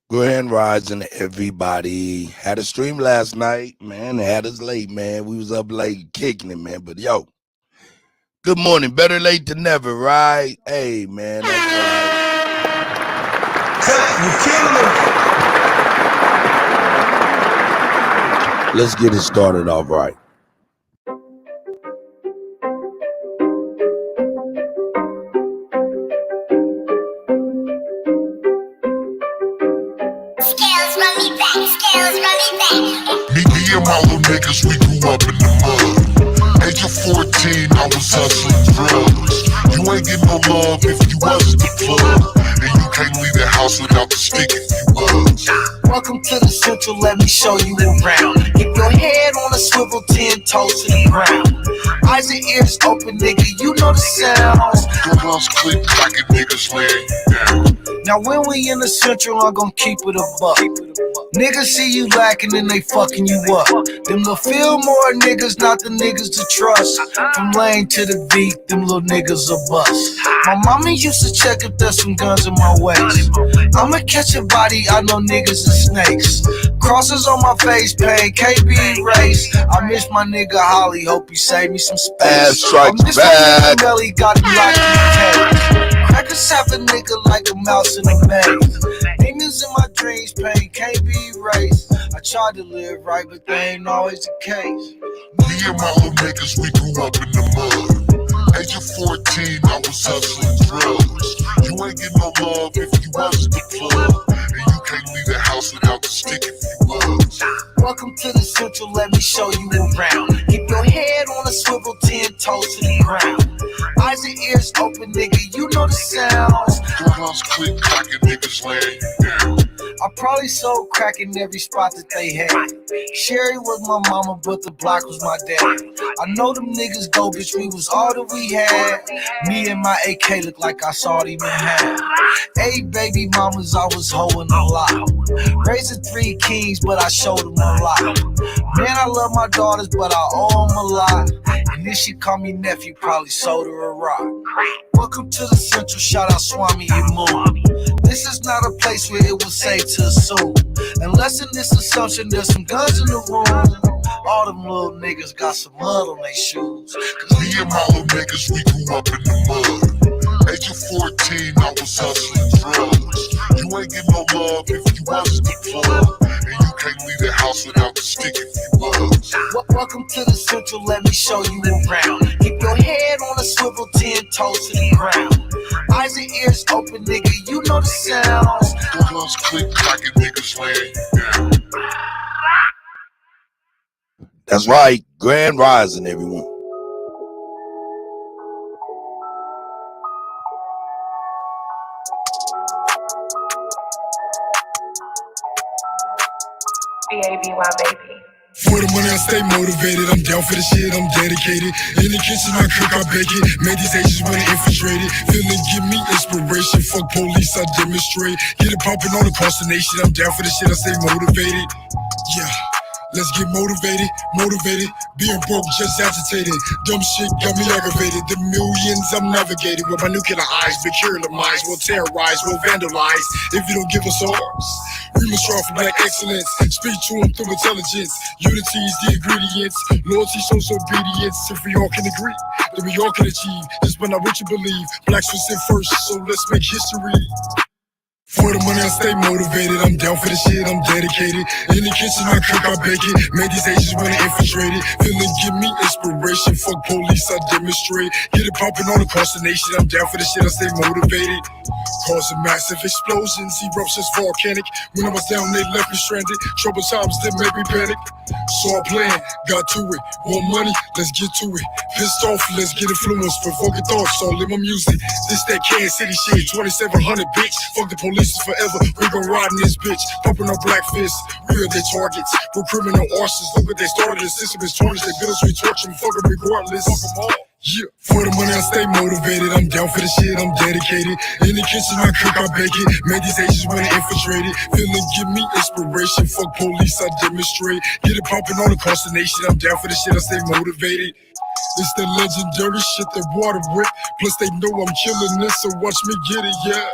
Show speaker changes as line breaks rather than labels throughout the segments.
Grand Rising, everybody. Had a stream last night, man. They had us late, man. We was up late kicking it, man. But yo, good morning. Better late than never, right? Hey, man, that's
Cut, you killing it.
right. Let's get it started off right.
Me and my little niggas, we grew up in the mud. Age of 14, I was hustling drugs. You ain't get no love if you wasn't the plug. And you can't leave the house without the stick if you was.
Welcome to the Central, let me show you around. Keep your head on a swivel, 10 toes to the ground. Eyes and ears open, nigga, you know the sounds.
Girls click clacking, niggas laying you down.
Now when we in the Central, I'm gon' keep it a buck. Niggas see you lacking and they fucking you up. Them little Fillmore niggas, not the niggas to trust. From Lane to the V, them little niggas a bust. My mama used to check if there's some guns in my waist. I'ma catch a body, I know niggas and snakes. Crosses on my face, pain, KB race. I miss my nigga Holly, hope he saved me some space.
Ass strikes
I miss
back.
my nigga Melly, got him locked in the cage. Crackers have a nigga like a mouse in a maze. Demons in my dreams, pain can't be erased. I tried to live right, but they ain't always the case.
Me and my little niggas, we grew up in the mud. Age of 14, I was hustling drugs. You ain't get no love if you wasn't the plug. And you can't leave the house without the stick if you was.
Welcome to the Central, let me show you around. Keep your head on a swivel, 10 toes to the ground. Eyes and ears open, nigga, you know the sounds.
Girls click clacking, niggas laying you down.
I probably sold crack in every spot that they had. Sherry was my mama, but the block was my dad. I know them niggas go, bitch, we was all that we had. Me and my AK look like I saw them in half. 8 baby mamas, I was hoeing a lot. Raising 3 kings, but I showed them a lot. Man, I love my daughters, but I owe them a lot. And if she call me nephew, probably sold her a rock. Welcome to the Central, shout out Swami and Moon. This is not a place where it was safe to assume. Unless in this assumption there's some guns in the room. All them little niggas got some mud on their shoes.
Me and my little niggas, we grew up in the mud. Age of 14, I was hustling drugs. You ain't get no love if you wasn't the plug. And you can't leave the house without the stick if you was.
Welcome to the Central, let me show you around. Keep your head on a swivel, 10 toes to the ground. Eyes and ears open, nigga, you know the sounds.
Girls click clacking, niggas laying you down.
That's right. Grand Rising, everyone.
B-A-B-Y, baby.
For the money, I stay motivated. I'm down for the shit, I'm dedicated. In the kitchen, I cook, I bake it. Man, these agents wanna infiltrate it. Feeling, give me inspiration. Fuck police, I demonstrate. Get it popping all across the nation. I'm down for the shit, I stay motivated. Yeah. Let's get motivated, motivated. Being broke, just agitated. Dumb shit got me aggravated. The millions I'm navigating with my nuclear eyes. Big the minds will terrorize, will vandalize. If you don't give us ours, we must strive for black excellence. Speak to them through intelligence. Unity is the ingredients. Loyalty shows obedience. If we all can agree, then we all can achieve. Just but not what you believe. Blacks were sent first, so let's make history. For the money, I stay motivated. I'm down for the shit, I'm dedicated. In the kitchen, I cook, I bake it. Man, these agents wanna infiltrate it. Feeling, give me inspiration. Fuck police, I demonstrate. Get it popping all across the nation. I'm down for the shit, I stay motivated. Causing massive explosions, eruptions volcanic. When I was down, they left me stranded. Troubled times that make me panic. Saw a plan, got to it. Want money, let's get to it. Pissed off, let's get influenced. Provoking thoughts, all in my music. This that Kansas City shit, 2700 bitch. Fuck the police forever, we gon' ride in this bitch. Pumping our black fists, we are their targets. We're criminal arsons, look what they started. The system is tarnished, they bittersweet torture them, fuck them regardless. Fuck them all. Yeah, for the money I stay motivated. I'm down for the shit, I'm dedicated. In the kitchen I cook, I bake it. Man, these agents wanna infiltrate it. Feeling, give me inspiration. Fuck police, I demonstrate. Get it popping all across the nation. I'm down for the shit, I stay motivated. It's the legendary shit that water with. Plus they know I'm killing this, so watch me get it, yeah.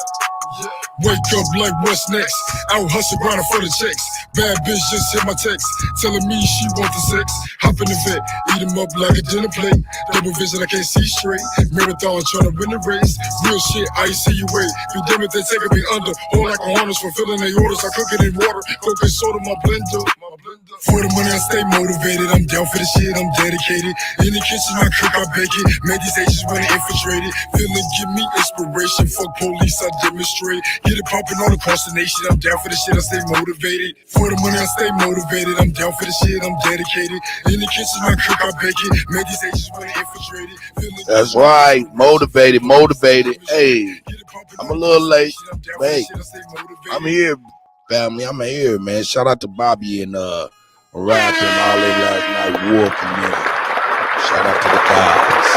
Wake up like what's next? Out hustle grinding for the checks. Bad bitch just hit my text, telling me she want the sex. Hop in the vet, eat 'em up like a dinner plate. Double vision, I can't see straight. Marathon trying to win the race. Real shit, I see you wait. Be damn it, they taking me under. Hold like a harness, fulfilling their orders. I cook it in water, cook and soda, my blender. For the money, I stay motivated. I'm down for the shit, I'm dedicated. In the kitchen, I cook, I bake it. Made these Asians wanna infiltrate it. Feeling give me inspiration. Fuck police, I demonstrate. Get it popping all across the nation. I'm down for the shit, I stay motivated. For the money, I stay motivated. I'm down for the shit, I'm dedicated. In the kitchen, I cook, I bake it. Made these Asians wanna infiltrate it.
That's right, motivated. Hey, I'm a little late. Hey, I'm here, family. I'm here, man. Shout out to Bobby and Rap and all that last night war community. Shout out to the guys.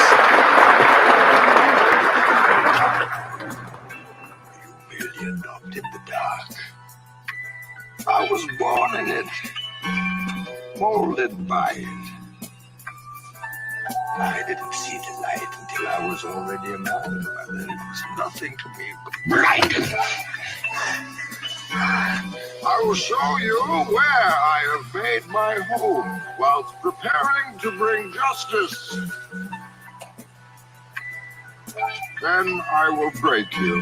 Million up in the dark. I was born in it, molded by it. I didn't see the light until I was already a man. By then it was nothing to me but blinded. I will show you where I have made my home whilst preparing to bring justice. Then I will break you.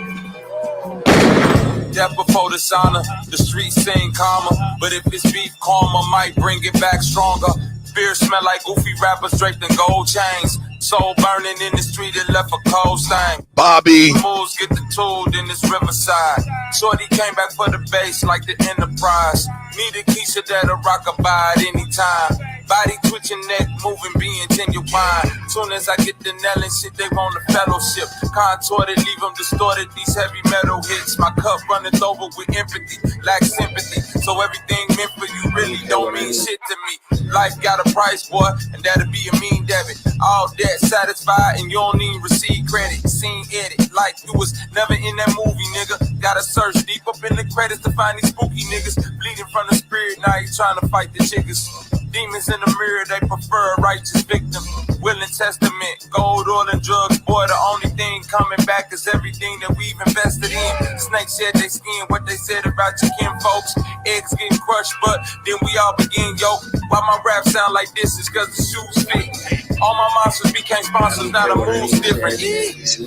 Death before dishonor, the streets seem calmer. But if it's beef, karma might bring it back stronger. Beer smell like goofy rappers draped in gold chains. Soul burning in the street, it left a cold stain.
Bobby.
Moves get the tool in this riverside. Shorty came back for the bass like the Enterprise. Need a Keisha that'll rock a by at any time. Body twitching, neck moving, being genuine. Soon as I get the nail and shit, they want a fellowship. Contorted, leave them distorted, these heavy metal hits. My cup runneth over with empathy, lack sympathy. So everything meant for you really don't mean shit to me. Life got a price, boy, and that'll be a mean debit. All debt satisfied, and you don't even receive credit. Scene edit, like you was never in that movie, nigga. Gotta search deep up in the credits to find these spooky niggas. Bleeding from the spirit, now he's trying to fight the chiggers. Demons in the mirror, they prefer a righteous victim. Willing testament, gold, oil, and drugs. Boy, the only thing coming back is everything that we've invested in. Snakes shed their skin, what they said about your kin folks. Eggs getting crushed, but then we all begin, yo. Why my rap sound like this is cause the shoes fit. All my monsters became sponsors, now the move's different.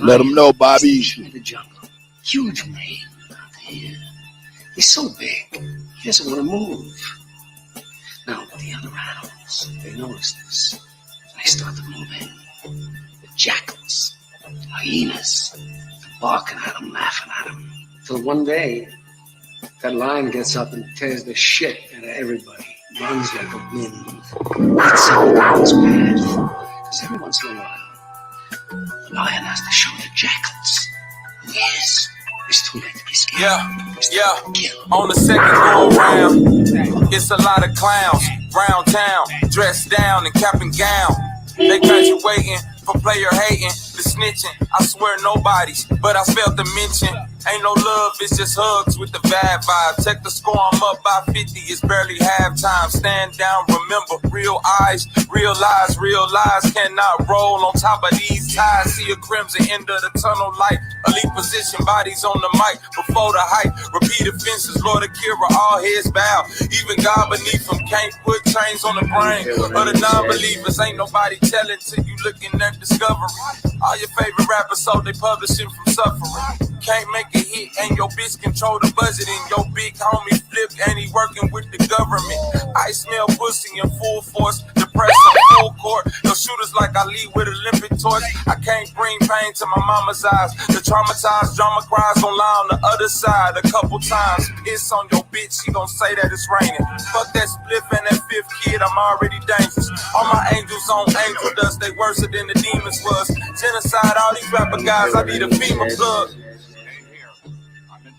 Let them know, Bobby.
In the jungle, huge man out here. He's so big, he doesn't want to move. Now, the other animals, they notice this. And they start to move in. The jackals, the hyenas, they're barking at him, laughing at him. Till one day, that lion gets up and tears the shit out of everybody. Runs like a wind. That sounds bad. Because every once in a while, the lion has to show the jackals who he is. It's too late to be scared.
Yeah. On the second go around, it's a lot of clowns round town, dressed down in cap and gown. They graduating for player hating, the snitching. I swear nobody's, but I failed to mention. Ain't no love, it's just hugs with the bad vibe. Check the score, I'm up by 50, it's barely halftime. Stand down, remember, real eyes, real lies cannot roll on top of these ties. See a crimson end of the tunnel light. Elite position, bodies on the mic before the hype. Repeat offenses, Lord Akira, all heads bow. Even God beneath them can't put chains on the brain of the non-believers. Ain't nobody telling till you looking at discovery. All your favorite rappers, so they publishing from suffering. Can't make a hit, and your bitch control the budget. And your big homie flipped, and he working with the government. I smell pussy in full force, depressed on full court. No shooters like I lead with Olympic torch. I can't bring pain to my mama's eyes. The traumatized drama cries gon' lie on the other side a couple times. Piss on your bitch, she gon' say that it's raining. Fuck that spliff and that fifth kid, I'm already dangerous. All my angels on angel dust, they worse than the demons was. Genocide, all these rapper guys, I need a FEMA plug.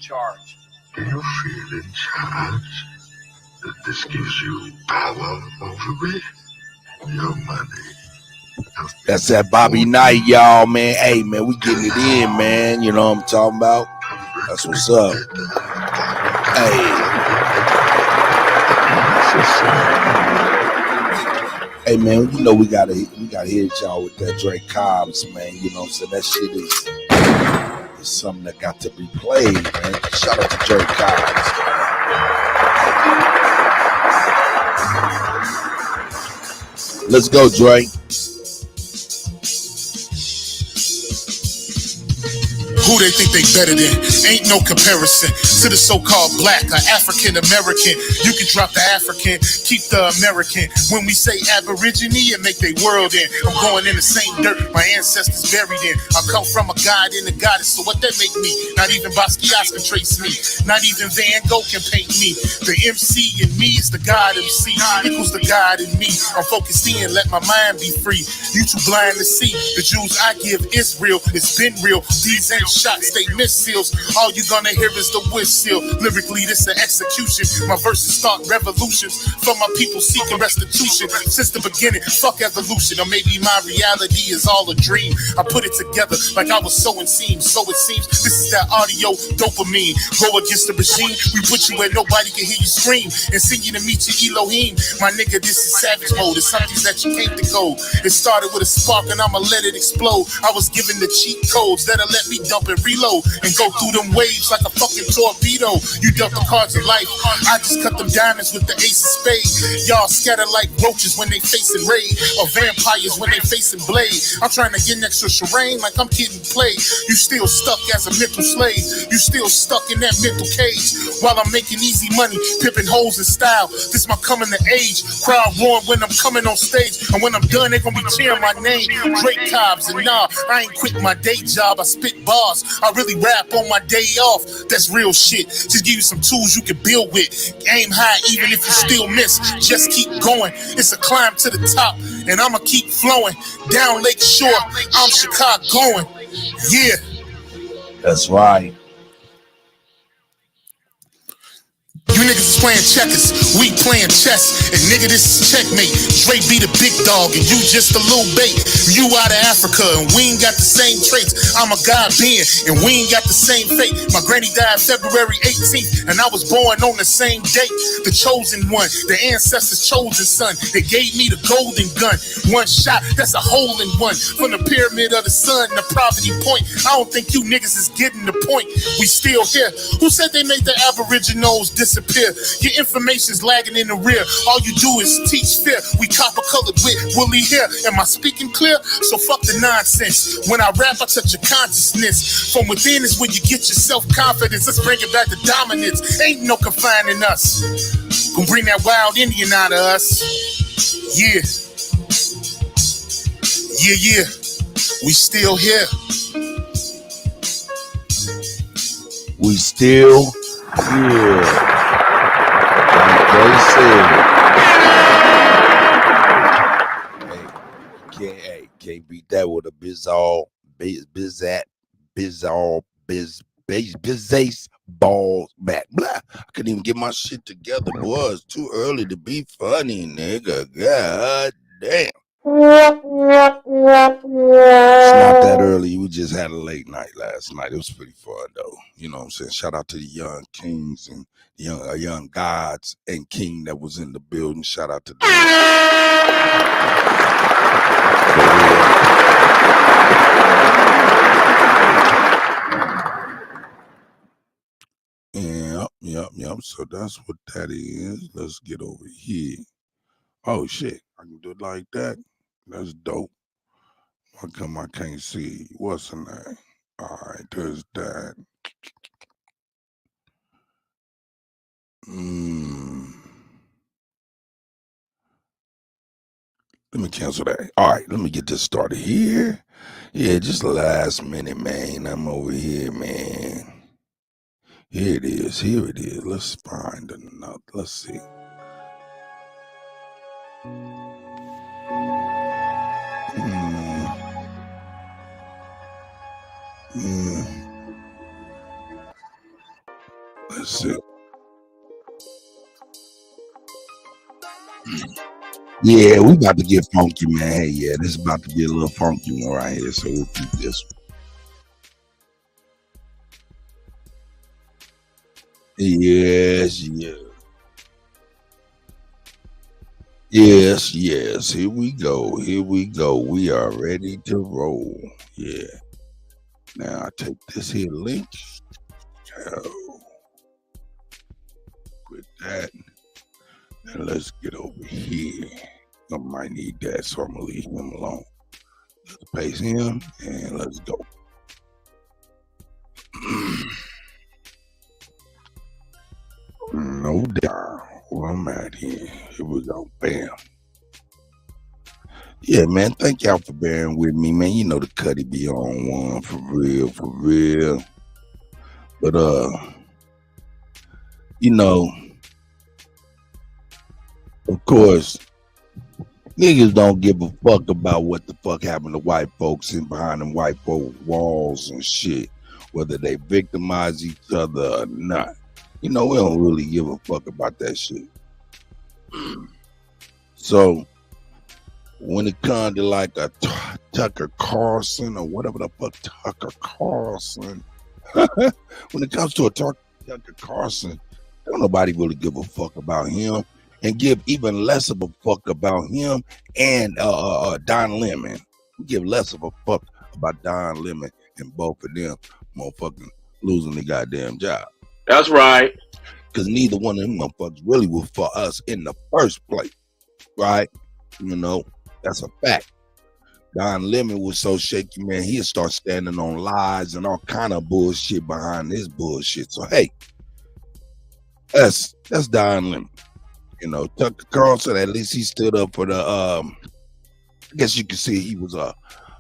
Charge.
Do you feel in charge? That this gives you power over me? Your money.
That's that Bobby Knight, y'all, man. Hey, man, we getting it in, man. You know what I'm talking about? That's what's up. Hey, man, you know we gotta hit y'all with that Drake Cobbs, man. You know what I'm saying? That shit is something that got to be played, man. Shout out to Jerry Collins. Let's go, Dre.
Who they think they better than? Ain't no comparison to the so-called black or African American. You can drop the African, keep the American. When we say Aborigine, it make they world in. I'm going in the same dirt my ancestors buried in. I come from a god and a goddess, so what that make me? Not even Basquiat can trace me. Not even Van Gogh can paint me. The MC in me is the God MC equals the God in me. I'm focused in, let my mind be free. You too blind to see. The Jews I give is real. It's been real. These ain't shots, they missiles. All you gonna hear is the whistle. Lyrically, this an execution. My verses start revolutions for my people seeking restitution. Since the beginning, fuck evolution. Or maybe my reality is all a dream. I put it together like I was sowing seams. So it seems this is that audio dopamine. Go against the regime. We put you where nobody can hear you scream. And sing you to meet your Elohim. My nigga, this is savage mode. It's something that you can't decode. It started with a spark and I'ma let it explode. I was given the cheat codes that'll let me dump and reload and go through them waves like a fucking torpedo. You dealt the cards of life. I just cut them diamonds with the ace of spades. Y'all scatter like roaches when they facing raid, or vampires when they facing blade. I'm trying to get next to Shireen like I'm getting played. You still stuck as a mental slave. You still stuck in that mental cage. While I'm making easy money, pipping holes in style. This my coming to age. Crowd roaring when I'm coming on stage. And when I'm done, they gonna be cheering my name. Drake Cobbs. And nah, I ain't quit my day job. I spit bars. I really rap on my day off. That's real shit. Just give you some tools you can build with. Aim high even if you still miss. Just keep going. It's a climb to the top. And I'ma keep flowing. Down Lake Shore, I'm Chicagoan. Yeah.
That's right.
You niggas is playing checkers, we playing chess. And nigga, this is checkmate. Dre be the big dog and you just a little bait. You out of Africa and we ain't got the same traits. I'm a God being and we ain't got the same fate. My granny died February 18th and I was born on the same date. The chosen one, the ancestors' chosen son. They gave me the golden gun. One shot, that's a hole in one. From the pyramid of the sun to Poverty Point. I don't think you niggas is getting the point. We still here. Who said they made the Aboriginals disappear? Your information's lagging in the rear. All you do is teach fear. We copper colored with woolly hair. Am I speaking clear? So fuck the nonsense. When I rap, I touch your consciousness. From within is where you get your self-confidence. Let's bring it back to dominance. Ain't no confining us. Gonna bring that wild Indian out of us. Yeah. Yeah. We still here.
We still here. Can't beat that with a bizarre balls back. Blah. I couldn't even get my shit together, boy. It's too early to be funny, nigga. God damn. It's not that early. We just had a late night last night. It was pretty fun though. You know what I'm saying? Shout out to the young kings and young gods and king that was in the building. Shout out to them. Yep. So that's what that is. Let's get over here. Oh shit, I can do it like that. That's dope. How come I can't see? What's the name? All right, there's that. Let me cancel that. All right, let me get this started here. Yeah, just last minute, man. I'm over here, man. Here it is. Let's find another. Let's see. Let's see. Yeah, we about to get funky, man. Hey, yeah, this is about to get a little funky one right here. So we'll keep this. Yes. Here we go. We are ready to roll. Yeah. Now I take this here link. Quit that. And let's get over here. I might need that, so I'm gonna leave him alone. Let's paste him and let's go. No doubt where I'm at here. Here we go. Bam. Yeah, man. Thank y'all for bearing with me, man. You know the Kutty be on one for real, for real. But you know, of course, niggas don't give a fuck about what the fuck happened to white folks in behind them white folk walls and shit, whether they victimize each other or not. You know, we don't really give a fuck about that shit. So when it comes to like a Tucker Carlson or whatever the fuck Tucker Carlson, when it comes to a Tucker Carlson, don't nobody really give a fuck about him, and give even less of a fuck about him and Don Lemon. We give less of a fuck about Don Lemon and both of them motherfucking losing the goddamn job.
That's right.
Because neither one of them motherfuckers really was for us in the first place, right? You know, that's a fact. Don Lemon was so shaky, man, he'd start standing on lies and all kind of bullshit behind this bullshit. So, hey, that's Don Lemon. You know, Tucker Carlson, at least he stood up for the, I guess you could say he was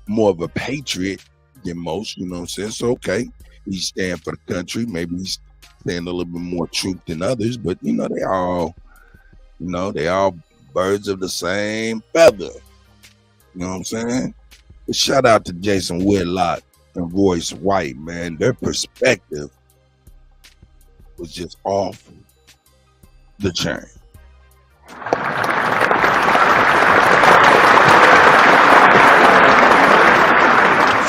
more of a patriot than most, you know what I'm saying? So, okay, he stand for the country. Maybe he's stand a little bit more truth than others, but, you know, they all birds of the same feather. You know what I'm saying? But shout out to Jason Whitlock and Royce White, man. Their perspective was just off the chain.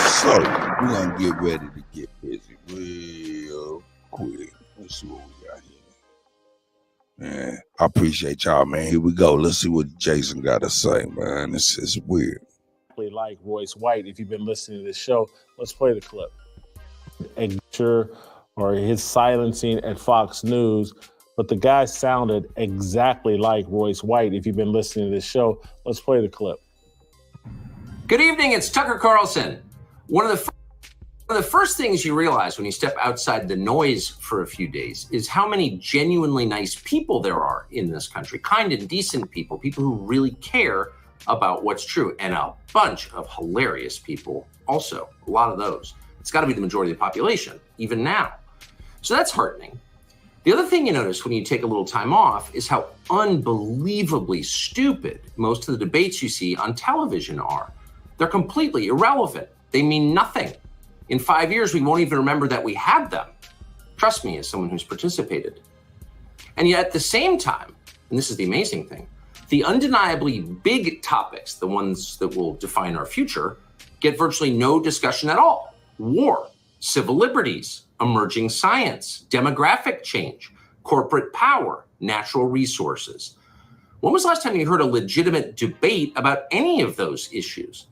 So we're gonna get ready to get busy real quick. Let's see what we got here. Man, I appreciate y'all, man. Here we go. Let's see what Jason got to say, man. This is weird.
Like Royce White, if you've been listening to this show, let's play the clip. Or his silencing at Fox News, but the guy sounded exactly like Royce White. If you've been listening to this show, let's play the clip.
Good evening, it's Tucker Carlson. One of the first things you realize when you step outside the noise for a few days is how many genuinely nice people there are in this country, kind and decent people who really care about what's true, and a bunch of hilarious people also, a lot of those. It's got to be the majority of the population, even now. So that's heartening. The other thing you notice when you take a little time off is how unbelievably stupid most of the debates you see on television are. They're completely irrelevant. They mean nothing. In 5 years, we won't even remember that we had them. Trust me, as someone who's participated. And yet at the same time, and this is the amazing thing, the undeniably big topics, the ones that will define our future, get virtually no discussion at all. War, civil liberties, emerging science, demographic change, corporate power, natural resources. When was the last time you heard a legitimate debate about any of those issues?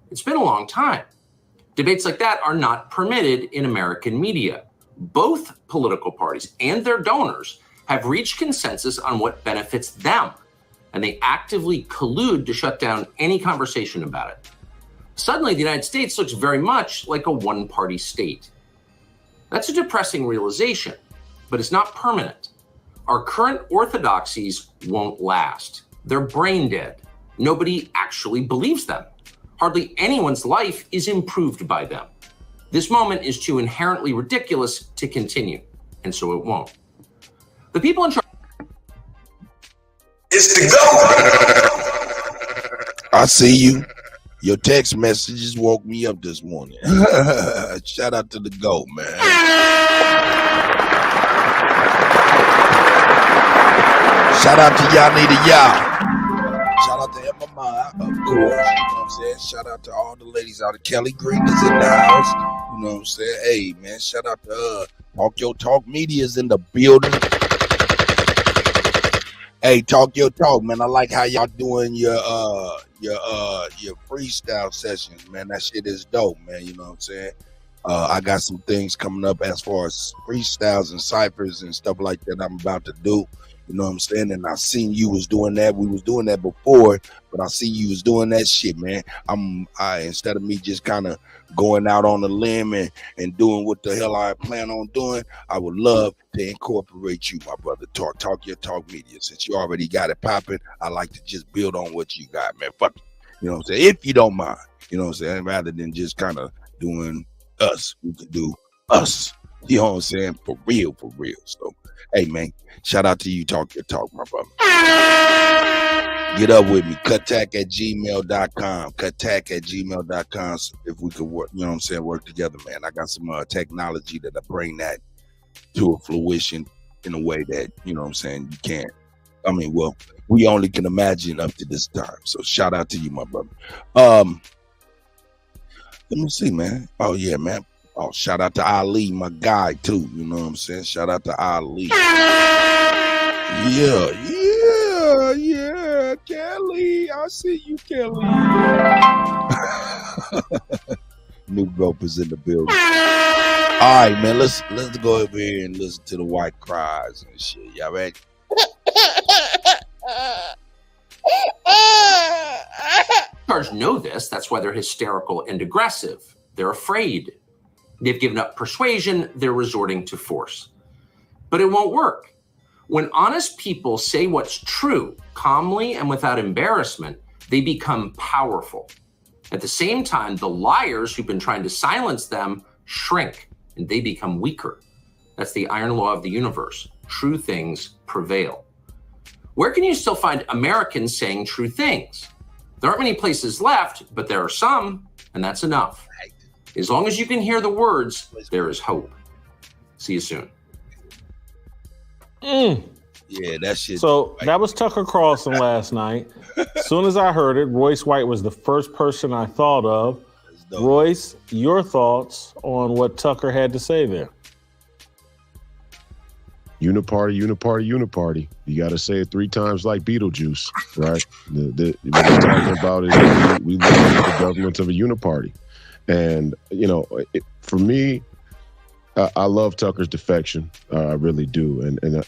It's been a long time. Debates like that are not permitted in American media. Both political parties and their donors have reached consensus on what benefits them, and they actively collude to shut down any conversation about it. Suddenly, the United States looks very much like a one-party state. That's a depressing realization, but it's not permanent. Our current orthodoxies won't last. They're brain dead. Nobody actually believes them. Hardly anyone's life is improved by them. This moment is too inherently ridiculous to continue, and so it won't. The people in charge.
It's the GOAT.
I see you. Your text messages woke me up this morning. Shout out to the GOAT, man. Shout out to Yanita Y'all. Shout out to Emma Ma, of course. You know what I'm saying? Shout out to all the ladies out of Kelly Green is in the house. You know what I'm saying? Hey, man, shout out to Talk Your Talk Media's in the building. Hey, Talk Your Talk, man. I like how y'all doing your freestyle sessions, man. That shit is dope, man. You know what I'm saying? I got some things coming up as far as freestyles and ciphers and stuff like that I'm about to do. You know what I'm saying? And I seen you was doing that. We was doing that before, but I see you was doing that shit, man. I instead of me just kind of going out on a limb and doing what the hell I plan on doing, I would love to incorporate you, my brother. Talk your talk media. Since you already got it popping, I like to just build on what you got, man. Fuck it. You know what I'm saying? If you don't mind, you know what I'm saying? Rather than just kind of doing us, we could do us. You know what I'm saying? For real, for real. So, hey, man, shout out to you. Talk your talk, my brother. Get up with me. Kuttack@gmail.com. Kuttack@gmail.com. So if we could work, you know what I'm saying, work together, man. I got some technology that I bring that to a fruition in a way that, you know what I'm saying, you can't. I mean, well, we only can imagine up to this time. So shout out to you, my brother. Let me see, man. Oh, yeah, man. Oh, shout out to Ali, my guy, too. You know what I'm saying? Shout out to Ali. Yeah. Kelly. I see you, Kelly. New Rope is in the building. All right, man. Let's go over here and listen to the white cries and shit. Y'all ready?
Cars know this. That's why they're hysterical and aggressive. They're afraid. They've given up persuasion. They're resorting to force. But it won't work. When honest people say what's true, calmly and without embarrassment, they become powerful. At the same time, the liars who've been trying to silence them shrink and they become weaker. That's the iron law of the universe. True things prevail. Where can you still find Americans saying true things? There aren't many places left, but there are some, and that's enough. As long as you can hear the words, there is hope. See you soon.
Yeah, that shit.
So that was Tucker Carlson last night. As soon as I heard it, Royce White was the first person I thought of. Royce, your thoughts on what Tucker had to say there?
Uniparty. You got to say it 3 times like Beetlejuice, right? What we're talking about is we live in the government of a uniparty. And, you know, for me, I love Tucker's defection. I really do. And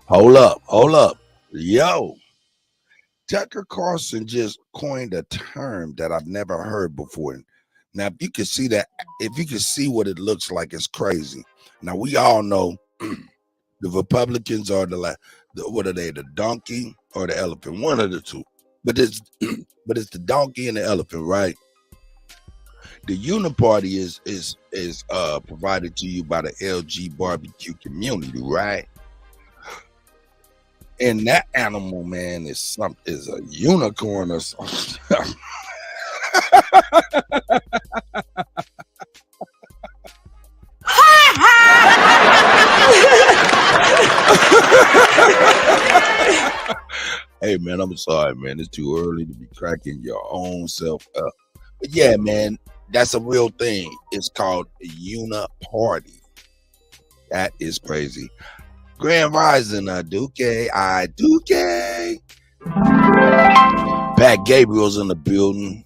Hold up. Yo, Tucker Carlson just coined a term that I've never heard before. Now, if you can see that, if you can see what it looks like, it's crazy. Now, we all know the Republicans are what are they, the donkey or the elephant? One of the two. But it's the donkey and the elephant, right? The uniparty is provided to you by the LG barbecue community, right? And that animal, man, is a unicorn or something. Hey, man, I'm sorry, man. It's too early to be cracking your own self up. But yeah, man, that's a real thing. It's called a uniparty. That is crazy. Grand Rising, Duke. Pat Gabriel's in the building.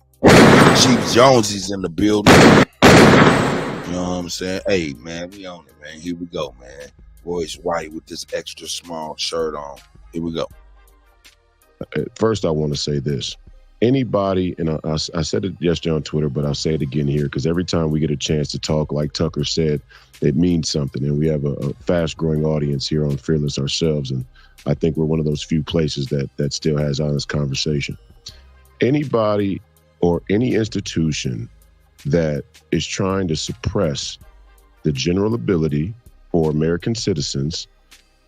Chief Jonesy's in the building. You know what I'm saying? Hey, man, we on it, man. Here we go, man. Royce White with this extra small shirt on. Here we go.
First, I want to say this. Anybody, and I said it yesterday on Twitter, but I'll say it again here, because every time we get a chance to talk, like Tucker said, it means something. And we have a fast-growing audience here on Fearless ourselves, and I think we're one of those few places that still has honest conversation. Anybody or any institution that is trying to suppress the general ability for American citizens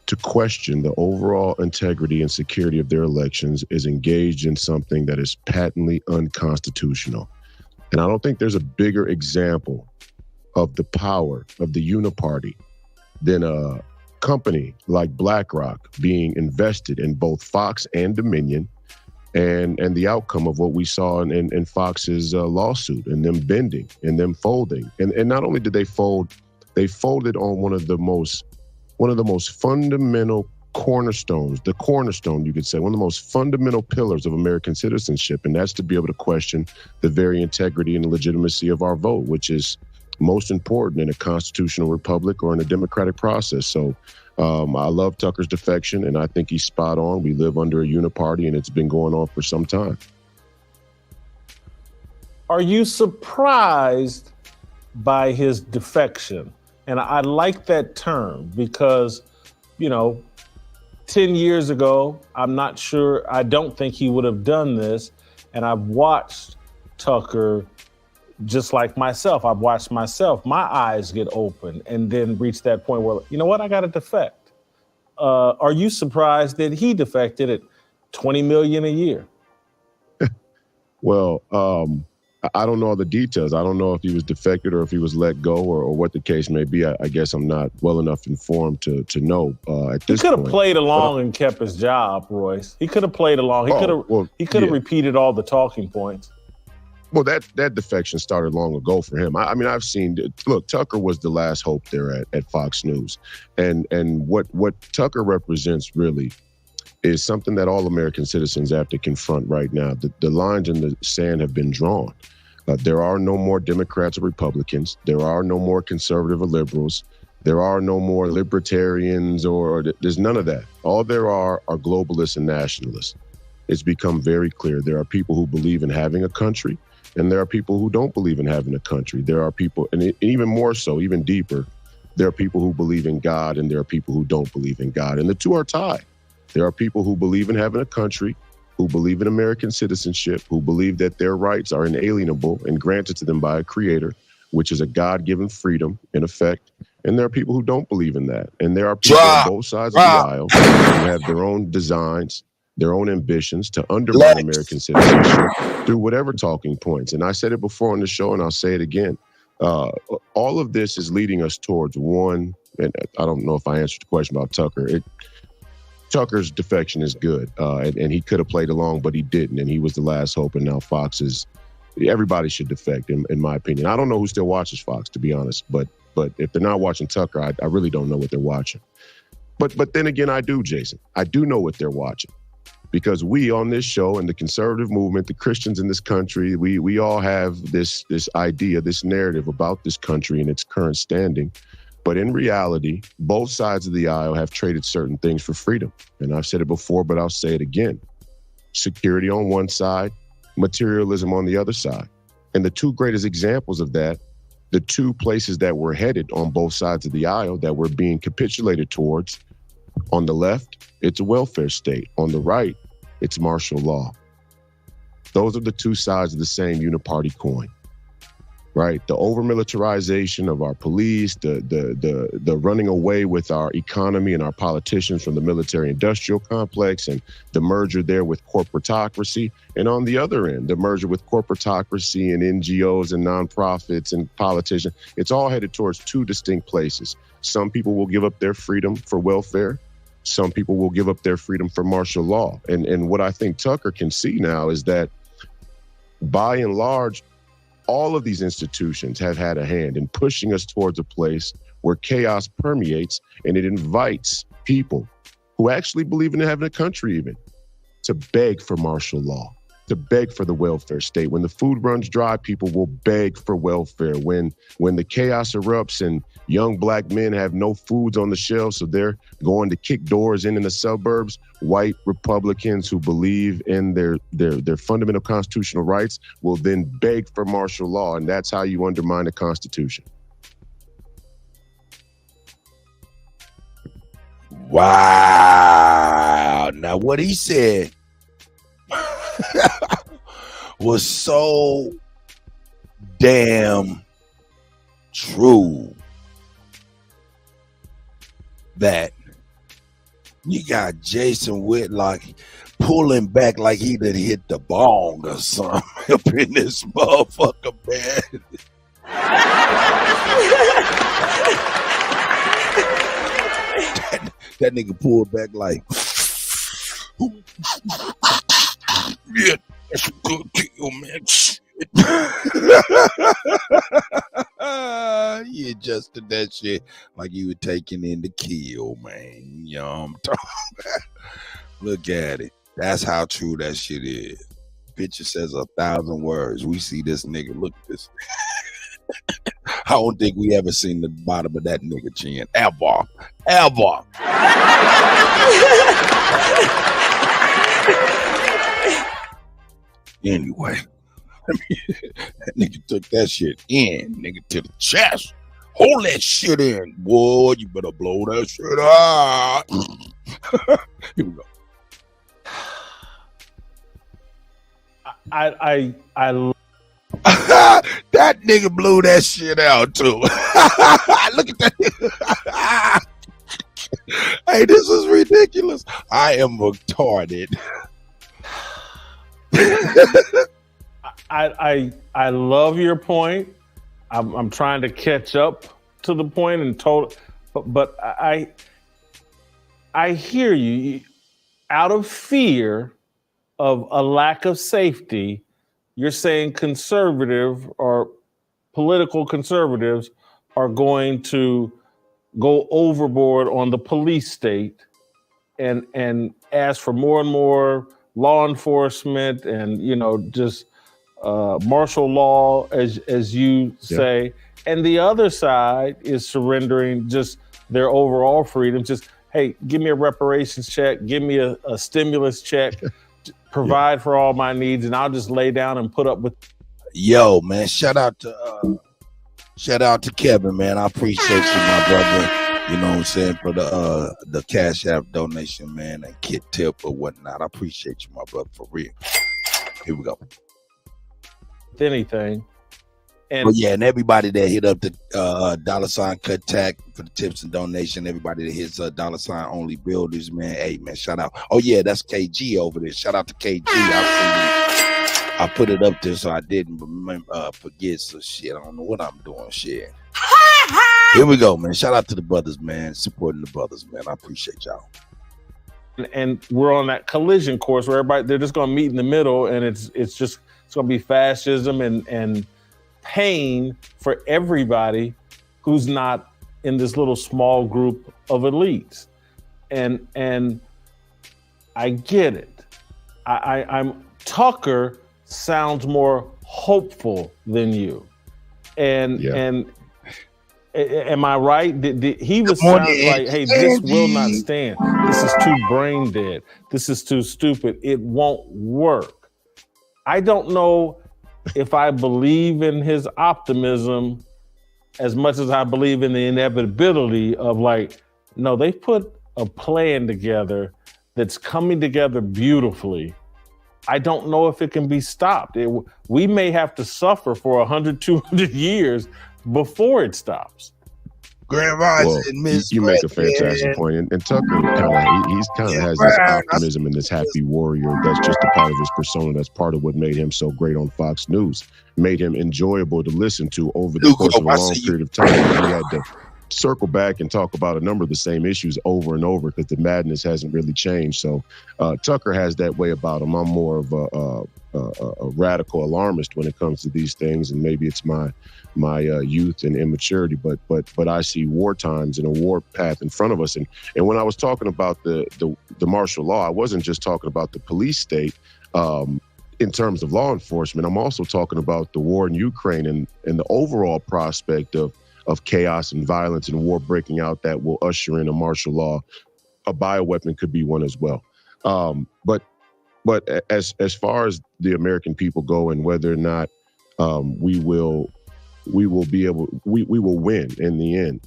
to question the overall integrity and security of their elections is engaged in something that is patently unconstitutional. And I don't think there's a bigger example of the power of the uniparty than a company like BlackRock being invested in both Fox and Dominion, and the outcome of what we saw in Fox's lawsuit, and them bending and them folding. And not only did they fold, they folded on one of the most fundamental cornerstones, the cornerstone, you could say, one of the most fundamental pillars of American citizenship, and that's to be able to question the very integrity and legitimacy of our vote, which is most important in a constitutional republic or in a democratic process. So I love Tucker's defection, and I think he's spot on. We live under a uniparty, and it's been going on for some time.
Are you surprised by his defection? And I like that term because, 10 years ago, I'm not sure, I don't think he would have done this. And I've watched Tucker just like myself. I've watched myself, my eyes get open and then reach that point where, you know what, I got to defect. Are you surprised that he defected at $20 million a year?
Well, I don't know all the details. I don't know if he was defected or if he was let go or what the case may be. I guess I'm not well enough informed to know at this point.
He could have played along and kept his job, Royce. He could have played along. He could have repeated all the talking points.
Well, that defection started long ago for him. I mean, I've seen, look, Tucker was the last hope there at Fox News. And what Tucker represents really is something that all American citizens have to confront right now. The lines in the sand have been drawn. There are no more Democrats or Republicans. There are no more conservative or liberals. There are no more libertarians or there's none of that. All there are globalists and nationalists. It's become very clear. There are people who believe in having a country, and there are people who don't believe in having a country. There are people, and even more so, even deeper, there are people who believe in God, and there are people who don't believe in God. And the two are tied. There are people who believe in having a country, who believe in American citizenship, who believe that their rights are inalienable and granted to them by a creator, which is a God-given freedom, in effect. And there are people who don't believe in that. And there are people on both sides of the aisle who have their own designs, their own ambitions to undermine American citizenship through whatever talking points. And I said it before on the show, and I'll say it again. All of this is leading us towards one, and I don't know if I answered the question about Tucker. Tucker's defection is good, and he could have played along, but he didn't, and he was the last hope, and now Fox is, everybody should defect, in my opinion. I don't know who still watches Fox, to be honest, but if they're not watching Tucker, I really don't know what they're watching. But then again, I do, Jason. I do know what they're watching, because we on this show and the conservative movement, the Christians in this country, we all have this idea, this narrative about this country and its current standing. But in reality, both sides of the aisle have traded certain things for freedom. And I've said it before, but I'll say it again. Security on one side, materialism on the other side. And the two greatest examples of that, the two places that we're headed on both sides of the aisle that we're being capitulated towards, on the left, it's a welfare state. On the right, it's martial law. Those are the two sides of the same uniparty coin. Right, the over-militarization of our police, the running away with our economy and our politicians from the military-industrial complex, and the merger there with corporatocracy. And on the other end, the merger with corporatocracy and NGOs and nonprofits and politicians. It's all headed towards two distinct places. Some people will give up their freedom for welfare. Some people will give up their freedom for martial law. And what I think Tucker can see now is that, by and large, all of these institutions have had a hand in pushing us towards a place where chaos permeates, and it invites people who actually believe in having a country even to beg for martial law, to beg for the welfare state. When the food runs dry, people will beg for welfare. When the chaos erupts and young black men have no foods on the shelves, so they're going to kick doors in the suburbs, white Republicans who believe in their fundamental constitutional rights will then beg for martial law, and that's how you undermine the Constitution.
Wow. Now, what he said was so damn true that you got Jason Whitlock pulling back like he done hit the bong or something up in this motherfucker, man. that nigga pulled back like, yeah, that's a good kill, man. Shit. He adjusted that shit like you were taking in the kill, man. You know what I'm talking about? Look at it. That's how true that shit is. Picture says 1,000 words. We see this nigga. Look at this. I don't think we ever seen the bottom of that nigga chin. Ever. Anyway, that nigga took that shit in, nigga, to the chest. Hold that shit in, boy. You better blow that shit out. Here we go.
I
that nigga blew that shit out too. Look at that. Hey, this is ridiculous. I am retarded.
I love your point. I'm trying to catch up to the point and but I hear you. Out of fear of a lack of safety, you're saying conservative or political conservatives are going to go overboard on the police state and ask for more and more law enforcement and, you know, just martial law, as you say. And the other side is surrendering just their overall freedom. Just, hey, give me a reparations check, give me a stimulus check, provide for all my needs, and I'll just lay down and put up with.
Yo, man, shout out to Kevin, man. I appreciate you, my brother. You know what I'm saying, for the Cash App donation, man, and kit tip or whatnot. I appreciate you, my brother, for real. Here we go.
Anything. And
but yeah, and everybody that hit up the $Kut tag for the tips and donation, everybody that hits $only builders, man. Hey, man, shout out. Oh yeah, that's KG over there. Shout out to KG. I put it up there so I didn't forget. So shit, I don't know what I'm doing. Shit. Here we go, man. Shout out to the brothers, man. Supporting the brothers, man. I appreciate y'all.
And we're on that collision course where they're just gonna meet in the middle, and it's gonna be fascism and pain for everybody who's not in this little small group of elites. And I get it. I'm Tucker sounds more hopeful than you. And am I right? He was sounding like, hey, this will not stand. This is too brain dead. This is too stupid. It won't work. I don't know if I believe in his optimism as much as I believe in the inevitability of, like, no, they put a plan together that's coming together beautifully. I don't know if it can be stopped. We may have to suffer for 100, 200 years before it stops.
Grand Rising, Miss.
You make a fantastic point, and Tucker he's kind of has this optimism and this happy warrior. That's just a part of his persona. That's part of what made him so great on Fox News. Made him enjoyable to listen to over the course of a long period of time. He had to circle back and talk about a number of the same issues over and over because the madness hasn't really changed. So Tucker has that way about him. I'm more of a radical alarmist when it comes to these things, and maybe it's my youth and immaturity, but I see war times and a war path in front of us. And when I was talking about the martial law, I wasn't just talking about the police state in terms of law enforcement. I'm also talking about the war in Ukraine and the overall prospect of chaos and violence and war breaking out that will usher in a martial law. A bioweapon could be one as well. But as far as the American people go and whether or not we will win in the end,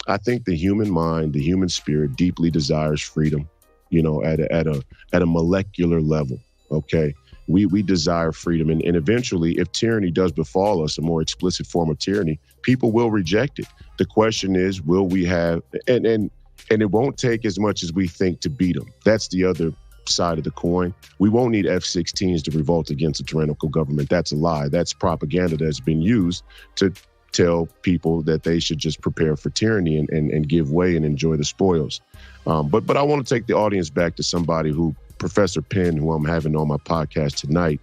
I think the human mind, the human spirit deeply desires freedom, you know, at a molecular level. Okay. We desire freedom. And eventually, if tyranny does befall us, a more explicit form of tyranny, people will reject it. The question is, will we have, and it won't take as much as we think to beat them. That's the other side of the coin. We won't need F-16s to revolt against a tyrannical government. That's a lie. That's propaganda that's been used to tell people that they should just prepare for tyranny and give way and enjoy the spoils. But I want to take the audience back to somebody who, Professor Penn, who I'm having on my podcast tonight.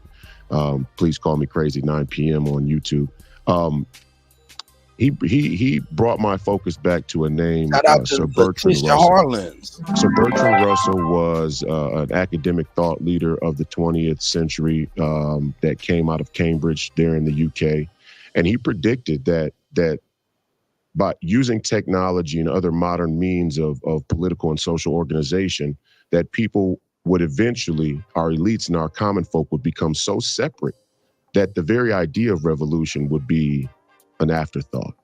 Please call me crazy, 9 p.m. on YouTube. He brought my focus back to a name, Sir Bertrand Russell. Sir Bertrand Russell was an academic thought leader of the 20th century that came out of Cambridge there in the UK. And he predicted that by using technology and other modern means of political and social organization, that people would eventually, our elites and our common folk would become so separate that the very idea of revolution would be an afterthought.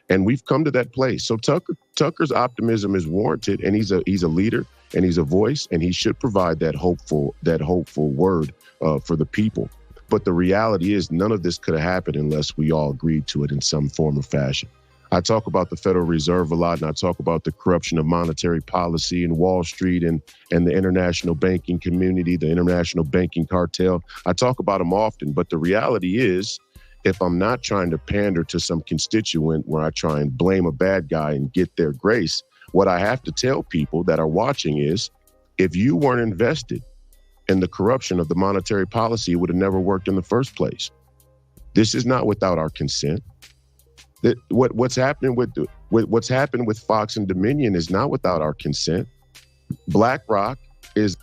And we've come to that place. So Tucker's optimism is warranted, and he's a leader, and he's a voice, and he should provide that hopeful word for the people. But the reality is, none of this could have happened unless we all agreed to it in some form or fashion. I talk about the Federal Reserve a lot, and I talk about the corruption of monetary policy and Wall Street and the international banking community, the international banking cartel. I talk about them often, but the reality is, if I'm not trying to pander to some constituent where I try and blame a bad guy and get their grace, what I have to tell people that are watching is, if you weren't invested in the corruption of the monetary policy, it would have never worked in the first place. This is not without our consent. That what's happening what's happened with Fox and Dominion is not without our consent. BlackRock is.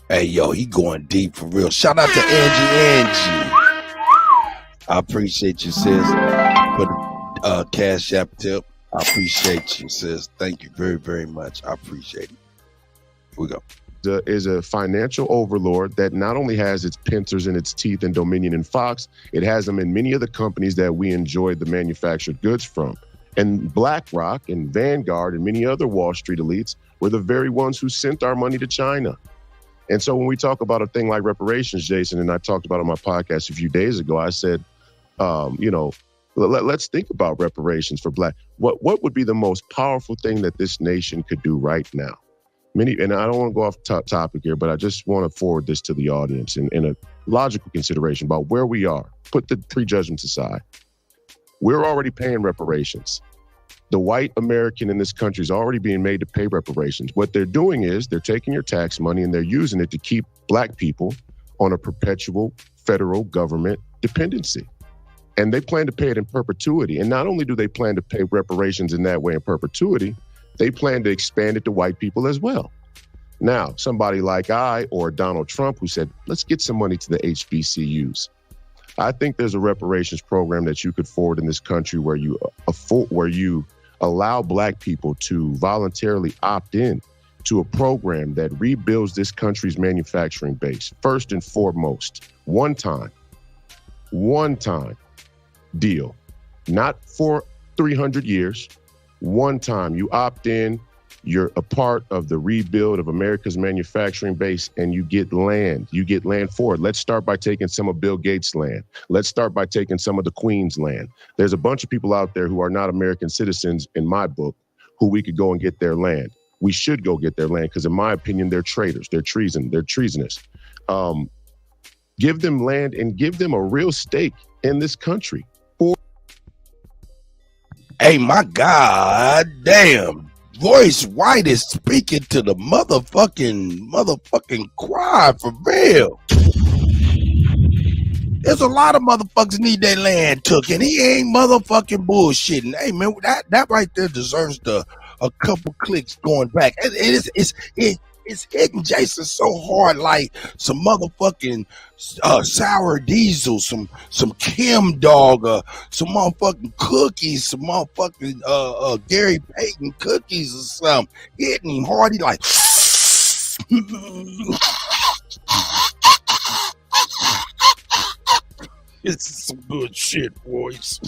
Hey, yo, he going deep for real. Shout out to Angie. I appreciate you, sis, for the Cash App tip. I appreciate you, sis. Thank you very, very much. I appreciate it. Here we go.
Is a financial overlord that not only has its pincers in its teeth in Dominion and Fox, it has them in many of the companies that we enjoyed the manufactured goods from. And BlackRock and Vanguard and many other Wall Street elites were the very ones who sent our money to China. And so when we talk about a thing like reparations, Jason, and I talked about on my podcast a few days ago, I said, let's think about reparations for Black. What would be the most powerful thing that this nation could do right now? And I don't want to go off topic here, but I just want to forward this to the audience in a logical consideration about where we are. Put the prejudgments aside. We're already paying reparations. The white American in this country is already being made to pay reparations. What they're doing is they're taking your tax money and they're using it to keep Black people on a perpetual federal government dependency. And they plan to pay it in perpetuity. And not only do they plan to pay reparations in that way in perpetuity, they plan to expand it to white people as well. Now, somebody like I or Donald Trump who said, let's get some money to the HBCUs. I think there's a reparations program that you could forward in this country where you allow Black people to voluntarily opt in to a program that rebuilds this country's manufacturing base. First and foremost, one time deal, not for 300 years. One time you opt in, you're a part of the rebuild of America's manufacturing base, and you get land. You get land for it. Let's start by taking some of Bill Gates' land. Let's start by taking some of the Queen's land. There's a bunch of people out there who are not American citizens, in my book, who we could go and get their land. We should go get their land because, in my opinion, they're traitors. They're treasonous. Give them land and give them a real stake in this country.
Hey, my God damn. Royce White is speaking to the motherfucking choir for real. There's a lot of motherfuckers need their land took, and he ain't motherfucking bullshitting. Hey, man, that right there deserves a couple clicks going back. It's hitting Jason so hard like some motherfucking sour diesel, some Kim dog, some motherfucking cookies, some motherfucking Gary Payton cookies or something. Hitting him hard. He like this is some good shit, boys.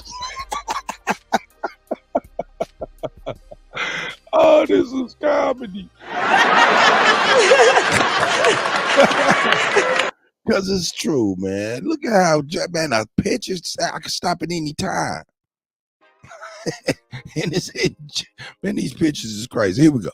Oh, this is comedy. Because it's true, man. Look at how, man, a picture, I can stop at any time. And man, these pictures is crazy. Here we go.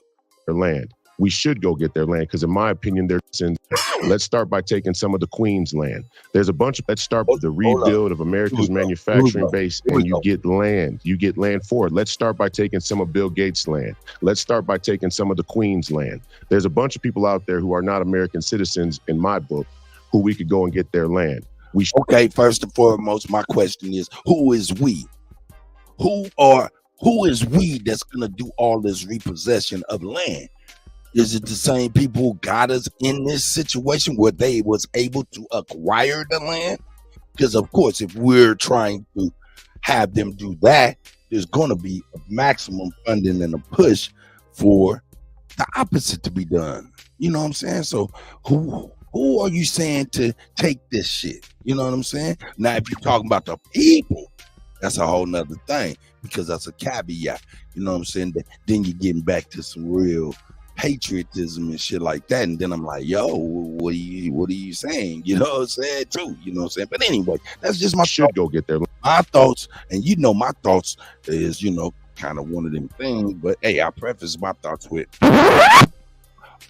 Their land. We should go get their land because, in my opinion, they're sins. Let's start by taking some of the Queen's land. There's a bunch of, let's start with the rebuild of America's manufacturing base, and you get land. You get land for it. Let's start by taking some of Bill Gates' land. Let's start by taking some of the Queen's land. There's a bunch of people out there who are not American citizens, in my book, who we could go and get their land.
Okay, first and foremost, my question is, who is we? Who is we that's gonna do all this repossession of land? Is it the same people who got us in this situation where they was able to acquire the land? Because of course, if we're trying to have them do that, there's going to be a maximum funding and a push for the opposite to be done. You know what I'm saying? So who are you saying to take this shit? You know what I'm saying? Now, if you're talking about the people, that's a whole nother thing, because that's a caveat. You know what I'm saying? Then you're getting back to some real patriotism and shit like that. And then I'm like, yo, what are you saying? You know what I'm saying? Too. You know what I'm saying? But anyway, that's just my
should go get there.
My thoughts, and you know my thoughts is, kind of one of them things. But hey, I preface my thoughts with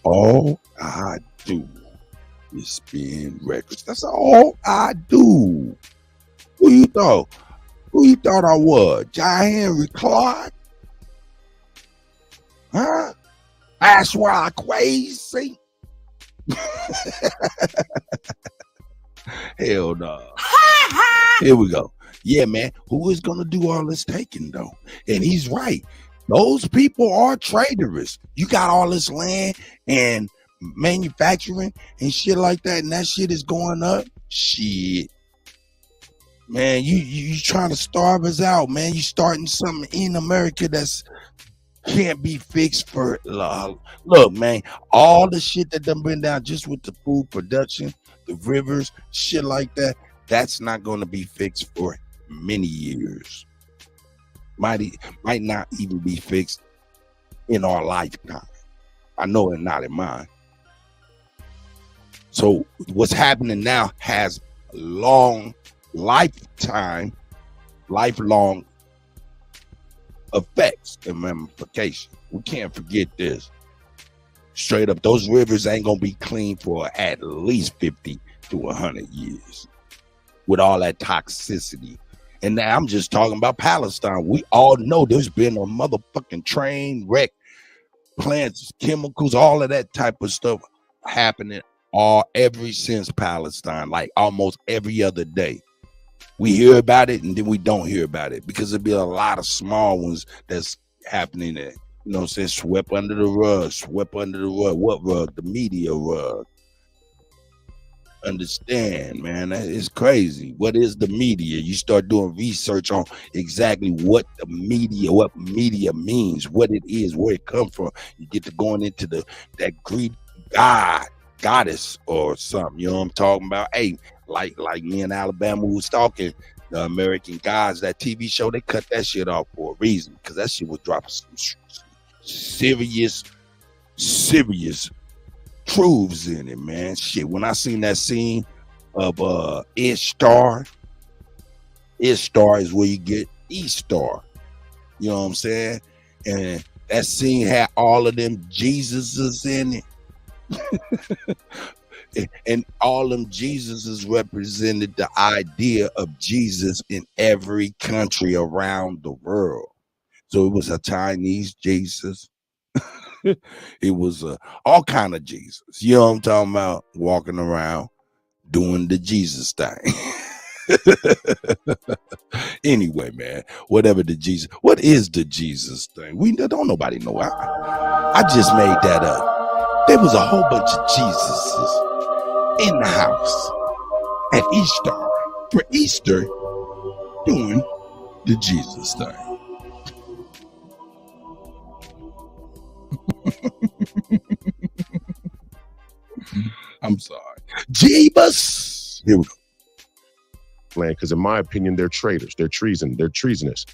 all I do is spin records. That's all I do. Who you thought I was? John Henry Clark? Huh? That's why I crazy. Hell no. Here we go. Yeah, man. Who is gonna do all this taking though? And he's right. Those people are traitorous. You got all this land and manufacturing and shit like that, and that shit is going up. Shit. Man, you trying to starve us out, man. You starting something in America that's can't be fixed for look, man, all the shit that done been down just with the food production, the rivers, shit like that, that's not going to be fixed for many years. Might not even be fixed in our lifetime. I know it not in mine. So what's happening now has lifelong effects and ramifications. We can't forget this. Straight up, those rivers ain't gonna be clean for at least 50 to 100 years with all that toxicity. And now I'm just talking about Palestine. We all know there's been a motherfucking train wreck, plants, chemicals, all of that type of stuff happening ever since Palestine, like almost every other day. We hear about it and then we don't hear about it because there'll be a lot of small ones that's happening there. You know what I'm saying? Swept under the rug. What rug? The media rug. Understand, man. It's crazy. What is the media? You start doing research on exactly what media means, what it is, where it comes from. You get to going into that Greek goddess or something. You know what I'm talking about? Hey, like me in Alabama was talking, the American Gods, that TV show, they cut that shit off for a reason, because that shit was dropping some serious truths in it, man. Shit, when I seen that scene of Ishtar is where you get Eastar. You know what I'm saying? And that scene had all of them Jesuses in it. And all them Jesuses represented the idea of Jesus in every country around the world. So it was a Chinese Jesus. It was all kind of Jesus. You know what I'm talking about? Walking around doing the Jesus thing. Anyway, man, what is the Jesus thing? Don't nobody know. I just made that up. There was a whole bunch of Jesuses in the house at Easter for Easter doing the Jesus thing. I'm sorry. Jeebus. Here we go.
Land, because in my opinion, they're traitors. They're treasonous.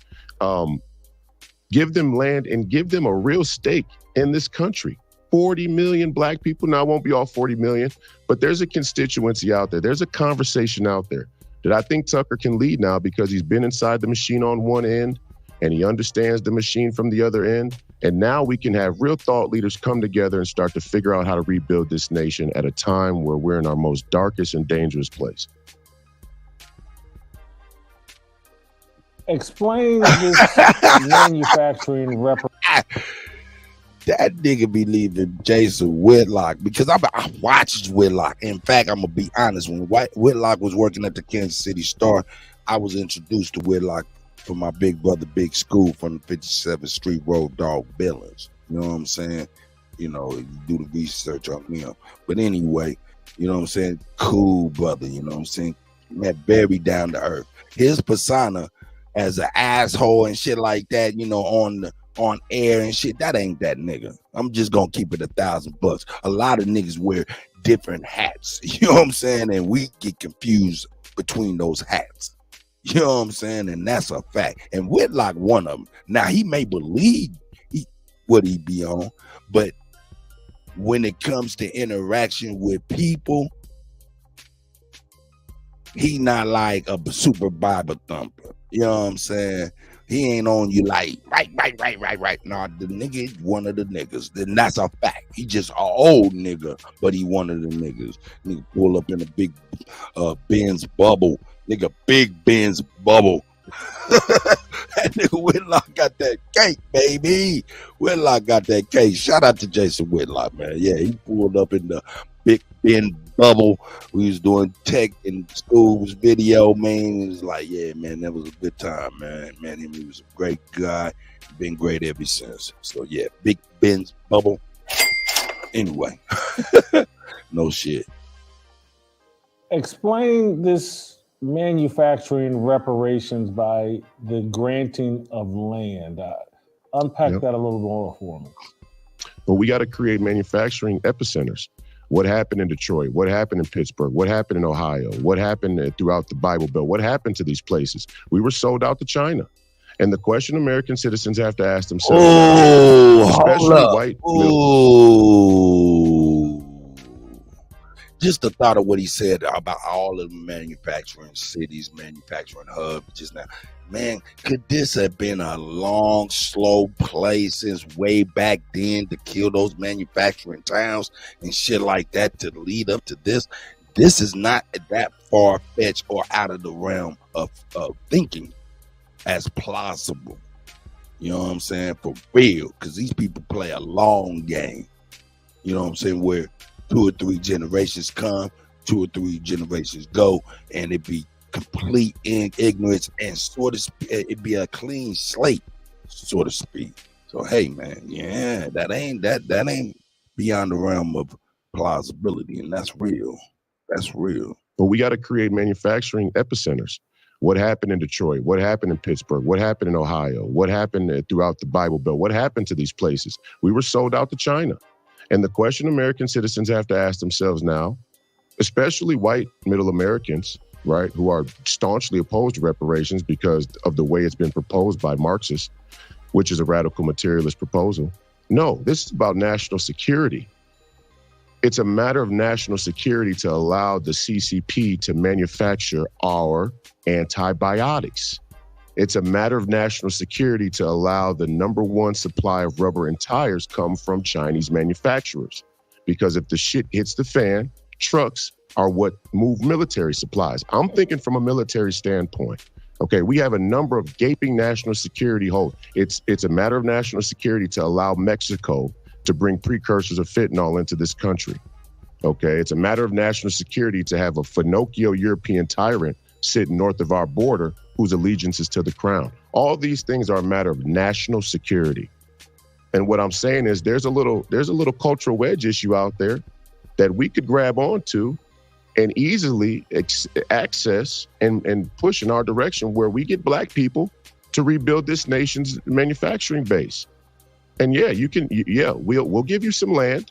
Give them land and give them a real stake in this country. 40 million black people. Now, it won't be all 40 million, but there's a constituency out there. There's a conversation out there that I think Tucker can lead now, because he's been inside the machine on one end and he understands the machine from the other end. And now we can have real thought leaders come together and start to figure out how to rebuild this nation at a time where we're in our most darkest and dangerous place.
Explain this manufacturing
That nigga be leaving Jason Whitlock, because I watched Whitlock. In fact, I'm gonna be honest. When Whitlock was working at the Kansas City Star, I was introduced to Whitlock from my big brother, Big School, from the 57th Street Road Dog Billings. You know what I'm saying? You know, you do the research on him. But anyway, you know what I'm saying? Cool brother, you know what I'm saying? Man, very down to earth. His persona as an asshole and shit like that, you know, on air and shit. That ain't that nigga. I'm just gonna keep it $1,000. A lot of niggas wear different hats. You know what I'm saying? And we get confused between those hats. You know what I'm saying? And that's a fact. And Whitlock one of them. Now he may believe what he be on, but when it comes to interaction with people, he not like a super Bible thumper. You know what I'm saying? He ain't on you like right. Nah, the nigga one of the niggas. Then that's a fact. He just an old nigga, but he one of the niggas. Nigga pull up in a big Benz bubble. Nigga, big Benz bubble. That nigga Whitlock got that cake, baby. Whitlock got that cake. Shout out to Jason Whitlock, man. Yeah, he pulled up in the big Ben bubble. We was doing tech in school's video, man. It was like, yeah, man, that was a good time, man. Man, he was a great guy. Been great ever since. So yeah, big Ben's bubble. Anyway, no shit.
Explain this manufacturing reparations by the granting of land. Unpack that a little more for me.
But we got to create manufacturing epicenters. What happened in Detroit? What happened in Pittsburgh? What happened in Ohio? What happened throughout the Bible Belt? What happened to these places? We were sold out to China. And the question American citizens have to ask themselves, especially white.
Just the thought of what he said about all of the manufacturing cities, manufacturing hubs just now. Man, could this have been a long, slow play since way back then to kill those manufacturing towns and shit like that to lead up to this? This is not that far-fetched or out of the realm of thinking as plausible. You know what I'm saying? For real, because these people play a long game. You know what I'm saying? Where 2 or 3 generations come, 2 or 3 generations go, and it be complete ignorance and sort of it be a clean slate, so to speak. So hey, man, yeah, that ain't beyond the realm of plausibility, and that's real. That's real.
But we got to create manufacturing epicenters. What happened in Detroit? What happened in Pittsburgh? What happened in Ohio? What happened throughout the Bible Belt? What happened to these places? We were sold out to China. And the question American citizens have to ask themselves now, especially white middle Americans, right, who are staunchly opposed to reparations because of the way it's been proposed by Marxists, which is a radical materialist proposal. No, this is about national security. It's a matter of national security to allow the CCP to manufacture our antibiotics. It's a matter of national security to allow the #1 supply of rubber and tires come from Chinese manufacturers. Because if the shit hits the fan, trucks are what move military supplies. I'm thinking from a military standpoint. Okay, we have a number of gaping national security holes. It's a matter of national security to allow Mexico to bring precursors of fentanyl into this country. Okay, it's a matter of national security to have a Finocchio European tyrant sitting north of our border whose allegiance is to the crown. All these things are a matter of national security. And what I'm saying is there's a little cultural wedge issue out there that we could grab onto and easily access and push in our direction where we get black people to rebuild this nation's manufacturing base. And yeah, we'll give you some land,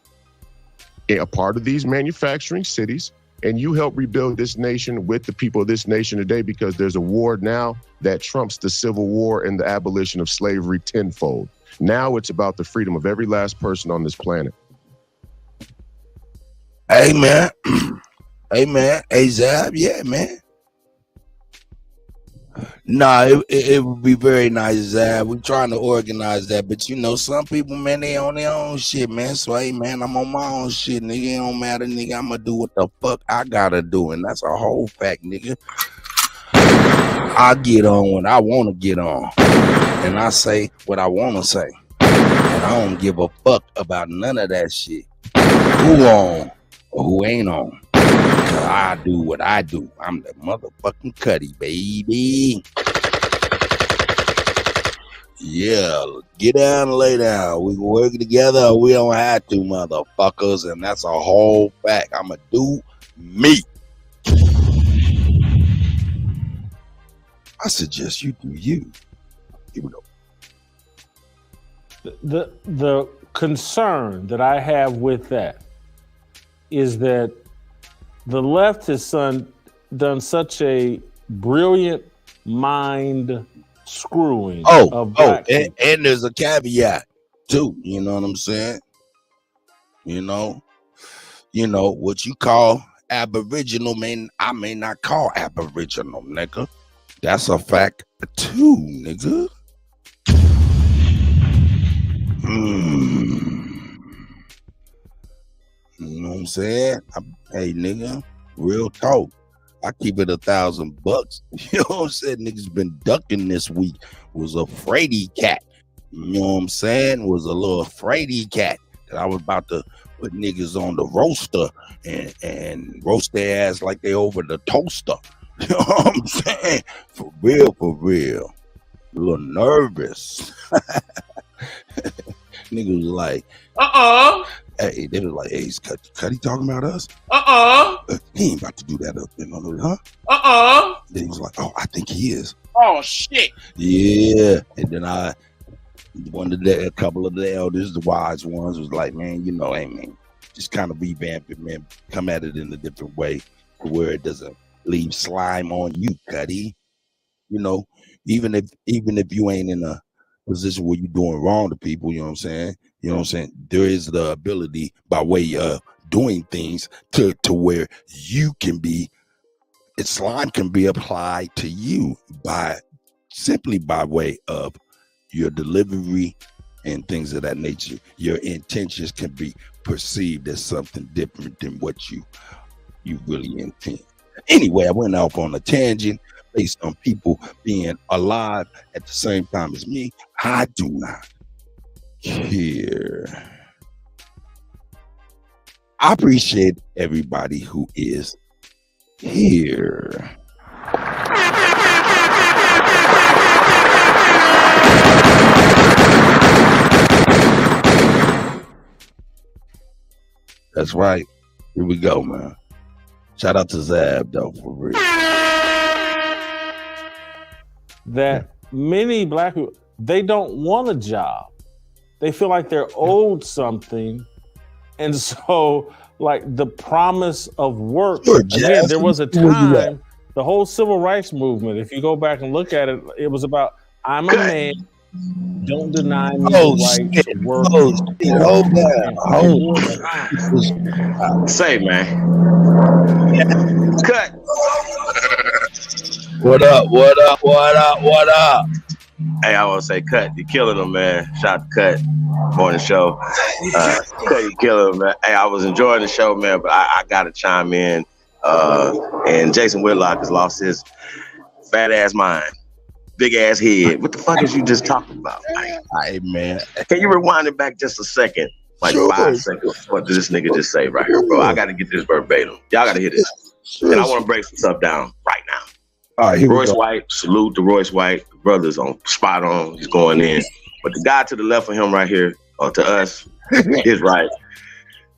a part of these manufacturing cities, and you help rebuild this nation with the people of this nation today, because there's a war now that trumps the Civil War and the abolition of slavery tenfold. Now it's about the freedom of every last person on this planet.
Hey, man. Hey, man. Hey, Zab. Yeah, man. Nah, it would be very nice, Zab. We're trying to organize that, but you know, some people, man, they on their own shit, man. So hey, man, I'm on my own shit, nigga. It don't matter, nigga. I'm gonna do what the fuck I gotta do, and that's a whole fact, nigga. I get on when I want to get on, and I say what I want to say, and I don't give a fuck about none of that shit. Who on or who ain't on? I do what I do. I'm the motherfucking Kutty, baby. Yeah, get down and lay down. We can work together or we don't have to, motherfuckers. And that's a whole fact. I'ma do me. I suggest you do you. Here we go.
The concern that I have with that is that the left has done such a brilliant mind screwing of black people.
And there's a caveat too. You know what I'm saying? You know what you call Aboriginal, I may not call Aboriginal, nigga. That's a fact too, nigga. You know what I'm saying? Hey, nigga, real talk. I keep it $1,000. You know what I'm saying? Niggas been ducking this week. Was a fraidy cat. You know what I'm saying? Was a little fraidy cat that I was about to put niggas on the roaster and roast their ass like they over the toaster. You know what I'm saying? For real. A little nervous. Niggas was like, hey, they was like, hey, is Kutty talking about us? He ain't about to do that up there, huh? Then he was like, oh, I think he is.
Oh shit.
Yeah. And then a couple of the elders, the wise ones, was like, man, hey man, just kind of revamp it, man. Come at it in a different way to where it doesn't leave slime on you, Kutty. Even if you ain't in a position where you're doing wrong to people, you know what I'm saying? There is the ability by way of doing things to where you can be, slime can be applied to you simply by way of your delivery and things of that nature. Your intentions can be perceived as something different than what you really intend. Anyway, I went off on a tangent based on people being alive at the same time as me. I do not care. I appreciate everybody who is here. That's right. Here we go, man. Shout out to Zab, though, for real.
That many black people, they don't want a job. They feel like they're owed something. And so, like, the promise of work.
Sure,
again, there was a time, the whole civil rights movement, if you go back and look at it, it was about, I'm a man, don't deny me the right to work.
Hold on.
Say, man. Cut.
What up?
Hey, I want to say, Cut, you're killing them, man. Shout out to Cut. Morning show. Cut, you killing them, man. Hey, I was enjoying the show, man, but I got to chime in. And Jason Whitlock has lost his fat ass mind. Big ass head. What the fuck is you just talking about?
Hey, man.
Can you rewind it back just a second? Like sure. 5 seconds. What did this nigga just say right here, bro? I got to get this verbatim. Y'all got to hear this. Sure. And I want to break some stuff down right now.
All right,
Royce White, salute to Royce White. The brother's on spot on. He's going in. But the guy to the left of him right here, or to us, his right,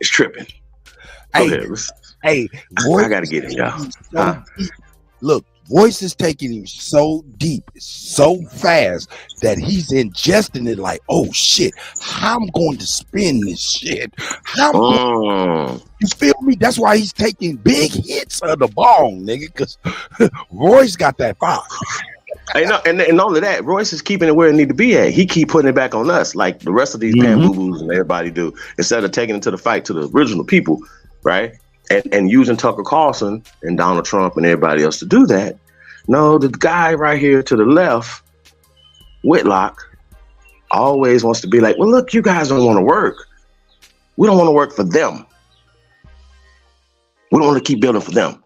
is tripping. Go ahead.
Hey,
I got to get it, y'all.
Look, Royce is taking him so deep, so fast that he's ingesting it like, oh shit, how I'm going to spin this shit. You feel me? That's why he's taking big hits of the bong, nigga, because Royce got that fire.
And all of that, Royce is keeping it where it need to be at. He keep putting it back on us like the rest of these boo-boos and everybody do. Instead of taking it to the fight to the original people, right? And using Tucker Carlson and Donald Trump and everybody else to do that. No, the guy right here to the left, Whitlock, always wants to be like, well, look, you guys don't want to work. We don't want to work for them. We don't want to keep building for them.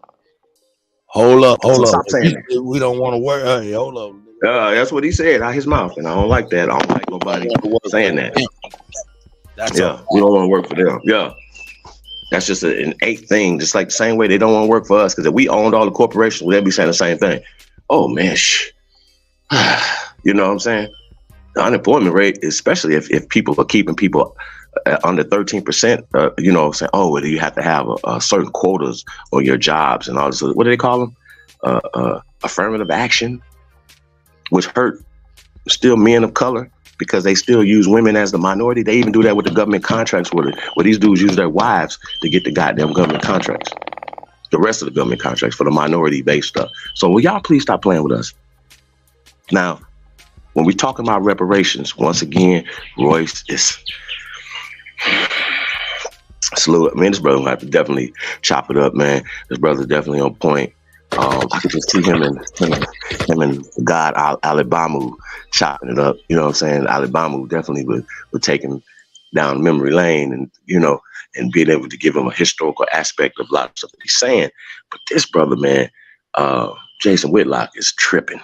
Hold up.
Stop saying that.
We don't want to work. Hey, hold up.
That's what he said out his mouth, and I don't like that. I don't like nobody saying that. We don't want to work for them. Yeah. That's just an innate thing, just like the same way they don't want to work for us, because if we owned all the corporations, they'd be saying the same thing. Oh, man, you know what I'm saying? The unemployment rate, especially if people are keeping people under 13%, you know, saying, oh, well, you have to have a certain quotas on your jobs and all this. What do they call them? Affirmative action. which hurt still men of color because they still use women as the minority. They even do that with the government contracts where these dudes use their wives to get the goddamn government contracts, the rest of the government contracts for the minority-based stuff. So will y'all please stop playing with us? Now, when we're talking about reparations, once again, Royce is slow. I mean, this brother will have to definitely chop it up, man. This brother's definitely on point. I could just see him and God Alabama chopping it up. You know what I'm saying? Alabama definitely would take him down memory lane, and and being able to give him a historical aspect of a lot of stuff that he's saying. But this brother, man, Jason Whitlock is tripping.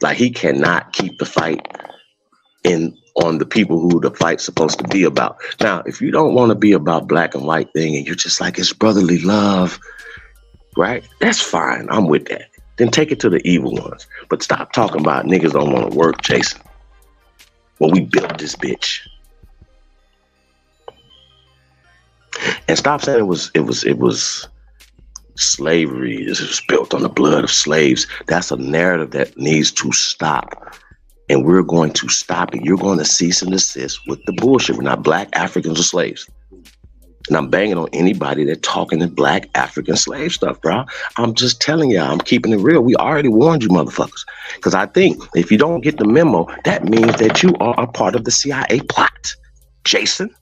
Like, he cannot keep the fight on the people who the fight's supposed to be about. Now, if you don't want to be about black and white thing, and you're just like, it's brotherly love, right? That's fine. I'm with that. Then take it to the evil ones. But stop talking about niggas don't want to work, Jason. When we built this bitch. And stop saying it was slavery. This was built on the blood of slaves. That's a narrative that needs to stop. And we're going to stop it. You're going to cease and desist with the bullshit. We're not black Africans or slaves. And I'm banging on anybody that talking the black African slave stuff, bro. I'm just telling y'all, I'm keeping it real. We already warned you motherfuckers. Because I think if you don't get the memo, that means that you are a part of the CIA plot, Jason.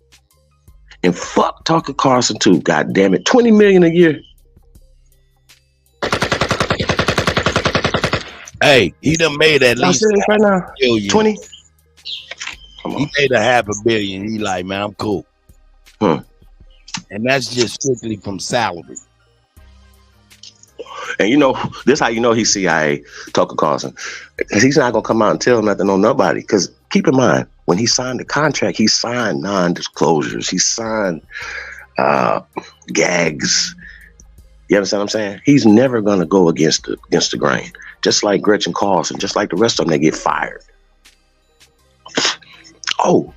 And fuck Tucker Carlson too, god damn it. 20 million a year.
Hey, he done made at least
right now. 20.
He made $500 million. He like, man, I'm cool. And that's just strictly from salary.
And this how you know he's CIA, Tucker Carlson. He's not gonna come out and tell nothing on nobody. Because keep in mind, when he signed the contract, he signed non-disclosures. He signed gags. You understand what I'm saying? He's never gonna go against the grain. Just like Gretchen Carlson, just like the rest of them, they get fired. Oh,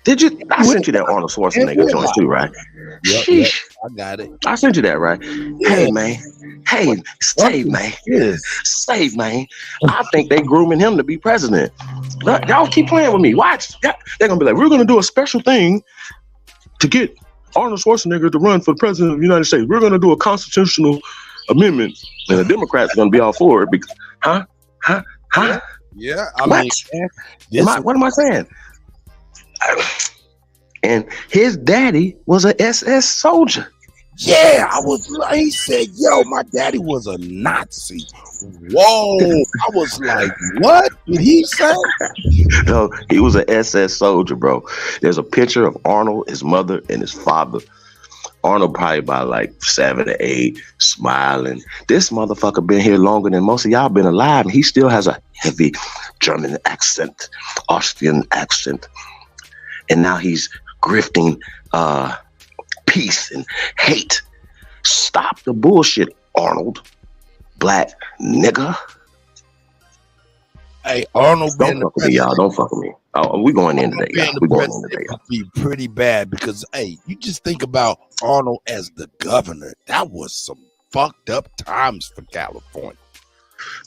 did you? I sent you that Arnold Schwarzenegger joint too, right?
Yep, I got it.
I sent you that, right? Yeah. Hey, man. Hey, save, man.
Yes.
Save, man. I think they grooming him to be president. Look, y'all keep playing with me. Watch. They're going to be like, we're going to do a special thing to get Arnold Schwarzenegger to run for president of the United States. We're going to do a constitutional amendment, and the Democrats are going to be all for it. Because, huh?
Yeah.
What am I saying? And his daddy was a SS soldier.
Yeah, he said, yo, my daddy was a Nazi. Whoa. I was like, what did he say?
No, he was an SS soldier, bro. There's a picture of Arnold, his mother, and his father. Arnold probably about like 7 or 8, smiling. This motherfucker been here longer than most of y'all been alive, and he still has a heavy German accent, Austrian accent. And now he's grifting peace and hate. Stop the bullshit, Arnold. Black nigga.
Hey, Arnold,
don't fuck with me, y'all. Don't fuck with me. Oh, we going in today, y'all. We going in today, y'all.
Be pretty bad because, hey, you just think about Arnold as the governor. That was some fucked up times for California.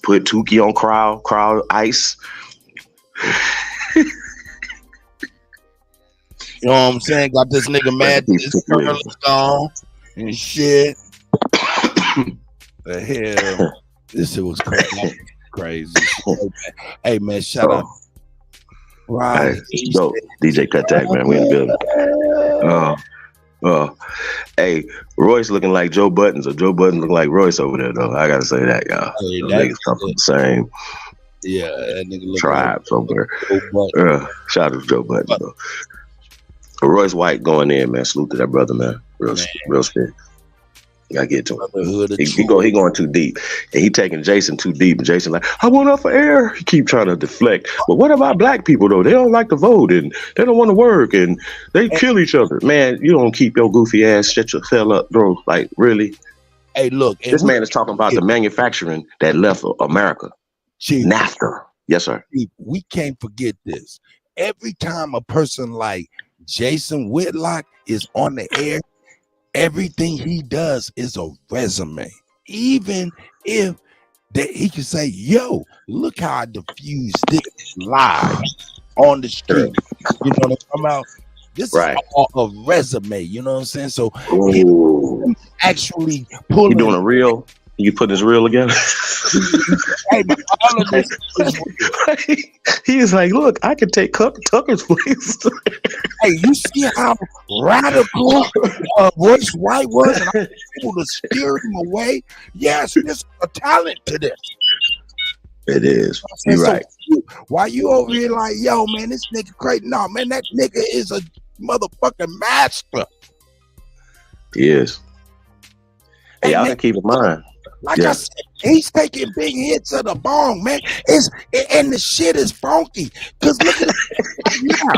Put Tukey on crowd ice.
You know what I'm saying? Got this nigga mad that his girl is gone and shit. The hell? This shit was crazy. Hey, man, shout out.
Right. Dope. DJ Kutty, man. We in the building. Hey, Royce looking like Joe Buttons, or Joe Buttons looking like Royce over there, though. I got to say that, y'all. Hey, niggas come from the same
that nigga look
tribes like over there. Shout out to Joe Buttons, though. Royce White going in, man. Salute to that brother, man. Real spit. You gotta get to him. He going too deep. And he taking Jason too deep. And Jason like, I want off of air. He keep trying to deflect. But what about black people, though? They don't like to vote, and they don't want to work, and they kill each other. Man, you don't keep your goofy ass shut your hell up, bro. Like, really?
Hey, look.
This man is talking about the manufacturing that left America.
Chief,
NAFTA. Yes, sir.
Chief, we can't forget this. Every time a person like Jason Whitlock is on the air, everything he does is a resume. Even if that he can say, yo, look how I diffused this live on the street. You know what I'm talking about? This is all a resume, you know what I'm saying? So he actually pulling.
You doing a reel? You put his reel together?
Hey, but all of this is
he is like, look, I can take Tucker's place.
Hey, you see how radical Royce White was, and I was able to steer him away? Yes, there's a talent to this.
It is. You're right.
Why you over here like, yo, man, this nigga crazy? No, man, that nigga is a motherfucking master.
He is. Hey, y'all gotta keep in mind.
Like I said, he's taking big hits of the bong, man. And the shit is funky. Cause look at it now.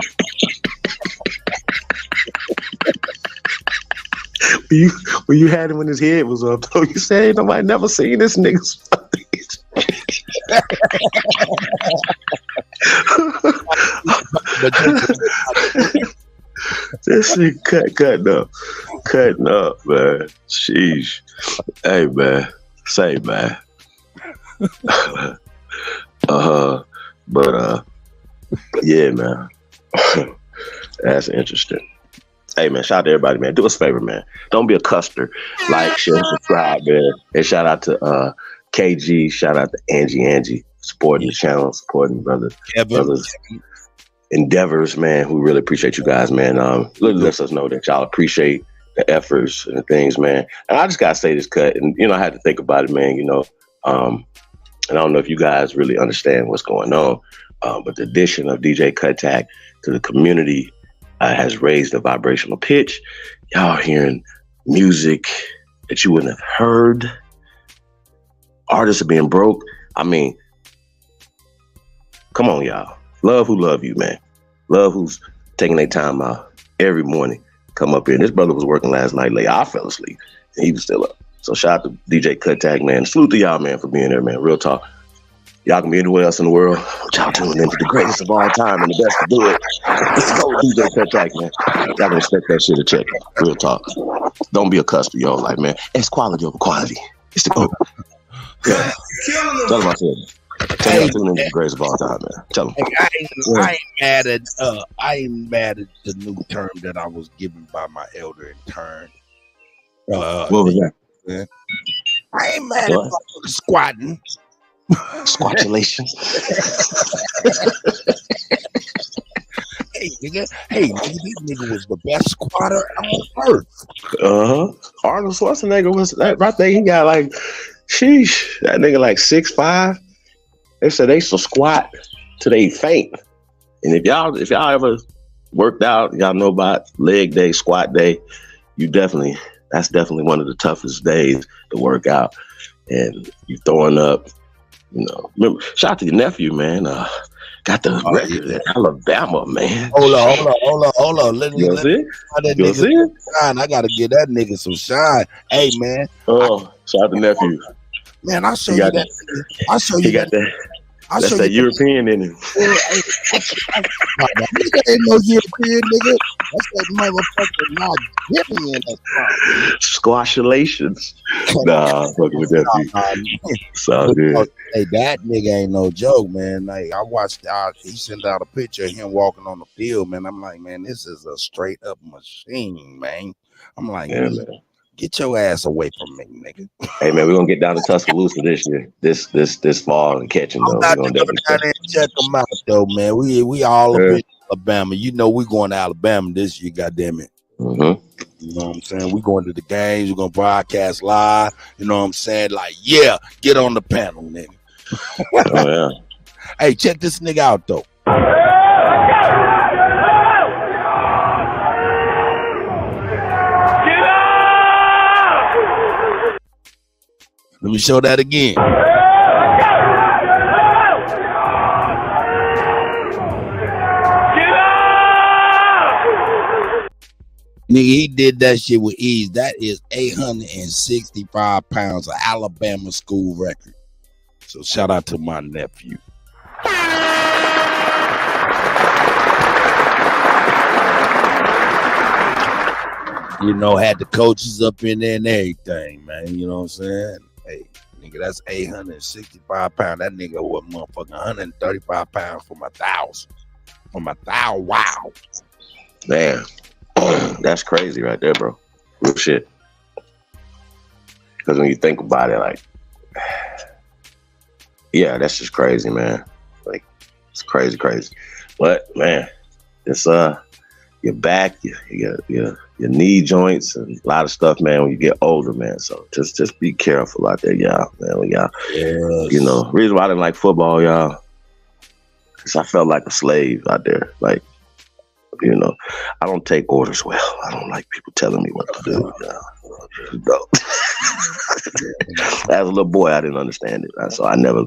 When you had him when his head was up, though, you said nobody never seen this nigga's This shit cutting up, man. Sheesh. Hey, man. Say, man. Yeah, man. That's interesting. Hey, man, shout out to everybody, man. Do us a favor, man. Don't be a custer. Like, share, subscribe, man. And shout out to KG. Shout out to Angie. Supporting the channel, supporting brothers endeavors, man. We really appreciate you guys, man. Really lets us know that y'all appreciate the efforts and the things, man. And I just gotta say this, Cut, and I had to think about it, man. And I don't know if you guys really understand what's going on, but the addition of DJ Kuttak to the community has raised the vibrational pitch. Y'all hearing music that you wouldn't have heard. Artists are being broke. I mean, come on, y'all. Love who love you, man. Love who's taking their time out every morning. Come up here. And this brother was working last night late. I fell asleep. And he was still up. So shout out to DJ Kuttak, man. Salute to y'all, man, for being there, man. Real talk. Y'all can be anywhere else in the world. Y'all tuning into the greatest of all time and the best to do it. Let's go, DJ Kuttak, man. Y'all can respect that shit a check. Real talk. Don't be a customer, y'all. Like, man, it's quality over quality. It's the goal. Yeah. Tell them I said it. Tell them tuning into the greatest of all time, man. Tell them.
I ain't mad at the new term that I was given by my elder in turn.
What was that?
Yeah. I ain't mad at squatting.
Squatulation.
Hey, nigga, this nigga was the best squatter on earth.
Arnold Schwarzenegger was that right there. He got like, sheesh, that nigga like 6'5". They said they used to squat till they faint. And if y'all ever worked out, y'all know about leg day, squat day. That's definitely one of the toughest days to work out. And you throwing up, remember, shout out to your nephew, man. Got the record at Alabama, man.
Hold on. Let me
see?
I gotta give that nigga some shine. Hey, man.
Shout out to nephew.
Man, I'll show you that. I'll show you that.
That's that European in him.
Nigga ain't no European, nigga. That's that motherfucker Nigerian.
Squashulations. Nah, fucking with that. It's all good.
Hey, that nigga ain't no joke, man. Like, I watched, he sent out a picture of him walking on the field, man. I'm like, man, this is a straight up machine, man. I'm like, man. Get your ass away from me, nigga.
Hey, man, we're gonna get down to Tuscaloosa this year, this fall, and catch them.
I'm about to go down there and check them out, though, man. We all up in Alabama. We going to Alabama this year, goddamn it.
Mm-hmm.
You know what I'm saying? We going to the games. We're gonna broadcast live. You know what I'm saying? Like, yeah, get on the panel, nigga.
Oh yeah.
Hey, check this nigga out, though. Let me show that again. Nigga, he did that shit with ease. That is 865 pounds of Alabama school record. So shout out to my nephew. Had the coaches up in there and everything, man. You know what I'm saying? Hey, Nigga, that's 865 pounds. That nigga was motherfucking 135 pounds for my 1,000. For my 1,000. Wow.
Man, that's crazy right there, bro. Real shit. Because when you think about it, like, yeah, that's just crazy, man. Like, it's crazy. But man, it's your back, your knee joints, and a lot of stuff, man. When you get older, man. So just be careful out there, y'all. Man, when y'all, you know, reason why I didn't like football, y'all, because I felt like a slave out there. Like, you know, I don't take orders well. I don't like people telling me what to do. No. As a little boy, I didn't understand it. So I never,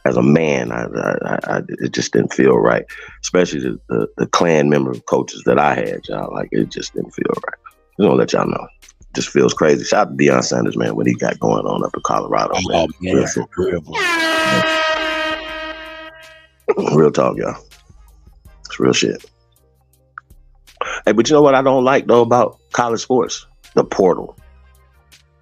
as a man, I it just didn't feel right. Especially the clan member coaches that I had, y'all. Like, it just didn't feel right. I'm gonna let y'all know. It just feels crazy. Shout out to Deion Sanders, man, what he got going on up in Colorado.
Oh, man.
Real talk, y'all. It's real shit. Hey, but you know what I don't like, though, about college sports? The portal.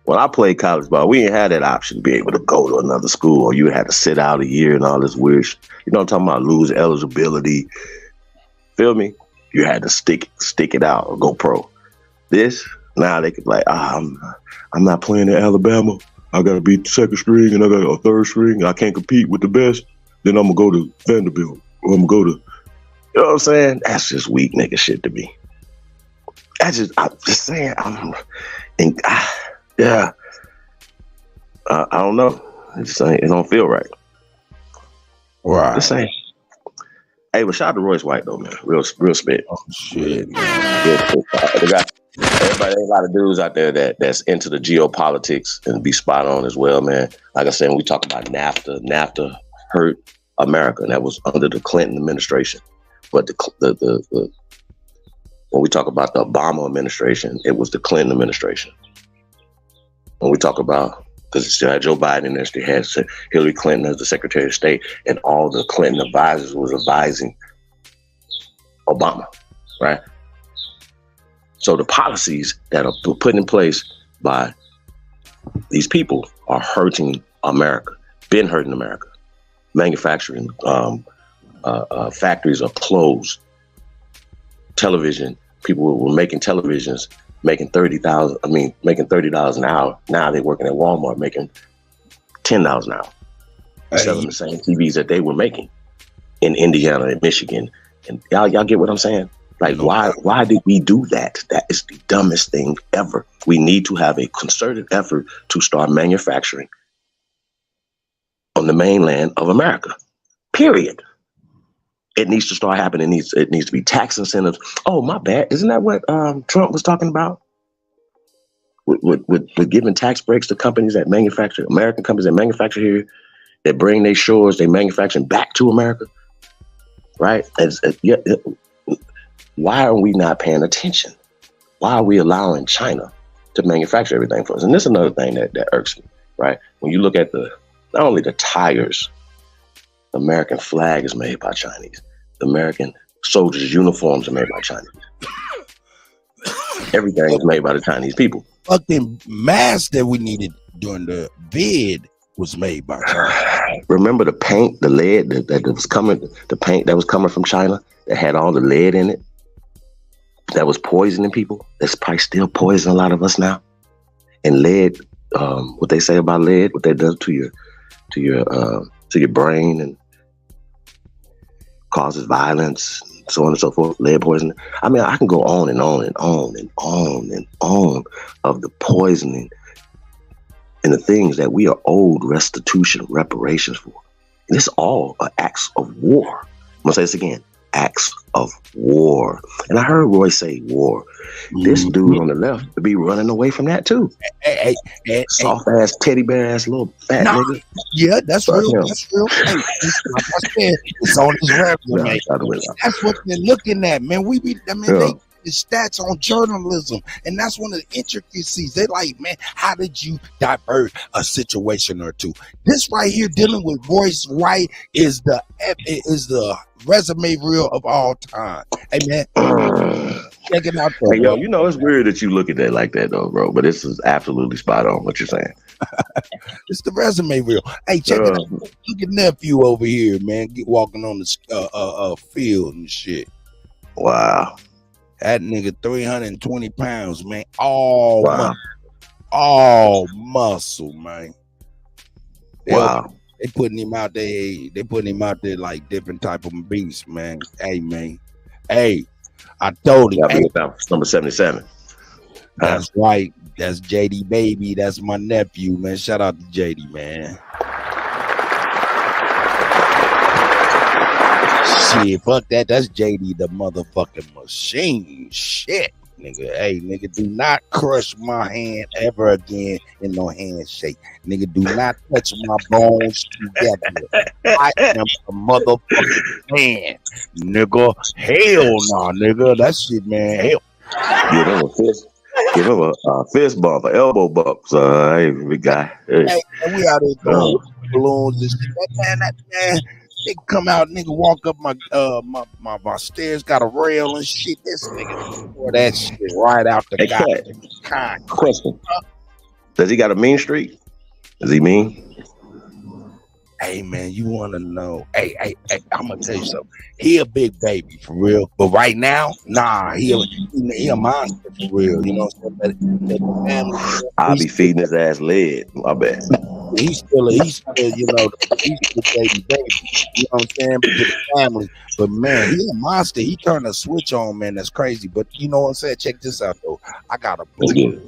When I played college ball, we didn't have that option to be able to go to another school, or you had to sit out a year and all this weird shit. You know what I'm talking about? Lose eligibility. Feel me? You had to stick it out or go pro. This, now they could be like, I'm not playing in Alabama. I got to be second string and I got a third string. I can't compete with the best. Then I'm going to go to Vanderbilt, or I'm going to go to, you know what I'm saying? That's just weak nigga shit to me. I'm just saying, yeah. I don't know. It don't feel right.
Right.
Just saying. Hey, but shout out to Royce White though, man. Real spit.
Oh shit, man.
Everybody, there's a lot of dudes out there that's into the geopolitics and be spot on as well, man. Like I said, when we talk about NAFTA hurt America, and that was under the Clinton administration. But the when we talk about the Obama administration, it was the Clinton administration. When we talk about, because it still had Joe Biden, and still had Hillary Clinton as the Secretary of State, and all the Clinton advisors was advising Obama, right? So the policies that are put in place by these people are hurting America, been hurting America. Manufacturing factories are closed. Television, people were making televisions, making $30 an hour. Now they're working at Walmart making $10 an hour. Selling the same TVs that they were making in Indiana and Michigan. And y'all get what I'm saying? Like, why did we do that? That is the dumbest thing ever. We need to have a concerted effort to start manufacturing on the mainland of America. Period. It needs to start happening. It needs to be tax incentives. Oh, my bad. Isn't that what Trump was talking about? With giving tax breaks to companies that manufacture, American companies that manufacture here, that bring their shores, they manufacturing back to America, right? Why are we not paying attention? Why are we allowing China to manufacture everything for us? And this is another thing that irks me, right? When you look at not only the tires, the American flag is made by Chinese. The American soldiers' uniforms are made by Chinese. Everything is made by the Chinese people.
Fucking mask that we needed during the vid was made by China.
Remember the paint, the lead that was coming, the paint that was coming from China that had all the lead in it, that was poisoning people. That's probably still poisoning a lot of us now. And lead, what they say about lead, what that does to your brain and causes violence, so on and so forth, lead poisoning. I mean, I can go on and on and on and on and on of the poisoning and the things that we are owed restitution, reparations for. And this all are acts of war. I'm gonna say this again, acts of war. And I heard Roy say war. This dude on the left would be running away from that too. Soft ass, teddy bear ass little fat nigga.
Yeah, that's real. That's real. Hey, like I said, it's on his resume. That's what they're looking at, man. They the stats on journalism, and that's one of the intricacies. They like, man, how did you divert a situation or two? This right here, dealing with Royce White, is the resume reel of all time. Hey, man, Checking out though,
Hey, yo,
bro.
you know it's weird that you look at that like that though, bro. But this is absolutely spot on what you're saying.
It's the resume reel. Hey, check it out. Look at nephew over here, man. Walking on the field and shit.
Wow.
That nigga 320 pounds, man. All
Wow.
muscle, man.
Wow.
They putting him out there. They putting him out there like different type of beasts, man. Hey, man. Hey, I told him. Hey,
number 77.
That's right. That's JD baby. That's my nephew, man. Shout out to JD, man. Shit, fuck that. That's JD, the motherfucking machine. Shit, nigga. Hey, nigga, do not crush my hand ever again in no handshake. Nigga, do not touch my bones together. I am a motherfucking man, nigga. Hell nah, nigga. That shit, man. Hell.
Give him a fist bump, an elbow bump. So, hey, big guy. Hey.
Hey, we out there going with balloons and shit. That man. Nigga come out, nigga walk up my stairs, got a rail and shit. This nigga pour that shit right out the guy.
Question. Does he got a mean streak? Is he mean?
Hey man, you wanna know? Hey, I'm gonna tell you something. He a big baby for real, but right now, nah, he a monster for real. You know what I'm saying?
I'll be feeding his ass lead. I bet.
He's still, you know, he's still baby. You know what I'm saying? To the family, but man, he's a monster. He turned a switch on, man. That's crazy. But you know what I'm saying? Check this out though. I got a blooper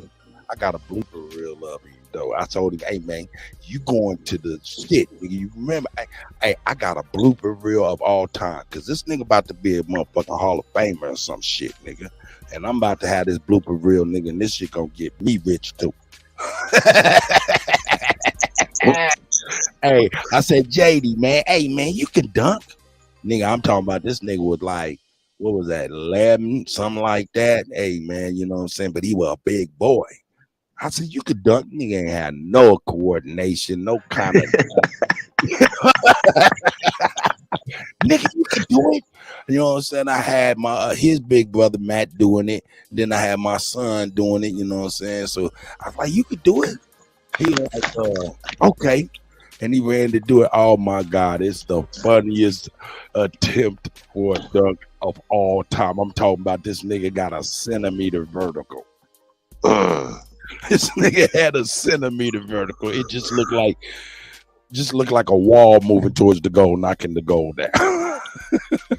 reel of him though. I told him, hey man, you going to the shit, nigga. You remember? Hey, I got a blooper reel of all time because this nigga about to be a motherfucking Hall of Famer or some shit, nigga. And I'm about to have this blooper reel, nigga, and this shit gonna get me rich too. Hey, I said, JD, man, hey man, you can dunk. Nigga, I'm talking about this nigga was like, what was that, 11, something like that. Hey man, you know what I'm saying? But he was a big boy. I said, you could dunk. Nigga ain't had no coordination, no kind of nigga, you can do it. You know what I'm saying? I had my his big brother Matt doing it. Then I had my son doing it, you know what I'm saying? So I was like, you could do it. He was like, okay. And he ran to do it. Oh my God, it's the funniest attempt for a dunk of all time. I'm talking about this nigga got a centimeter vertical. This nigga had a centimeter vertical. It just looked like a wall moving towards the goal, knocking the goal down.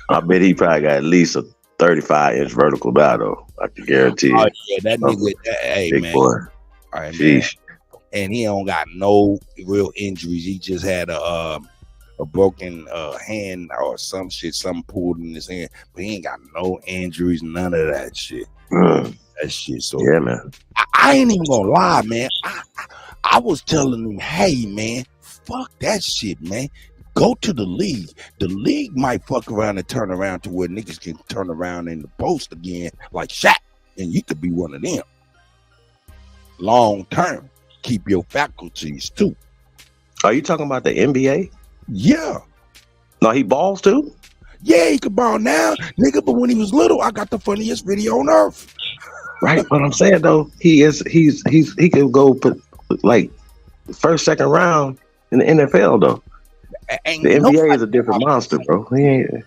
I bet he probably got at least a 35-inch vertical now, though. I can guarantee you.
Oh yeah, that nigga, hey
big
man.
boy.
All right,
Sheesh.
man. And he don't got no real injuries. He just had a broken hand or some shit, something pulled in his hand. But he ain't got no injuries, none of that shit. That shit. So
yeah, man.
I ain't even gonna lie, man. I was telling him, hey, man, fuck that shit, man. Go to the league. The league might fuck around and turn around to where niggas can turn around in the post again like Shaq, and you could be one of them. Long term. Keep your faculties too.
Are you talking about the NBA?
Yeah.
No, he balls too?
Yeah, he could ball now, nigga. But when he was little, I got the funniest video on earth.
Right, but I'm saying though, he could go put like first, second round in the NFL though. The NBA is a different monster, bro. He ain't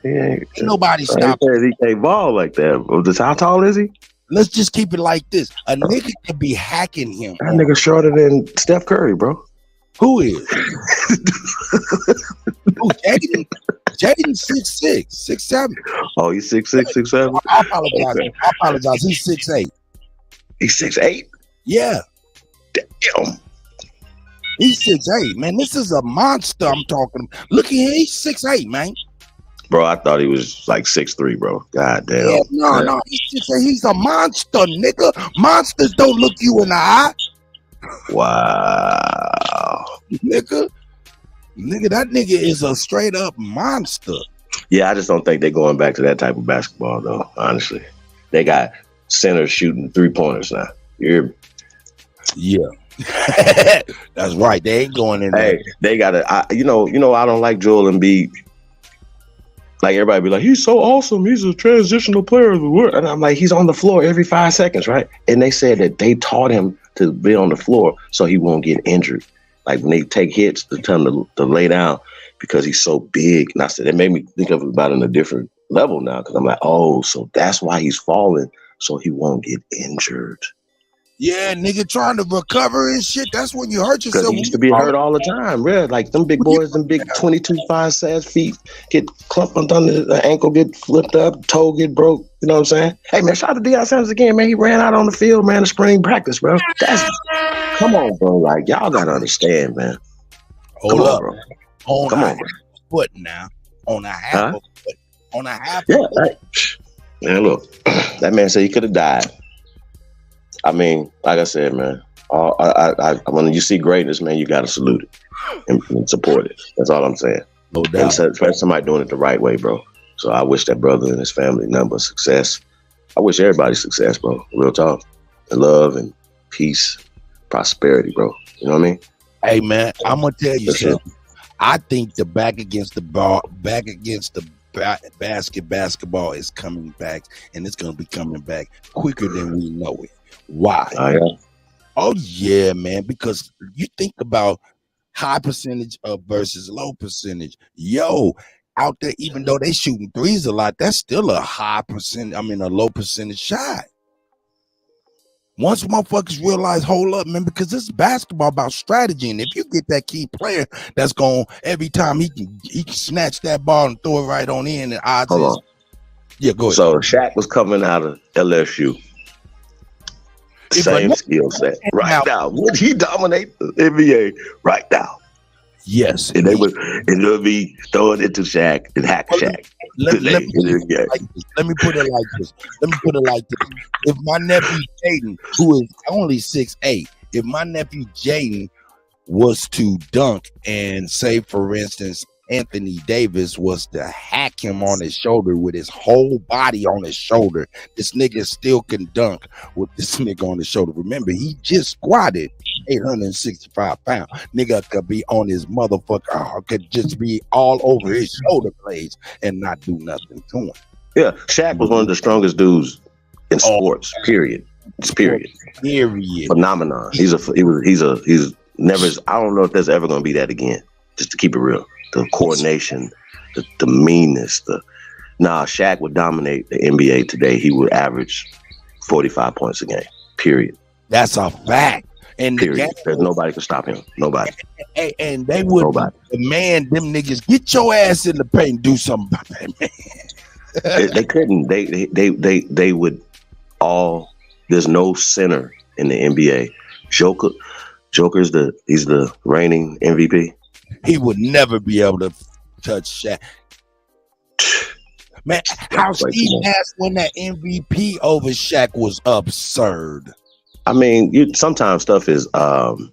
nobody stop.
He can't ball like that. Bro. Just how tall is he?
Let's just keep it like this. A nigga could be hacking him.
That nigga shorter than Steph Curry, bro.
Who is? Who, Jaden? Jaden's 6'6", 6'7".
Oh, he's 6'6", 6'7"?
I apologize.
Okay.
I apologize. He's 6'8".
He's 6'8"?
Yeah.
Damn.
He's 6'8", man. This is a monster I'm talking. Look at him. He's 6'8", man.
Bro, I thought he was like 6'3", bro. God damn.
Yeah, no, he's a monster, nigga. Monsters don't look you in the eye.
Wow.
Nigga, that nigga is a straight up monster.
Yeah, I just don't think they're going back to that type of basketball, though, honestly. They got centers shooting 3-pointers now. Yeah.
That's right. They ain't going in there.
Hey, they got to, I don't like Joel Embiid. Like everybody be like, he's so awesome. He's a transitional player of the world. And I'm like, he's on the floor every 5 seconds, right? And they said that they taught him to be on the floor so he won't get injured. Like when they take hits, to tell him to lay down because he's so big. And I said, it made me think of it about in a different level now because I'm like, oh, so that's why he's falling so he won't get injured.
Yeah, nigga, trying to recover and shit. That's when you hurt yourself.
Because he used to be hurt all the time, yeah. Like them big boys, them big 22.5 feet get clumped under the ankle, get flipped up, toe get broke. You know what I'm saying? Hey man, shout out to Deion Sanders again, man. He ran out on the field, man, in spring practice, bro. Come on, bro. Like y'all gotta understand, man.
Hold up, bro.
Come on, bro.
Foot now on a half a foot. On a half.
Yeah, right. Man, look, that man said he could have died. I mean, like I said, man, when you see greatness, man, you got to salute it and support it. That's all I'm saying.
No doubt.
And especially somebody doing it the right way, bro. So I wish that brother and his family nothing but success. I wish everybody success, bro. Real talk. And love and peace, prosperity, bro. You know what I mean?
Hey, man, I'm going to tell you something. I think the back against the basketball is coming back, and it's going to be coming back quicker than we know it. Why? Oh yeah, man, because you think about high percentage versus low percentage. Yo, out there, even though they shooting threes a lot, that's still a a low percentage shot. Once motherfuckers realize, hold up, man, because this is basketball about strategy, and if you get that key player that's going every time he can snatch that ball and throw it right on in, and odds is, yeah, go ahead.
So Shaq was coming out of LSU. Same skill set. Right now, would he dominate the NBA right now?
Yes.
And they would be throwing it to Shaq and hack Shaq.
Let me put it like this. If my nephew Jaden, who is only 6'8", if my nephew Jaden was to dunk and say, for instance, Anthony Davis was to hack him on his shoulder with his whole body on his shoulder, this nigga still can dunk with this nigga on his shoulder. Remember, he just squatted 865 pounds. Nigga could be on his motherfucker, could just be all over his shoulder blades and not do nothing to him.
Yeah, Shaq was one of the strongest dudes in sports. Period. Period. Phenomenon. He's never. I don't know if there's ever gonna be that again. Just to keep it real. The coordination, the meanness, Shaq would dominate the NBA today. He would average 45 points a game. Period.
That's a fact. And
period. There's nobody can stop him. Nobody.
And they would demand them niggas get your ass in the paint and do something about that, man.
They couldn't. They would all. There's no center in the NBA. Joker's he's the reigning MVP.
He would never be able to touch Shaq. Man, how Steve Nash won that MVP over Shaq was absurd.
I mean, sometimes stuff is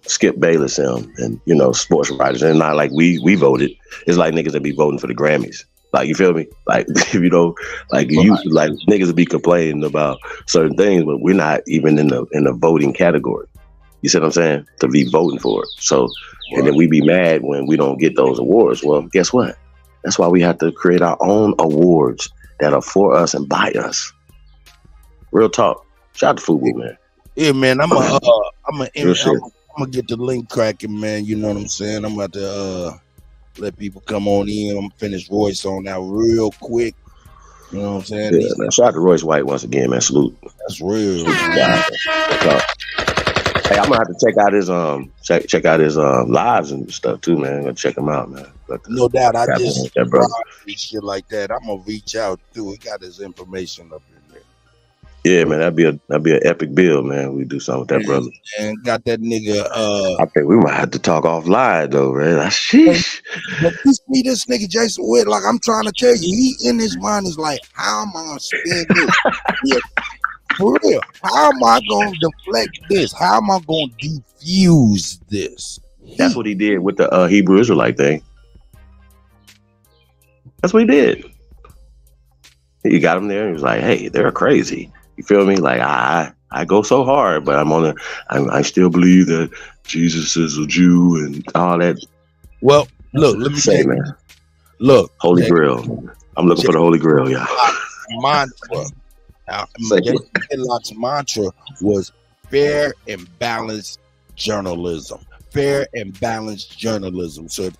Skip Bayless and sports writers, and not like we voted. It's like niggas that be voting for the Grammys. Like, you feel me? Like, niggas would be complaining about certain things, but we're not even in the voting category. You see what I'm saying? To be voting for it. So, and then we be mad when we don't get those awards. Well, guess what? That's why we have to create our own awards that are for us and by us. Real talk. Shout out to Fubu, man.
Yeah, man. I'm gonna get the link cracking, man. You know what I'm saying? I'm about to let people come on in. I'm gonna finish Royce on that real quick. You know what I'm saying?
Yeah, man. Shout out to Royce White once again, man. Salute.
That's real.
Hey, I'm gonna have to check out his lives and stuff too, man. I'm gonna check him out, man.
No doubt. I just shit like that. I'm gonna reach out too. He got his information up in there.
Yeah, man, that'd be an epic bill, man. We do something with that brother.
And got that nigga.
I think we might have to talk offline though, man. Sheesh.
But you see this nigga Jason Witt, like I'm trying to tell you, he in his mind is like, how am I gonna spend this? Yeah, for real. How am I gonna deflect this? How am I gonna defuse this?
That's what he did with the Hebrew Israelite thing. That's what he did. He got him there and he was like, hey, they're crazy. You feel me? Like, I go so hard, but I still believe that Jesus is a Jew and all that.
Well, look, let me say,
man.
Look,
Holy Grail. I'm looking for the Holy Grail, yeah.
Mantra. Jason Whitlock's mantra was fair and balanced journalism. Fair and balanced journalism. So if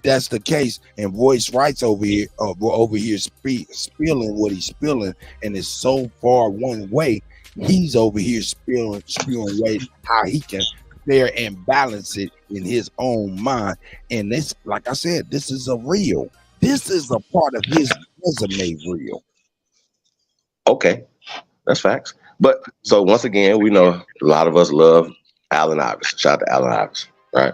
that's the case, and Royce Wright's over here spilling what he's spilling, and it's so far one way, he's over here spewing way how he can fair and balance it in his own mind. And this, like I said, this is a part of his resume reel.
Okay, that's facts. But so once again, we know a lot of us love Allen Iverson. Shout out to Allen Iverson, right?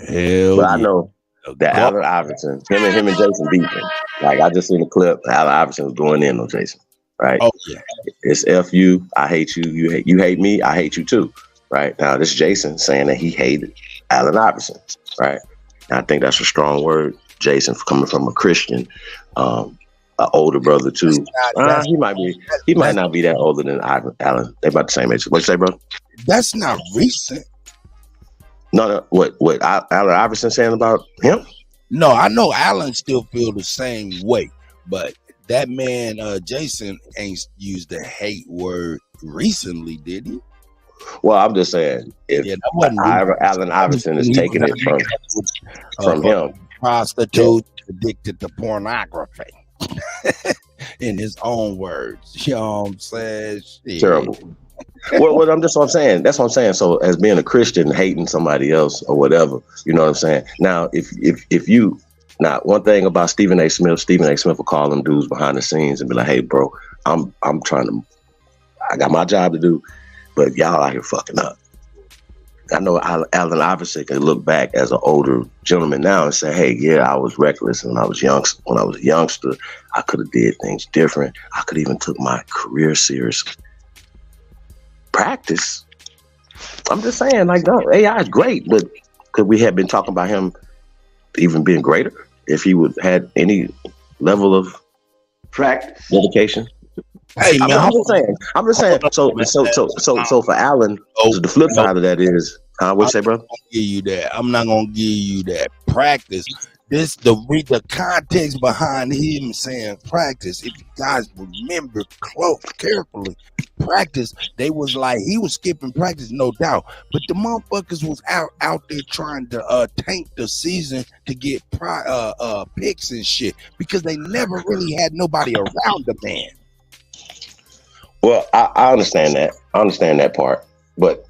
Hell
but I know that Allen Iverson, him and Jason beefing. Like I just seen the clip. Allen Iverson was going in on Jason, right?
Oh yeah.
It's F you, I hate you. You hate me, I hate you too. Right now, this Jason saying that he hated Allen Iverson, right? And I think that's a strong word. Jason coming from a Christian. An older brother too. He might not be that older than Allen. They're about the same age. What you say, bro?
That's not recent.
No. What Allen Iverson saying about him?
No, I know Allen still feel the same way, but that man Jason ain't used the hate word recently, did he?
Well, I'm just saying if Allen Iverson is taking it from him,
prostitute addicted to pornography. In his own words, you know what I'm saying? Shit.
Terrible. Well, that's what I'm saying. That's what I'm saying. So, as being a Christian, hating somebody else or whatever, you know what I'm saying. Now, if you one thing about Stephen A. Smith will call them dudes behind the scenes and be like, "Hey, bro, I got my job to do, but y'all out here fucking up." I know Allen Iverson can look back as an older gentleman now and say, "Hey, yeah, I was reckless when I was a youngster. I could have did things different. I could even took my career seriously." Practice. I'm just saying, like, no, AI is great, but could we have been talking about him even being greater if he would had any level of practice, dedication?
Hey man,
I'm just saying. So for Allen, the flip side of that is, what you say, bro?
I'm not gonna give you that practice. The context behind him saying practice. If you guys remember carefully, practice. They was like he was skipping practice, no doubt. But the motherfuckers was out there trying to tank the season to get picks and shit because they never really had nobody around the man.
Well, I understand that. I understand that part. But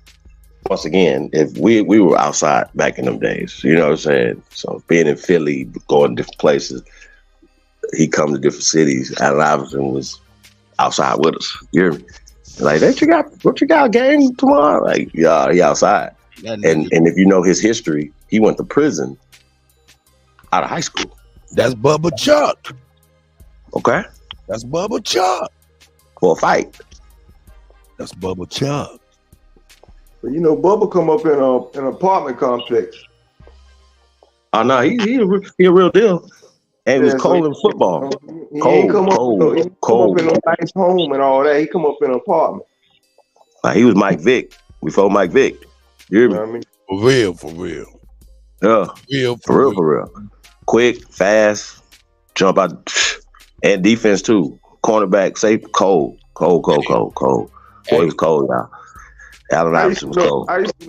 once again, if we were outside back in them days, you know what I'm saying? So being in Philly, going to different places, he come to different cities. Allen Iverson was outside with us. You hear me? Like, what you got a game tomorrow? Like, yeah, he outside. And if you know his history, he went to prison out of high school.
That's Bubba Chuck.
Okay.
That's Bubba Chuck.
For a fight.
That's Bubba Chuck.
But you know, Bubba come up in an apartment complex.
Oh no, he a real deal. And it was cold in football.
He come up in a nice home and all that. He come up in an apartment.
Like he was Mike Vick before Mike Vick. You hear me?
You know what I mean?
For real.
Yeah. For real. Quick, fast, jump out, and defense too. Cornerback, safe, cold. Boy, he was cold, y'all. Allen Iverson was cold.
I used to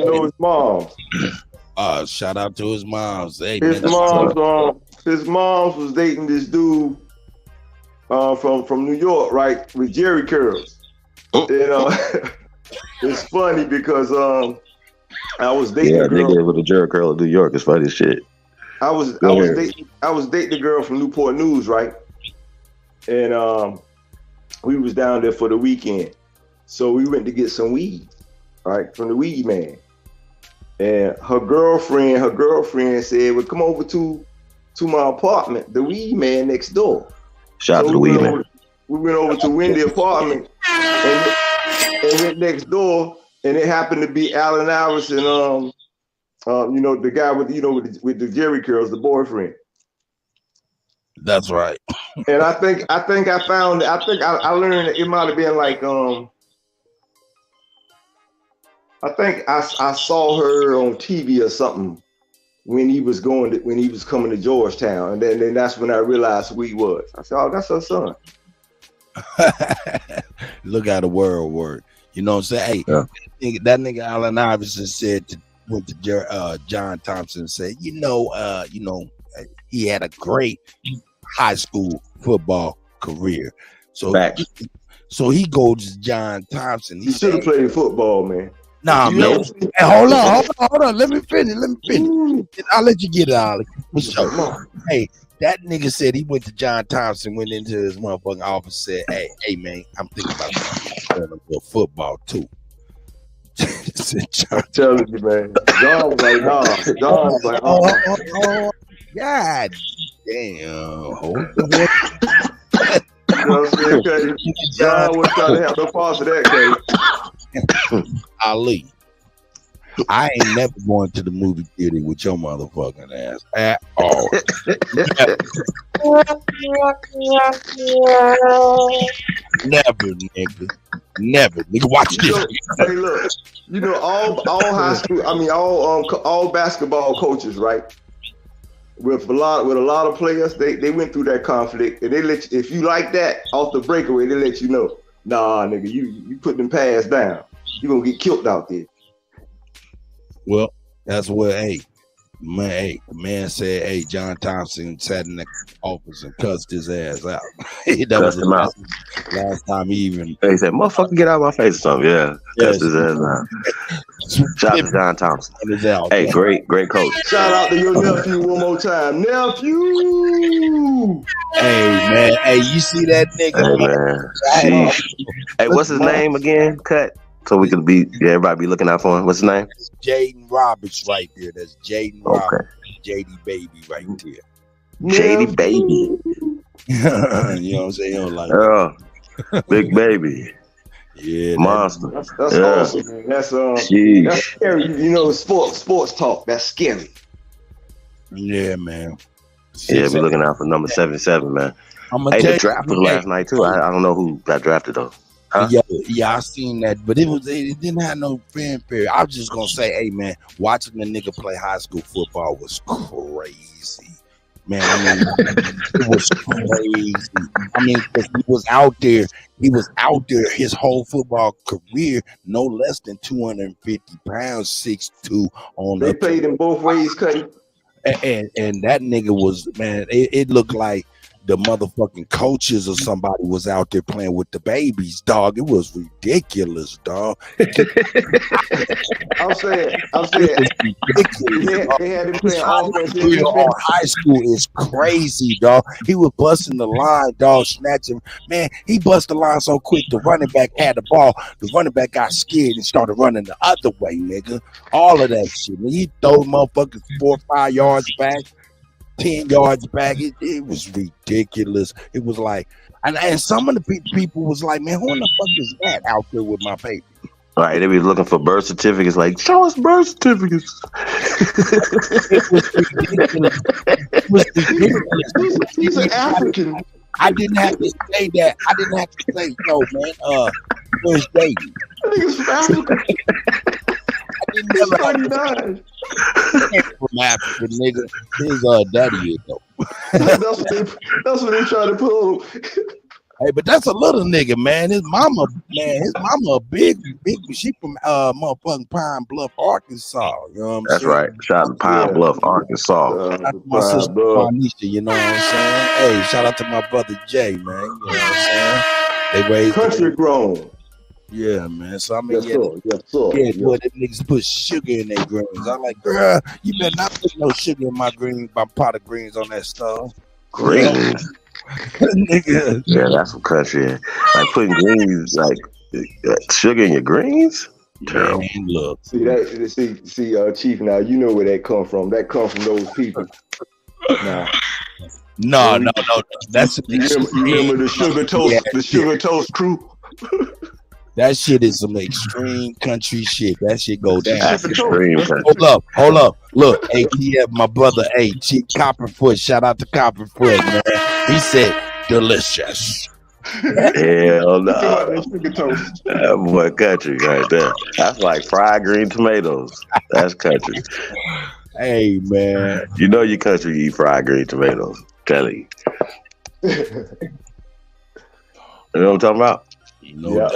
know his mom.
Shout out to his moms. Hey,
his moms was dating this dude from New York, right, with Jerry curls. And it's funny because I was dating a girl.
Nigga with a Jerry curl in New York is funny as shit.
I was dating a girl from Newport News, right? And we was down there for the weekend. So we went to get some weed, right, from the weed man. And her girlfriend said, "Well, come over to my apartment, the weed man next door."
Shout out to the weed man.
We went over to Wendy's apartment and went next door, and it happened to be Allen Iverson, you know, the guy with the Jerry curls, the boyfriend.
That's right.
And I learned that it might have been like I think I saw her on TV or something when he was coming to Georgetown, and then that's when I realized who he was. I said, "Oh, that's her son."
Look how the world work. You know what I'm saying? Hey, that nigga Allen Iverson went to John Thompson and said, you know, he had a great high school football career. So he goes to John Thompson.
He should have played football, man.
Nah, man. Hey, hold on. Let me finish. I'll let you get it, Ollie. Hey, that nigga said he went to John Thompson, went into his motherfucking office, said, hey, man, I'm thinking about playing football too.
I'm telling you, man. John was like, nah. John was like,
oh. God damn. Hold on.
You know what I'm saying, Cuddy? John was trying to have no part of that, Cuddy.
Ali, I ain't never going to the movie theater with your motherfucking ass at all. Never, nigga. Never. Nigga, watch this.
Hey, look. You know, all high school, all basketball coaches, right? With a lot of players, they went through that conflict, and they let you, if you like that off the breakaway, they let you know, nah, nigga, you put them pads down, you gonna get killed out there.
Well, that's what, the man said, hey, John Thompson sat in the office and cussed his ass out. That was the last time he even.
He said, motherfucker, get out of my face or something. Yeah, cussed his ass out. Shout out to John Thompson. Hey, great coach.
Shout out to your nephew one more time. Nephew!
Hey, man. Hey, you see that nigga?
Hey, man. Hey, what's his name again? Cut. So we could everybody be looking out for him. What's his name?
Jaden Roberts right there. That's Jaden Roberts. JD Baby right there.
JD Baby.
You know what I'm saying? Like,
big baby.
Yeah,
monster.
That's awesome, man. That's scary. You know, sports talk. That's scary.
Yeah, man.
Yeah, be looking out for number 77, man. Hey, the draft was last night too. I don't know who got drafted though. Huh?
Yeah, I seen that, but it didn't have no fanfare. I was just gonna say, hey man, watching the nigga play high school football was crazy, man. I mean, it was crazy. I mean, he was out there his whole football career, no less than 250 pounds, 6'2" on.
They played him both ways, Cuddy.
And that nigga was, man. It looked like the motherfucking coaches or somebody was out there playing with the babies, dog. It was ridiculous, dog.
I'm saying, they had him playing offense.
High school is crazy, dog. He was busting the line, dog, snatching. Man, he bust the line so quick. The running back had the ball. The running back got scared and started running the other way, nigga. All of that shit. Man, he throw motherfuckers 4 or 5 yards back. 10 yards back. It was ridiculous. It was like, and some of the people was like, man, who in the fuck is that out there with my baby?
All right, they be looking for birth certificates. Like, show us birth certificates.
It was ridiculous.
He's an African.
I didn't have to say that. I didn't have to say, yo, man, where's baby?
I think it's from Africa.
I didn't never from Africa, nigga. His daddy is though.
That's what they try to pull.
Hey, but that's a little nigga, man. His mama a big. She from motherfucking Pine Bluff, Arkansas. You know what I'm
That's
saying?
right. Shout out to Pine Bluff, Arkansas.
That's my sister Juanita, you know what I'm saying? Hey, shout out to my brother Jay, man. You know what I'm saying? They raised
country grown.
Yeah, man. So I mean,
yes, sir.
Boy, them niggas put sugar in their greens. I'm like, girl, you better not put no sugar in my pot of greens on that stove.
Greens.
Nigga.
Yeah, that's some country. Like putting greens, like sugar in your greens.
Man, look.
See that? Chief. Now you know where that come from. That come from those people.
No. That's
you remember the sugar toast, the sugar toast crew.
That shit is some extreme country shit. That shit go down.
That's extreme country.
Hold up. Look, ATF, my brother, Chief Copperfoot. Shout out to Copperfoot, man. He said, delicious.
Hell no. That boy country right there. That's like fried green tomatoes. That's country.
Hey, man.
You know your country eat fried green tomatoes. Kelly. You know what I'm talking about?
No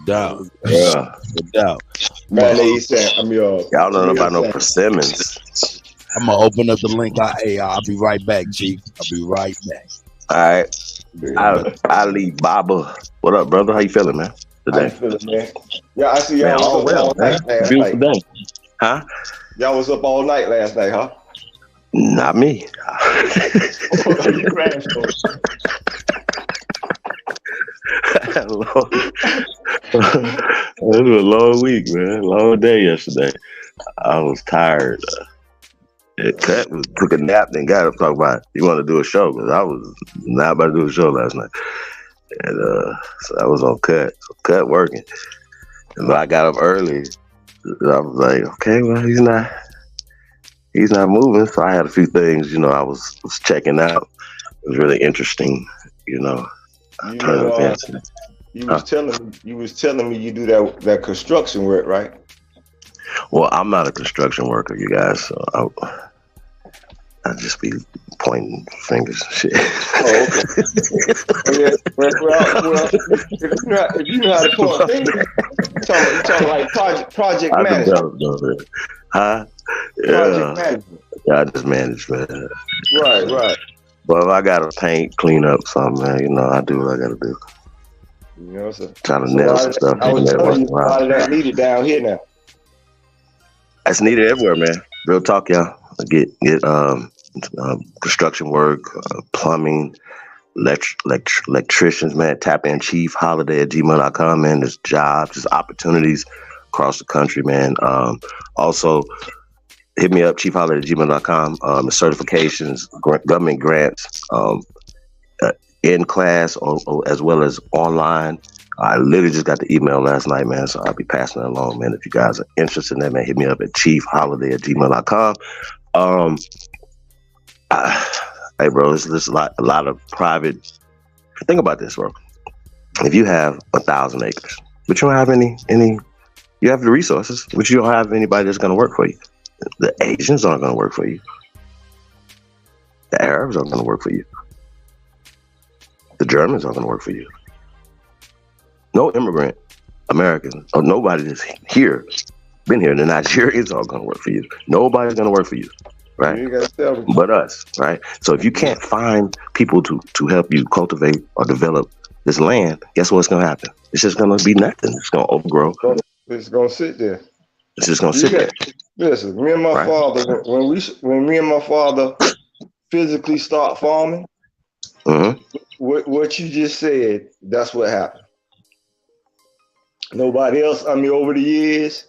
doubt.
Yeah.
No doubt.
Man, they said,
y'all don't know about no persimmons.
I'm gonna open up the link. I'll be right back, Chief. I'll be right back.
All right. Ali Baba. What up, brother? How you feeling, man? Today?
How you feeling, man? Yeah, I see y'all
Man,
was
all
up
well,
all night last
beautiful
night.
day. Huh?
Y'all was up all night last night, huh?
Not me.
You crashed on.
It was a long week, man. Long day yesterday. I was tired. Cut took a nap, then got up talking about you want to do a show because I was not about to do a show last night, and so I was on Cut. So Cut working, and I got up early. I was like, okay, well he's not moving. So I had a few things, I was checking out. It was really interesting,
You was telling me you do that construction work, right?
Well, I'm not a construction worker, you guys, so I just be pointing fingers and shit.
Oh, okay. Well, if you know how to point fingers, you're talking like project management.
Huh?
Project management.
Yeah, I just manage, man.
Right.
But if I gotta paint, clean up something, man, I do what I gotta do.
So
trying to nail some stuff.
I was telling you, a lot of that needed down here now.
It's needed everywhere, man. Real talk, y'all. Get construction work, plumbing, electricians, man. Tap in chiefholiday@gmail.com, man. There's jobs, there's opportunities across the country, man. Also, hit me up, chiefholiday@gmail.com. The certifications, government grants, in class or as well as online. I literally just got the email last night, man, so I'll be passing it along, man. If you guys are interested in that, man, hit me up at chiefholiday@gmail.com. Hey, bro, there's a lot of private. Think about this, bro. If you have 1,000 acres, but you don't have any, you have the resources, but you don't have anybody that's going to work for you. The Asians aren't going to work for you. The Arabs aren't going to work for you. The Germans aren't going to work for you. No immigrant American or nobody that's here, been here, the Nigerians aren't going to work for you. Nobody's going to work for you, right?
You gotta tell me.
But us, right? So if you can't find people to help you cultivate or develop this land, guess what's going to happen? It's just going to be nothing. It's going to overgrow.
It's going to sit there.
It's just going to sit there.
Listen, me and my father, when me and my father physically start farming, what you just said, that's what happened. Nobody else. Over the years,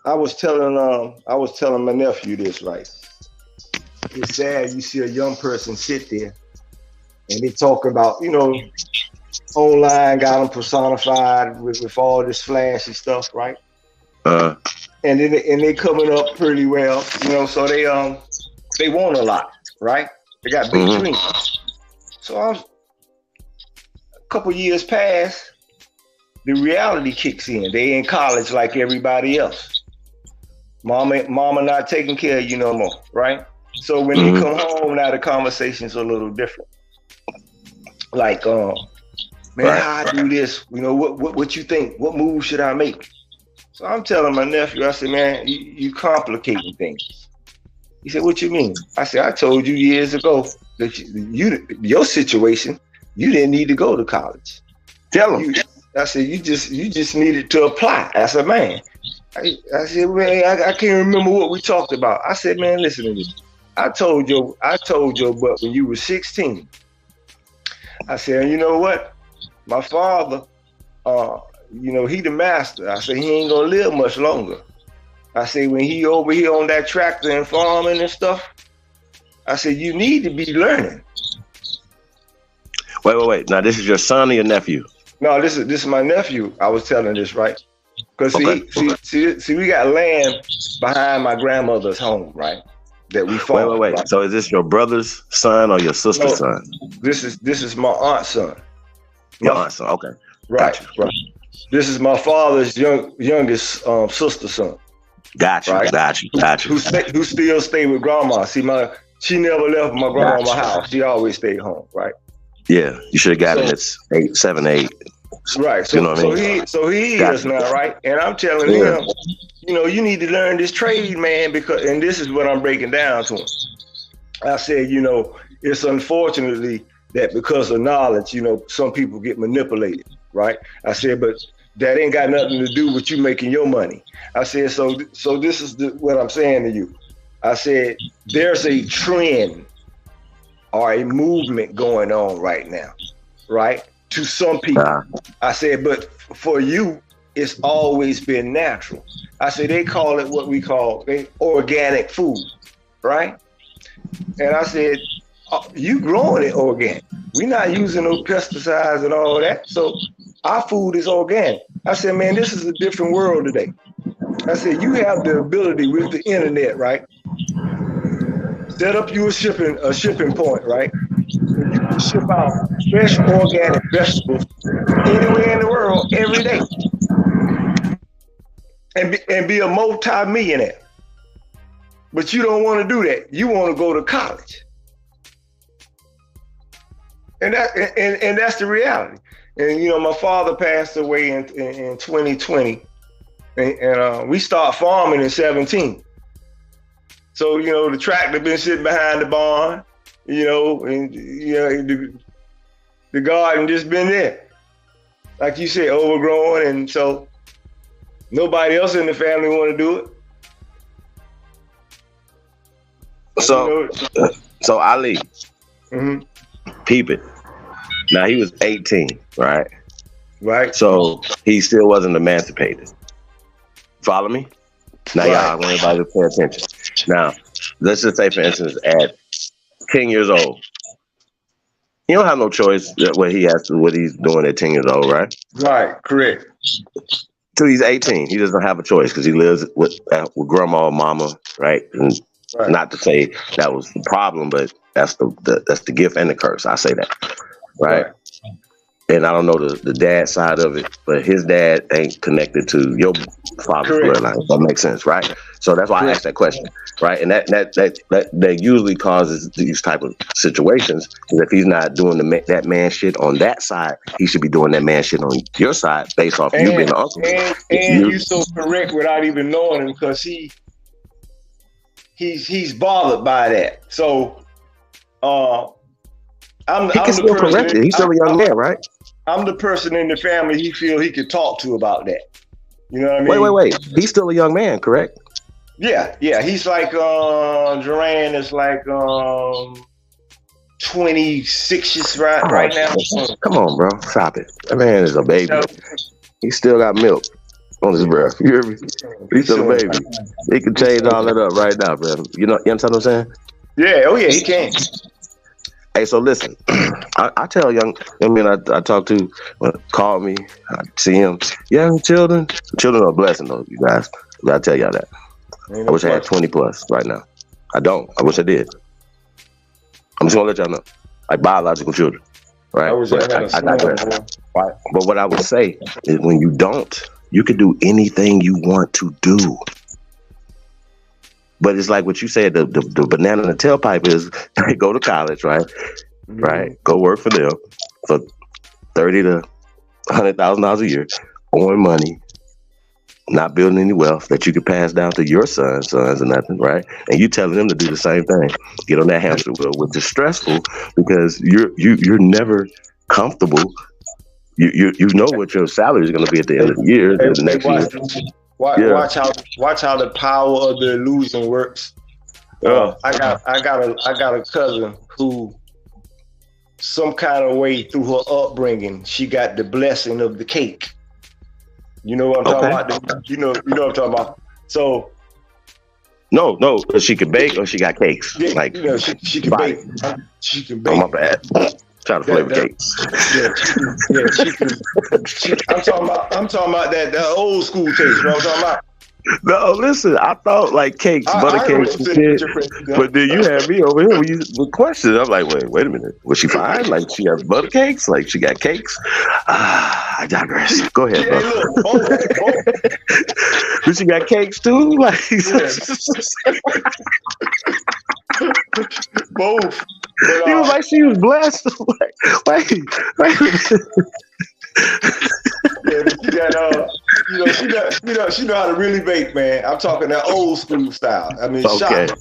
I was telling my nephew this, right? It's sad you see a young person sit there and they talking about, online got them personified with all this flashy stuff, right? And they coming up pretty well, so they want a lot, right? They got big dreams. So a couple years pass, the reality kicks in. They in college like everybody else. Mama not taking care of you no more, right? So when they come home, now the conversation's a little different. Like, man, how I do this? What you think? What move should I make? So I'm telling my nephew, I said, man, you complicating things. He said, what you mean? I said, I told you years ago that your situation, you didn't need to go to college.
Tell him.
I said, you just needed to apply as a man. I said, man, I can't remember what we talked about. I said, man, listen to this. I told your butt when you were 16. I said, you know what? My father, he the master. I said, he ain't gonna live much longer. I said, when he over here on that tractor and farming and stuff, I said, you need to be learning.
Wait. Now, this is your son or your nephew?
No, this is my nephew. I was telling this, right? Because see, we got land behind my grandmother's home, right? That we farm.
Wait. Right? So is this your brother's son or your sister's son?
This is my aunt's son.
Your aunt's son, okay.
Right, gotcha. Right. This is my father's youngest sister's son.
Got you.
Who still stay with grandma. See, she never left my grandma's house. She always stayed home, right?
Yeah, you should have got him at 7, 8.
Right. So,
you know what I mean?
He is now, right? And I'm telling him, you need to learn this trade, man, and this is what I'm breaking down to him. I said, it's unfortunately that because of knowledge, some people get manipulated, right? I said, but that ain't got nothing to do with you making your money. I said, so this is what I'm saying to you. I said, there's a trend or a movement going on right now, right? To some people. I said, but for you, it's always been natural. I said, they call it what we call organic food, right? And I said, you growing it organic. We're not using no pesticides and all that. So our food is organic. I said, man, this is a different world today. I said, you have the ability with the internet, right? Set up you a shipping point, right? You can ship out fresh organic vegetables anywhere in the world every day, and be a multi-millionaire. But you don't want to do that. You want to go to college, and that's the reality. And my father passed away in 2020, and we start farming in 17. So the tractor been sitting behind the barn, and the garden just been there, like you said, overgrown, and so nobody else in the family want to do it.
So Ali, peep it. Now he was 18, right?
Right.
So he still wasn't emancipated. Follow me? Now y'all want everybody to pay attention. Now, let's just say, for instance, at 10 years old, you don't have no choice what he's doing at 10 years old, right?
Right, correct.
Till he's 18, he doesn't have a choice because he lives with grandma or mama, right? And not to say that was the problem, but that's the gift and the curse. I say that, right? And I don't know the dad side of it, but his dad ain't connected to your father's bloodline. If that makes sense, right? So that's why I asked that question, right? And that usually causes these type of situations. If he's not doing that man shit on that side, he should be doing that man shit on your side based off you being an uncle.
And you're so correct without even knowing him, because he's bothered by that. So
he can still correct it. He's still a young man, right?
I'm the person in the family he feel he could talk to about that. You know what I mean?
Wait. He's still a young man, correct?
Yeah. He's like Duran is like 26 right now.
Come on, bro. Stop it. That man is a baby. He still got milk on his breath. You hear me? He's still a baby. He can change all that up right now, bro. You understand what I'm saying?
Yeah. Oh yeah, he can.
Hey, so listen, I tell young men I talk to, call me, I see him, young children are a blessing though, you guys. I tell y'all that. I wish I had 20 plus right now. I don't. I wish I did. I'm just gonna let y'all know, like biological children, right? I digress. Right. But what I would say is, when you don't, you can do anything you want to do. But it's like what you said, the banana in the tailpipe is go to college, right? Mm-hmm. Right. Go work for them for $30,000 to $100,000 a year, owing money, not building any wealth that you could pass down to your sons or nothing, right? And you telling them to do the same thing, get on that hamster wheel, which is stressful because you're never comfortable. You know what your salary is going to be at the end of the year, the next year.
Watch how the power of the illusion works. I got a cousin who, some kind of way through her upbringing, she got the blessing of the cake. You know what I'm talking about? You know what I'm talking about. So
no, she can bake or she got cakes.
Yeah, like she can bake. She can bake.
Oh, my bad. Trying to flavor cakes.
I'm talking about that old school taste. You know what I'm talking about?
No, listen. I thought like cakes, butter cakes, and shit. But then you had me over here with questions. I'm like, wait a minute. Was she fine? Like she has butter cakes? Like she got cakes? I digress. Go ahead, bro. Did she got cakes too? Like
both.
He was like, she was blessed. Wait.
Yeah, but she know how to really bake, man. I'm talking that old school style. I mean,
okay.
shop.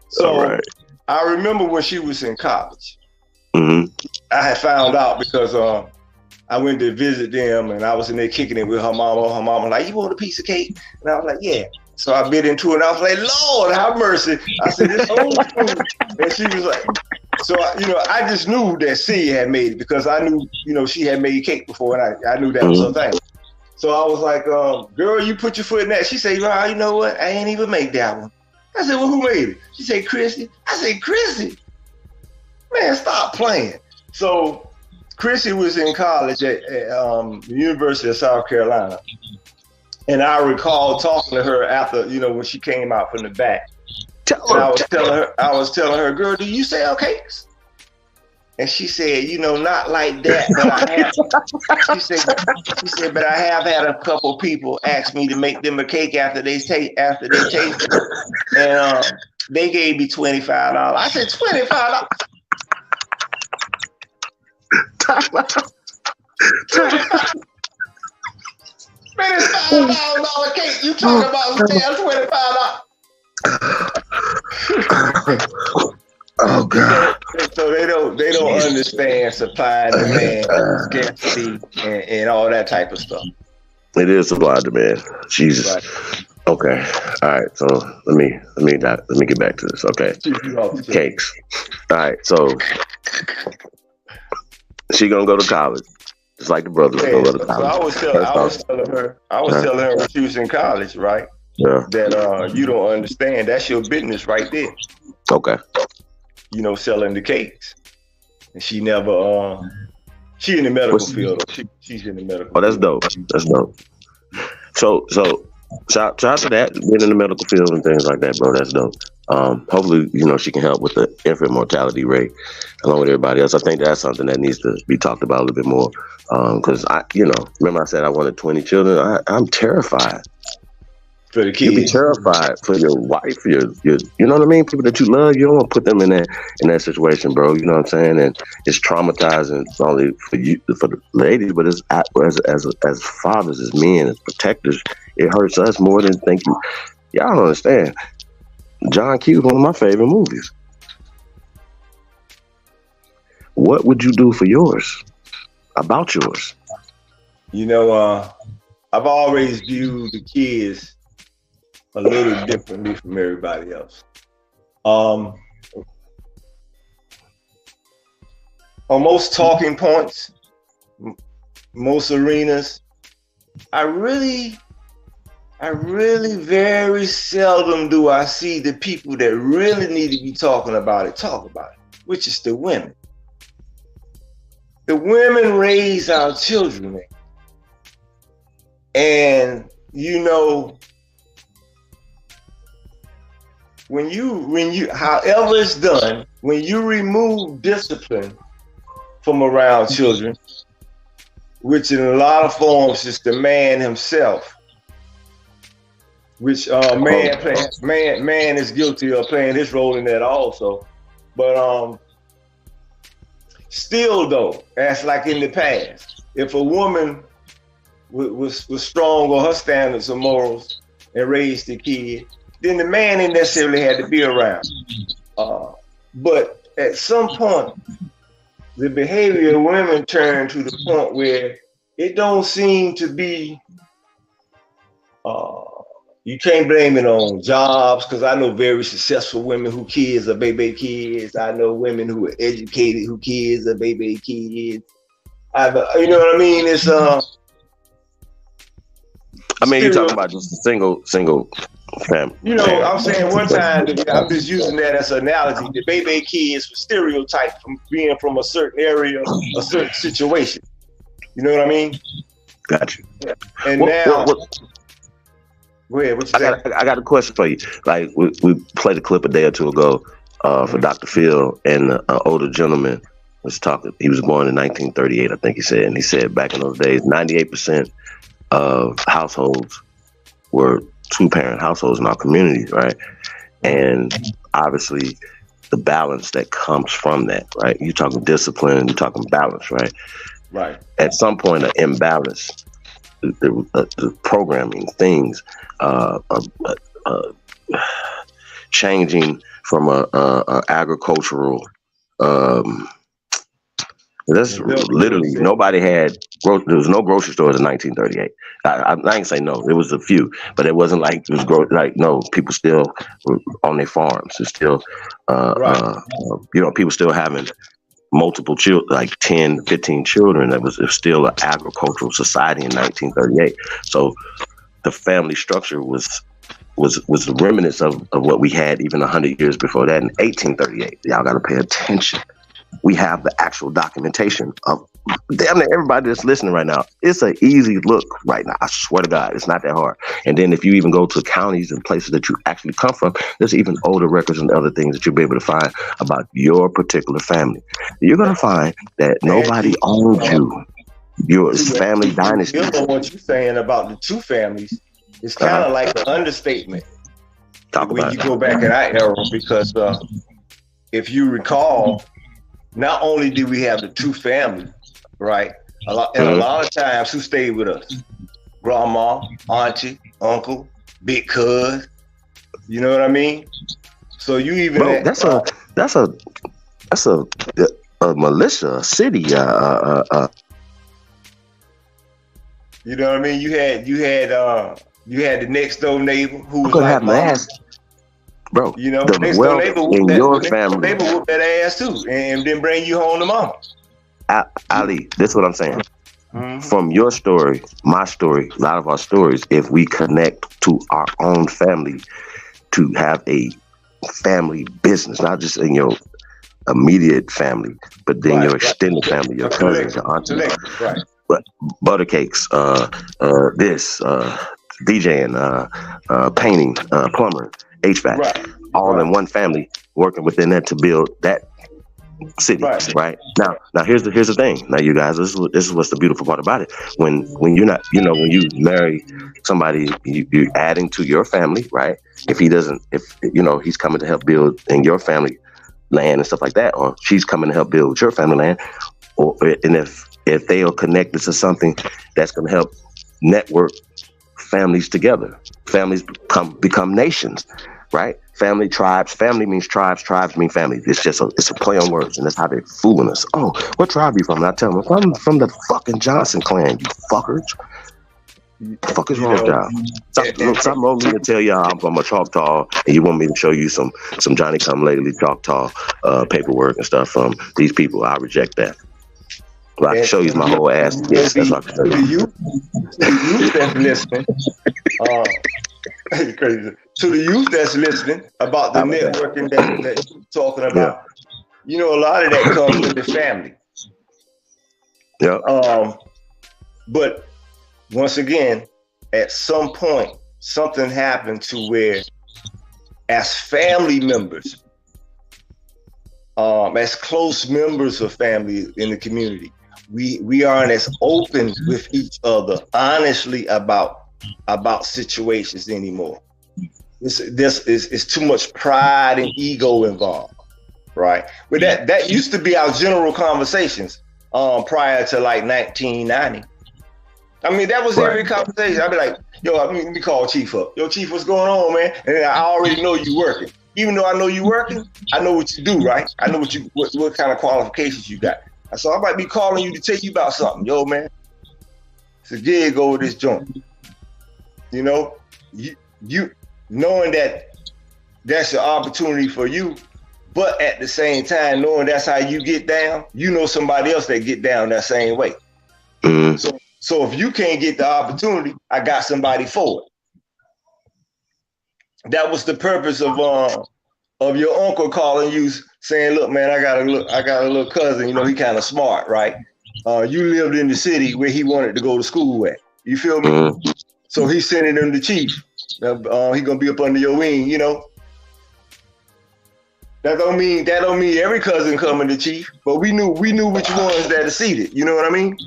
So
right.
I remember when she was in college.
Mm-hmm.
I had found out because I went to visit them and I was in there kicking it with her mama. Her mama was like, you want a piece of cake? And I was like, yeah. So I bit into it and I was like, Lord, have mercy. I said, this old school. And she was like, so, I just knew that C had made it because I knew, she had made cake before and I knew that was her thing. So I was like, girl, you put your foot in that. She said, well, you know what? I ain't even make that one. I said, well, who made it? She said, Chrissy. I said, Chrissy? Man, stop playing. So Chrissy was in college at the University of South Carolina. And I recall talking to her after, when she came out from the back. I was telling her, girl, do you sell cakes? And she said, not like that, but I have. She said, but I have had a couple people ask me to make them a cake after they taste it, and they gave me $25. I said, $25. Man, it's $5,000 cake. You talking about damn $25?
Oh God!
So they don't understand supply and demand, scarcity, and all that type of stuff.
It is supply and demand. Jesus. Right. Okay. All right. So let me get back to this. Okay. Cakes. All right. So she gonna go to college, just like the brothers gonna go to college.
So I was telling her when she was in college, right?
Yeah.
That you don't understand. That's your business right there.
Okay.
Selling the cakes. And she never, she in the medical field. She's in the medical
field. That's dope. That's dope. So shout out to that, being in the medical field and things like that, bro. That's dope. Hopefully, she can help with the infant mortality rate along with everybody else. I think that's something that needs to be talked about a little bit more. Because remember I said I wanted 20 children? I'm terrified.
For the kids.
You'd be terrified for your wife, your you know what I mean? People that you love, you don't want to put them in that situation, bro. You know what I'm saying? And it's traumatizing not only for you, for the ladies, but it's as fathers, as men, as protectors, it hurts us more than think you. Y'all don't understand. John Q is one of my favorite movies. What would you do for yours? About yours?
I've always viewed the kids a little differently from everybody else. On most talking points, most arenas, I really very seldom do I see the people that really need to be talking about it, talk about it, which is the women. The women raise our children, man. And when you however it's done, when you remove discipline from around children, which in a lot of forms is the man himself, which man is guilty of playing his role in that also. But still though, as like in the past, if a woman was strong on her standards of morals and raised the kid, then the man didn't necessarily have to be around. But at some point, the behavior of women turned to the point where it don't seem to be, you can't blame it on jobs, because I know very successful women who kids are baby kids. I know women who are educated who kids are baby kids. You know what I mean? It's
you're talking about just a single family.
I'm saying one time, I'm just using that as an analogy. The baby kids were stereotyped from being from a certain area, a certain situation. You know what I mean?
Got you.
And now, go ahead. What you say?
I got a question for you. Like we played a clip a day or two ago for Dr. Phil, and an older gentleman was talking. He was born in 1938, I think he said, and he said back in those days, 98% of households were two-parent households in our communities, right? And obviously the balance that comes from that, right? You're talking discipline, you're talking balance, right?
Right.
At some point, an imbalance, the programming, things, changing from a agricultural, that's literally, nobody had, there was no grocery stores in 1938. I ain't say no, there was a few, but it wasn't like it was no, people still were on their farms. It's still, people still having multiple children, like 10, 15 children. It was still an agricultural society in 1938. So the family structure was the remnants of what we had even 100 years before that in 1838. Y'all got to pay attention. We have the actual documentation of damn near everybody that's listening right now. It's an easy look right now. I swear to God, it's not that hard. And then if you even go to counties and places that you actually come from, there's even older records and other things that you'll be able to find about your particular family. You're going to find that nobody owned you. Your family dynasty.
You know what you're saying about the two families? It's kind of like an understatement when you go back in that era, because if you recall, not only do we have the two families, right? A lot of times, who stayed with us? Grandma, auntie, uncle, big cuz. You know what I mean? So you even
that's a militia, a city.
You know what I mean? You had the next door neighbor who was like mama.
Bro,
you know,
the wealth in your family.
Neighbor whoop that ass too, and then bring you home to mama.
Ali, this is what I'm saying. From your story, my story, a lot of our stories, if we connect to our own family to have a family business, not just in your immediate family, but then your extended family, your cousins, your aunties, but buttercakes, DJing, painting, plumber, HVAC, all in one family, working within that to build that city, right? Now here's the thing. Now, you guys, this is what's the beautiful part about it. When you're not, when you marry somebody, you're adding to your family, right? If he's coming to help build in your family land and stuff like that, or she's coming to help build your family land, and if they are connected to something that's going to help network families together, families become nations, right? Family, tribes. Family means tribes. Tribes mean family. It's a play on words, and that's how they're fooling us. Oh, what tribe are you from? And I tell them, I'm from the fucking Johnson clan, you fuckers. The fuck is wrong with y'all? Something wrong with me to tell y'all I'm from a Choctaw, and you want me to show you some Johnny Come Lately Choctaw paperwork and stuff from these people. I reject that. Well, I can show you my whole ass. Yes, that's what I can tell you.
To the youth that's listening, crazy. To the youth that's listening about the networking that you're talking about, a lot of that comes with the family.
Yeah.
But once again, at some point, something happened to where, as family members, as close members of family in the community, we aren't as open with each other honestly about situations anymore. This is too much pride and ego involved, right? But that used to be our general conversations prior to like 1990. I mean, that was every conversation. I'd be like, yo, let me call Chief up. Yo, Chief, what's going on, man? And I already know you working. Even though I know you working, I know what you do, right? I know what kind of qualifications you got. So I might be calling you to tell you about something. Yo, man, it's a gig over this joint. You knowing that that's an opportunity for you, but at the same time, knowing that's how you get down, somebody else that get down that same way. So if you can't get the opportunity, I got somebody for it. That was the purpose of your uncle calling you, saying, "Look, man, I got a little cousin. He kind of smart, right? You lived in the city where he wanted to go to school at. You feel me? So he's sending him to Chief. He gonna be up under your wing. That don't mean every cousin coming to Chief, but we knew which ones that are seated. You know what I mean?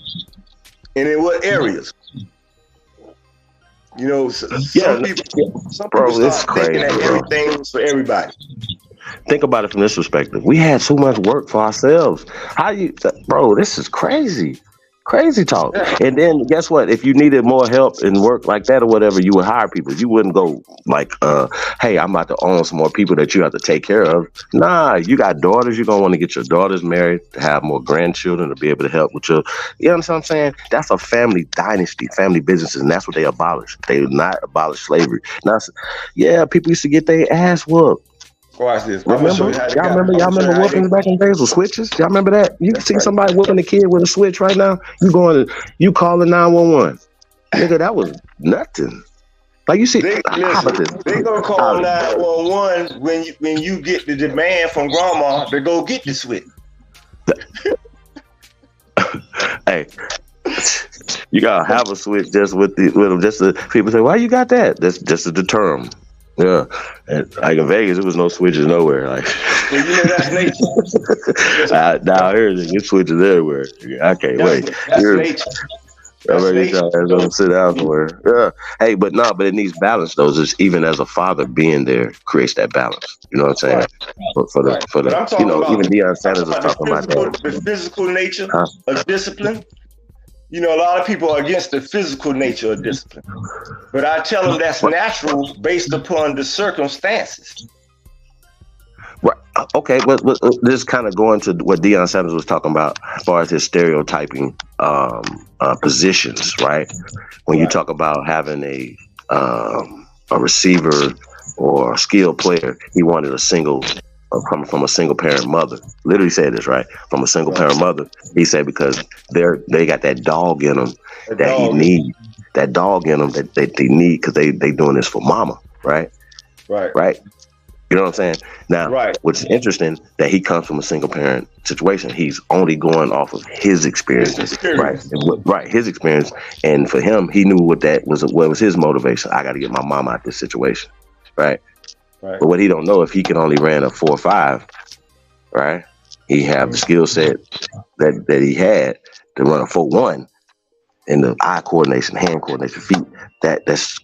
And in what areas? You know, some people
bro, it's
start
crazy,
thinking that
bro.
everything's for everybody.
Think about it from this perspective. We had too much work for ourselves. Bro, this is crazy. Crazy talk. And then guess what? If you needed more help and work like that or whatever, you would hire people. You wouldn't go like, hey, I'm about to own some more people that you have to take care of. Nah, you got daughters. You're going to want to get your daughters married, to have more grandchildren, to be able to help with your, you know what I'm saying? That's a family dynasty, family businesses, and that's what they abolished. They did not abolish slavery. Now, yeah, people used to get their ass whooped.
Watch this.
Remember? Y'all remember whoopings back in the days with switches? Y'all remember that? You can see somebody whooping a kid with a switch right now. You calling 911. Nigga, that was nothing. Like you see,
they gonna call 911 when you get the demand from grandma to go get the switch.
Hey, you gotta have a switch just with them. Just to, people say, why you got that? That's just to deter them. Yeah, and like in Vegas, there was no switches nowhere. Like,
well, you know that's nature.
Now here's it switches everywhere. I can't wait.
That's nature.
I'm ready to sit down somewhere. Yeah. Hey, but it needs balance though. Just even as a father, being there creates that balance. You know what I'm saying? Right. For the you know, even Deion Sanders was talking about that.
The physical nature of discipline. You know, a lot of people are against the physical nature of discipline. But I tell them that's natural based upon the circumstances.
Right. Okay, but this kind of going to what Deion Sanders was talking about as far as his stereotyping positions, right? When you talk about having a receiver or a skilled player, he wanted a single coming from a single parent mother. Literally said this, right? From a single parent mother. He said because they got that dog in them that he needs. That dog in them that they need because they doing this for mama, right? Right. You know what I'm saying? Now, what's interesting that he comes from a single parent situation. He's only going off of his experiences, right? His experience, and for him, he knew what was his motivation. I got to get my mom out of this situation, right? But what he don't know, if he can only ran a 4.5, right? He have the skill set that he had to run a 4.1, and the eye coordination, hand coordination, feet. That's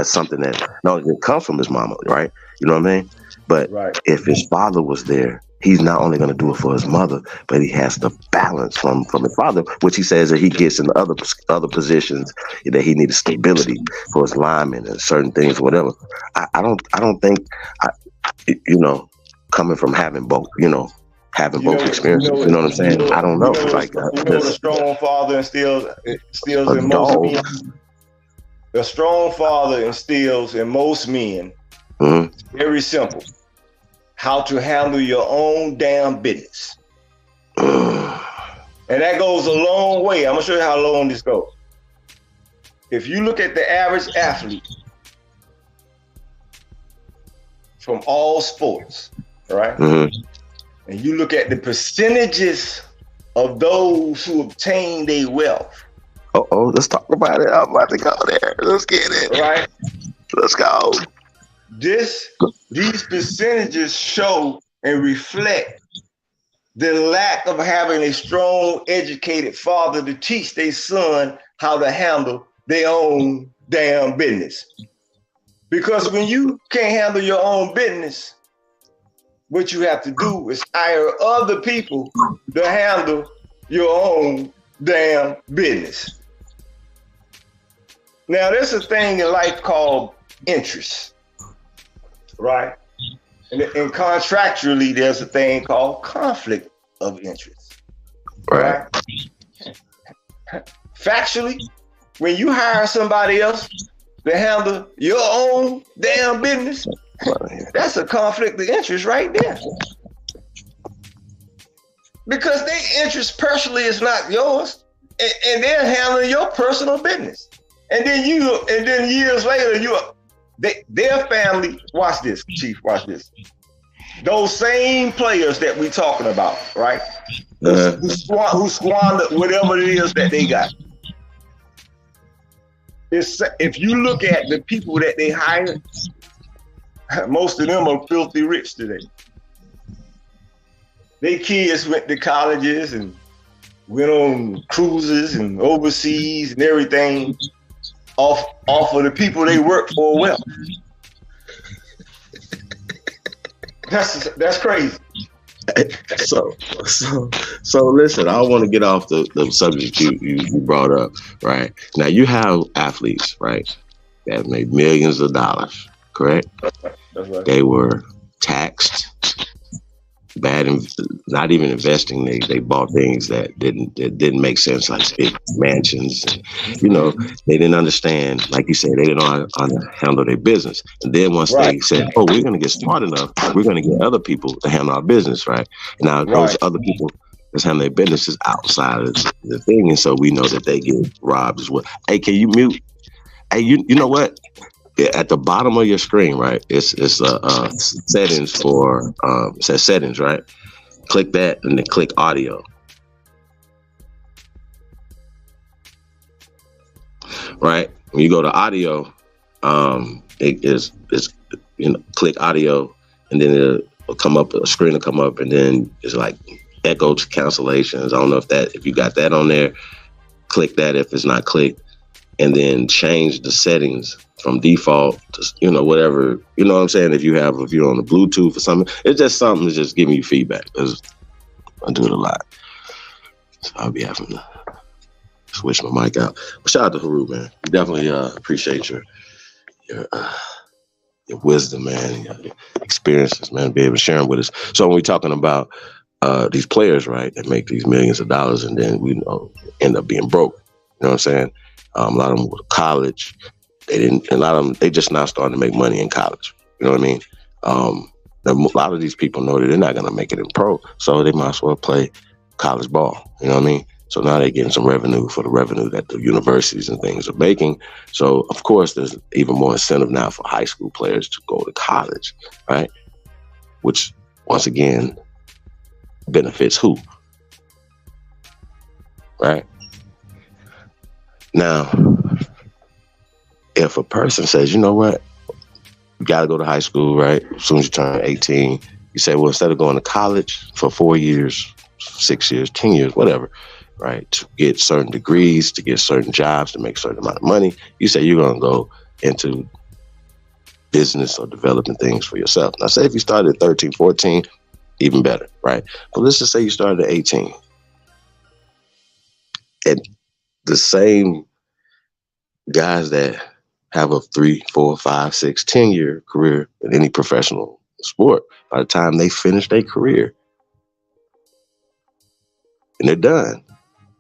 something that not only comes from his mama, right? You know what I mean? But if his father was there, he's not only going to do it for his mother, but he has to balance from his father, which he says that he gets in other positions that he needs stability for his linemen and certain things, whatever. I don't think, coming from having both, both experiences, you know what I'm saying? I don't know.
What a strong father instills in most men. A strong father instills in most men, very simple, how to handle your own damn business. And that goes a long way. I'm going to show you how long this goes. If you look at the average athlete from all sports, right? And you look at the percentages of those who obtain their wealth.
Let's talk about it. I'm about to go there. Let's get it.
Right.
Let's go.
These percentages show and reflect the lack of having a strong, educated father to teach their son how to handle their own damn business. Because when you can't handle your own business, what you have to do is hire other people to handle your own damn business. Now, there's a thing in life called interest, right? And contractually, there's a thing called conflict of interest, right? Factually, when you hire somebody else to handle your own damn business, that's a conflict of interest right there. Because their interest personally is not yours, and they're handling your personal business. And then years later, their family, watch this, Chief, watch this. Those same players that we talking about, right? Who squandered whatever it is that they got. If you look at the people that they hired, most of them are filthy rich today. Their kids went to colleges and went on cruises and overseas and everything. off of the people they work for. Well, that's crazy.
So listen, I want to get off the subject you brought up. Right now, you have athletes, right, that made millions of dollars. Correct?
That's right.
They were taxed. Bad, not even investing. They bought things that didn't make sense, like big mansions. And, they didn't understand, like you said, they didn't know how to handle their business. And then once they said, "Oh, we're going to get smart enough, we're going to get other people to handle our business," right? And now those other people that's handling their businesses outside of the thing, and so we know that they get robbed as well. Hey, can you mute? Hey, you know what? At the bottom of your screen, right? It's settings for it says settings, right? Click that and then click audio. Right? When you go to audio, click audio, and then it'll come up, a screen will come up, and then it's like echo cancellations. I don't know if you got that on there. Click that if it's not clicked, and then change the settings from default to, whatever, you know what I'm saying? If you're on the Bluetooth or something, it's just something that's just giving you feedback. Because I do it a lot. So I'll be having to switch my mic out. But shout out to Haru, man. We definitely appreciate your wisdom, man, your experiences, man, be able to share them with us. So when we're talking about these players, right, that make these millions of dollars and then we end up being broke, you know what I'm saying? A lot of them go to college. A lot of them, they just now starting to make money in college. You know what I mean? A lot of these people know that they're not going to make it in pro, so they might as well play college ball. You know what I mean? So now they're getting some revenue for the revenue that the universities and things are making. So, of course, there's even more incentive now for high school players to go to college, right? Which, once again, benefits who? Right? Now, if a person says, you know what, you got to go to high school, right? As soon as you turn 18, you say, well, instead of going to college for 4 years, 6 years, 10 years, whatever, right, to get certain degrees, to get certain jobs, to make a certain amount of money, you say you're going to go into business or developing things for yourself. Now, say if you started at 13, 14, even better, right? But let's just say you started at 18. And the same guys that have a 3, 4, 5, 6, 10-year career in any professional sport, by the time they finish their career and they're done,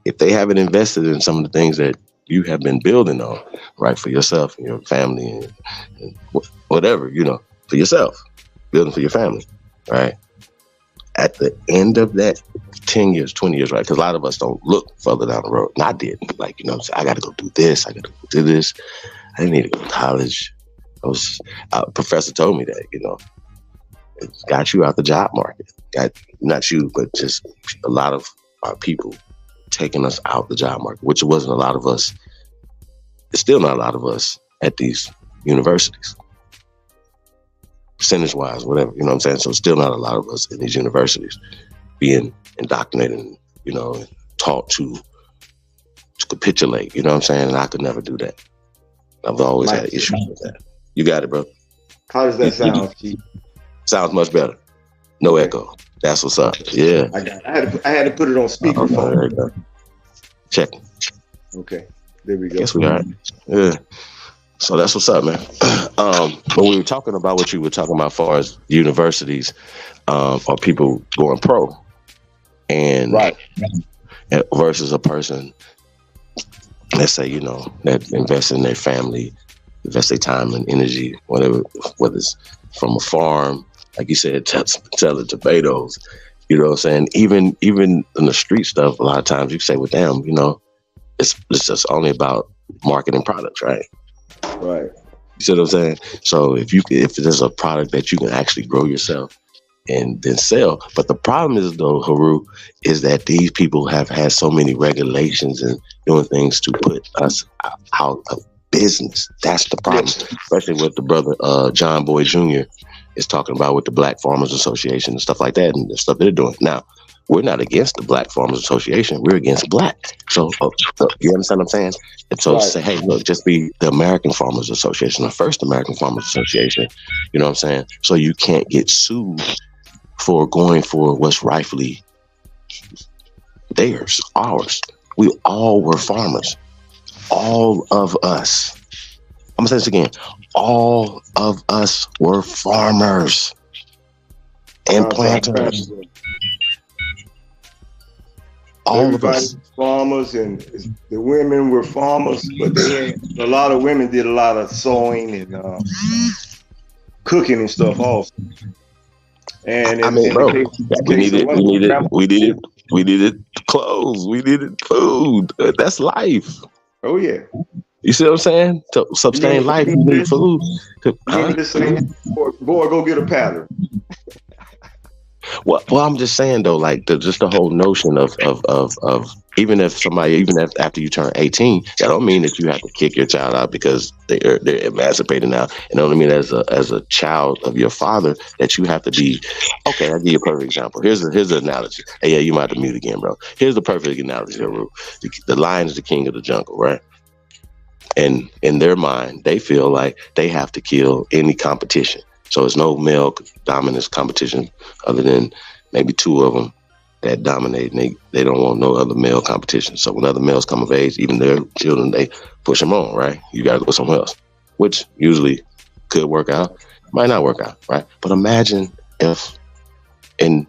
if they haven't invested in some of the things that you have been building on, right, for yourself and your family and whatever, for yourself, building for your family, right? At the end of that 10 years, 20 years, right? Because a lot of us don't look further down the road. And I didn't. I got to go do this. I got to go do this. I didn't need to go to college. A professor told me that, it got you out the job market. Not you, but just a lot of our people taking us out the job market, which wasn't a lot of us. It's still not a lot of us at these universities. Percentage-wise, whatever, you know what I'm saying? So still not a lot of us in these universities being indoctrinated, and taught to capitulate, you know what I'm saying? And I could never do that. I've always had issues with that. You got it, bro.
How does that sound, Chief?
Sounds much better. No echo. That's what's up. Yeah.
I had to put it on speakerphone.
Check.
Okay. There we go.
Guess we all right. Yeah. So that's what's up, man. When we were talking about what you were talking about as far as universities or people going pro and
right
versus a person, let's say, that invests in their family, invest their time and energy, whatever, whether it's from a farm, like you said, selling tomatoes, you know what I'm saying? Even in the street stuff, a lot of times you say, well, damn, it's just only about marketing products, right?
Right.
You see what I'm saying? So if there's a product that you can actually grow yourself and then sell. But the problem is, though, Haru, is that these people have had so many regulations and doing things to put us out of business. That's the problem, especially with the brother John Boy Jr. is talking about with the Black Farmers Association and stuff like that and the stuff they're doing. Now, we're not against the Black Farmers Association. We're against black. So you understand what I'm saying? And so say, hey, look, just be the American Farmers Association, the first American Farmers Association. You know what I'm saying? So you can't get sued for going for what's rightfully theirs, ours. We all were farmers. All of us. I'm gonna say this again. All of us were farmers and planters. All of us.
Farmers, and the women were farmers, but they had, a lot of women did a lot of sewing and cooking and stuff also. And
I mean, bro, we needed clothes, we needed food. That's life.
Oh yeah.
You see what I'm saying? To sustain life, you need food.
Boy, go get a pattern.
Well, I'm just saying though, like just the whole notion of even if after you turn 18, that don't mean that you have to kick your child out because they're emancipated now. And don't mean as a child of your father that you have to be. Okay, I'll give you a perfect example. Here's an analogy. Hey, yeah, you might have to mute again, bro. Here's the perfect analogy, Haru. The lion is the king of the jungle, right? And in their mind, they feel like they have to kill any competition. So it's no male dominance competition other than maybe two of them that dominate. And they don't want no other male competition. So when other males come of age, even their children, they push them on, right? You got to go somewhere else, which usually could work out, might not work out, right? But imagine if, and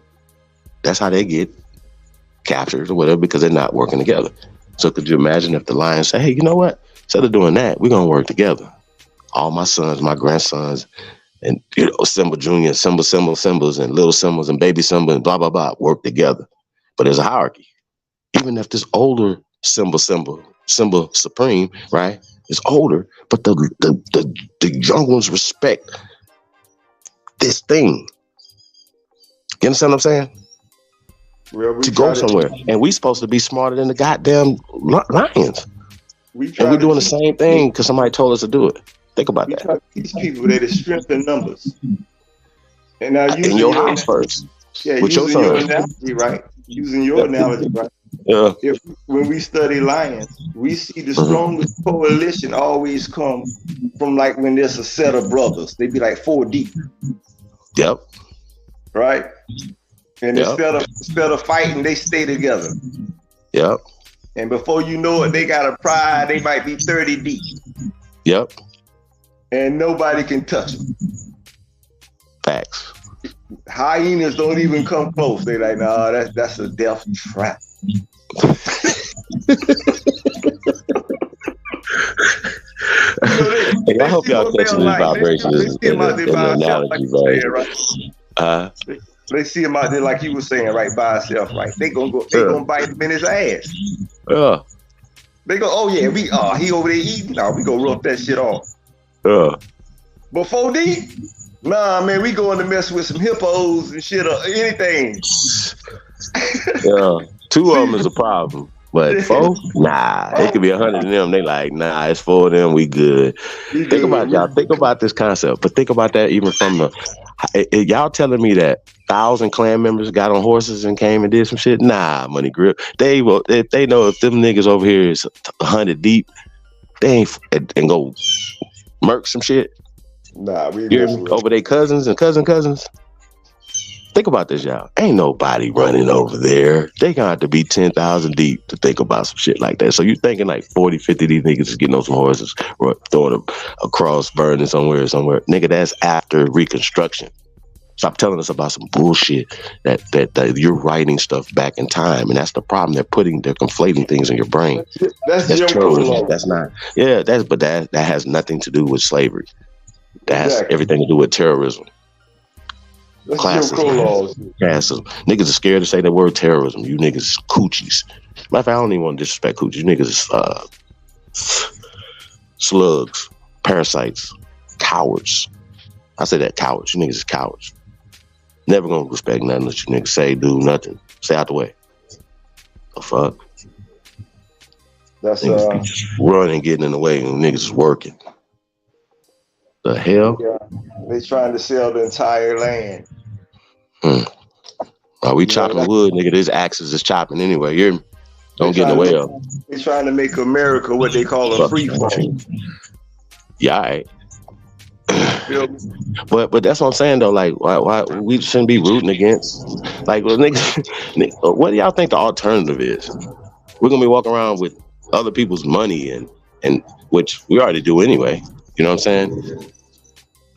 that's how they get captured or whatever because they're not working together. So could you imagine if the lion say, hey, you know what? Instead of doing that, we're going to work together. All my sons, my grandsons, and Simba Jr., Simbas, and little Simbas and baby Simba and blah, blah, blah, work together. But there's a hierarchy. Even if this older Simba Supreme, right, is older, but the young ones respect this thing. You understand what I'm saying?
Well,
to go somewhere. And we supposed to be smarter than the goddamn lions. And we're doing the same thing because somebody told us to do it. Think about that.
Try to teach people that it's strength in numbers. And now
in your house first.
Yeah,
with
using
your
your analogy, right? Using your analogy, right?
Yeah.
When we study lions, we see the strongest coalition always come from like when there's a set of brothers. They be like 4 deep.
Yep.
Right? And instead of fighting, they stay together.
Yep.
And before you know it, they got a pride. They might be 30 deep.
Yep.
And nobody can touch them.
Facts.
Hyenas don't even come close. They like, nah, that's a death trap.
Hey, I hope y'all catching this vibration in the analogy, right?
They see him out there like you were saying, right, by himself, right? They gonna bite him in his ass.
Yeah.
They go, oh yeah, he over there eating. No, we gonna rough that shit off.
Yeah.
But 4 deep, nah, man, we going to mess with some hippos and shit or anything.
Yeah, 2 of them is a problem. But 4, nah, it could be 100 of them. They like, nah, it's 4 of them. We good. Think about y'all. Think about this concept, but think about that even from y'all telling me that 1,000 clan members got on horses and came and did some shit. Nah, Money Grip. They know if them niggas over here is 100 deep, they ain't and go murk some shit.
Nah, we
over their cousins and cousins. Think about this, y'all. Ain't nobody running over there. They gonna have to be 10,000 deep to think about some shit like that. So you thinking like 40, 50 of these niggas is getting on some horses or throwing them across, burning somewhere. Nigga, that's after Reconstruction. Stop telling us about some bullshit that you're writing stuff back in time. And that's the problem. They're conflating things in your brain.
That's
terrorism. That's not. Yeah, that has nothing to do with slavery. That has everything to do with terrorism. Classism. Niggas are scared to say the word terrorism. You niggas is coochies. Matter of fact, I don't even want to disrespect coochies. You niggas is slugs, parasites, cowards. I say that cowards. You niggas is cowards. Never gonna respect nothing that you niggas say, do nothing. Stay out the way. The fuck?
That's
niggas just running, getting in the way, and niggas is working. The hell?
Yeah, they trying to sell the entire land.
We chopping wood, nigga. This axes is chopping anyway. Don't get in the way of.
They're trying to make America what they call a free zone.
Yeah, all right. But that's what I'm saying though. Like, why we shouldn't be rooting against? Like, well, niggas, what do y'all think the alternative is? We're gonna be walking around with other people's money and which we already do anyway. You know what I'm saying?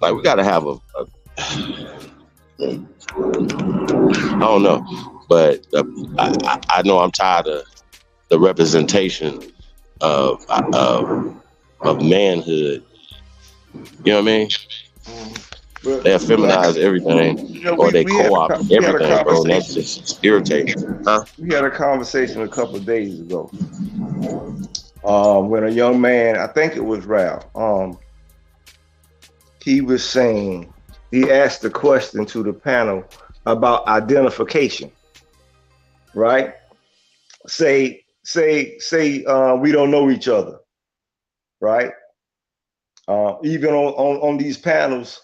Like, we gotta have I don't know, but I know I'm tired of the representation of manhood. You know what I mean? They feminize everything, or they co-opt everything, bro. And that's just irritating. Huh?
We had a conversation a couple of days ago when a young man, I think it was Ralph, he was saying, he asked the question to the panel about identification, right? Say we don't know each other, right? Even on these panels,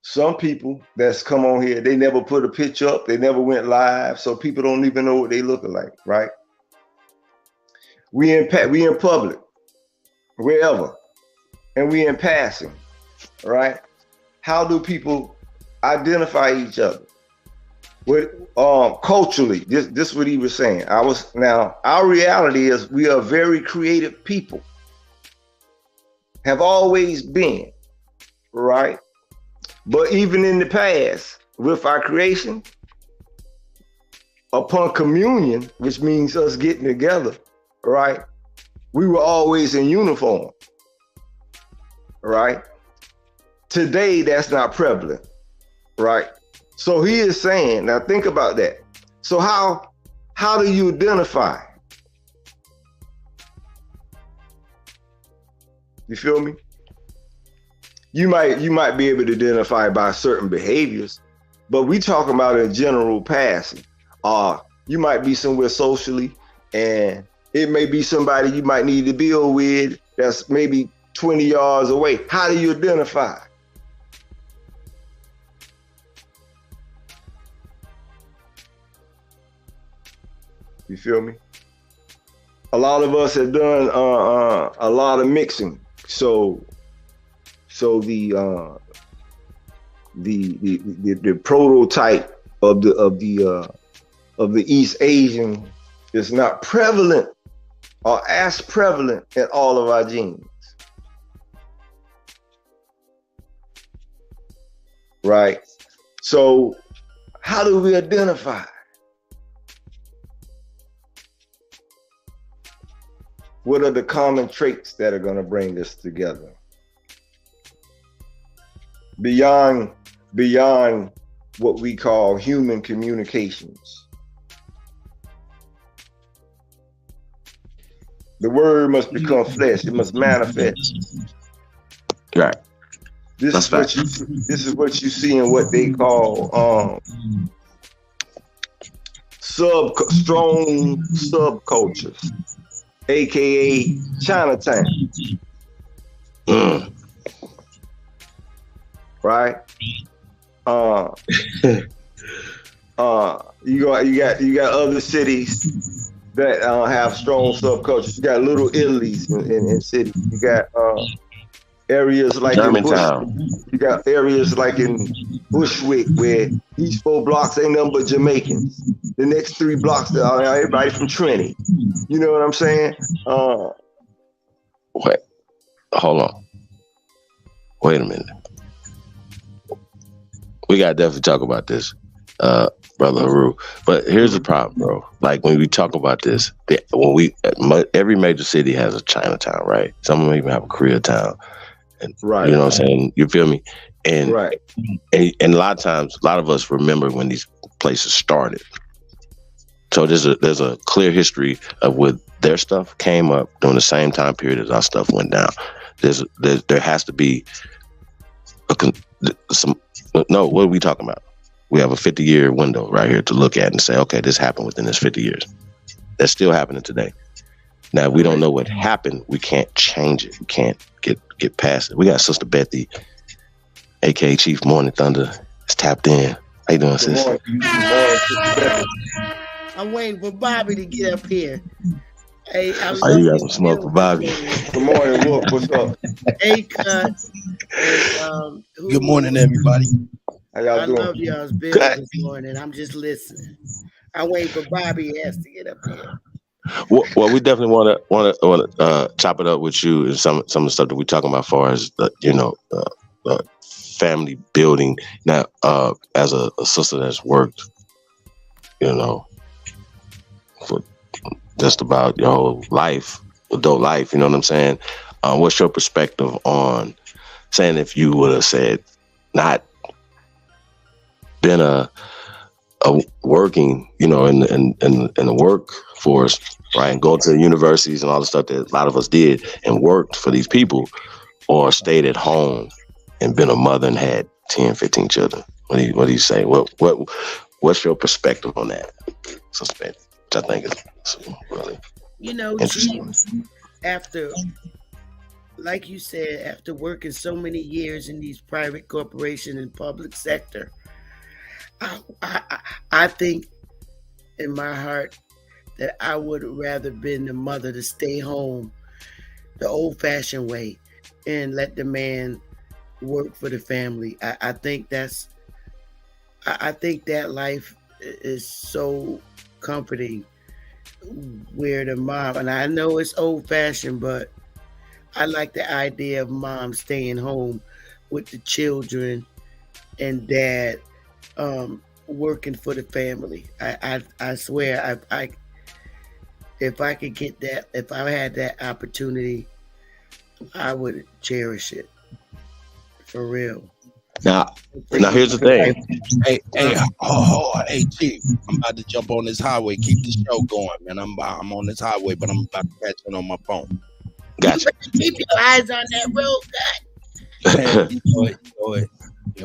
some people that's come on here, they never put a picture up, they never went live, so people don't even know what they look like, right? We in public, wherever, and we in passing, right? How do people identify each other? With culturally, this is what he was saying. Our reality is we are very creative people. Have always been, right? But even in the past, with our creation, upon communion, which means us getting together, right? We were always in uniform, right? Today, that's not prevalent, right? So he is saying, now think about that. So how do you identify? You feel me? You might be able to identify by certain behaviors, but we talking about a general passing. You might be somewhere socially, and it may be somebody you might need to build with that's maybe 20 yards away. How do you identify? You feel me? A lot of us have done a lot of mixing. So the prototype of the East Asian is not prevalent or as prevalent in all of our genes, right? So how do we identify? What are the common traits that are going to bring us together? Beyond what we call human communications. The word must become flesh. It must manifest.
Right.
This is what you see in what they call strong subcultures, aka Chinatown. Right? You got other cities that have strong subcultures. You got little Italy's in cities. You got areas like
Germantown.
You got areas like in Bushwick where these 4 blocks ain't nothing but Jamaicans. The next 3 blocks are everybody from Trinity. You know what I'm saying?
Wait, hold on. Wait a minute. We gotta definitely talk about this, Brother Haru. But here's the problem, bro. Like when we talk about this, every major city has a Chinatown, right? Some of them even have a Koreatown. And,
right.
You know what I'm saying? You feel me? And,
right.
And a lot of times, a lot of us remember when these places started. So there's a clear history of where their stuff came up during the same time period as our stuff went down. There has to be no, what are we talking about? We have a 50-year window right here to look at and say, okay, this happened within this 50 years. That's still happening today. Now, if we don't know what happened, we can't change it. We can't get past it. We got Sister Bethy, aka Chief Morning Thunder, is tapped in. How you doing, sis?
I'm waiting for Bobby to get up here. Hey, I
Oh, you got some smoke for Bobby.
Good morning, Wolf. What's up?
Hey, Cut.
Good morning, everybody.
How y'all doing?
I love y'all's bill this morning. I'm just listening. I'm waiting for Bobby ass to get up here.
Well, we definitely want to chop it up with you and some of the stuff that we're talking about, as far as family building. Now, as a sister that's worked, for just about your whole life, adult life, you know what I'm saying? What's your perspective on saying if you would have said not been a working, in the workforce, right, and go to universities and all the stuff that a lot of us did and worked for these people, or stayed at home and been a mother and had 10, 15 children? What do you say? What's your perspective on that? Which I think is really interesting.
After, like you said, after working so many years in these private corporations and public sector, I think in my heart that I would rather been the mother to stay home the old-fashioned way and let the man work for the family. I think that life is so comforting, where the mom, and I know it's old-fashioned, but I like the idea of mom staying home with the children and dad working for the family. I swear, if I could get that, if I had that opportunity, I would cherish it. For real.
Now here's the thing.
Hey, Chief, I'm about to jump on this highway. Keep the show going, man. I'm on this highway, but I'm about to catch it on my phone.
Gotcha.
Keep your eyes on that road, guy.
Go ahead.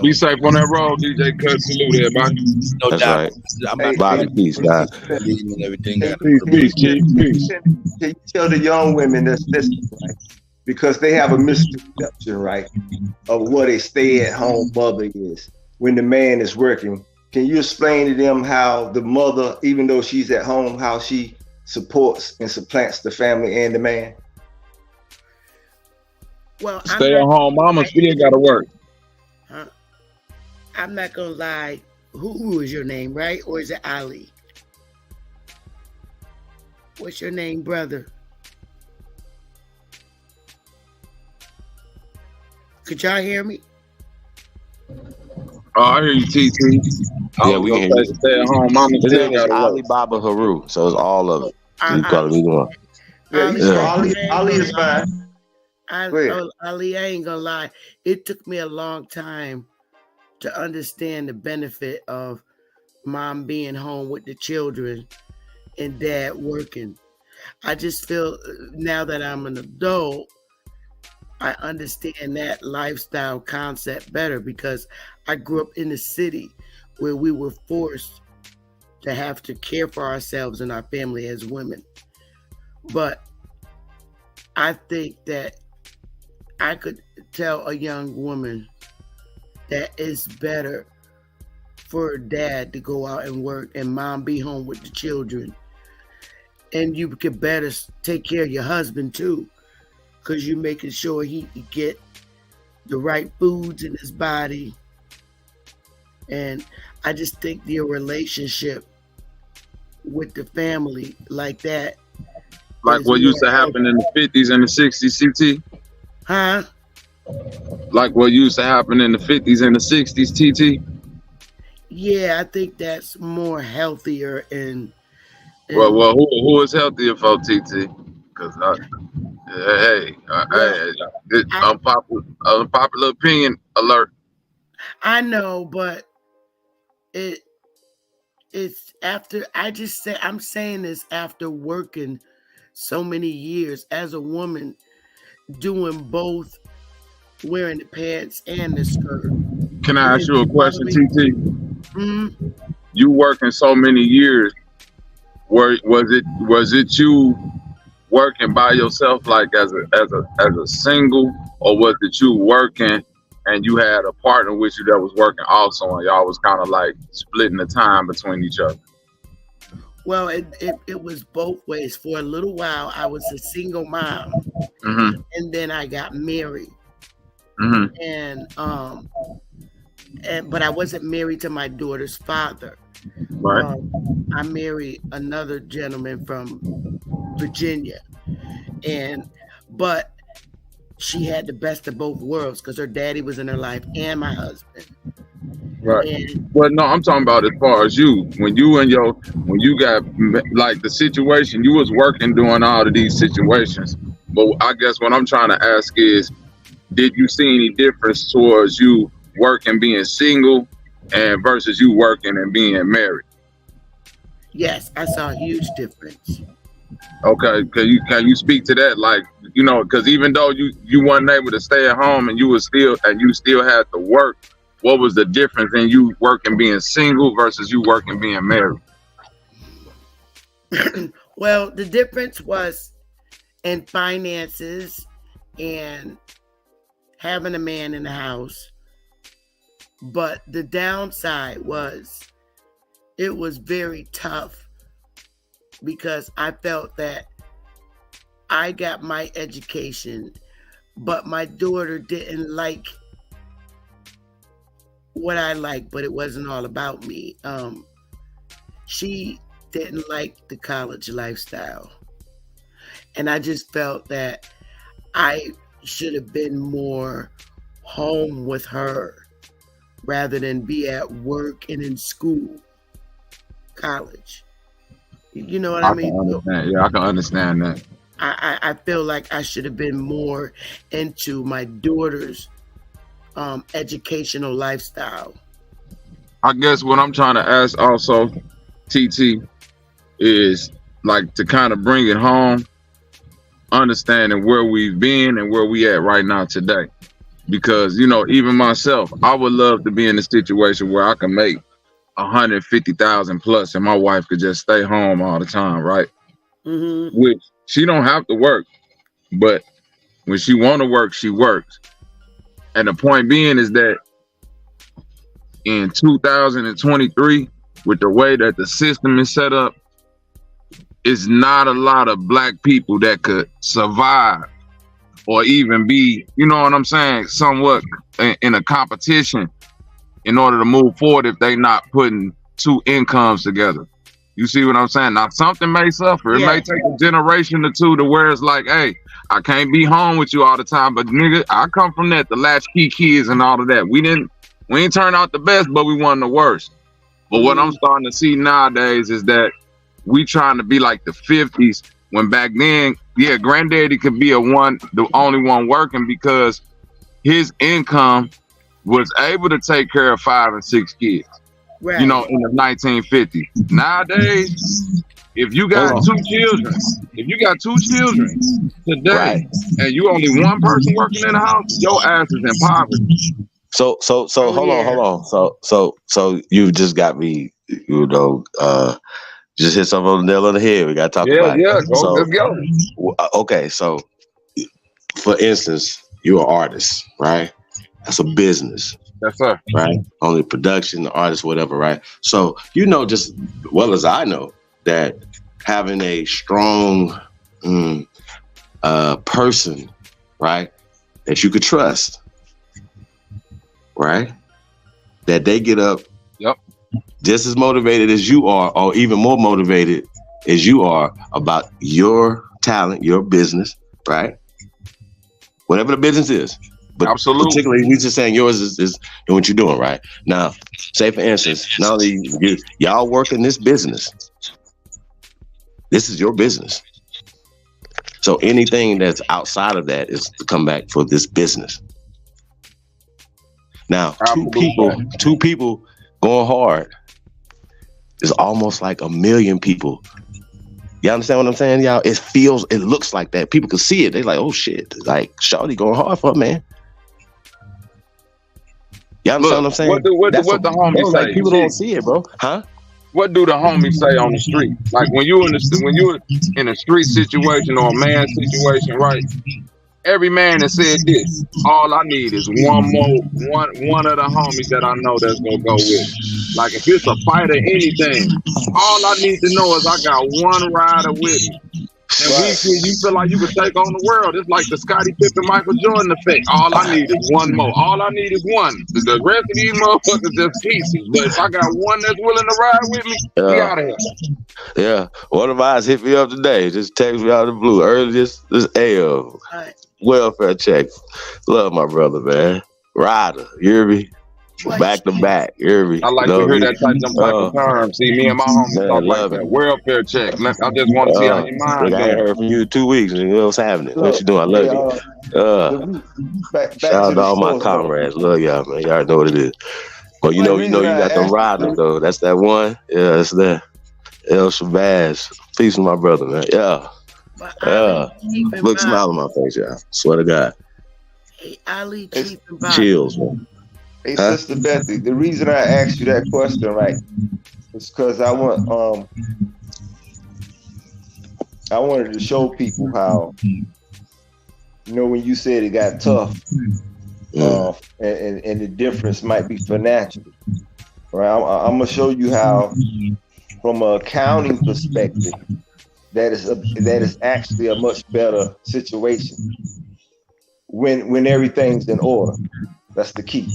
Be safe on that road, DJ Cut. Salute everybody.
No
That's
doubt.
right.
I'm about
Bobby, peace, guys.
and everything.
Peace, Chief. Peace.
Can you tell the young women that's listening, right? Because they have a misconception, right, of what a stay-at-home mother is when the man is working. Can you explain to them how the mother, even though she's at home, how she supports and supplants the family and the man?
Well,
Stay at home, mama still gotta work.
I'm not gonna lie. Who is your name, right? Or is it Ali? What's your name, brother? Could y'all hear me?
Oh, I hear you, TT.
Yeah, we can hear you.
Stay at home, mama
His
still
name is
gotta
Ali
work.
Baba Haru, so it's all of it. So you call it either one.
Ali is fine.
Ali, I ain't gonna lie. It took me a long time to understand the benefit of mom being home with the children and dad working. I just feel now that I'm an adult, I understand that lifestyle concept better because I grew up in the city where we were forced to have to care for ourselves and our family as women. But I think that I could tell a young woman that it's better for dad to go out and work and mom be home with the children. And you could better take care of your husband too, because you're making sure he get the right foods in his body. And I just think the relationship with the family like that.
Like what used to happen in the 50s and the 60s, CT?
Huh?
Like what used to happen in the 50s and the 60s, TT?
Yeah, I think that's more healthier and
well, who is healthier for TT? Because unpopular opinion alert.
I know, but it's after. I'm saying this after working so many years as a woman, doing both, wearing the pants and the skirt.
Can I ask you a question, TT?
Mm-hmm.
You working so many years. Was it you working by yourself, like as a single, or was it you working and you had a partner with you that was working also, and y'all was kind of like splitting the time between each other?
Well, it was both ways. For a little while, I was a single mom, and then I got married, and but I wasn't married to my daughter's father.
Right.
I married another gentleman from Virginia, but she had the best of both worlds because her daddy was in her life and my husband.
Right. Well, no, I'm talking about as far as you, when you got like the situation, you was working doing all of these situations. But I guess what I'm trying to ask is, did you see any difference towards you working being single and versus you working and being married?
Yes, I saw a huge difference.
Okay, can you speak to that? Like, because even though you weren't able to stay at home and you still had to work, what was the difference in you working being single versus you working being married?
Well, the difference was in finances and having a man in the house. But the downside was it was very tough because I felt that I got my education, but my daughter didn't like what I like, but it wasn't all about me. She didn't like the college lifestyle. And I just felt that I should have been more home with her rather than be at work and in school, college. You know what I mean?
Yeah, I can understand that.
I feel like I should have been more into my daughter's educational lifestyle.
I guess what I'm trying to ask also, TT, is like to kind of bring it home, understanding where we've been and where we at right now today. Because, even myself, I would love to be in a situation where I can make 150,000 plus and my wife could just stay home all the time, right? Which she don't have to work, but when she want to work, she works. And the point being is that in 2023, with the way that the system is set up, it's not a lot of black people that could survive or even be, you know what I'm saying, somewhat in a competition in order to move forward if they not putting two incomes together. You see what I'm saying? Now, something may suffer. It may take a generation or two to where it's like, hey, I can't be home with you all the time, but nigga, I come from that, the latchkey kids and all of that. We ain't turned out the best, but we won the worst. But what I'm starting to see nowadays is that we trying to be like the 50s, when back then, yeah, granddaddy could be the only one working because his income was able to take care of 5 and 6 kids. Right. In the 1950s. Nowadays, if you got two children today, and you only one person working in the house, your ass is in poverty.
So hold on. So you just got me, just hit something on the nail on the head. We got to talk about it.
Let's go.
Okay, so for instance, you're an artist, right? That's a business.
Yes, sir.
Right? Only production, the artist, whatever, right? So just as well as I know that having a strong person, right, that you could trust, right, that they get up just as motivated as you are, or even more motivated as you are about your talent, your business, right? Whatever the business is. But
absolutely,
particularly, he's just saying yours is what you're doing, right? Now, say for instance, not only y'all work in this business, this is your business. So anything that's outside of that is to come back for this business. Now, two people going hard is almost like 1 million people. You understand what I'm saying, y'all? It looks like that. People can see it. They like, oh shit, like shawty going hard for her, man. Y'all understand what I'm saying?
What the homies say?
Like, people don't see it, bro. Huh?
What do the homies say on the street? Like when you in a street situation or a man situation, right? every man that said this. All I need is one of the homies that I know that's gonna go with me. Like if it's a fight or anything, all I need to know is I got one rider with me. And you feel like you can take on the world. It's like the Scottie Pippen, Michael Jordan effect. All I need is one more. All I need is one. The rest of these motherfuckers just pieces. But if I got one that's willing to ride with me, we out of here.
Yeah. One of mine hit me up today. Just text me out of the blue. Early this AO. Welfare check. Love my brother, man. Rider. You hear me? Back to back. You hear me?
I like to hear that type of terms. See, me and my homies talk like that. Welfare check. I just want to see how your mind
I ain't heard from you in 2 weeks. What's happening? What you doing? I love you. Shout out to all my comrades. Love y'all, man. Y'all know what it is. Well, you know you got them riders, though. That's that one. Yeah, that's that. El Shabazz. Peace to my brother, man. Yeah. Look, smile on my face, y'all. Swear to God.
Hey, Ali,
chills, man.
Hey, Sister Bethy, the reason I asked you that question, right, is because I wanted to show people how, when you said it got tough, and the difference might be financial, right? I'm gonna show you how, from an accounting perspective, that is actually a much better situation when everything's in order. That's the key.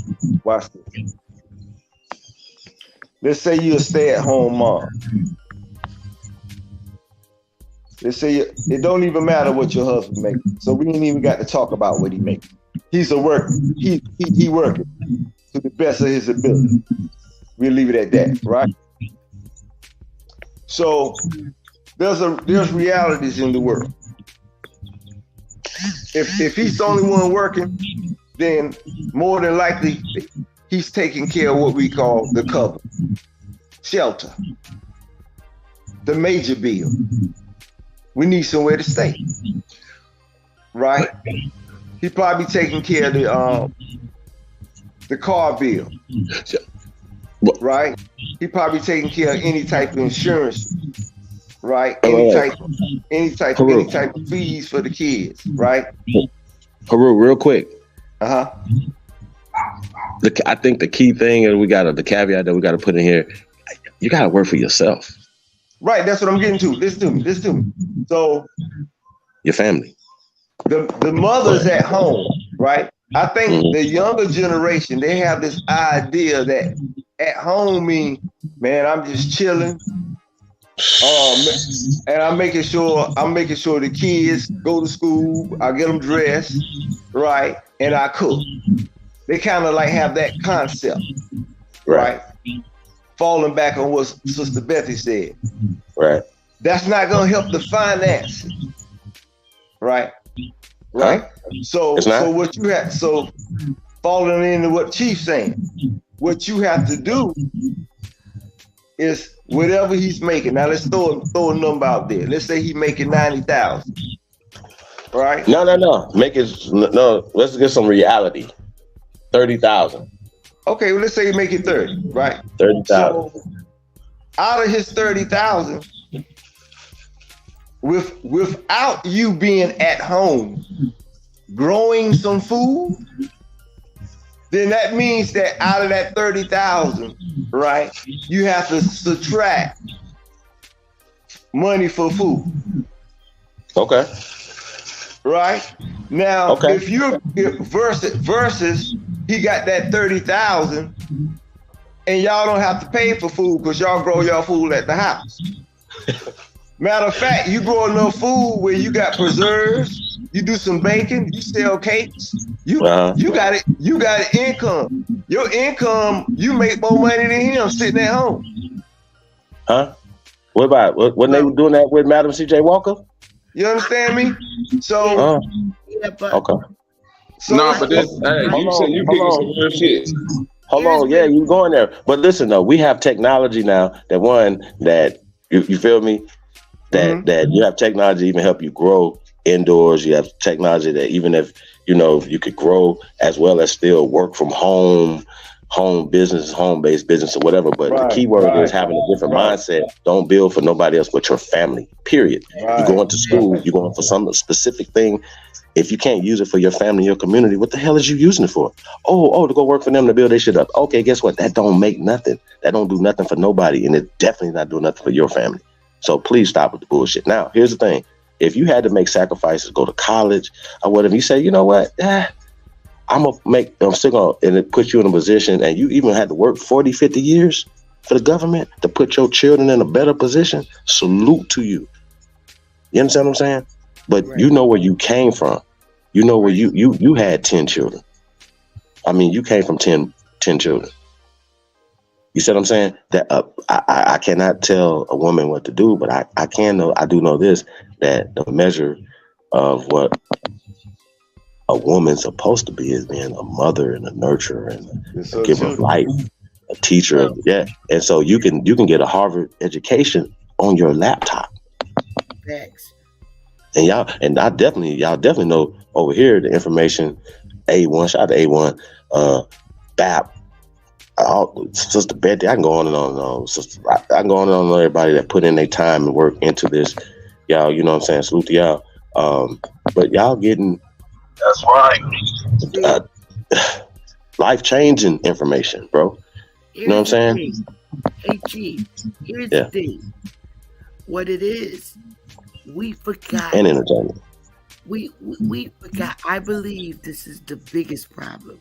Watch this. Let's say you're a stay-at-home mom. Let's say it don't even matter what your husband makes. So we ain't even got to talk about what he makes. He's a worker. He working to the best of his ability. We'll leave it at that, right? So there's realities in the world. If he's the only one working, then more than likely he's taking care of what we call the cover, shelter, the major bill. We need somewhere to stay, right? He probably taking care of the car bill, right? He probably taking care of any type of insurance, right? Any type of fees for the kids, right?
Haru, real quick.
I
think the key thing, and the caveat that we got to put in here, you got to work for yourself.
Right, that's what I'm getting to. Listen to me. So,
your family.
The mothers at home, right? I think the younger generation, they have this idea that at home means, man, I'm just chilling. And I'm making sure the kids go to school, I get them dressed, right? And I cook. They kind of like have that concept, right? Falling back on what Sister Bethy said.
Right.
That's not gonna help the finances. Right? Right. So what you have, falling into what Chief's saying, what you have to do is whatever he's making. Now let's throw a number out there. Let's say he's making 90,000. Right?
No. Let's get some reality. 30,000.
Okay, well, let's say you make it 30, right?
30,000.
So, out of his 30,000, without you being at home growing some food, then that means that out of that 30,000, right, you have to subtract money for food.
Okay.
Right? Now, versus he got that 30,000 and y'all don't have to pay for food because y'all grow your food at the house. Matter of fact, you grow enough food where you got preserves, you do some baking, you sell cakes, you got it, you got income. Your income, you make more money than him sitting at home.
Huh? What about when they were doing that with Madam C.J. Walker?
You understand me? So
okay.
So, but this, hey, you said you picking some real shit.
Hold on, yeah, you going there. But listen though, we have technology now that you feel me? That you have technology to even help you grow indoors. You have technology that even if you could grow as well as still work from home business, home-based business or whatever. But the key word is having a different mindset. Don't build for nobody else but your family, period. You're going to school, you're going for some specific thing. If you can't use it for your family, your community, what the hell is you using it for? Oh, to go work for them to build their shit up. Okay, guess what? That don't make nothing. That don't do nothing for nobody, and it definitely not doing nothing for your family. So please stop with the bullshit. Now, here's the thing. If you had to make sacrifices, go to college or whatever, you say, you know what? I'm still gonna, and it puts you in a position, and you even had to work 40, 50 years for the government to put your children in a better position. Salute to you. You understand what I'm saying? But you know where you came from. You know where you had 10 children. I mean, you came from 10 children. You see what I'm saying? That I cannot tell a woman what to do, but I do know this, that the measure of what a woman's supposed to be is being a mother and a nurturer and a giver of life, a teacher. Yeah. And so you can get a Harvard education on your laptop.
Thanks.
And y'all definitely know over here the information. A1, shout out to A1, BAP, Sister Betty. I can go on and on. I can go on and on everybody that put in their time and work into this. Y'all, you know what I'm saying? Salute to y'all. But y'all getting,
that's right,
life-changing information, bro. You know what I'm saying?
Hey, Chief, here's the thing. What it is, we forgot.
And entertainment.
We forgot. I believe this is the biggest problem.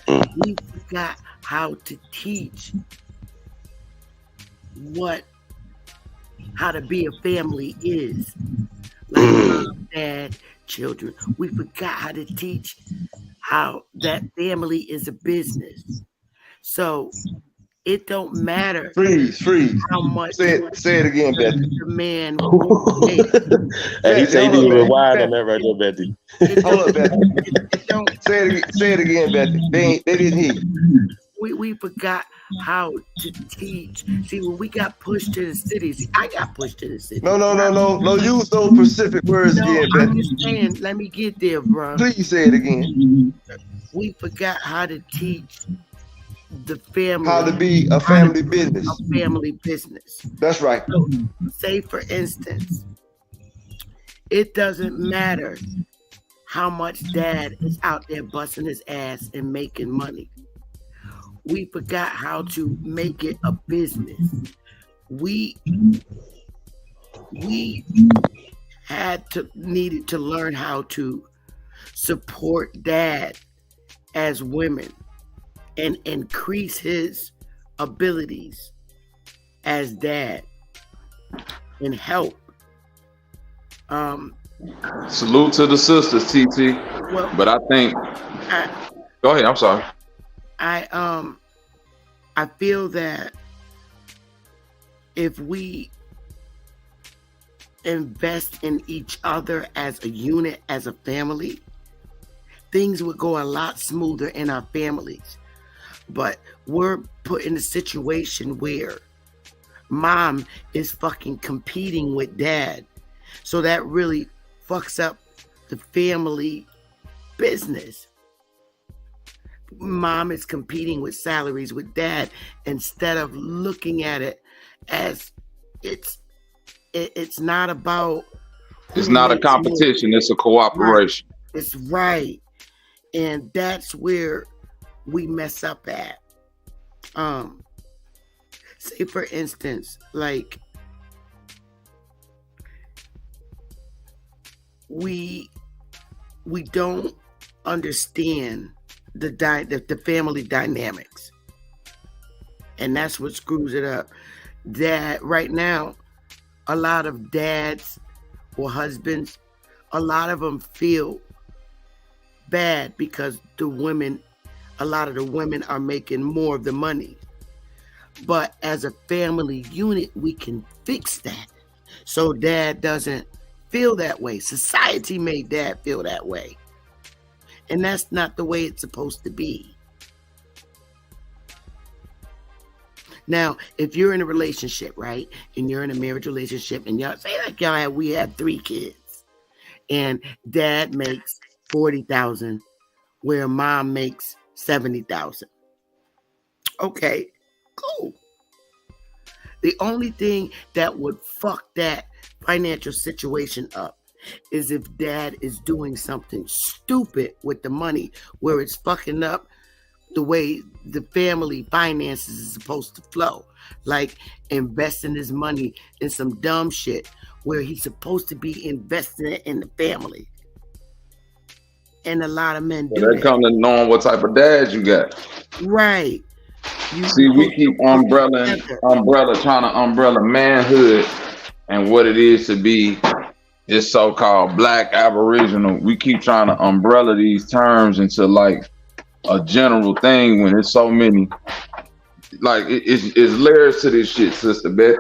We forgot how to teach how to be a family is. Like mom, dad, children. We forgot how to teach how that family is a business. So it don't matter.
Freeze.
How much?
Say it again, Betty.
The man.
Hey, he said he didn't rewind on that right there, Betty.
Hold up, Betty. Say it again, Betty. They didn't hear you.
We forgot how to teach. See, when we got pushed to the cities, I got pushed to the cities.
No. Use those specific words again, Betty.
I'm just saying, let me get there, bro.
Please say it again.
We forgot how to teach the family.
How to be a family business.
A family business.
That's right.
So, say, for instance, it doesn't matter how much dad is out there busting his ass and making money. We forgot how to make it a business. We needed to learn how to support dad as women and increase his abilities as dad and help.
Salute to the sisters, TT.
Well,
but I think. Go ahead. I'm sorry.
I feel that if we invest in each other as a unit, as a family, things would go a lot smoother in our families. But we're put in a situation where mom is fucking competing with dad. So that really fucks up the family business. Mom is competing with salaries with dad instead of looking at it as it's not about.
It's not a competition. It's a cooperation.
Right. It's right. And that's where we mess up at. Say for instance, like we don't understand the family dynamics, and that's what screws it up. That right now, a lot of dads or husbands, a lot of them feel bad because a lot of the women are making more of the money. But as a family unit, we can fix that so dad doesn't feel that way. Society made dad feel that way. And that's not the way it's supposed to be. Now, if you're in a relationship, right, and you're in a marriage relationship, and y'all say like we have 3 kids, and dad makes $40,000, where mom makes $70,000. Okay, cool. The only thing that would fuck that financial situation up is if dad is doing something stupid with the money where it's fucking up the way the family finances is supposed to flow. Like investing his money in some dumb shit where he's supposed to be investing it in the family. And a lot of men do
That come to knowing what type of dad you got.
Right.
See, we keep trying to umbrella manhood and what it is to be this so-called black aboriginal. We keep trying to umbrella these terms into like a general thing when there's so many. Like it's layers to this shit, Sister Betty.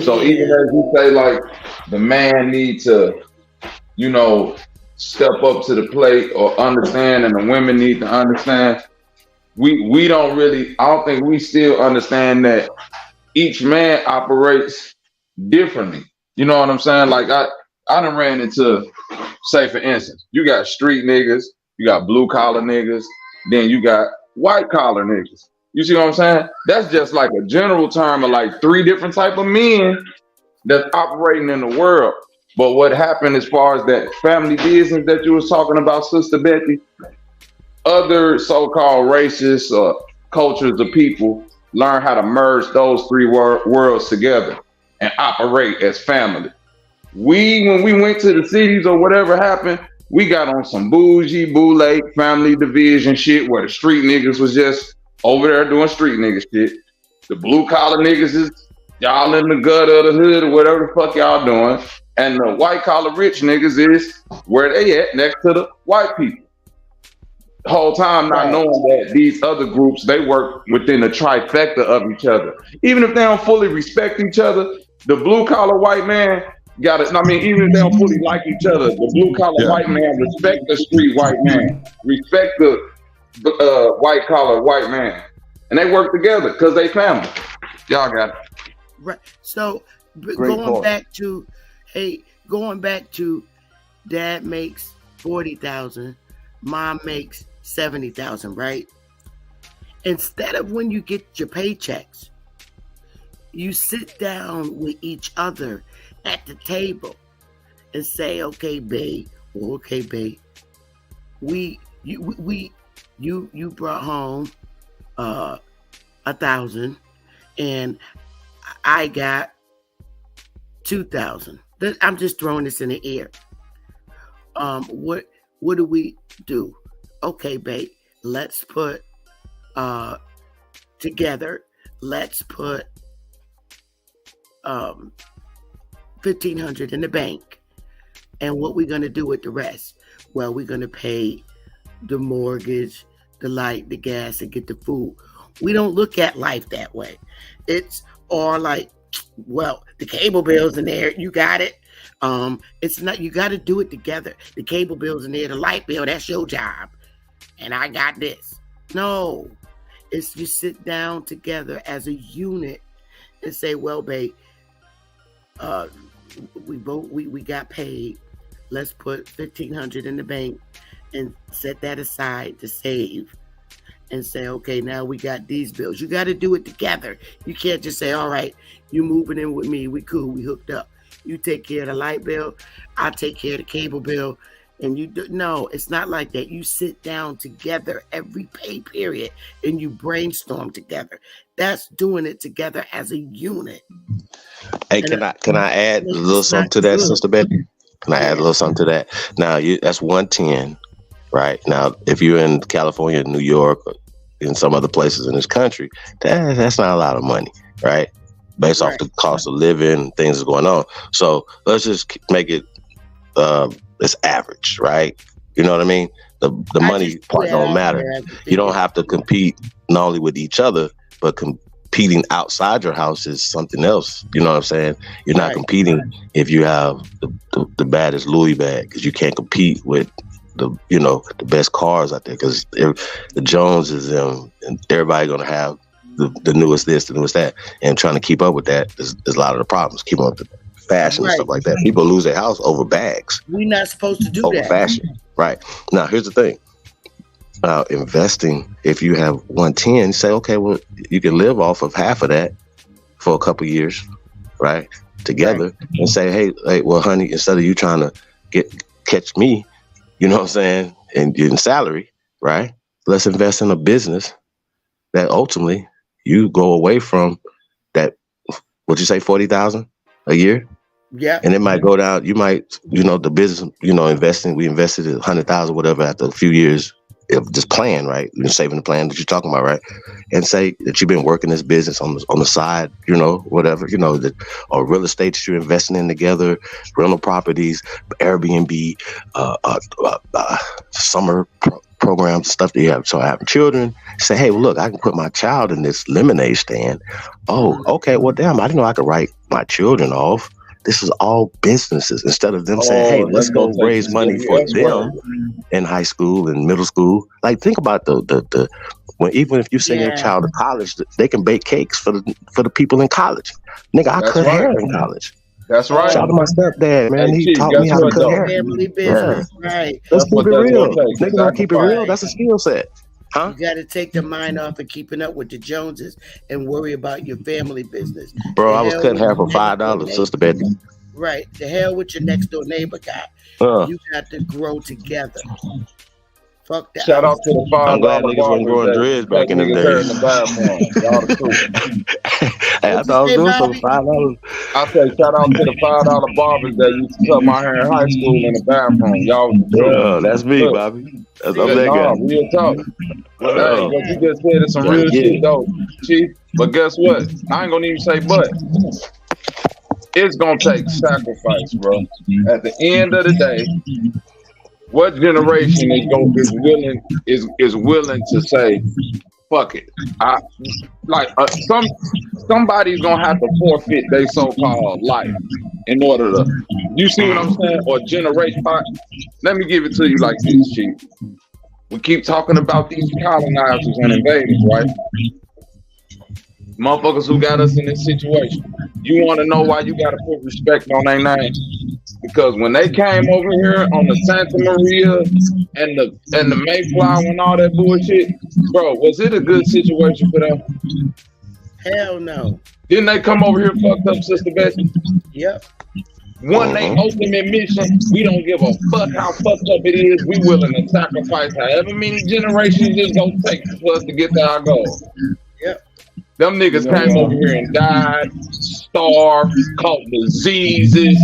So even as you say, like the man need to, you know, step up to the plate or understand, and the women need to understand. We don't really, I don't think we still understand that each man operates differently. You know what I'm saying? Like I done ran into, say for instance, you got street niggas, you got blue collar niggas, then you got white collar niggas. You see what I'm saying? That's just like a general term of like 3 different type of men that's operating in the world. But what happened as far as that family business that you was talking about, Sister Betty, other so-called races or cultures of people learn how to merge those 3 worlds together and operate as family. When we went to the cities or whatever happened, we got on some bougie, boule, family division shit where the street niggas was just over there doing street nigga shit. The blue collar niggas is y'all in the gut of the hood or whatever the fuck y'all doing. And the white collar rich niggas is where they at, next to the white people. The whole time not knowing that these other groups, they work within the trifecta of each other. Even if they don't fully respect each other, the blue collar white man got it. I mean, even if they don't fully like each other, the blue collar white man respect the street white man, respect the white collar white man, and they work together because they family. Y'all got it.
Right. So going back to dad makes 40,000, mom makes 70,000, right? Instead of when you get your paychecks, you sit down with each other at the table and say, okay, babe, you brought home 1,000 and I got 2,000. I'm just throwing this in the air. What do we do? Okay, babe, let's put together. Let's put $1,500 in the bank. And what we're gonna do with the rest? Well, we're gonna pay the mortgage, the light, the gas, and get the food. We don't look at life that way. It's all like, well, the cable bill's in there, you got it. It's not, you got to do it together. The cable bill's in there, the light bill, that's your job. And I got this. No, it's you sit down together as a unit and say, well, babe, we got paid. Let's put $1,500 in the bank and set that aside to save. And say, okay, now we got these bills. You got to do it together. You can't just say, all right, you moving in with me. We cool. We hooked up. You take care of the light bill. I'll take care of the cable bill. And you do. No, it's not like that. You sit down together every pay period and you brainstorm together. That's doing it together as a unit.
Hey, can I add a little something to that, Sister Betty? Can I add a little something to that? Now, that's 110. Right now, if you're in California, New York, or in some other places in this country, that's not a lot of money, right? Based off the cost of living, things that's going on. So let's just make it it's average, right? You know what I mean? The money part don't matter. You don't have to compete not only with each other, but competing outside your house is something else. You know what I'm saying? You're not competing if you have the baddest Louis bag, because you can't compete with the best cars out there, because the Joneses and everybody gonna have the newest this, the newest that, and trying to keep up with that is a lot of the problems. Keep up with the fashion and stuff like that. People lose their house over bags.
We're not supposed to do
over
that.
Fashion, right? Now, here's the thing. Investing, if you have 110, say, okay, well, you can live off of half of that for a couple years, right? Together, and say, hey, well, honey, instead of you trying to catch me, you know what I'm saying, and getting salary, right? Let's invest in a business that ultimately you go away from that, what'd you say, 40,000 a year?
Yeah.
And it might go down, you might, the business, we invested 100,000, whatever, after a few years of this plan, right? You're saving the plan that you're talking about, right? And say that you've been working this business on the side, whatever, or real estate that you're investing in together, rental properties, Airbnb, summer programs, stuff that you have. So having children, say, hey, well, look, I can put my child in this lemonade stand. Oh, okay, well, damn, I didn't know I could write my children off. This is all businesses, instead of them saying, hey, let's go raise money for them in high school and middle school. Like, think about the when, even if you send your child to college, they can bake cakes for the people in college. Nigga, I cut hair in college.
That's right.
Shout out to my stepdad, man. He taught me how to cut hair.
Family business, right?
Let's keep it real. Niggas don't keep it real. That's a skill set. Huh?
You got to take the mind off of keeping up with the Joneses and worry about your family business.
Bro, I was cutting hair for $5, Sister Betty.
Right. The hell with your next door neighbor guy. You got to grow together. Fuck that.
Shout out to the $5.
I'm glad niggas weren't growing dreads back in the day. Hey, I thought I was doing something for $5.
I say shout out to the $5 barbers that used to cut my hair in high school in the bathroom. Y'all was
that's me, Bobby. That's that guy.
Real talk. Hey, what you just said is some real shit though, Chief. But guess what? I ain't gonna even say but. It's gonna take sacrifice, bro. At the end of the day, what generation is willing to say, fuck it? Somebody's gonna have to forfeit their so-called life in order to. You see what I'm saying? Or generation. Let me give it to you like this, Chief. We keep talking about these colonizers and invaders, right? Motherfuckers who got us in this situation. You want to know why you got to put respect on their name? Because when they came over here on the Santa Maria and the Mayflower and all that bullshit, bro, was it a good situation for them?
Hell no.
Didn't they come over here fucked up, Sister Bessie?
Yep.
One they ultimate mission, we don't give a fuck how fucked up it is. We willing to sacrifice however many generations it's gonna take for us to get to our goal.
Yep.
Them niggas came over here and died, starved, caught diseases,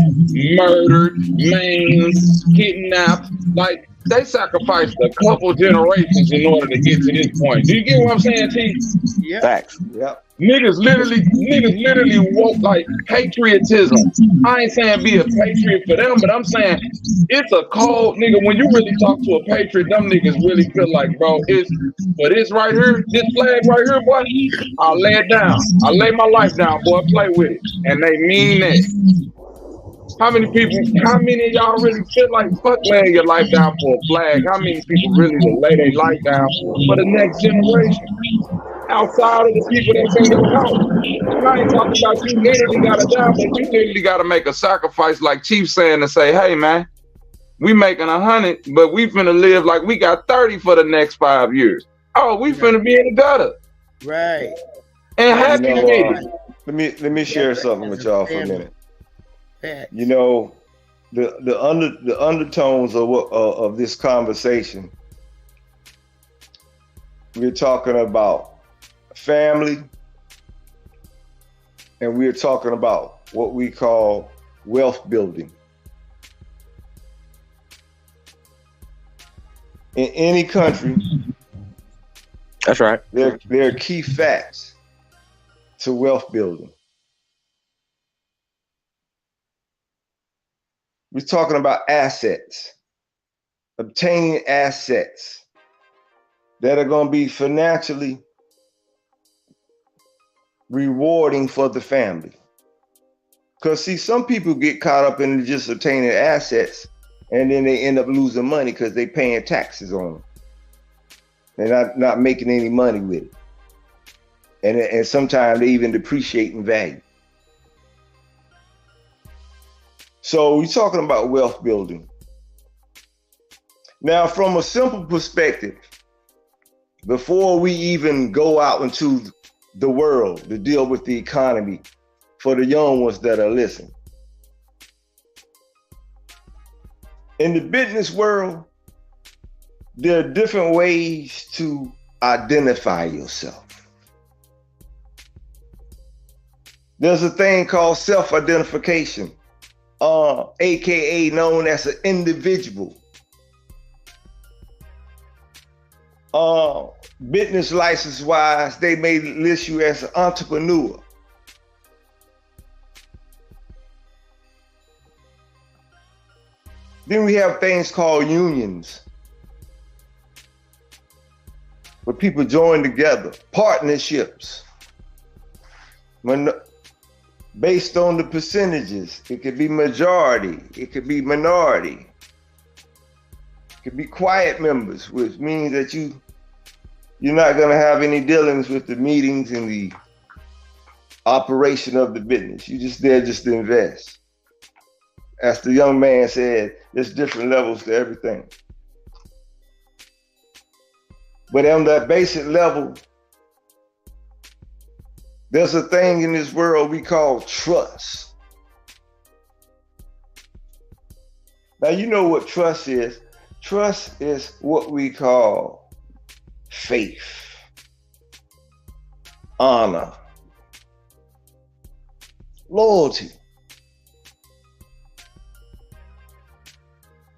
murdered, maimed, kidnapped. Like, they sacrificed a couple generations in order to get to this point. Do you get what I'm saying, Chief?
Yeah.
Facts.
Yep.
Niggas literally woke like patriotism. I ain't saying be a patriot for them, but I'm saying it's a cold nigga. When you really talk to a patriot, them niggas really feel like, bro, it's for this right here, this flag right here, boy, I'll lay it down. I'll lay my life down, boy, play with it. And they mean that. How many of y'all really feel like fuck laying your life down for a flag? How many people really will lay their life down for the next generation? Outside of the people that's in your house. I ain't talking about you literally gotta die, but you literally gotta make a sacrifice like Chief saying to say, hey man, we making 100, but we finna live like we got 30 for the next 5 years. Oh, we finna be in the gutter.
Right.
And happy with it.
Let me share something with y'all for a minute. You know, the undertones of this conversation, we're talking about family, and we're talking about what we call wealth building. In any country,
that's right.
There are key facts to wealth building. We're talking about assets, obtaining assets that are going to be financially rewarding for the family. Because see, some people get caught up in just obtaining assets and then they end up losing money because they're paying taxes on them. They're not making any money with it. And sometimes they even depreciate in value. So we're talking about wealth building. Now, from a simple perspective, before we even go out into the world to deal with the economy, for the young ones that are listening, In the business world, there are different ways to identify yourself. There's a thing called self-identification, AKA known as an individual. Business license-wise, they may list you as an entrepreneur. Then we have things called unions, where people join together, partnerships. Based on the percentages, it could be majority, it could be minority, it could be quiet members, which means that you're not gonna have any dealings with the meetings and the operation of the business. You're just there just to invest. As the young man said, there's different levels to everything. But on that basic level, there's a thing in this world we call trust. Now, you know what trust is. Trust is what we call faith, honor, loyalty.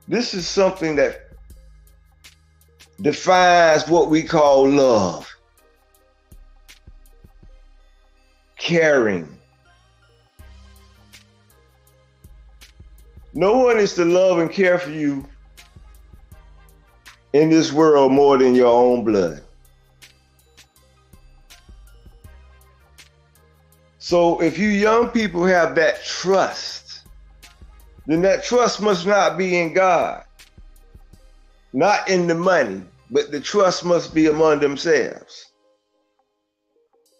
This is something that defines what we call love, caring. No one is to love and care for you in this world more than your own blood. So if you young people have that trust, then that trust must not be in God, not in the money, but the trust must be among themselves.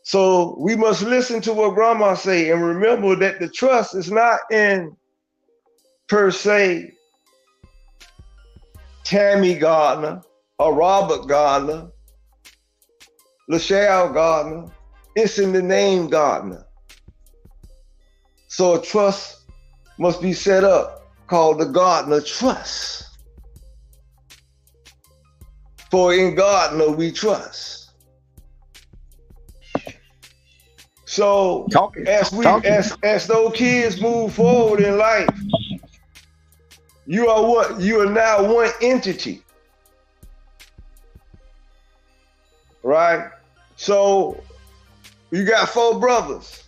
So we must listen to what grandma say and remember that the trust is not in, per se, Tammy Gardner or Robert Gardner, LaShalle Gardner. It's in the name Gardner. So a trust must be set up called the Gardner Trust. For in Gardner we trust. So as those kids move forward in life, you are now one entity. Right? So you got 4 brothers.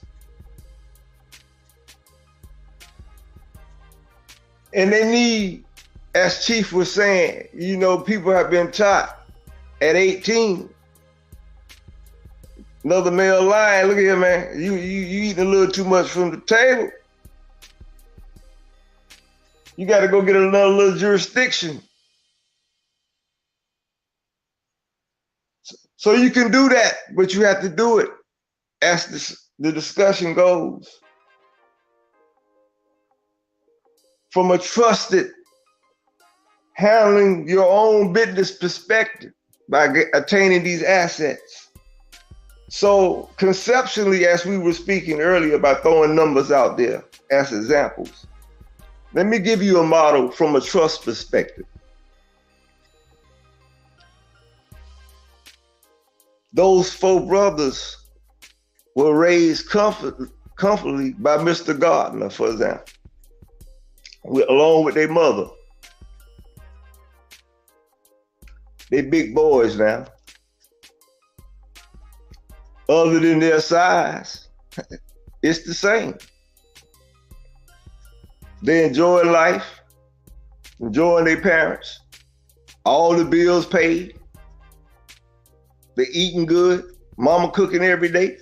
And they need, as Chief was saying, people have been taught at 18. Another male line, look at here, man. You eating a little too much from the table. You got to go get another little jurisdiction. So you can do that, but you have to do it as the discussion goes. From a trusted, handling your own business perspective by attaining these assets. So conceptually, as we were speaking earlier about throwing numbers out there as examples, let me give you a model from a trust perspective. Those 4 brothers were raised comfortably by Mr. Gardner, for example, along with their mother. They big boys now. Other than their size, it's the same. They enjoy life, enjoying their parents, all the bills paid, they eating good, mama cooking every day.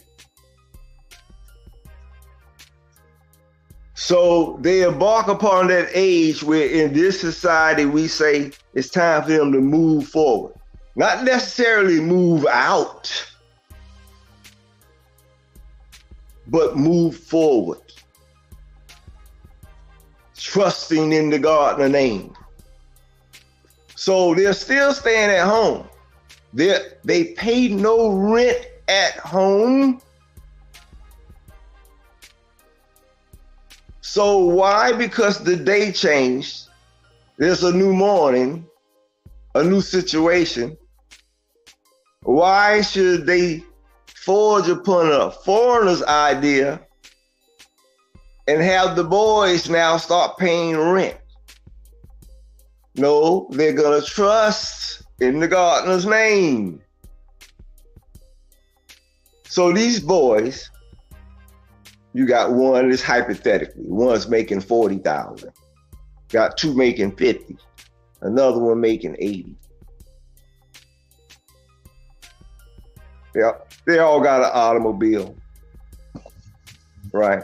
So they embark upon that age where in this society we say it's time for them to move forward. Not necessarily move out, but move forward. Trusting in the Gardner name. So they're still staying at home. They pay no rent at home. So why? Because the day changed there's a new morning, a new situation. Why should they forge upon a foreigner's idea and have the boys now start paying rent? No, they're gonna trust in the gardener's name. So these boys, you got one, this hypothetically, one's making 40,000, got two making 50, another one making 80. Yeah, they all got an automobile, right?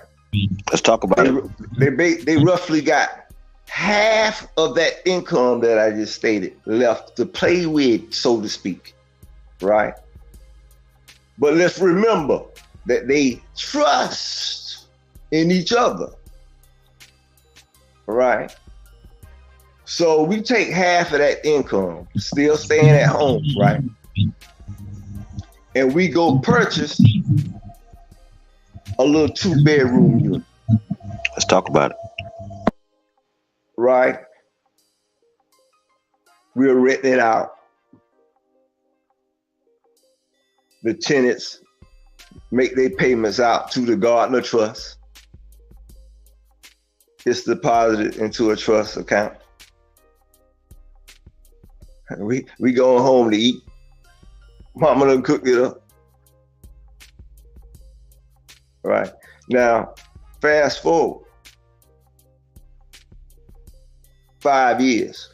Let's talk about it.
They roughly got half of that income that I just stated left to play with, so to speak, right? But let's remember that they trust in each other, right? So we take half of that income, still staying at home, right? And we go purchase a little 2-bedroom unit.
Let's talk about it.
Right? We'll rent it out. The tenants make their payments out to the Gardner Trust. It's deposited into a trust account. We going home to eat. Mama done cooked it up. Right. Now, fast forward 5 years.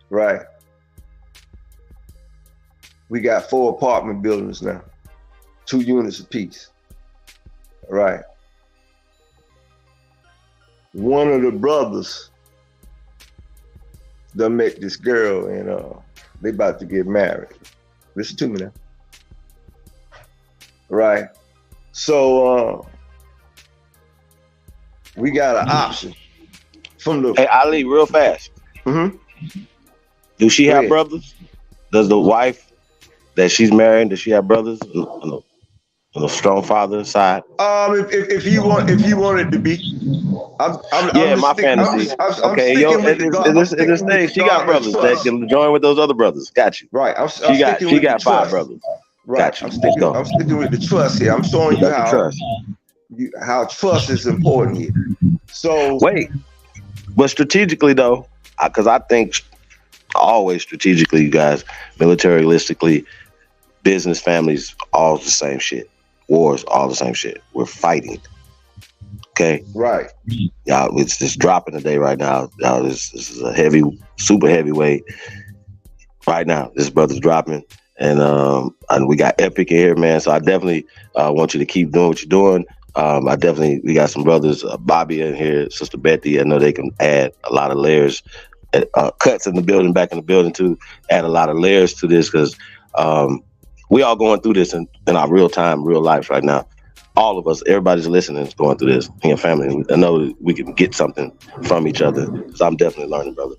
Right. We got 4 apartment buildings now, 2 units apiece. Right. One of the brothers done met this girl and they about to get married. Listen to me now. Right. So we got an option from the.
Hey, Ali, real fast.
Mm-hmm.
Do she have brothers? Does the wife that she's marrying, does she have brothers on a strong father side?
If you wanted to be,
my fantasy. Okay, yo, in this stage, she got brothers that can join with those other brothers. Got you.
Right.
She got 5 brothers.
Right.
Got you.
I'm sticking with the trust here. I'm showing you how trust is important here. So
wait, but strategically though, because I think always strategically, you guys, militaristically, business, families, all the same shit. Wars, all the same shit. We're fighting. Okay.
Right.
Y'all, it's just dropping today right now. Y'all, this is a heavy, super heavyweight. Right now, this brother's dropping, and we got Epic in here, man. So I definitely want you to keep doing what you're doing. We got some brothers, Bobby in here, Sister Betty. I know they can add a lot of layers. Cuts in the building, back in the building too. Add a lot of layers to this because we all going through this in our real time, real life right now. All of us, everybody's listening is going through this in your family. I know that we can get something from each other. So I'm definitely learning, brother.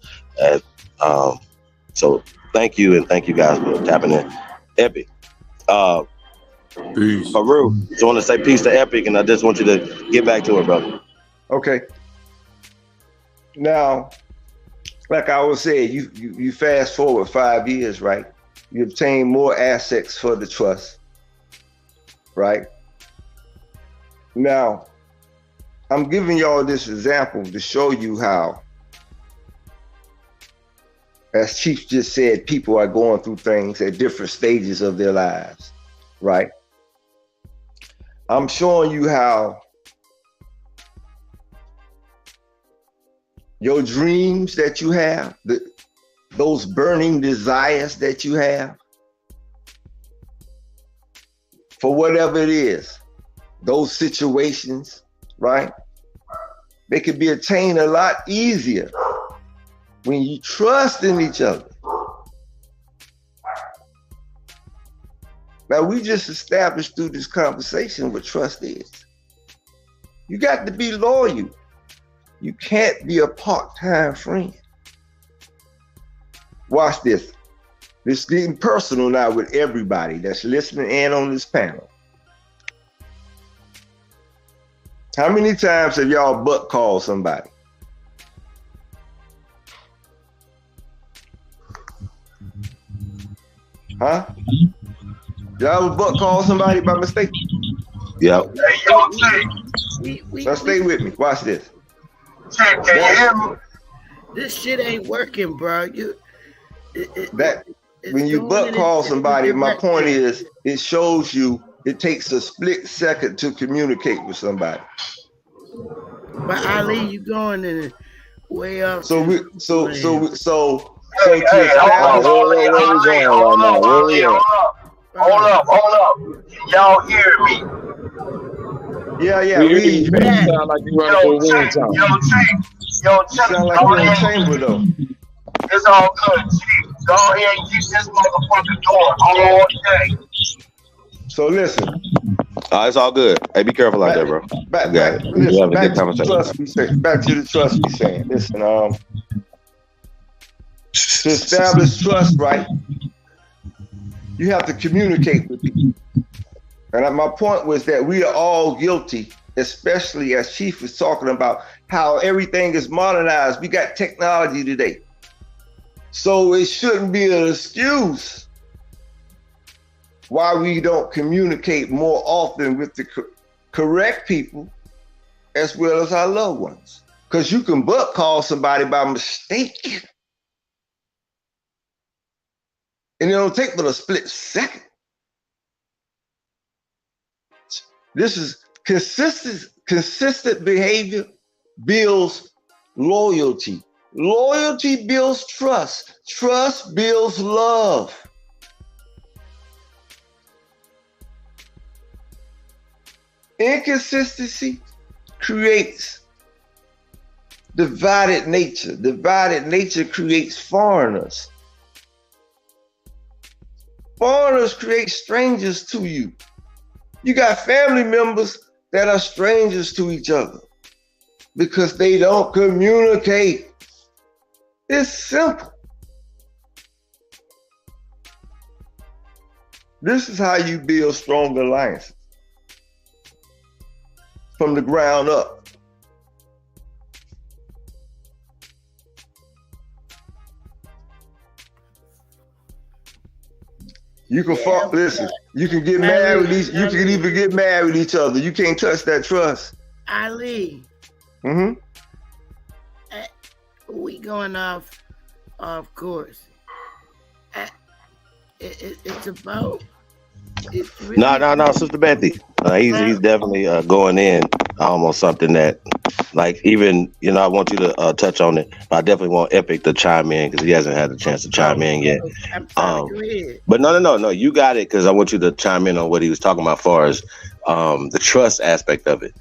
So thank you, and thank you guys for tapping in. Epic.
Peace.
Haru, just want to say peace to Epic, and I just want you to get back to it, brother.
Okay. Now, like I was saying, you fast forward 5 years, right? You obtain more assets for the trust, right? Now, I'm giving y'all this example to show you how, as Chief just said, people are going through things at different stages of their lives, right? I'm showing you how your dreams that you have, those burning desires that you have, for whatever it is, those situations, right? They could be attained a lot easier when you trust in each other. Now, we just established through this conversation what trust is. You got to be loyal. You can't be a part-time friend. Watch this. This is getting personal now with everybody that's listening and on this panel. How many times have y'all butt called somebody? Huh? Y'all ever butt call somebody by mistake?
Yeah.
Hey, yo, Chick.
Now stay with me. Watch this.
Chick, can you hear me?
This shit ain't working, bro.
When you butt call somebody, my point is, it shows you it takes a split second to communicate with somebody.
But Ali, you going in way up.
So to establish.
Hold up. Y'all hear me?
Yeah.
We sound like you running for a wind tunnel.
Yo, Chick.
Sound like you're in a chamber though.
It's all good, Chick. Go ahead and keep this motherfucking door all day.
So listen.
It's all good. Hey, be careful out there, bro.
Back to the trust we saying. Listen, to establish trust, right, you have to communicate with people. And my point was that we are all guilty, especially as Chief was talking about how everything is modernized. We got technology today. So it shouldn't be an excuse why we don't communicate more often with the correct people as well as our loved ones. Because you can butt call somebody by mistake. And it don't take but a split second. This is consistent behavior builds loyalty. Loyalty builds trust. Trust builds love. Inconsistency creates divided nature. Divided nature creates foreigners. Foreigners create strangers to you. You got family members that are strangers to each other because they don't communicate. It's simple. This is how you build strong alliances. From the ground up. You can listen, you can get married, you can even get married each other. You can't touch that trust.
Ali.
Mm-hmm.
We going off course. It's about. It's really
No, Sister Bethy. He's definitely going in on something that, like, even, I want you to touch on it, but I definitely want Epic to chime in because he hasn't had a chance to chime in yet.
Go ahead.
But no, you got it, because I want you to chime in on what he was talking about as far as the trust aspect of it.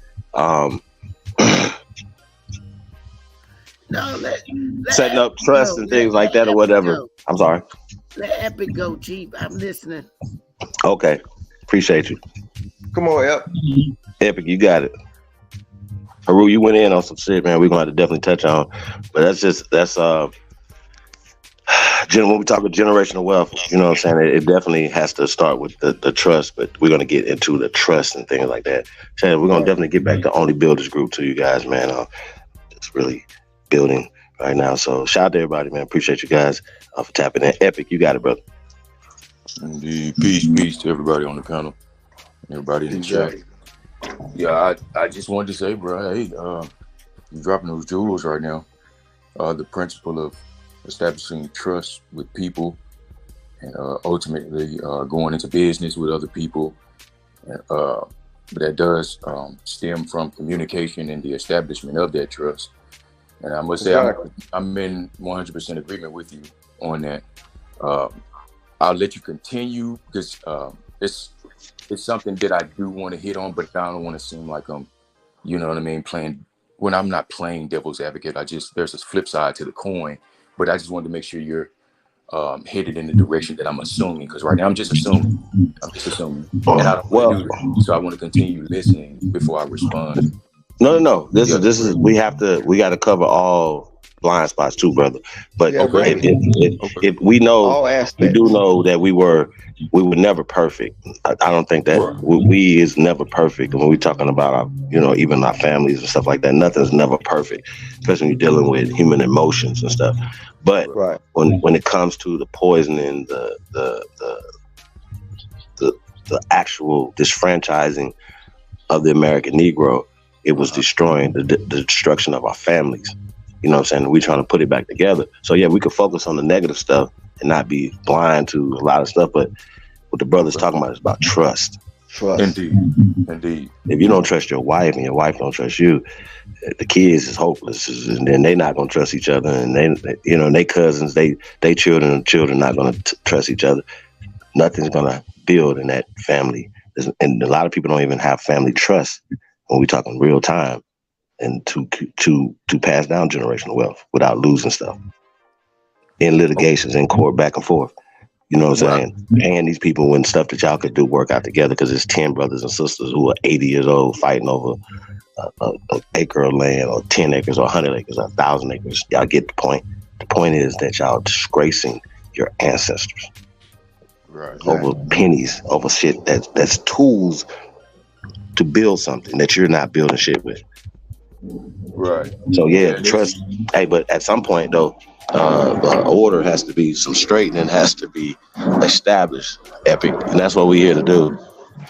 Setting up trust and things like that or whatever. I'm sorry.
Let Epic go, Chief. I'm listening.
Okay. Appreciate you.
Come on,
Epic, you got it. Haru, you went in on some shit, man. We're going to have to definitely touch on. But that's when we talk about generational wealth, you know what I'm saying? It definitely has to start with the trust, but we're going to get into the trust and things like that. So we're going to definitely get back to Only Builders Group to you guys, man. It's really building right now. So shout out to everybody, man. Appreciate you guys for tapping in. Epic, you got it, brother.
Indeed. Peace to everybody on the panel, everybody in the chat. Yeah, I just wanted to say, bro, hey, you're dropping those jewels right now. The principle of establishing trust with people and ultimately going into business with other people. But that does stem from communication and the establishment of that trust. And I must say, I'm in 100% agreement with you on that. I'll let you continue because it's something that I do want to hit on, but I don't want to seem like I'm, you know what I mean, when I'm not playing devil's advocate. There's this flip side to the coin, but I just wanted to make sure you're headed in the direction that I'm assuming, because right now I'm just assuming. And I don't want to do that. So I want to continue listening before I respond.
No. This is we got to cover all blind spots too, brother. But
Yeah, but
if we know,
all
we
aspects.
do know that we were never perfect. I don't think that we is never perfect. And when we're talking about our, even our families and stuff like that, nothing's never perfect, especially when you're dealing with human emotions and stuff. But when it comes to the poisoning, the actual disfranchising of the American Negro, it was destroying the destruction of our families. You know what I'm saying? We're trying to put it back together. So yeah, we could focus on the negative stuff and not be blind to a lot of stuff. But what the brother's talking about is about trust.
Trust.
Indeed.
If you don't trust your wife and your wife don't trust you, the kids is hopeless, and then they're not gonna trust each other, and they cousins, they children not gonna trust each other. Nothing's gonna build in that family, and a lot of people don't even have family trust when we talking real time, and to pass down generational wealth without losing stuff in litigations, in court, back and forth. You know what I'm saying? Paying these people when stuff that y'all could do work out together, because it's 10 brothers and sisters who are 80 years old fighting over an acre of land, or 10 acres, or 100 acres, or 1,000 acres. Y'all get the point. The point is that y'all disgracing your ancestors. Over pennies, over shit that's tools to build something that you're not building shit with.
Right.
So yeah, trust. Hey, but at some point though, the order has to be, some straightening has to be established, Epic, and that's what we're here to do.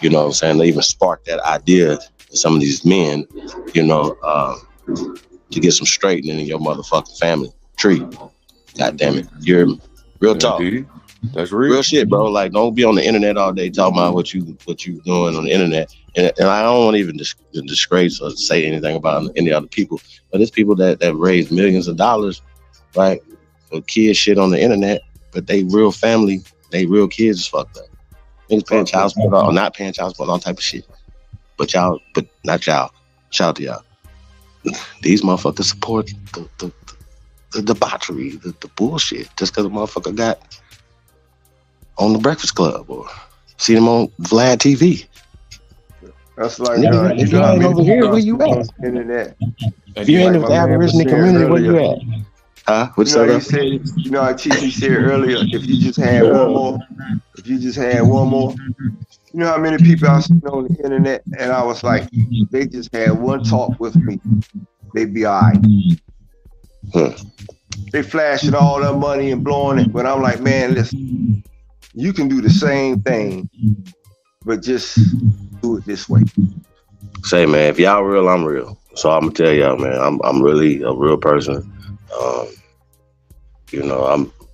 You know what I'm saying? They even sparked that idea to some of these men, to get some straightening in your motherfucking family tree. God damn it. You're real talk.
That's real
shit, bro. Like, don't be on the internet all day talking about what you doing on the internet. And I don't want to even disgrace or say anything about any other people, but it's people that raise millions of dollars, right, for kids shit on the internet, but they real family, they real kids is fucked up. Niggas paying child support or not paying child support, all type of shit. But not y'all. Shout out to y'all. These motherfuckers support the debauchery, the bullshit, just because a motherfucker got on the Breakfast Club or see them on Vlad TV.
That's like
if you ain't over here, where you at?
Internet.
If you ain't in the Aboriginal community, where you at? Huh? What you
know how Chichi said earlier, if you just had one more, you know how many people I seen on the internet, and I was like, they just had one talk with me, they'd be all right. They flashing all their money and blowing it, but I'm like, man, listen, you can do the same thing, but just do it this way.
Say, man, if y'all real, I'm real. So I'm gonna tell y'all, man, I'm really a real person.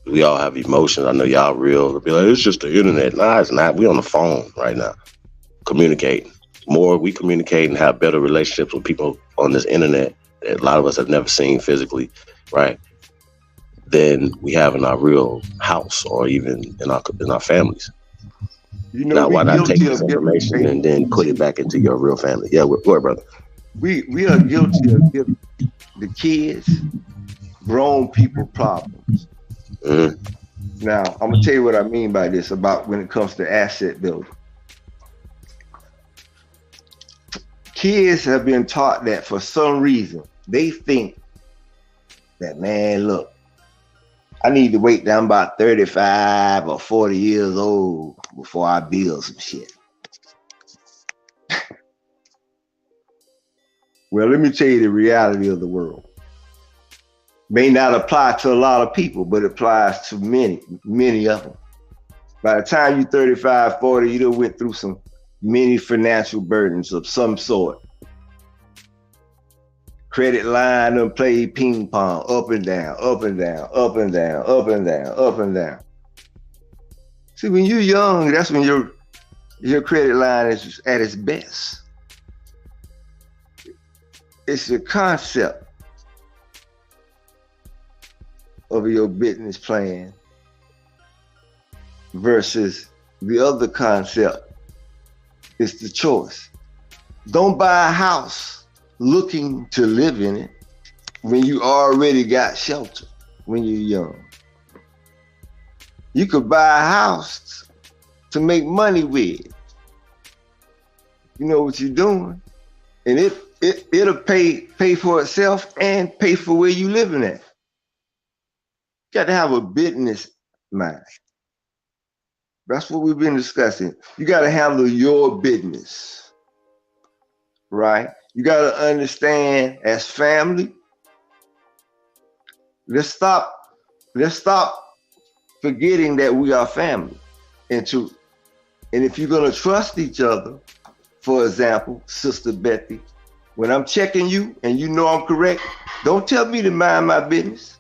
We all have emotions. I know y'all real. They'll be like, it's just the internet. Nah, it's not. We on the phone right now, communicating. More we communicate and have better relationships with people on this internet that a lot of us have never seen physically, right, than we have in our real house or even in our families. Now, why not take this information and then put it back into your real family? Yeah, what, brother?
We are guilty of giving the kids grown people problems. Now, I'm gonna tell you what I mean by this about when it comes to asset building. Kids have been taught that for some reason they think that, man, look, I need to wait till I'm about 35 or 40 years old before I build some shit. Well, let me tell you the reality of the world. May not apply to a lot of people, but it applies to many of them. By the time you're 35, 40, you done went through many financial burdens of some sort. Credit line done played ping pong, up and down, up and down, up and down, up and down, up and down. See, when you're young, that's when your credit line is at its best. It's the concept of your business plan versus the other concept is the choice. Don't buy a house looking to live in it when you already got shelter when you're young. You could buy a house to make money with. You know what you're doing, and it'll pay for itself and pay for where you living at. You got to have a business mind. That's what we've been discussing. You got to handle your business, right? You got to understand as family. Let's stop forgetting that we are family. And if you're gonna trust each other, for example, Sister Betty, when I'm checking you and you know I'm correct, don't tell me to mind my business.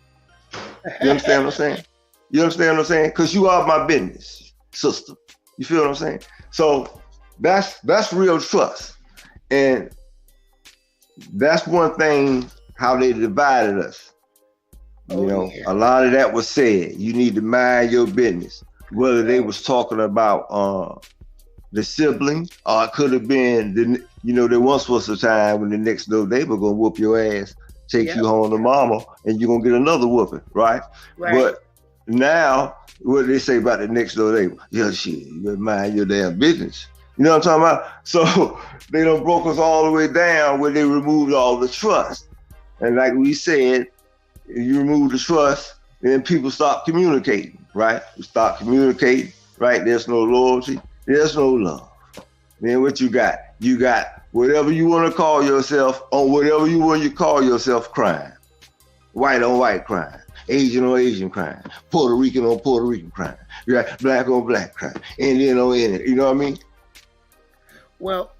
You understand what I'm saying? You understand what I'm saying? Because you are my business, sister. You feel what I'm saying? So that's real trust. And that's one thing how they divided us. You know, a lot of that was said. You need to mind your business. Whether they was talking about the siblings, or it could have been there once was a time when the next door neighbor gonna whoop your ass, take you home to mama, and you're gonna get another whooping, right? But now, what do they say about the next door neighbor? Yeah, shit, you better mind your damn business. You know what I'm talking about? So they done broke us all the way down where they removed all the trust. And like we said, if you remove the trust, then people stop communicating, right? We stop communicating, right? There's no loyalty, there's no love. Then what you got? You got whatever you want to call yourself on whatever you want to call yourself crime. White on white crime, Asian on Asian crime, Puerto Rican on Puerto Rican crime, right? Black on black crime, Indian on Indian, you know what I mean?
Well,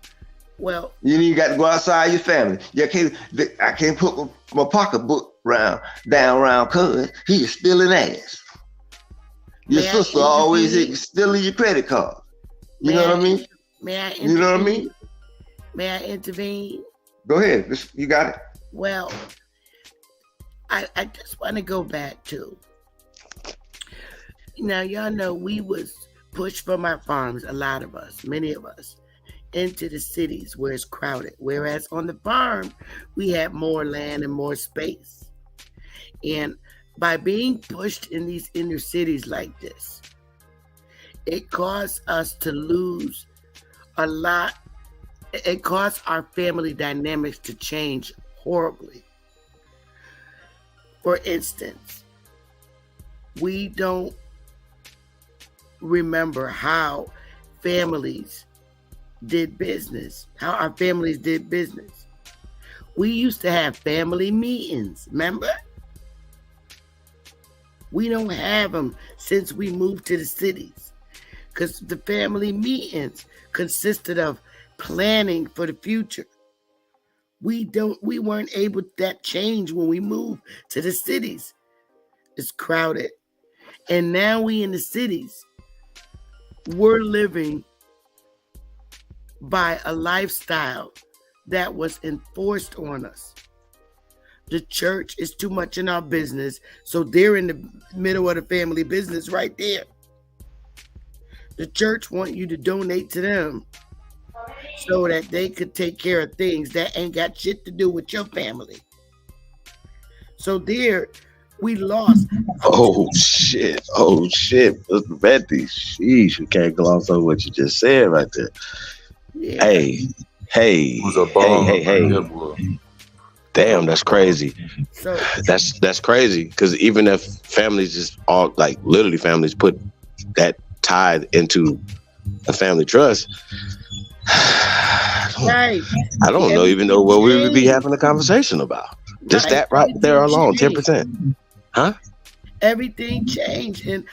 you ain't got to go outside your family. I can't put my pocketbook down around cuz he is stealing ass. Your sister always stealing your credit card. You know what I mean?
May I intervene?
You know what I mean?
May I intervene?
Go ahead. You got it.
Well, I just want to go back to, now y'all know we was pushed from our farms, a lot of us, many of us, into the cities where it's crowded. Whereas on the farm, we had more land and more space. And by being pushed in these inner cities like this, it caused us to lose a lot. It caused our family dynamics to change horribly. For instance, we don't remember how families did business, how our families did business. We used to have family meetings, remember? We don't have them since we moved to the cities, because the family meetings consisted of planning for the future. We weren't able to that change when we moved to the cities. It's crowded. And now we in the cities, we're living by a lifestyle that was enforced on us. The church is too much in our business, so they're in the middle of the family business right there. The church want you to donate to them so that they could take care of things that ain't got shit to do with your family. So there, we lost.
Oh shit! Mr. Betty, sheesh, you can't gloss over what you just said right there.
Yeah.
Hey. Damn, that's crazy.
So
that's crazy, because even if families just all, like literally families put that tithe into a family trust,
right.
I don't know even know what we would be having a conversation about. Just that right there alone, 10%. Huh?
Everything changed, and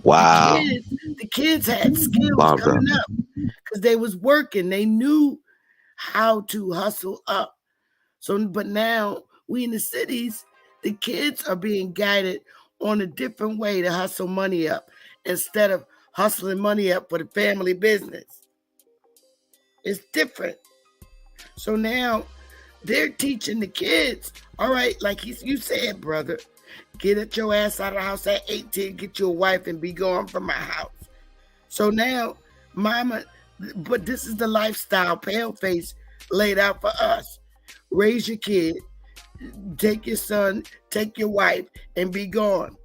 wow,
the kids had skills coming up because they was working. They knew how to hustle up. So, but now we in the cities, the kids are being guided on a different way to hustle money up instead of hustling money up for the family business. It's different. So now they're teaching the kids, all right, like you said, brother, get your ass out of the house at 18, get your wife and be gone from my house. So now, mama, but this is the lifestyle Paleface laid out for us. Raise your kid, take your son, take your wife, and be gone.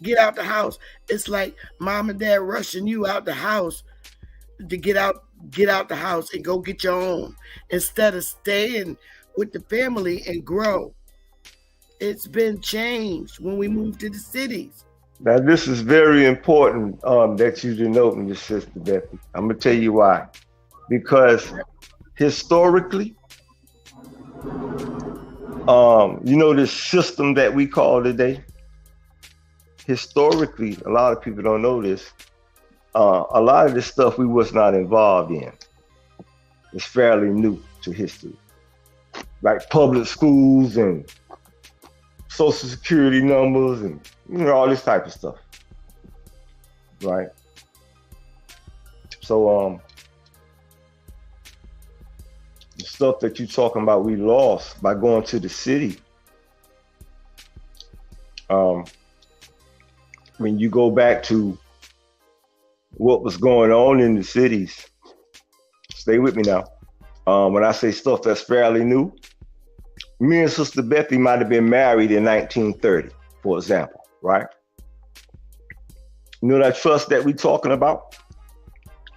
Get out the house. It's like mom and dad rushing you out the house to get out the house and go get your own, instead of staying with the family and grow. it's been changed when we moved to the cities.
Now, this is very important that you denote, your sister Becky. I'm gonna tell you why. Because historically, you know, this system that we call today. Historically, a lot of people don't know this. A lot of this stuff we was not involved in. It's fairly new to history, like public schools and social security numbers and all this type of stuff, right? So the stuff that you're talking about we lost by going to the city. When you go back to what was going on in the cities, stay with me now. When I say stuff that's fairly new, me and Sister Bethy might have been married in 1930, for example, right? You know that trust that we talking about?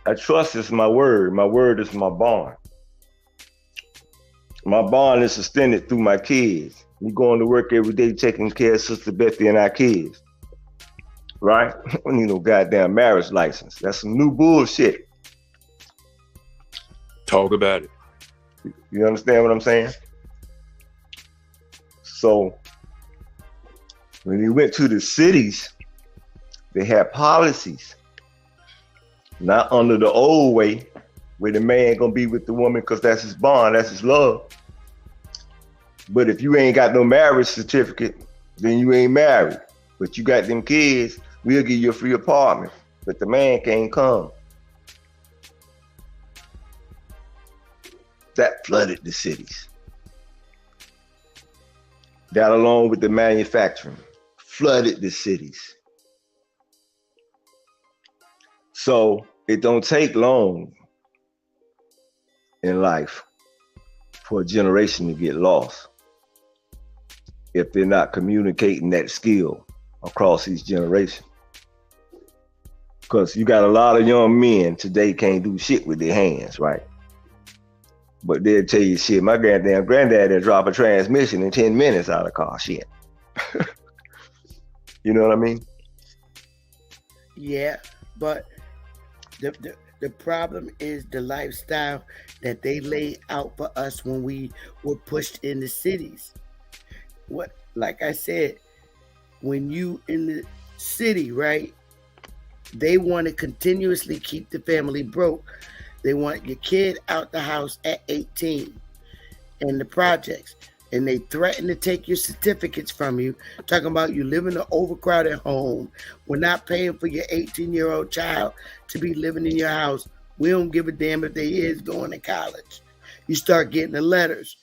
That trust is my word. My word is my bond. My bond is extended through my kids. We going to work every day taking care of Sister Bethy and our kids, right? We need no goddamn marriage license. That's some new bullshit.
Talk about it.
You understand what I'm saying? So when we went to the cities, they had policies, not under the old way, where the man gonna be with the woman because that's his bond, that's his love. But if you ain't got no marriage certificate, then you ain't married. But you got them kids, we'll give you a free apartment, but the man can't come. That flooded the cities. That along with the manufacturing, flooded the cities. So it don't take long in life for a generation to get lost if they're not communicating that skill across each generation. Because you got a lot of young men today can't do shit with their hands, right? But they'll tell you, shit, my goddamn granddad will drop a transmission in 10 minutes out of the car, shit. You know what I mean?
Yeah, but the problem is the lifestyle that they laid out for us when we were pushed in the cities. What, like I said, when you in the city, right, they want to continuously keep the family broke. They want your kid out the house at 18 in the projects. And they threaten to take your certificates from you, talking about you live in an overcrowded home. We're not paying for your 18-year-old child to be living in your house. We don't give a damn if they is going to college. You start getting the letters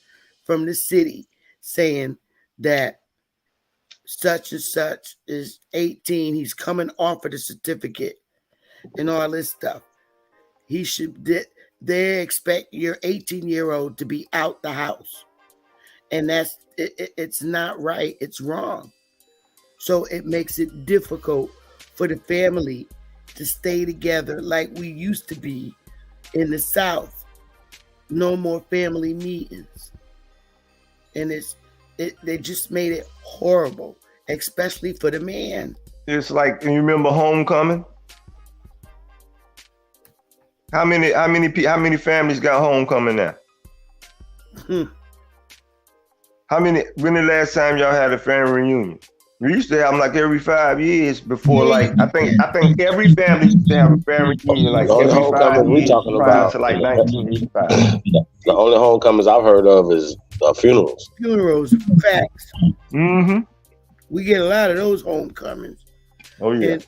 from the city saying that such and such is 18. He's coming off of the certificate and all this stuff. He should, they expect your 18-year-old to be out the house. And that's, it's not right. It's wrong. So it makes it difficult for the family to stay together like we used to be in the South. No more family meetings. And they just made it horrible, especially for the man.
It's like, you remember homecoming? How many families got homecoming now? When the last time y'all had a family reunion? We used to have them like every 5 years before, like, I think every family used to have a family reunion like every 5 years
talking
prior
about
to like 1985.
The only homecomings I've heard of is funerals.
Funerals, facts.
Mm-hmm.
We get a lot of those homecomings.
Oh yeah.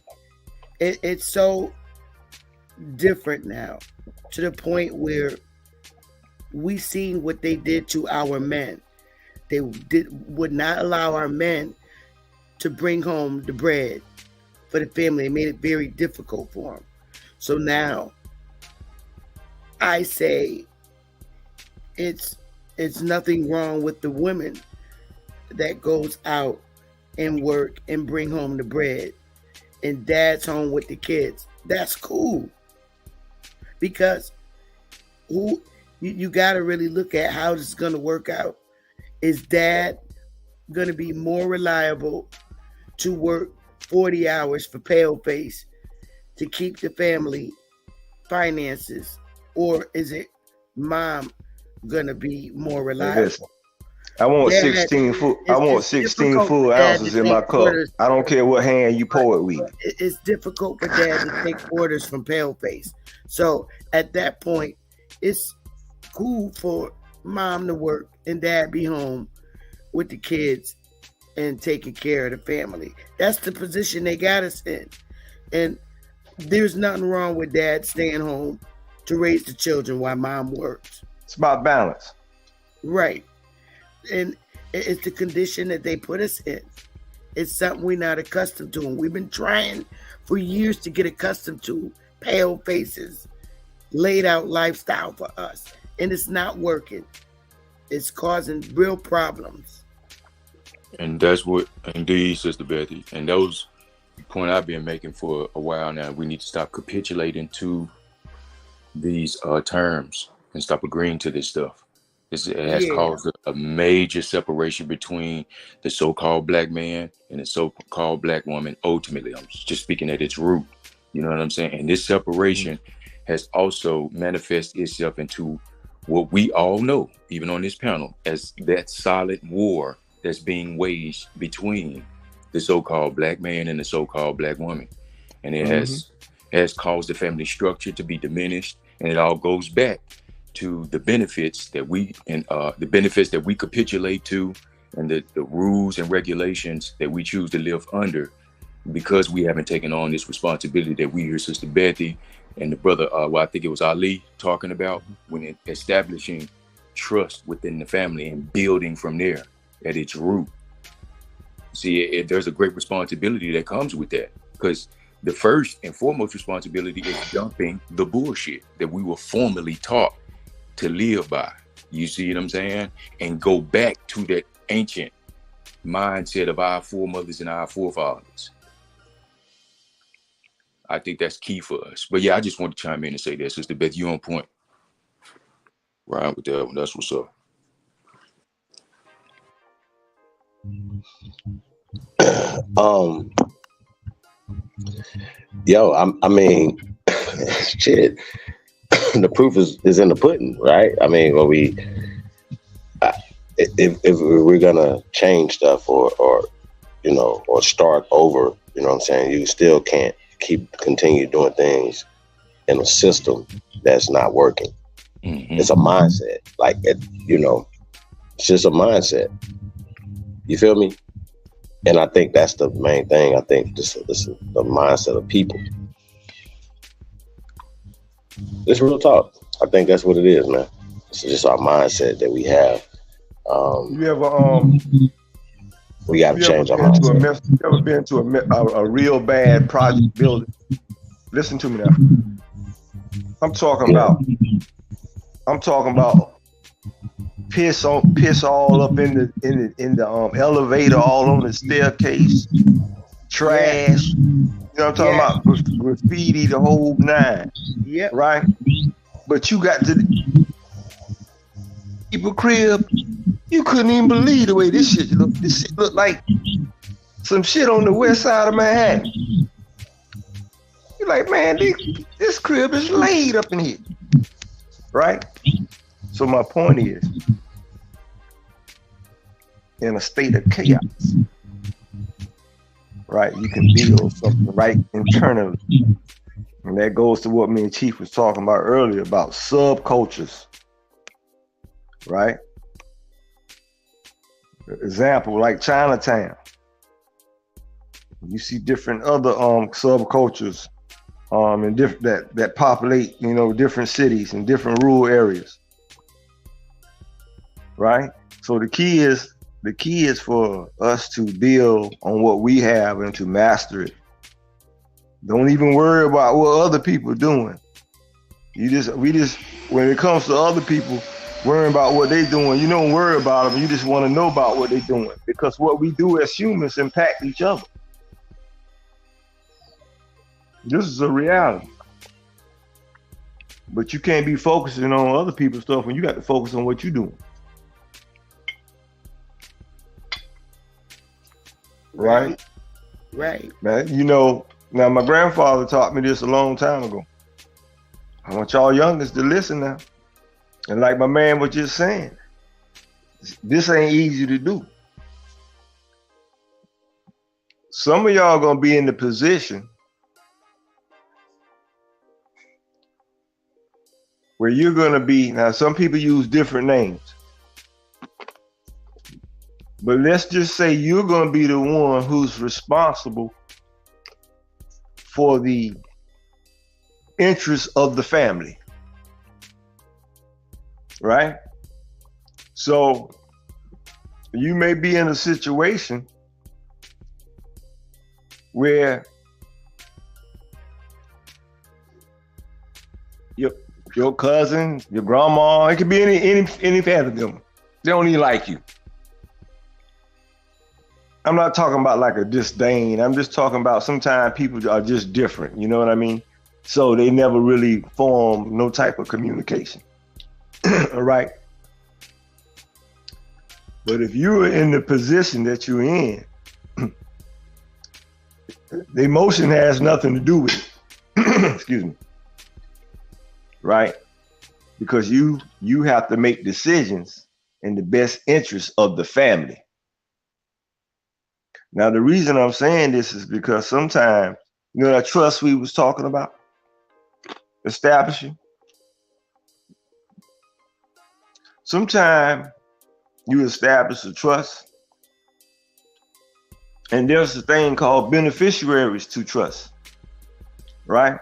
And it's so different now, to the point where we seen what they did to our men. They would not allow our men to bring home the bread for the family. They made it very difficult for them. So now I say it's nothing wrong with the women that goes out and work and bring home the bread, and dad's home with the kids. That's cool. Because you got to really look at how this is going to work out. Is dad going to be more reliable to work 40 hours for pale-face to keep the family finances, or is it mom going to be more reliable?
Listen, I want
Dad,
16 full. I
it's
want 16
difficult
full
for Dad
ounces
to
in my
take
cup.
orders.
I don't care what hand you pour it with.
It's difficult for Dad to take orders from pale-face. So at that point, it's cool for mom to work and Dad be home with the kids and taking care of the family. That's the position they got us in. And there's nothing wrong with Dad staying home to raise the children while mom works.
It's about balance.
Right. And it's the condition that they put us in. It's something we're not accustomed to. And we've been trying for years to get accustomed to pale faces, laid out lifestyle for us. And it's not working. It's causing real problems.
And that's what, indeed, Sister Betty, and those point I've been making for a while now. We need to stop capitulating to these terms and stop agreeing to this stuff. It has caused a major separation between the so-called black man and the so-called black woman. Ultimately, I'm just speaking at its root. You know what I'm saying? And this separation has also manifested itself into what we all know, even on this panel, as that solid war that's being waged between the so-called black man and the so-called black woman. And it has caused the family structure to be diminished. And it all goes back to the benefits that we capitulate to, and the rules and regulations that we choose to live under, because we haven't taken on this responsibility that we hear Sister Betty and the brother, I think it was Ali, talking about, when establishing trust within the family and building from there at its root. See, there's a great responsibility that comes with that, because the first and foremost responsibility is dumping the bullshit that we were formerly taught to live by. You see what I'm saying? And go back to that ancient mindset of our foremothers and our forefathers. I think that's key for us. But yeah, I just want to chime in and say that, Sister Beth, you on point. Right with that one. That's what's up.
I mean, shit. The proof is in the pudding, right? I mean, when if we're gonna change stuff or start over, you know what I'm saying, you still can't continue doing things in a system that's not working. It's a mindset, it's just a mindset. You feel me? And I think that's the main thing. I think this is the mindset of people. It's real talk. I think that's what it is, man. It's just our mindset that we have.
You ever
we got to change our mindset.
You ever been to a real bad project building? Listen to me now. I'm talking about piss all up in the elevator, all on the staircase, trash. You know what I'm talking about? Graffiti, the whole nine.
Yeah.
Right? But you got to the people crib, you couldn't even believe the way this shit looked. This shit looked like some shit on the west side of Manhattan. You're like, man, this crib is laid up in here. Right? So my point is, in a state of chaos, right, you can build something right internally. And that goes to what me and Chief was talking about earlier about subcultures, right? Example, like Chinatown. You see different other subcultures and that populate, different cities and different rural areas. Right? So the key is for us to build on what we have and to master it. Don't even worry about what other people are doing. We just when it comes to other people worrying about what they're doing, you don't worry about them. You just want to know about what they're doing, because what we do as humans impact each other. This is a reality. But you can't be focusing on other people's stuff when you got to focus on what you're doing. right?
Right.
Man, you know, now my grandfather taught me this a long time ago. I want y'all youngers to listen now. And like my man was just saying, this ain't easy to do. Some of y'all gonna be in the position where you're gonna be, now some people use different names, but let's just say you're gonna be the one who's responsible for the interests of the family, right? So you may be in a situation where your cousin, your grandma, it could be any family member. They don't even like you. I'm not talking about like a disdain. I'm just talking about sometimes people are just different. You know what I mean? So they never really form no type of communication. All right. But if you're in the position that you're in, the emotion has nothing to do with it. Excuse me. Right? Because you have to make decisions in the best interest of the family. Now, the reason I'm saying this is because sometimes, you know, that trust we was talking about, establishing. Sometimes you establish a trust, and there's a thing called beneficiaries to trust, right?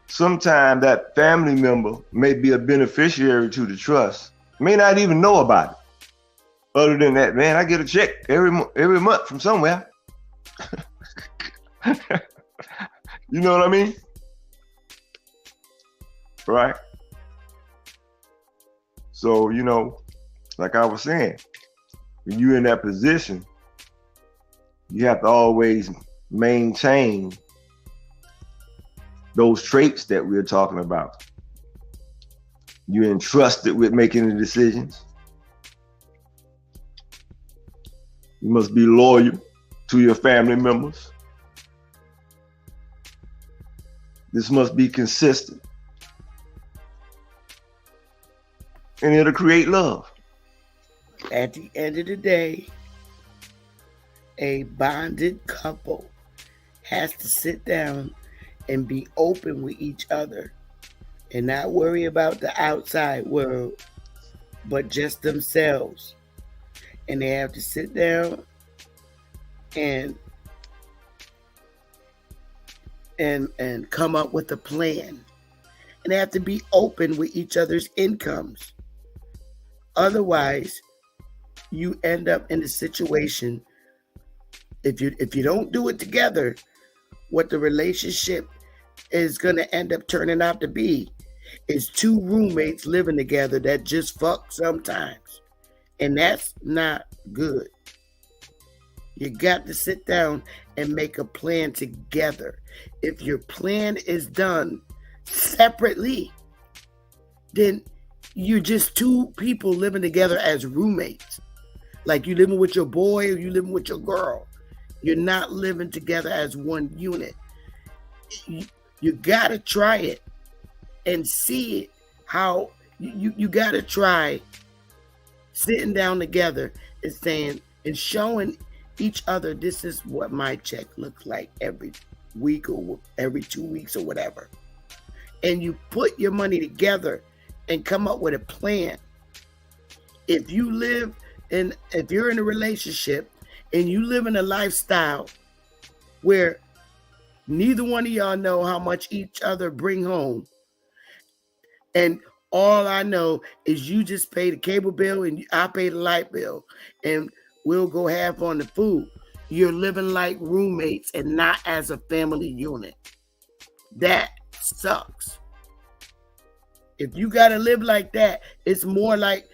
Sometimes that family member may be a beneficiary to the trust, may not even know about it. Other than that, man, I get a check every month from somewhere. You know what I mean? Right? So, you know, like I was saying, when you're in that position, you have to always maintain those traits that we're talking about. You're entrusted with making the decisions. You must be loyal to your family members. This must be consistent. And it'll create love.
At the end of the day, a bonded couple has to sit down and be open with each other and not worry about the outside world, but just themselves. And they have to sit down and come up with a plan. And they have to be open with each other's incomes. Otherwise, you end up in a situation, if you don't do it together, what the relationship is going to end up turning out to be is two roommates living together that just fuck sometimes. And that's not good. You got to sit down and make a plan together. If your plan is done separately, then you're just two people living together as roommates. Like you living with your boy or you living with your girl. You're not living together as one unit. You got to try it and see it. How you got to try sitting down together and saying and showing each other, this is what my check looks like every week or every 2 weeks or whatever. And you put your money together and come up with a plan. If you're in a relationship and you live in a lifestyle where neither one of y'all know how much each other bring home, and all I know is you just pay the cable bill and I pay the light bill, and we'll go half on the food. You're living like roommates and not as a family unit. That sucks. If you got to live like that, it's more like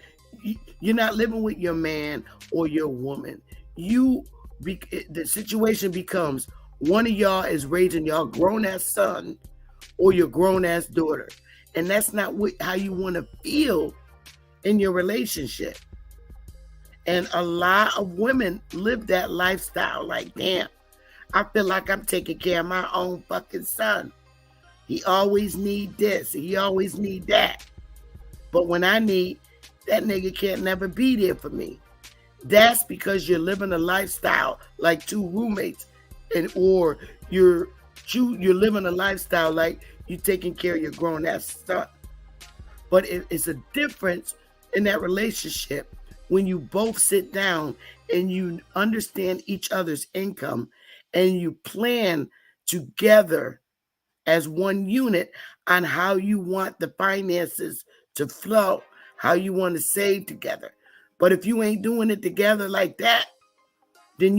you're not living with your man or your woman. The situation becomes one of y'all is raising y'all grown-ass son or your grown-ass daughter. And that's not how you want to feel in your relationship. And a lot of women live that lifestyle like, damn, I feel like I'm taking care of my own fucking son. He always need this. He always need that. But when I need, that nigga can't never be there for me. That's because you're living a lifestyle like two roommates, or you're living a lifestyle like you're taking care of your grown-ass son. But it's a difference in that relationship when you both sit down and you understand each other's income and you plan together as one unit on how you want the finances to flow, how you want to save together. But if you ain't doing it together like that, then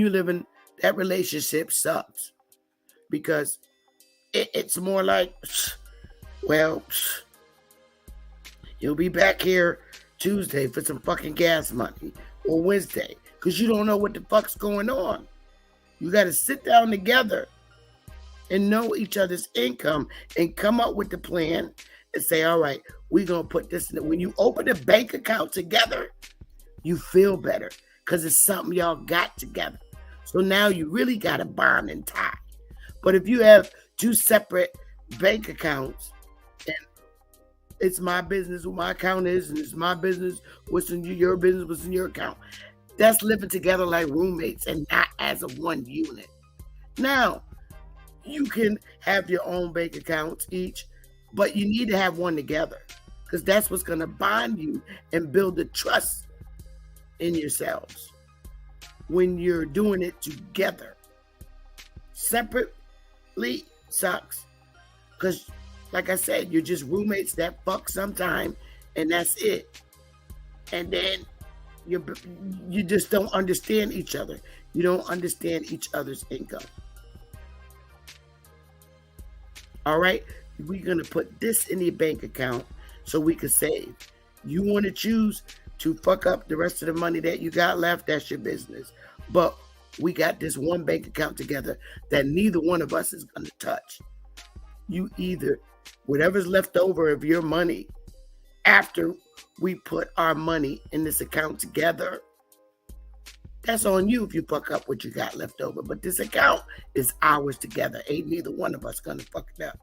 that relationship sucks. Because it's more like, well, you'll be back here Tuesday for some fucking gas money, or Wednesday, because you don't know what the fuck's going on. You got to sit down together and know each other's income and come up with the plan and say, all right, we're going to put this in it. When you open a bank account together, you feel better because it's something y'all got together. So now you really got a bond and tie. But if you have two separate bank accounts, and it's my business what my account is, and it's my business what's in your business what's in your account, that's living together like roommates and not as a one unit. Now, you can have your own bank accounts each, but you need to have one together because that's what's going to bond you and build the trust in yourselves when you're doing it together. Separately sucks because, like I said, you're just roommates that fuck sometime and that's it. And then you just don't understand each other. You don't understand each other's income. All right, we're going to put this in your bank account so we can save. You want to choose to fuck up the rest of the money that you got left, that's your business. But we got this one bank account together that neither one of us is going to touch. You either, whatever's left over of your money after we put our money in this account together, that's on you if you fuck up what you got left over. But this account is ours together. Ain't neither one of us gonna fuck it up.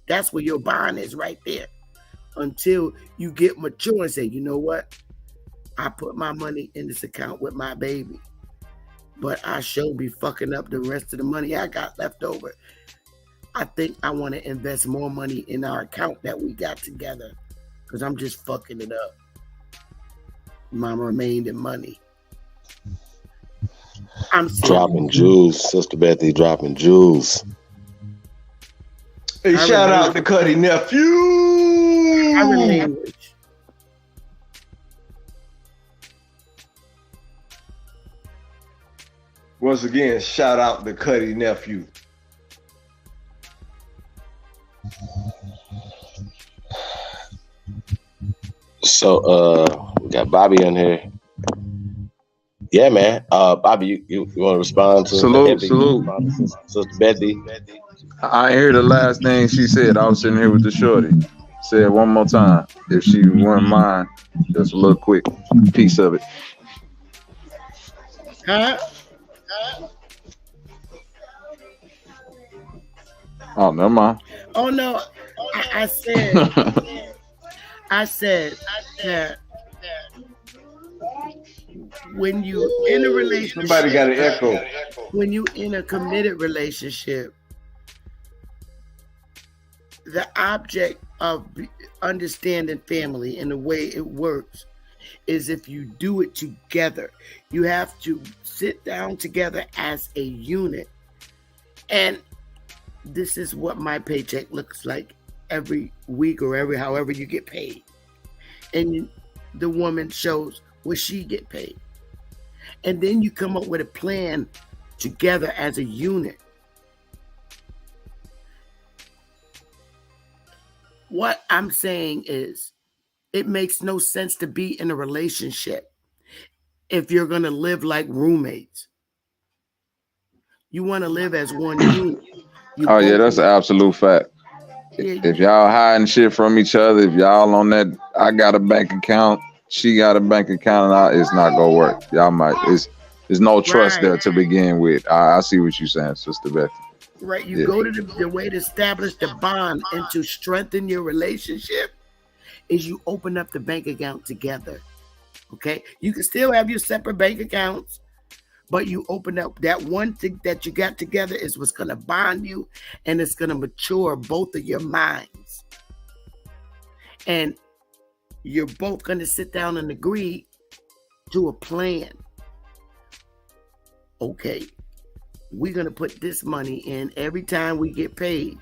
That's where your bond is right there. Until you get mature and say, you know what? I put my money in this account with my baby. But I sure be fucking up the rest of the money I got left over. I think I want to invest more money in our account that we got together. Because I'm just fucking it up. My remaining money. I'm
dropping jewels, Sister Bethy dropping jewels.
Hey, shout out to Kutty nephew. Once again, shout out to Kutty nephew.
So we got Bobby in here. Yeah, man. Bobby, you want to respond to
salute.
Sister Bethy?
I hear the last thing she said. I was sitting here with the shorty. Say it one more time, if she wouldn't mind. Just a little quick piece of it.
Huh?
Oh, never mind.
Oh no, I said that when you in a relationship,
somebody got an echo.
When you in a committed relationship, the object of understanding family and the way it works is if you do it together. You have to sit down together as a unit. And this is what my paycheck looks like every week or however you get paid. And the woman shows what she get paid. And then you come up with a plan together as a unit. What I'm saying is, it makes no sense to be in a relationship if you're going to live like roommates. You want to live as one unit.
Oh, yeah, that's an absolute fact. If y'all hiding shit from each other, if y'all on that, I got a bank account, she got a bank account and it's not gonna work. Y'all might there's no trust there to begin with. I see what you're saying, Sister Betty.
Right, you go to the way to establish the bond and to strengthen your relationship is you open up the bank account together. Okay, you can still have your separate bank accounts, but you open up that one thing that you got together is what's going to bond you, and it's going to mature both of your minds. And you're both going to sit down and agree to a plan. Okay, we're going to put this money in every time we get paid,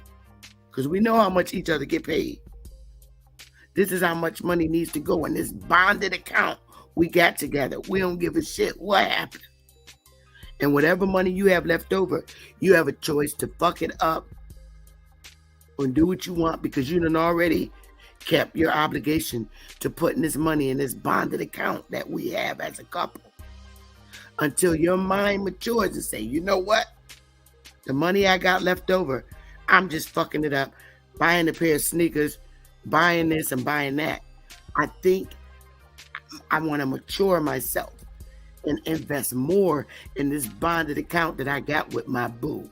because we know how much each other get paid. This is how much money needs to go in this bonded account we got together. We don't give a shit what happened. And whatever money you have left over, you have a choice to fuck it up or do what you want, because you done already kept your obligation to putting this money in this bonded account that we have as a couple. Until your mind matures and say, you know what? The money I got left over, I'm just fucking it up, buying a pair of sneakers, buying this and buying that. I think I want to mature myself and invest more in this bonded account that I got with my boo.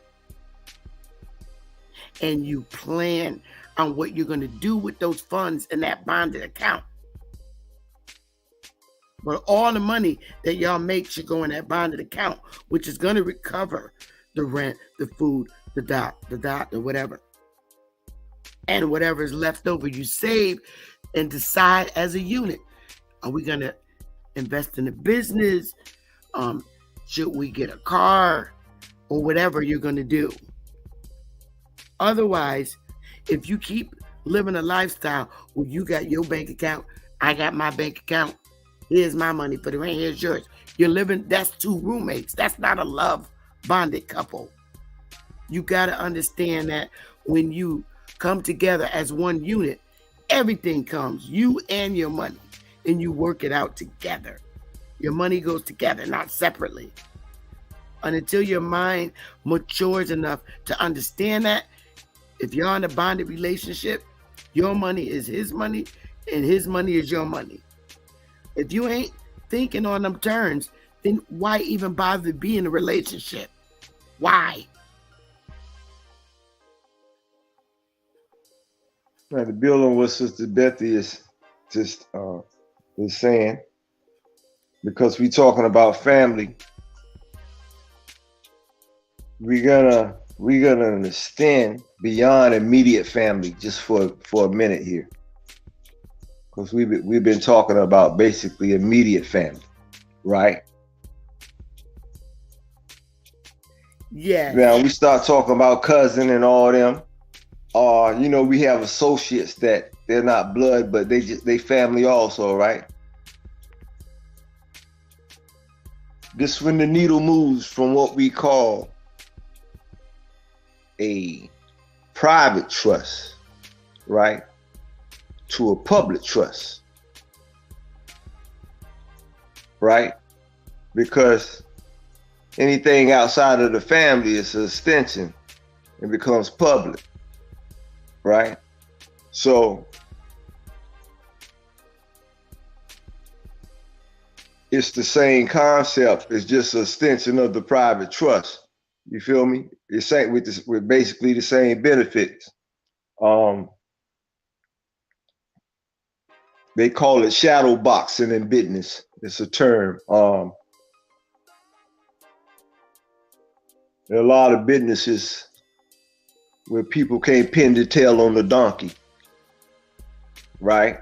And you plan on what you're going to do with those funds in that bonded account. But all the money that y'all make should go in that bonded account, which is going to recover the rent, the food, the doctor, whatever. And whatever is left over, you save and decide as a unit. Are we going to invest in a business? Should we get a car? Or whatever you're going to do. Otherwise, if you keep living a lifestyle where you got your bank account, I got my bank account, here's my money for the rent, here's yours. You're living, that's two roommates. That's not a love bonded couple. You got to understand that when you come together as one unit, everything comes, you and your money, and you work it out together. Your money goes together, not separately. And until your mind matures enough to understand that, if you're in a bonded relationship, your money is his money and his money is your money. If you ain't thinking on them terms, then why even bother to be in a relationship? Why?
Now, the building what Sister Betty is just is saying, because we talking about family, we're gonna extend beyond immediate family just for a minute here, because we've been talking about basically immediate family, right?
Yeah.
Now we start talking about cousin and all them. We have associates that they're not blood, but they family also, right? This when the needle moves from what we call a private trust, right, to a public trust, right? Because anything outside of the family is an extension and becomes public, right? So it's the same concept. It's just an extension of the private trust. You feel me? It's same with basically the same benefits. They call it shadow boxing in business. It's a term. There are a lot of businesses where people can't pin the tail on the donkey, right?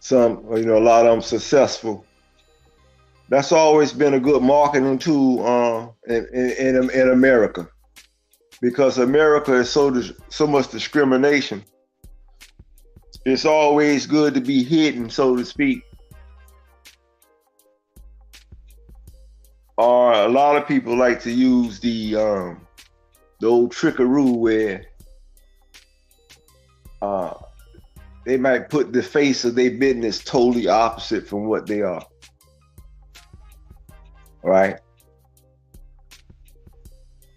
Some, a lot of them successful. That's always been a good marketing tool in America, because America is so much discrimination. It's always good to be hidden, so to speak. Or a lot of people like to use the old trickaroo where they might put the face of their business totally opposite from what they are. Right?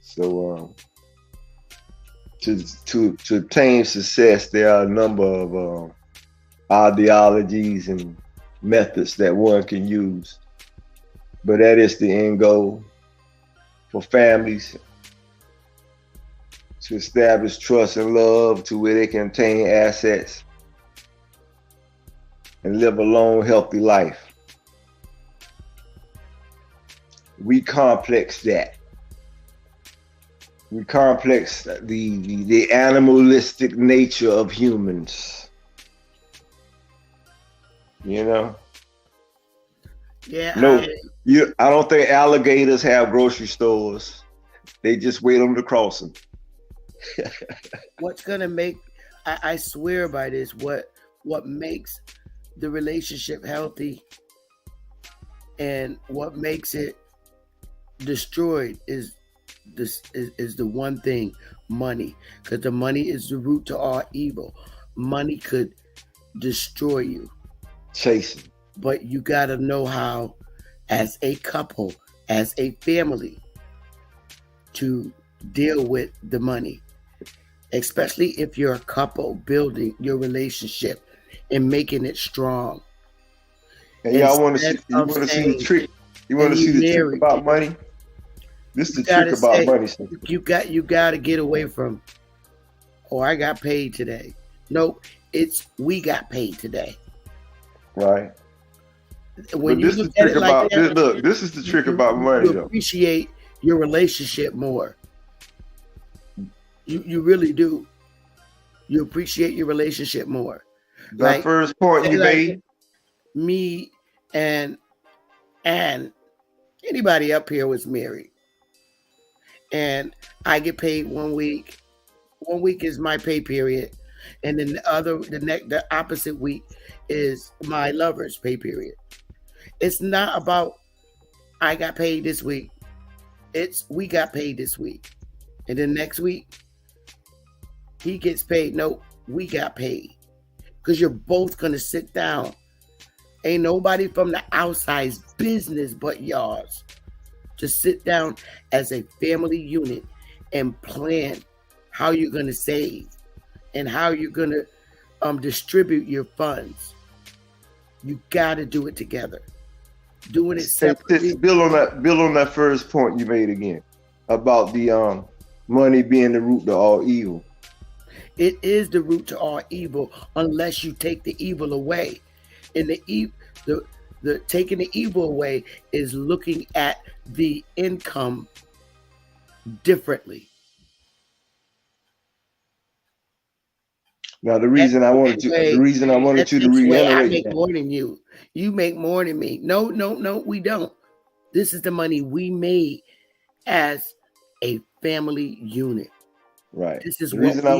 So to attain success, there are a number of ideologies and methods that one can use. But that is the end goal for families, to establish trust and love to where they can obtain assets and live a long, healthy life. We complex that. We complex the animalistic nature of humans. You know?
Yeah.
No, I don't think alligators have grocery stores. They just wait on the crossing.
What's gonna make? I swear by this. What makes the relationship healthy, and what makes it destroyed is the one thing: money. Because the money is the root to all evil. Money could destroy you.
Chasing.
But you got to know how, as a couple, as a family, to deal with the money. Especially if you're a couple, building your relationship and making it strong.
And y'all want to see the trick? You want to see the trick about money? This is the trick about money.
You got to get away from, oh, I got paid today. No, it's we got paid today.
Right.
When you look at it like that,
this is the trick about money.
You appreciate your relationship more. You really do. You appreciate your relationship more.
That first point you made.
Me and anybody up here was married, and I get paid 1 week. 1 week is my pay period, and then the opposite week is my lover's pay period. It's not about I got paid this week. It's we got paid this week. And then next week, he gets paid. No, we got paid. Because you're both going to sit down. Ain't nobody from the outside's business but yours to sit down as a family unit and plan how you're going to save and how you're going to distribute your funds. You got to do it together. Doing it separately.
Build on that first point you made again about the money being the root to all evil.
It is the root to all evil unless you take the evil away. And the taking the evil away is looking at the income differently.
Now the reason I wanted you to reiterate
I make more than you. You make more than me. No, we don't. This is the money we made as a family unit.
Right.
This is
the reason I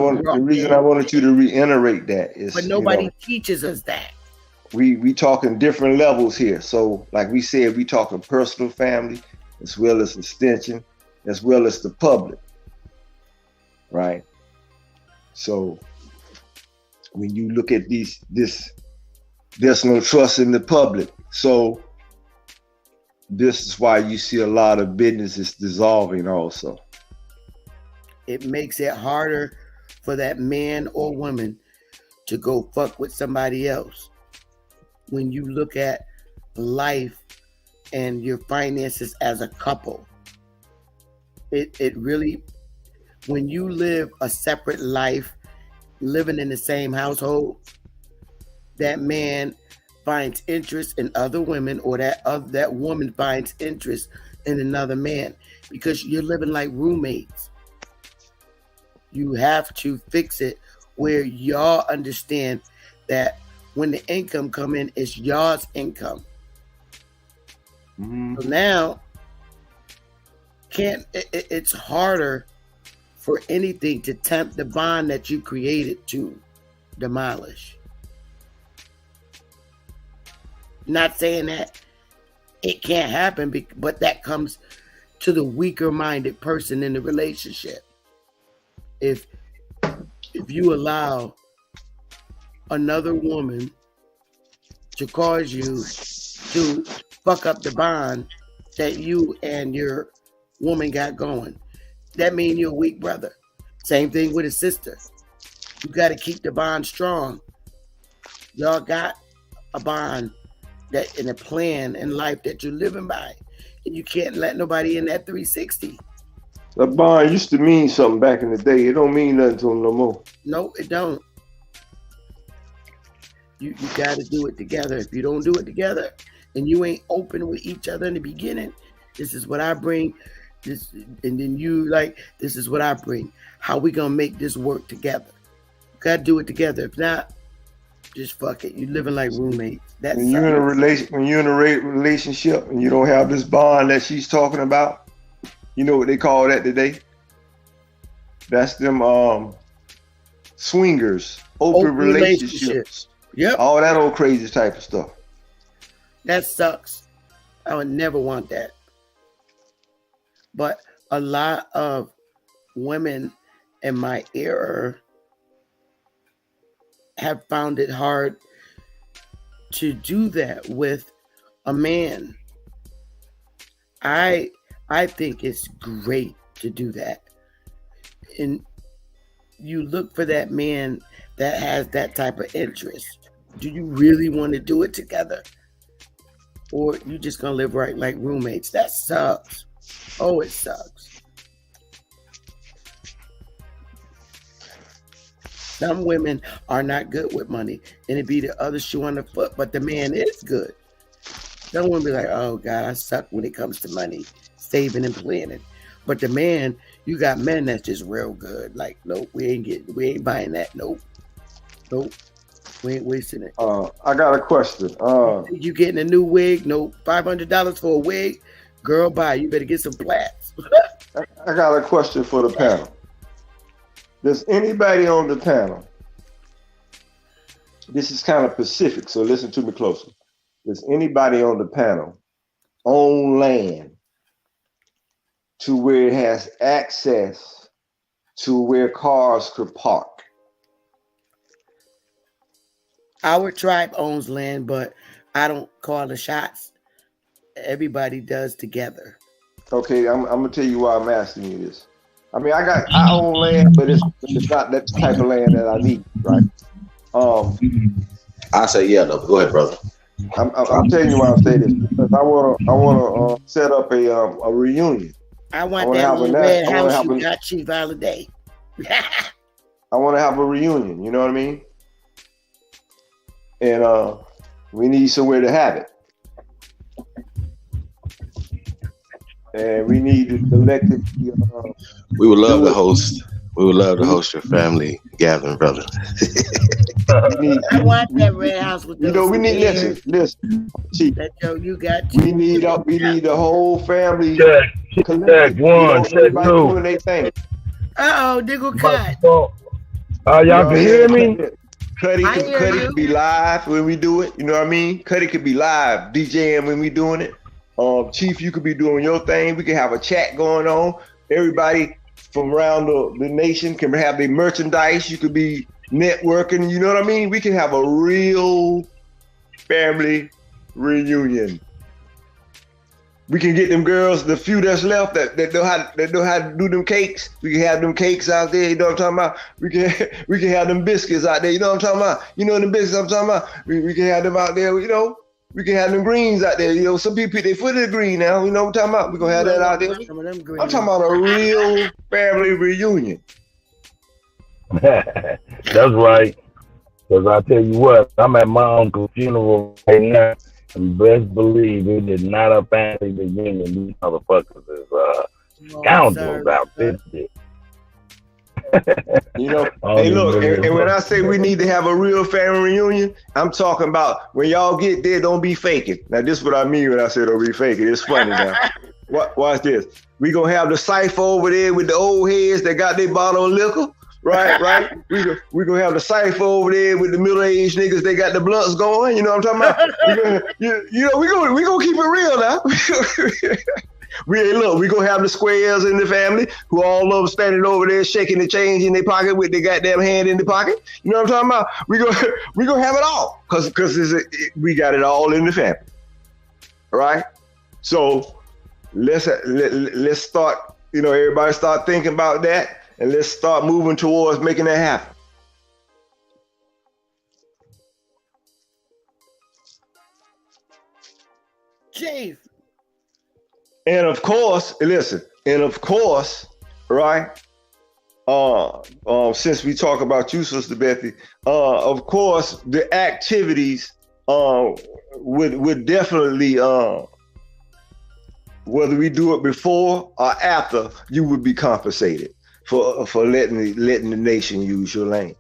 wanted you to reiterate that is.
But nobody teaches us that.
We talking different levels here. So, like we said, we talking personal family as well as extension, as well as the public. Right. So, when you look at there's no trust in the public. So this is why you see a lot of businesses dissolving also.
It makes it harder for that man or woman to go fuck with somebody else. When you look at life and your finances as a couple, it really, when you live a separate life, living in the same household, that man finds interest in other women, or that woman finds interest in another man, because you're living like roommates. You have to fix it where y'all understand that when the income come in, it's y'all's income. Mm-hmm. So now, it's harder for anything to tempt the bond that you created to demolish. Not saying that it can't happen, but that comes to the weaker minded person in the relationship. If you allow another woman to cause you to fuck up the bond that you and your woman got going, that means you're a weak brother. Same thing with a sister. You got to keep the bond strong. Y'all got a bond that in a plan in life that you're living by, and you can't let nobody in that 360.
The bond used to mean something back in the day. It don't mean nothing to them no more.
No, it don't. You got to do it together. If you don't do it together, and you ain't open with each other in the beginning, this is what I bring. This, and then you like, this is what I bring. How we gonna make this work together? You gotta do it together. If not, just fuck it. You living like roommates. That's
when you're in a relationship and you don't have this bond that she's talking about, you know what they call that today? That's them swingers, open relationships.
Yep.
All that old crazy type of stuff.
That sucks. I would never want that. But a lot of women in my era have found it hard to do that with a man. I think it's great to do that. And you look for that man that has that type of interest. Do you really want to do it together? Or you just gonna live right like roommates? That sucks. Oh, it sucks. Some women are not good with money, and it be the other shoe on the foot, but the man is good. Some women be like, oh God, I suck when it comes to money, saving and planning. But the man, you got men that's just real good. Like, nope, we ain't buying that. Nope. We ain't wasting it.
I got a question.
You getting a new wig? Nope. $500 for a wig? Girl, bye. You better get some plaits.
I got a question for the panel. Does anybody on the panel, this is kind of specific, so listen to me closely. Does anybody on the panel own land to where it has access to where cars could park?
Our tribe owns land, but I don't call the shots. Everybody does together.
Okay, I'm gonna tell you why I'm asking you this. I mean, I own land, but it's not that type of land that I need, right?
I say yeah, though. Go ahead, brother.
I'm telling you why I'm saying this because I wanna set up a reunion.
I want that little red house you got, Chief Holiday.
I want to have a reunion. You know what I mean? And we need somewhere to have it. And we need to collectively.
We would love to host. We would love to host your family gathering, brother.
I want that red house with those.
You know, we need listen. Chief,
you got.
We need the whole family.
Check one, check two.
Doing their thing.
Diggle cut.
Y'all can hear me?
Kutty could be live when we do it. You know what I mean? Kutty could be live DJing when we doing it. Chief, you could be doing your thing. We could have a chat going on. Everybody from around the nation can have their merchandise. You could be networking. You know what I mean? We can have a real family reunion. We can get them girls, the few that's left that know how to do them cakes. We can have them cakes out there. You know what I'm talking about? We can have them biscuits out there. You know what I'm talking about? You know the biscuits I'm talking about? We can have them out there. You know, we can have them greens out there. You know, some people put their foot in the green now. You know what I'm talking about? We're gonna have that out there. I'm talking about a real family reunion.
That's right. Because I tell you what, I'm at my uncle's funeral right now. And best believe it is not a family reunion. These motherfuckers is scoundrels out there.
You know, hey, look, and when I say we need to have a real family reunion, I'm talking about when y'all get there, don't be faking. Now, this is what I mean when I say don't be faking. It's funny now. Watch this. We gonna have the cipher over there with the old heads that got their bottle of liquor. Right. We gonna have the cipher over there with the middle-aged niggas. They got the blunts going. You know what I'm talking about? We gonna keep it real now. We gonna have the squares in the family who all of them standing over there shaking the change in their pocket with their goddamn hand in the pocket. You know what I'm talking about? We gonna have it all because we got it all in the family. Right? So let's start. You know, everybody start thinking about that. and let's start moving towards making that happen.
Chief.
And of course, listen, right? Since we talk about you, Sister Bethy, of course, the activities would definitely, whether we do it before or after, you would be compensated for letting the nation use your land.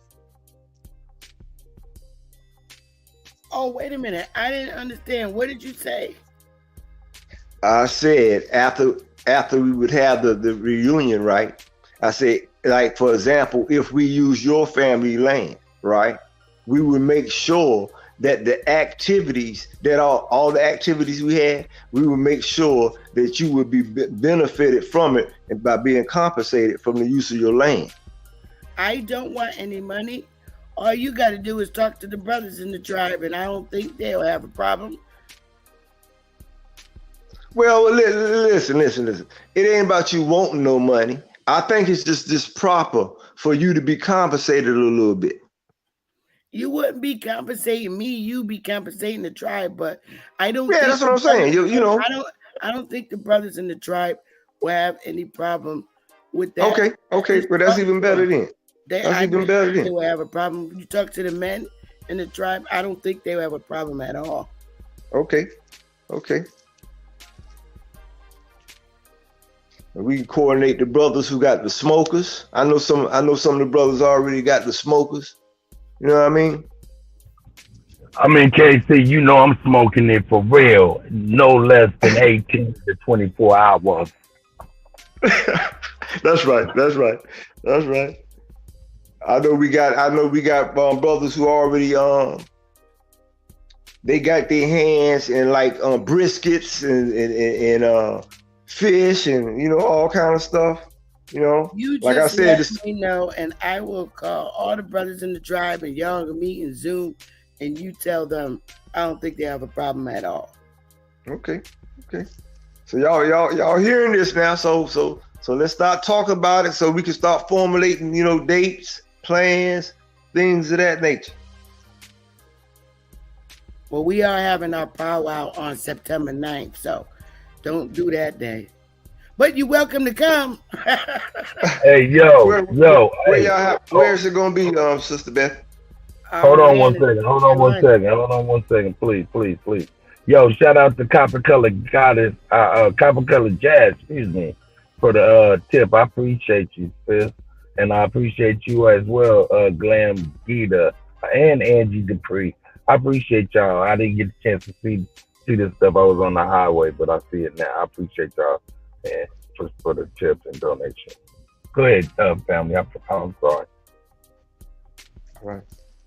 Oh, wait a minute. I didn't understand. What did you say?
I said after we would have the reunion, right? I said, like, for example, if we use your family land, right, we would make sure that the activities, that all the activities we had, we would make sure that you would be benefited from it and by being compensated from the use of your land.
I don't want any money. All you got to do is talk to the brothers in the tribe, and I don't think they'll have a problem.
Well, listen. It ain't about you wanting no money. I think it's just proper for you to be compensated a little bit.
You wouldn't be compensating me. You be compensating the tribe, but I don't.
Yeah, that's what I'm saying. You know,
I don't think the brothers in the tribe will have any problem with that.
Okay, but that's even better then. That's even better then.
They will have a problem. When you talk to the men in the tribe, I don't think they will have a problem at all.
Okay. We can coordinate the brothers who got the smokers. I know some of the brothers already got the smokers. You know what I mean?
I mean, KC, you know I'm smoking it for real. No less than 18 to 24 hours.
That's right. I know we got brothers who already they got their hands in like briskets and fish and all kind of stuff.
You
like I
just
said,
let me know, and I will call all the brothers in the tribe, and y'all can meet in Zoom, and you tell them I don't think they have a problem at all.
Okay. So y'all hearing this now? So let's start talking about it, so we can start formulating, dates, plans, things of that nature.
Well, we are having our powwow on September 9th, so don't do that day. But you're welcome to come.
Hey,
where is it gonna be, Sister Beth?
Hold on one second, please. Yo, shout out to Copper Color Jazz, excuse me, for the tip. I appreciate you, sis, and I appreciate you as well, Glam Gita and Angie Dupree. I appreciate y'all. I didn't get a chance to see this stuff. I was on the highway, but I see it now. I appreciate y'all. And for the tips and donation. Go ahead, family. I'm sorry.
All right.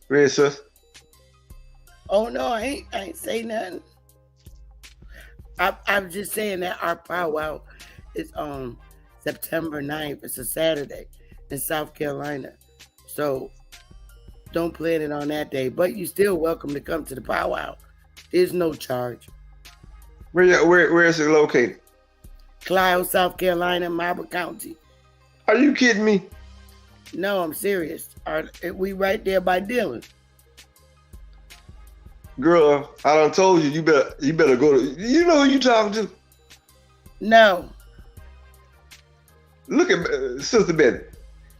Ready, sis?
Oh no, I ain't say nothing. I'm just saying that our powwow is on September 9th. It's a Saturday in South Carolina. So don't plan it on that day. But you're still welcome to come to the powwow. There's no charge.
Where is it located?
Clio, South Carolina, Marble County.
Are you kidding me?
No, I'm serious. We right there by Dillon.
Girl, I done told you, you better go to, you know who you talking to?
No.
Look at Sister Betty.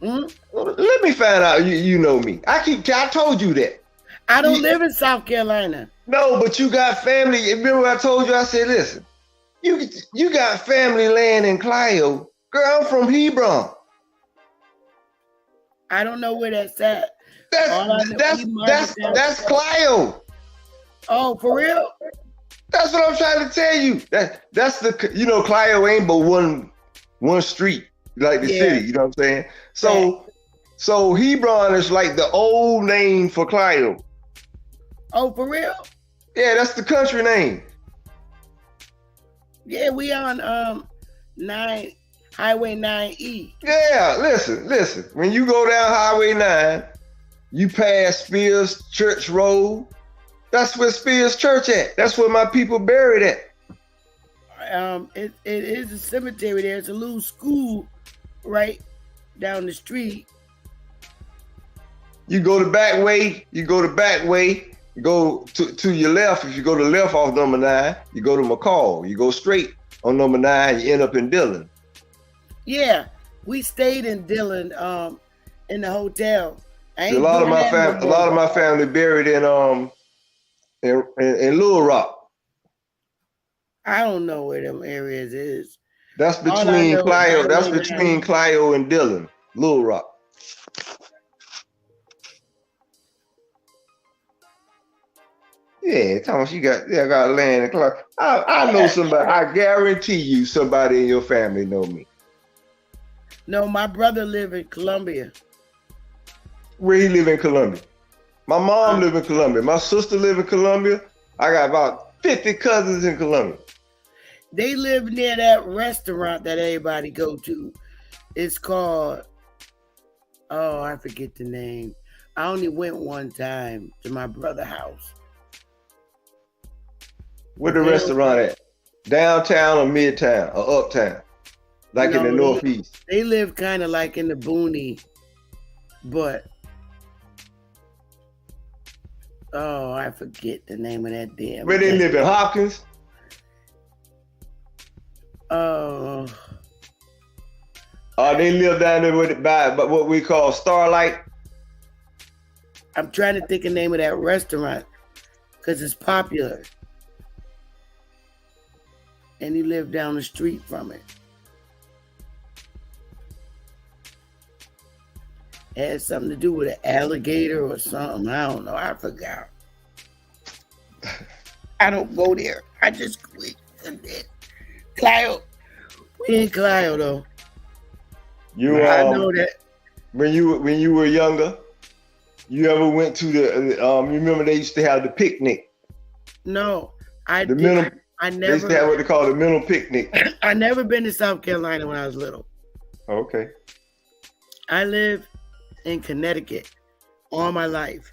Let me find out you know me. I told you that.
I don't live in South Carolina.
No, but you got family. Remember I told you, I said, listen, you got family land in Clio. Girl, I'm from Hebron.
I don't know where that's at.
That's Clio.
Oh, for real?
That's what I'm trying to tell you. That's the Clio ain't but one street, like the city, you know what I'm saying? So Hebron is like the old name for Clio.
Oh, for real?
Yeah, that's the country name.
Yeah, we on Highway 9E.
Yeah, listen. When you go down Highway 9, you pass Spears Church Road. That's where Spears Church at. That's where my people buried at.
It is a cemetery there. It's a little school right down the street.
You go the back way. You go the back way. You go to your left. If you go to the left off number 9, you go to McCall. You go straight on number 9. You end up in Dillon.
Yeah, we stayed in Dillon, in the hotel.
A lot of my family buried in Little Rock.
I don't know where them areas is.
That's between Clio. That's between Clio and Dillon, Little Rock. Yeah, Thomas, you got land in Clio. I know somebody. I guarantee you, somebody in your family know me.
No, my brother live in Columbia.
Where he live in Columbia? My mom live in Columbia. My sister live in Columbia. I got about 50 cousins in Columbia.
They live near that restaurant that everybody go to. It's called, oh, I forget the name. I only went one time to my brother's house.
Where the restaurant at? Downtown or midtown or uptown? Like in the northeast?
They live kind of like in the boonies, but oh, I forget the name of that damn.
Where they live in Hopkins?
Oh.
They live down there by what we call Starlight.
I'm trying to think of the name of that restaurant because it's popular. And he lived down the street from it. It had something to do with an alligator or something. I don't know. I forgot. I don't go there. I just quit. Clio. We ain't Clio though. I know that.
When you were younger, you ever went to the you remember they used to have the picnic?
No, I
never. They used to have what they call the mental picnic.
I never been to South Carolina when I was little.
Okay.
I lived in Connecticut all my life.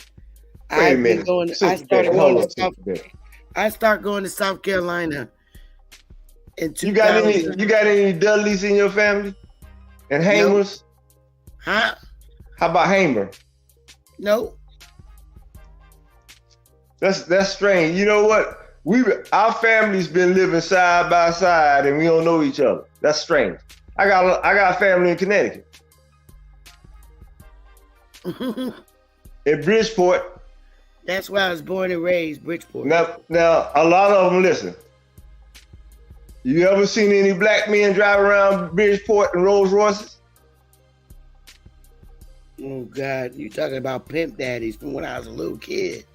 Wait a minute.
I started going to South Carolina in 2000.
You got any Dudleys in your family? And Hamers?
No. Huh?
How about Hamer?
No.
That's strange. You know what? Our family's been living side by side and we don't know each other. That's strange. I got family in Connecticut. In Bridgeport.
That's where I was born and raised, Bridgeport.
Now a lot of them listen. You ever seen any black men drive around Bridgeport in Rolls Royces?
Oh God, you talking about pimp daddies from when I was a little kid.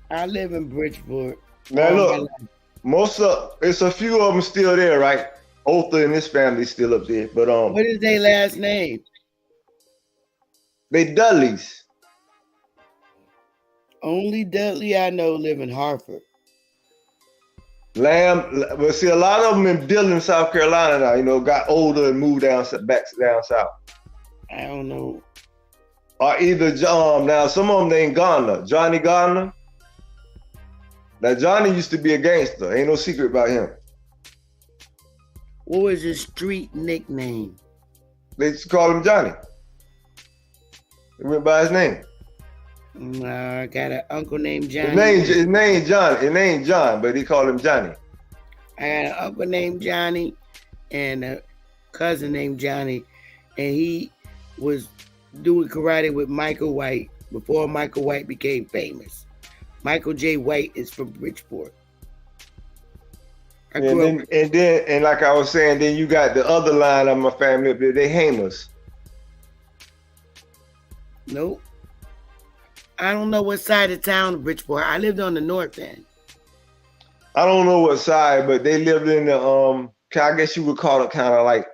I live in Bridgeport.
Now look, it's a few of them still there, right? Otha and his family still up there, but
what is their last name?
They Dudleys.
Only Dudley I know live in Hartford.
But see, a lot of them in Dillon, South Carolina now, got older and moved back down south.
I don't know.
Or either now some of them named Garner, Johnny Garner. Now Johnny used to be a gangster. Ain't no secret about him.
What was his street nickname?
They used to call him Johnny. He went by his name.
I got an uncle named Johnny.
His name John. His name John, but he called him Johnny.
I got an uncle named Johnny and a cousin named Johnny, and he was doing karate with Michael White before Michael White became famous. Michael J. White is from Bridgeport.
And like I was saying, then you got the other line of my family up there. They Hamers.
Nope. I don't know what side of town of Bridgeport. I lived on the north end.
I don't know what side, but they lived in the I guess you would call it kind of like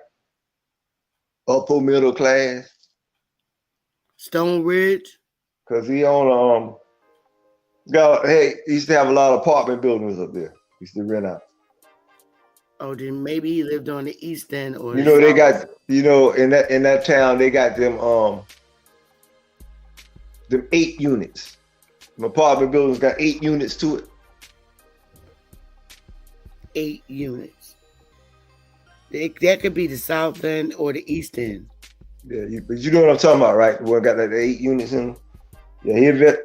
upper middle class.
Stone Ridge.
Cause he owned he used to have a lot of apartment buildings up there. He used to rent out.
Oh, then maybe he lived on the east end or
they got in that town they got them 8 units. My apartment building's got 8 units to it.
8 units. That could be the South End or the East End.
Yeah, but you know what I'm talking about, right? The one got like the 8 units in them. Yeah,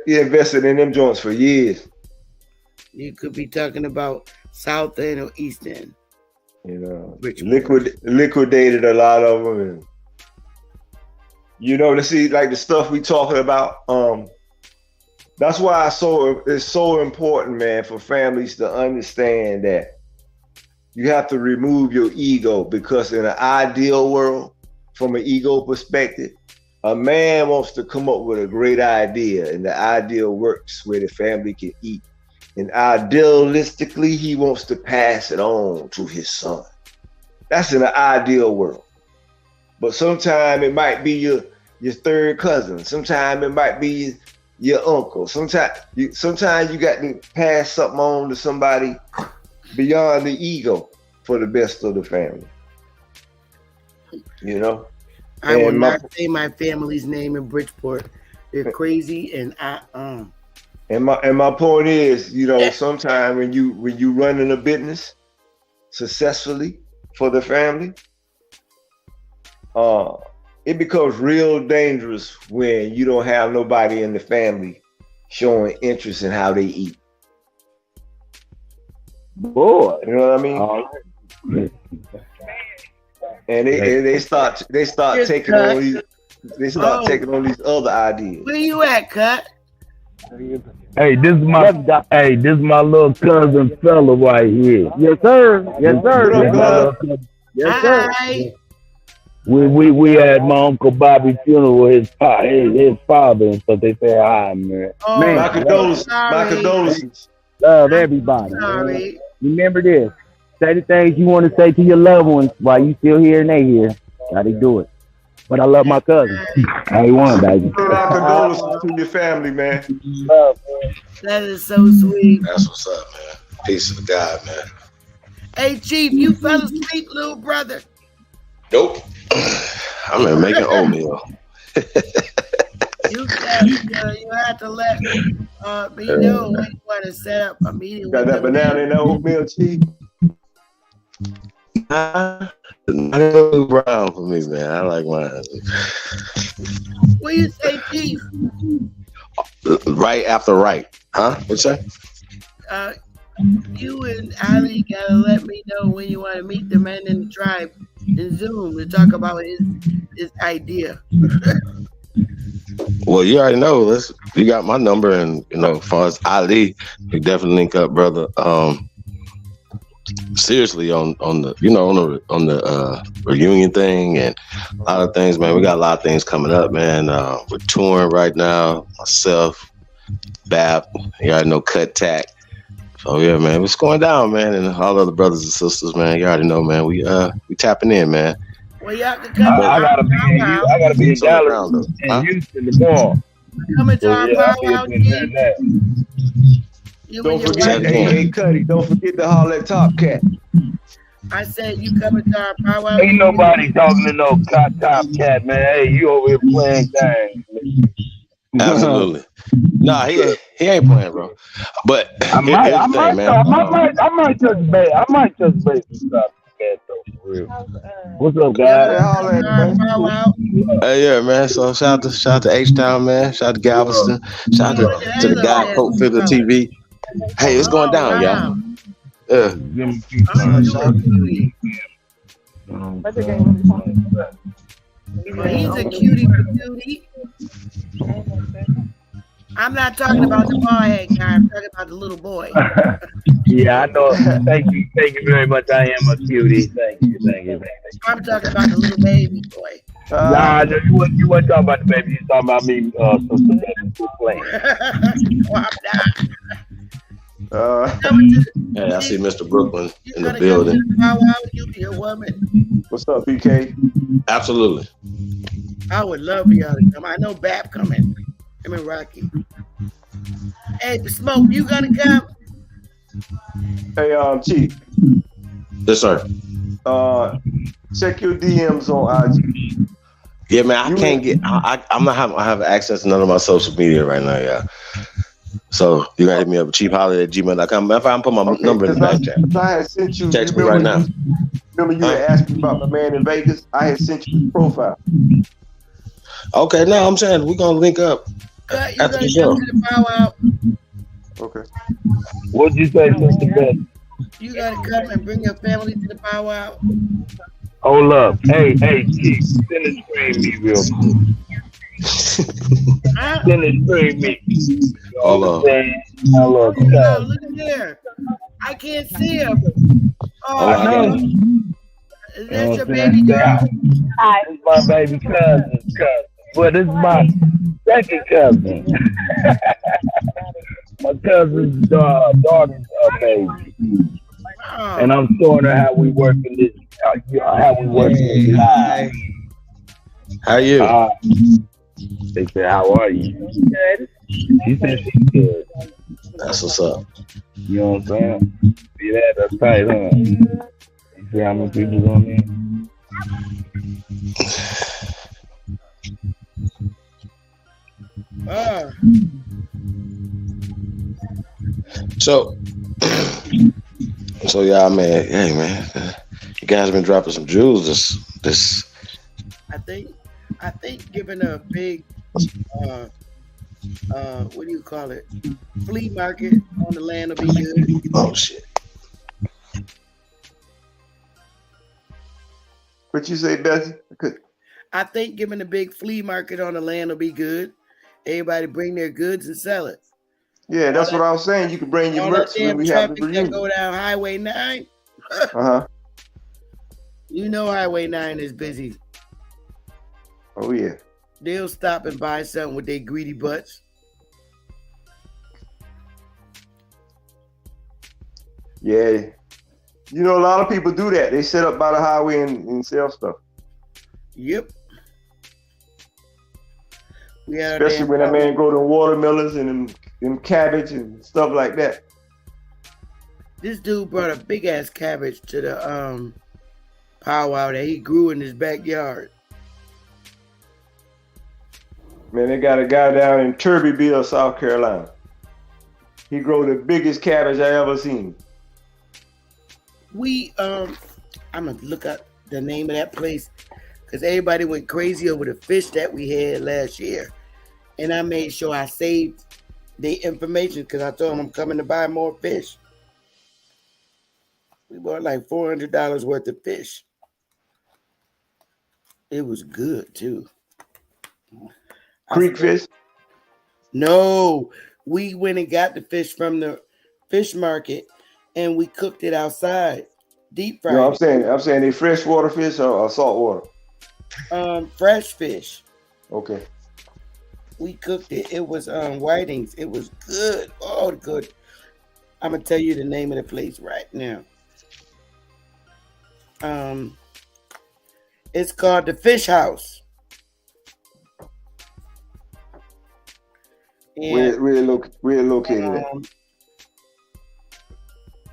he invested in them joints for years.
You could be talking about South End or East End.
You know, liquidated a lot of them, and you know, to see like the stuff we talking about. That's why it's so important, man, for families to understand that you have to remove your ego, because in an ideal world, from an ego perspective, a man wants to come up with a great idea, and the idea works where the family can eat. And idealistically, he wants to pass it on to his son. That's in an ideal world. But sometimes it might be your third cousin. Sometimes it might be your uncle. Sometimes you got to pass something on to somebody beyond the ego for the best of the family. You know?
I will not say my family's name in Bridgeport. They're crazy, and
And my point is, you know, sometimes when you running a business successfully for the family, it becomes real dangerous when you don't have nobody in the family showing interest in how they eat.
Boy,
you know what I mean? And they start taking on these taking on these other ideas.
Where you at, Cut?
Hey, this is my little cousin fella right here. Yes, sir. Yes, sir. Yes, sir.
Hi.
We had my Uncle Bobby's funeral, his father, and so they say hi, man.
Oh,
man,
my condolences.
Love everybody.
Sorry.
Remember this. Say the things you want to say to your loved ones while you still here and they here. Gotta do it. But I love my cousin. I ain't one, baby.
My condolences to your family, man.
That is so sweet.
That's what's up, man. Peace to God, man.
Hey, Chief, you fell asleep, little brother.
Nope. I'm making oatmeal.
You have to let me know when you want to set up a meeting.
Got that banana in that oatmeal, Chief?
Not really brown for me, man. I like mine.
What you say, Chief?
Right after right. Huh? What's that?
You and Ali gotta let me know when you want to meet the man in the tribe in Zoom to talk about his idea.
Well, you already know. You got my number, and you know, as far as Ali, we definitely link up, brother. Seriously, on the reunion thing and a lot of things, man. We got a lot of things coming up, man. We're touring right now. Myself, Bap, you already know, Cut Tack. So yeah, man, it's going down, man, and all the other brothers and sisters, man. You already know, man. We tapping in, man.
Well, y'all can come.
I gotta be in Dallas and Houston tomorrow.
Coming to our powwow.
Don't forget, hey, Kutty, don't forget to holler at Top Cat.
I said you coming to our powwow.
Ain't nobody talking to no Top Cat, man. Hey, you over here playing games.
Absolutely. Nah, he ain't playing, bro. But
I might just base with Top Cat though, for real. What's up, guys?
Hey, yeah, man. So shout out to H-Town, man. Shout out to Galveston. Shout out to the guy Coke Figure TV. Hey, it's going down, y'all. Yeah.
He's a cutie patootie. I'm not talking about the bald head guy. I'm talking about the little boy.
Yeah, I know. Thank you very much. I am a cutie. Thank you.
I'm talking about the little baby boy.
Nah, you wasn't talking about the baby. You talking about me, playing.
Well, I'm not.
Hey, I see Mr. Brooklyn in the building.
You be a woman.
What's up, BK?
Absolutely.
I would love for y'all to come. I know Bap coming. Him and Rocky. Hey, Smoke, you gonna come?
Hey, Chief.
Yes, sir.
Check your DMs on IG.
Yeah, man, I can't get. I'm not have access to none of my social media right now, yeah. So you gotta hit me up, cheapholliday@gmail.com. If I can put my number in the back chat.
I had sent you.
Text me right now.
Remember you had asked me about my man in Vegas? I had sent you his profile.
Okay, no, I'm saying we're gonna link up
Cut, you
after
gotta
the show.
come to the powwow.
Okay.
What'd you say, Mr. Best?
You gotta come and bring your family to the powwow.
Hold up. Hey, Chief, send a screen me real quick.
Huh?
Send a screen me. You know
Hold
what I'm
on.
saying? My little
Oh,
cousin.
look at there. I can't see him. Oh,
I know.
is
You know
that
what
your
I'm
baby
saying?
girl?
Hi. This is my baby cousin's cousin. But this is my second cousin. My cousin's daughter's baby.
Oh.
And I'm showing her how we working this. How we working this.
Hi. How you?
They said, how are you? Good. She said she's good.
That's what's up.
You know what I'm saying? See that? That's tight, huh? You see how many people on there?
So yeah, man. Hey, man. You guys been dropping some jewels this.
I think giving a big what do you call it? Flea market on the land will be good.
Oh shit.
What you say, Bessie?
I think giving a big flea market on the land will be good. Everybody bring their goods and sell it.
Yeah, that's what I was saying. You can bring your
All
merch
that
when
damn
we have the
traffic that
reunion.
go down Highway 9. You know Highway 9 is busy.
Oh yeah.
They'll stop and buy something with their greedy butts.
Yeah. You know, a lot of people do that. They sit up by the highway and sell stuff.
Yep.
Especially when that man grow them watermelons and them cabbage and stuff like that.
This dude brought a big ass cabbage to the powwow that he grew in his backyard.
Man, they got a guy down in Turbyville, South Carolina. He grow the biggest cabbage I ever seen.
I'm gonna look up the name of that place because everybody went crazy over the fish that we had last year. And I made sure I saved the information because I told them I'm coming to buy more fish. We bought like $400 worth of fish. It was good too.
Creek fish?
No, we went and got the fish from the fish market and we cooked it outside, deep fried.
No, I'm saying they freshwater fish or saltwater?
Fresh fish.
Okay.
We cooked it. It was whitings. It was good. Oh, good. I'm gonna tell you the name of the place right now. It's called the Fish House.
And we're located at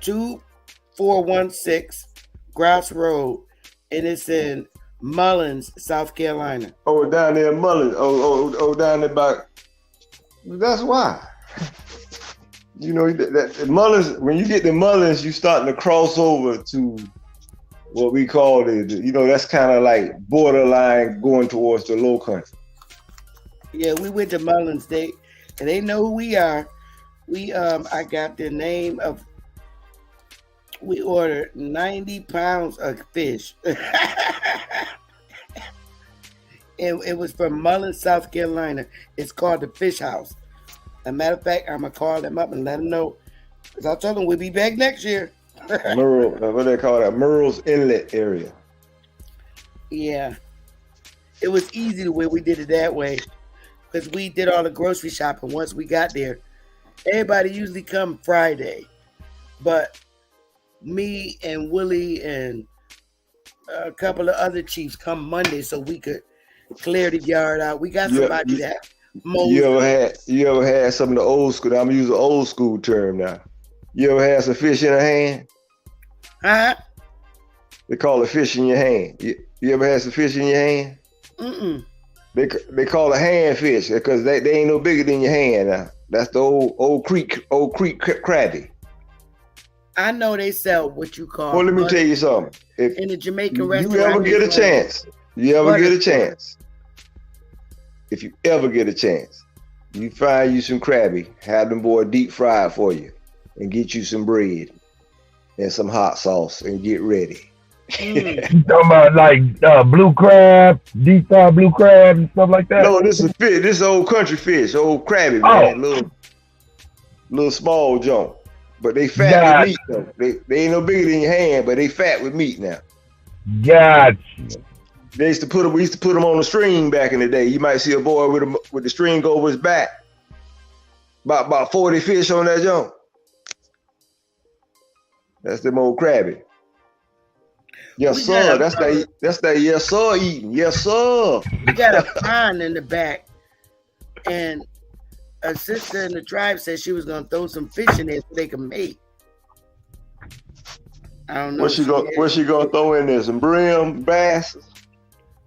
2416 Grouse Road, and it's in Mullins, South Carolina.
Oh, down there in Mullins. Oh, down there by. That's why. You know that Mullins. When you get to Mullins, you starting to cross over to what we call it. You know, that's kind of like borderline going towards the Low Country.
Yeah, we went to Mullins. They know who we are. I got the name of. We ordered 90 pounds of fish. It was from Mullins, South Carolina. It's called the Fish House. As a matter of fact, I'm going to call them up and let them know. Because I told them we'll be back next year.
What they call that? Murrell's Inlet area.
Yeah. It was easy the way we did it that way. Because we did all the grocery shopping once we got there. Everybody usually come Friday. But me and Willie and a couple of other chiefs come Monday so we could clear the yard out. We got somebody that mows.
You ever had some of the old school? I'm gonna use an old school term now. You ever had some fish in a hand?
Huh?
They call it fish in your hand. You ever had some fish in your hand?
Mm-mm.
They call it hand fish because they ain't no bigger than your hand now. That's the old creek crabby.
I know they sell what you call.
Well, let me tell you something. If
in the Jamaican
you
restaurant,
ever get a chance, if you ever get a chance, you find you some crabby, have them boy deep fried for you, and get you some bread and some hot sauce and get ready.
You talking about like blue crab, deep fried blue crab and stuff like that?
No, this is fish. This is old country fish, old crabby, man. Little small junk. But they fat with meat though. They ain't no bigger than your hand, but they fat with meat now.
Gotcha.
We used to put them on the string back in the day. You might see a boy with the string over his back. About 40 fish on that junk. That's them old crabby. Yes, sir. That's that yes, sir eating. Yes, sir.
We got a pond in the back, and a sister in the tribe said she was gonna throw some fish in there so they can mate. I don't know.
What's she gonna throw in there? Some brim, bass?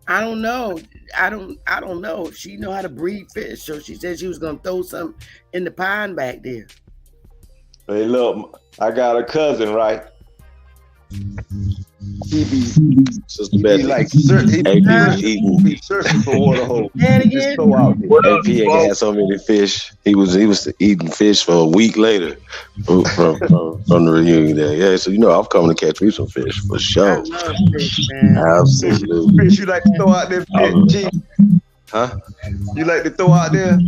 I don't know. I don't know. She know how to breed fish, so she said she was gonna throw some in the pond back there.
Hey, look, I got a cousin, right? He be searching for water holes. Just throw out there.
AP ain't had so many fish. He was eating fish for a week later from the reunion there. Yeah, so I'm coming to catch me some fish for sure.
I love fish, man.
Absolutely.
Fish you like to throw out there, fish,
huh?
You like to throw out there?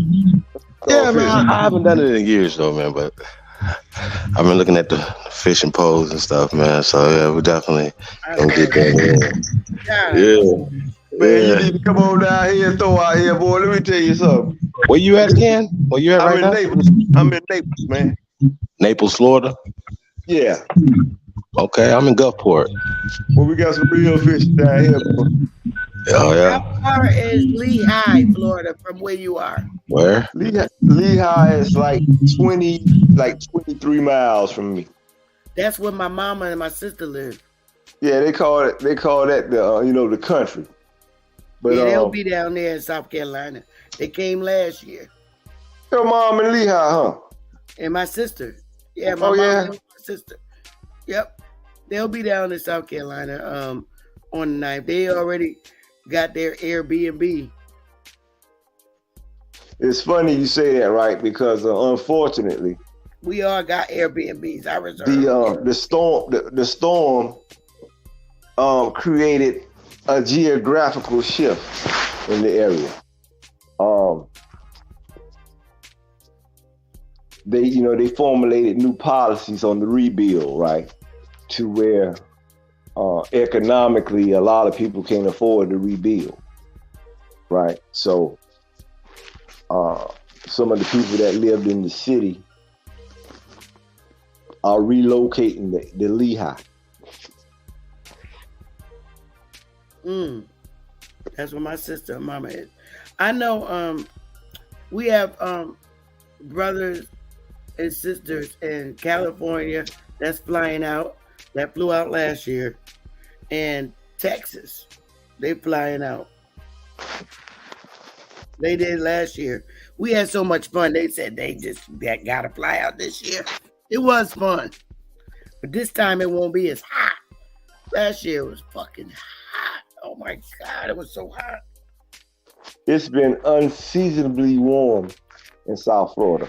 Yeah, man. I haven't done it in years though, man. But I've been looking at the fishing poles and stuff, man. So yeah, we definitely gonna get that. Yeah.
Man, you need to come on down here and throw out here, boy. Let me tell you something.
Where you at again? Where you at right now?
I'm in Naples, man.
Naples, Florida?
Yeah.
Okay, I'm in Gulfport.
Well, we got some real fish down here, boy.
Oh, yeah.
How far is Lehigh, Florida, from where you are?
Where?
Lehigh is like 23 miles from me.
That's where my mama and my sister live.
Yeah, they call that the country. But
yeah, they'll be down there in South Carolina. They came last year.
Your mom in Lehigh, huh?
And my sister. Yeah, my mom and my sister. Yep. They'll be down in South Carolina on the 9th. They already got their Airbnb.
It's funny you say that, right? Because unfortunately,
we all got Airbnbs. I reserved
the storm created a geographical shift in the area. They formulated new policies on the rebuild, right? To where economically a lot of people can't afford to rebuild, right? So some of the people that lived in the city are relocating the Lehigh.
That's where my sister and mama is. I know we have brothers and sisters in California that's flying out, that flew out last year, and Texas, they flying out. They did last year. We had so much fun. They said they got to fly out this year. It was fun. But this time it won't be as hot. Last year it was fucking hot. Oh my God, it was so hot.
It's been unseasonably warm in South Florida.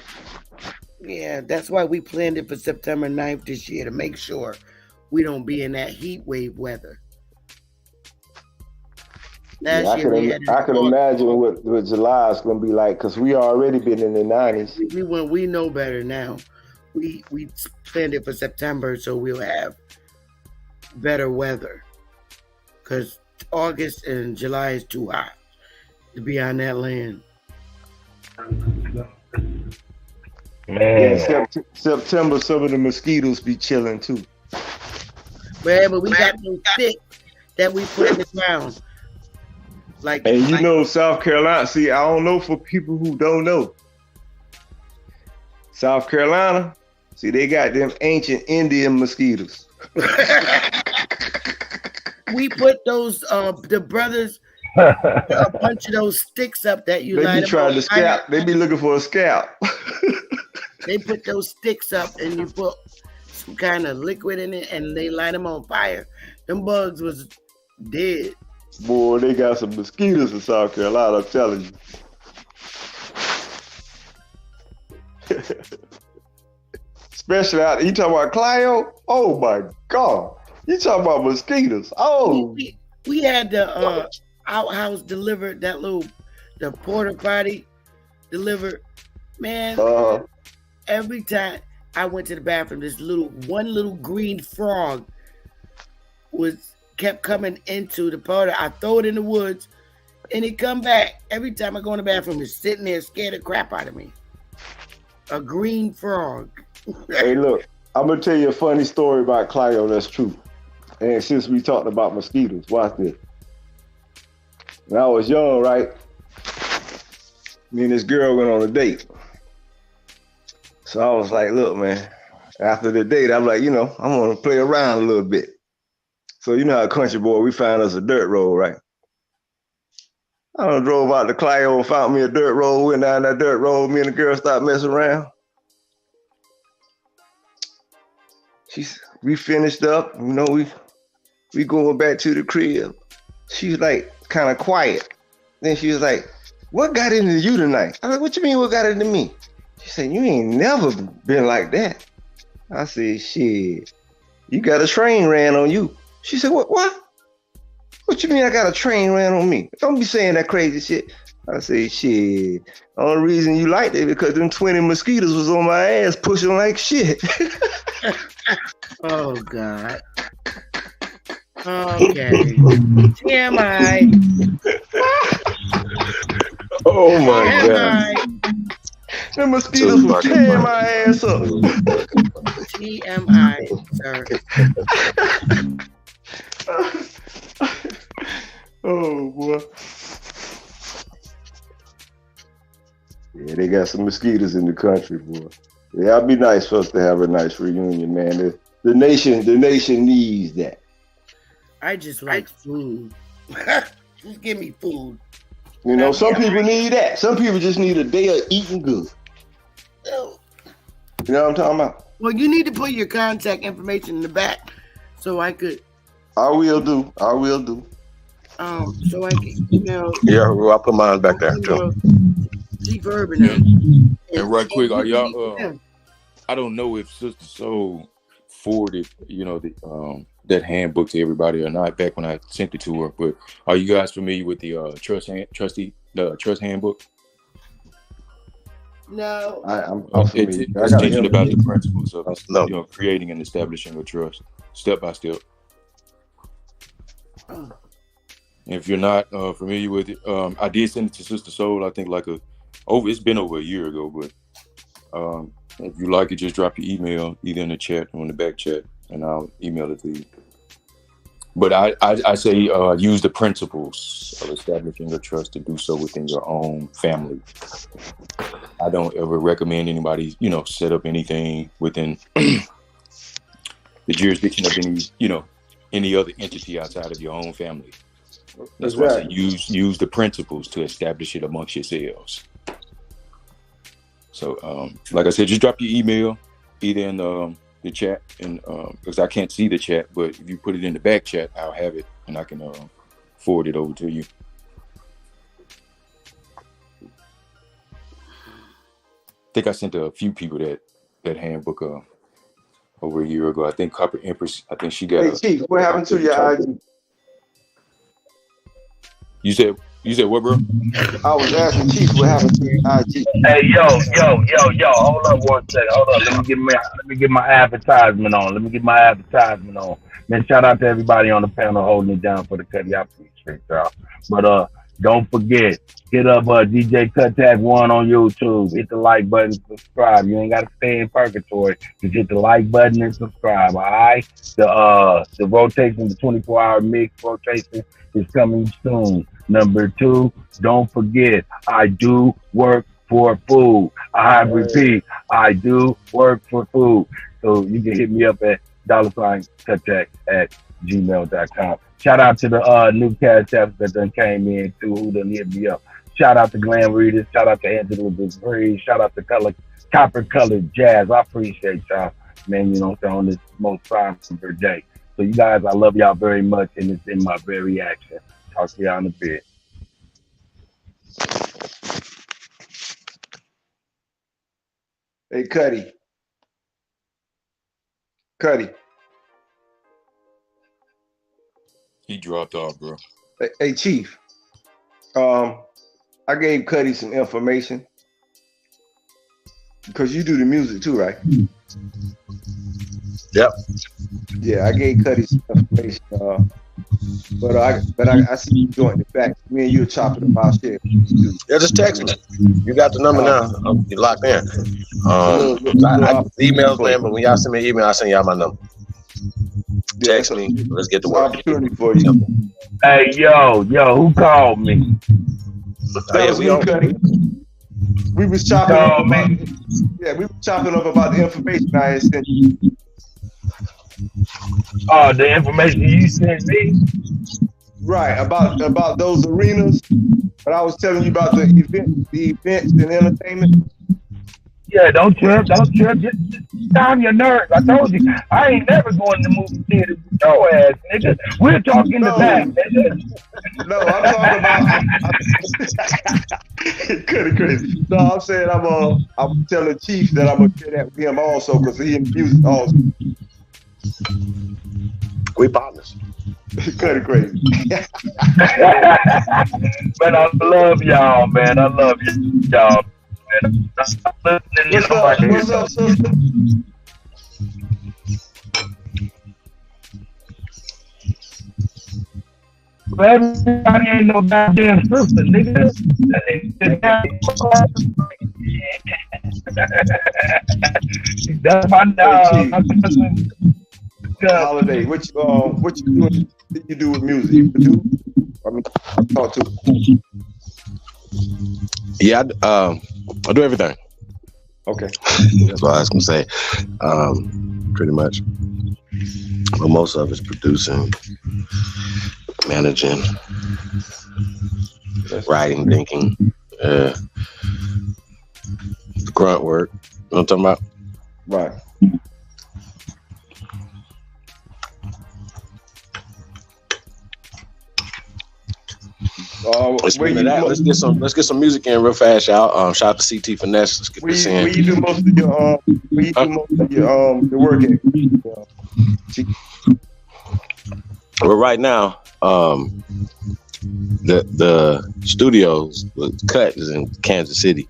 Yeah, that's why we planned it for September 9th this year, to make sure we don't be in that heat wave weather.
I can imagine what July is going to be like, because we already been in the 90s.
We know better now. We planned it for September, so we'll have better weather, because August and July is too hot to be on that land.
Man. Yeah, September, some of the mosquitoes be chilling too.
But we got those sticks that we put in the ground.
South Carolina, see, I don't know for people who don't know. South Carolina, see, they got them ancient Indian mosquitoes.
We put those, the brothers, a bunch of those sticks up that you
light up. They be trying to scalp. They be looking for a scalp.
They put those sticks up and you put some kind of liquid in it and they light them on fire, them bugs was dead.
Boy, they got some mosquitoes in South Carolina, I'm telling you. Especially out, you talking about Clio? Oh my God. You talking about mosquitoes. Oh.
We had the outhouse delivered, the porta potty delivered. Man, every time I went to the bathroom, this one little green frog kept coming into the porta. I throw it in the woods and it come back. Every time I go in the bathroom, it's sitting there scared the crap out of me. A green frog.
Hey, look, I'm gonna tell you a funny story about Clio that's true. And since we talked about mosquitoes, watch this. When I was young, right? Me and this girl went on a date. So I was like, look, man, after the date, I'm like, I'm gonna play around a little bit. So you know how country boy, we found us a dirt road, right? I done drove out to Clio and found me a dirt road, went down that dirt road, me and the girl started messing around. We finished up, we going back to the crib. She was like kind of quiet. Then she was like, what got into you tonight? I was like, what you mean what got into me? She said, you ain't never been like that. I said, shit, you got a train ran on you. She said, what? What you mean I got a train ran on me? Don't be saying that crazy shit. I said, shit, the only reason you liked it because them 20 mosquitoes was on my ass pushing like shit.
Oh, God. Okay. TMI.
Oh, my God. The mosquitoes was tearing my ass up.
TMI, sir.
Oh, boy. Yeah, they got some mosquitoes in the country, boy. Yeah, it'd be nice for us to have a nice reunion, man. The nation needs that.
I just like food. Just give me food.
Some people need that. Some people just need a day of eating good. You know what I'm talking about?
Well, you need to put your contact information in the back so I could.
I will do.
So I can,
Yeah, well, I'll put mine back there too.
Chief Urban.
And right quick, are y'all? I don't know if Sister Soul forwarded, that handbook to everybody or not. Back when I sent it to her, but are you guys familiar with the trust handbook?
No,
I'm familiar.
It's teaching about the principles of creating and establishing a trust, step by step. If you're not familiar with it, I did send it to Sister Soul. I think it's been over a year ago, but if you like it, just drop your email either in the chat or in the back chat, and I'll email it to you. But I say use the principles of establishing a trust to do so within your own family. I don't ever recommend anybody, set up anything within the jurisdiction of any other entity outside of your own family. That's why I say use the principles to establish it amongst yourselves. So, like I said, just drop your email either in the chat, and because I can't see the chat, but if you put it in the back chat, I'll have it and I can forward it over to you. I think I sent a few people that handbook over a year ago. I think Copper Empress. I think she got.
Hey, Chief, what happened to your IG?
You said what, bro?
I was asking Chief what happened to your IG.
Hey, yo, hold up one second. Hold up. Let me get my advertisement on. Man, shout out to everybody on the panel holding it down for the Kutty. I appreciate y'all. But don't forget, hit up DJ Kuttak 1 on YouTube. Hit the like button, subscribe. You ain't gotta stay in purgatory. Just hit the like button and subscribe. All right. The rotation, the 24-hour mix rotation is coming soon. Number 2, don't forget, I do work for food. I repeat, I do work for food. So you can hit me up at $Kuttak@gmail.com. Shout out to the new cash apps that done came in too, who done hit me up. Shout out to Glam Readers. Shout out to Angela Dupree. Shout out to Copper Colored Jazz. I appreciate y'all. man, you know what I'm saying, on this most prime day. So you guys, I love y'all very much, and it's in my very action. Talk to y'all in a bit.
Hey, Kutty.
He dropped off, bro.
Hey, Chief. I gave Kutty some information because you do the music too, right?
Yep.
Yeah, I gave Kutty some information. But I see you joined the back. Me and you are chopping about shit.
Yeah, just text me. You got the number now. You're locked in. I emails, man, but when y'all send me an email, I send y'all my number. Text me. Let's get to work.
Opportunity for you.
Hey, yo, who called me?
We was chopping up about, we were chopping up about the information I had sent you.
Oh, the information you sent me?
Right, about those arenas. But I was telling you about the events and entertainment.
Yeah, don't trip. Just calm your nerves. I told you, I ain't never going to the movie theater with your ass, nigga. We're talking the back, nigga.
No, I'm talking about. Crazy. No, I'm saying I'm telling Chief that I'm gonna share that with him also because he in music also.
We partners.
Crazy.
Man, I love y'all, man. I love y'all.
What's up, sister?
Everybody ain't no goddamn sister, nigga. That's my
Holiday. What you do with music? You produce? I mean, talk to.
Yeah, I do everything.
Okay.
That's what I was gonna say. Pretty much. Well, most of it's producing, managing, writing, thinking, the grunt work. You know what I'm talking about?
Right.
Let's get some music in real fast, y'all. Shout out to CT Finesse. Let's get this in.
Where you do most of your your work at?
Well, right now, the studios Cut is in Kansas City.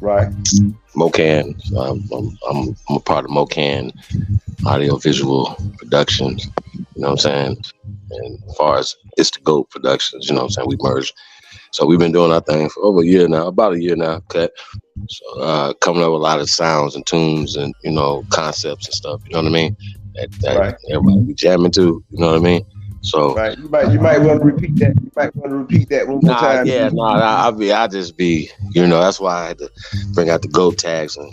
Right.
MoCan. I'm a part of MoCan Audio Visual Productions. You know what I'm saying? And as far as It's the GOAT Productions, you know what I'm saying? We merged. So we've been doing our thing for over a year now, about a year now, Cut. So coming up with a lot of sounds and tunes and, you know, concepts and stuff, you know what I mean? That
right.
Everybody be jamming to, you know what I mean? So
right. You might want to repeat that. You might want to repeat that one more time.
Yeah, I just be, you know, that's why I had to bring out the GOAT tags and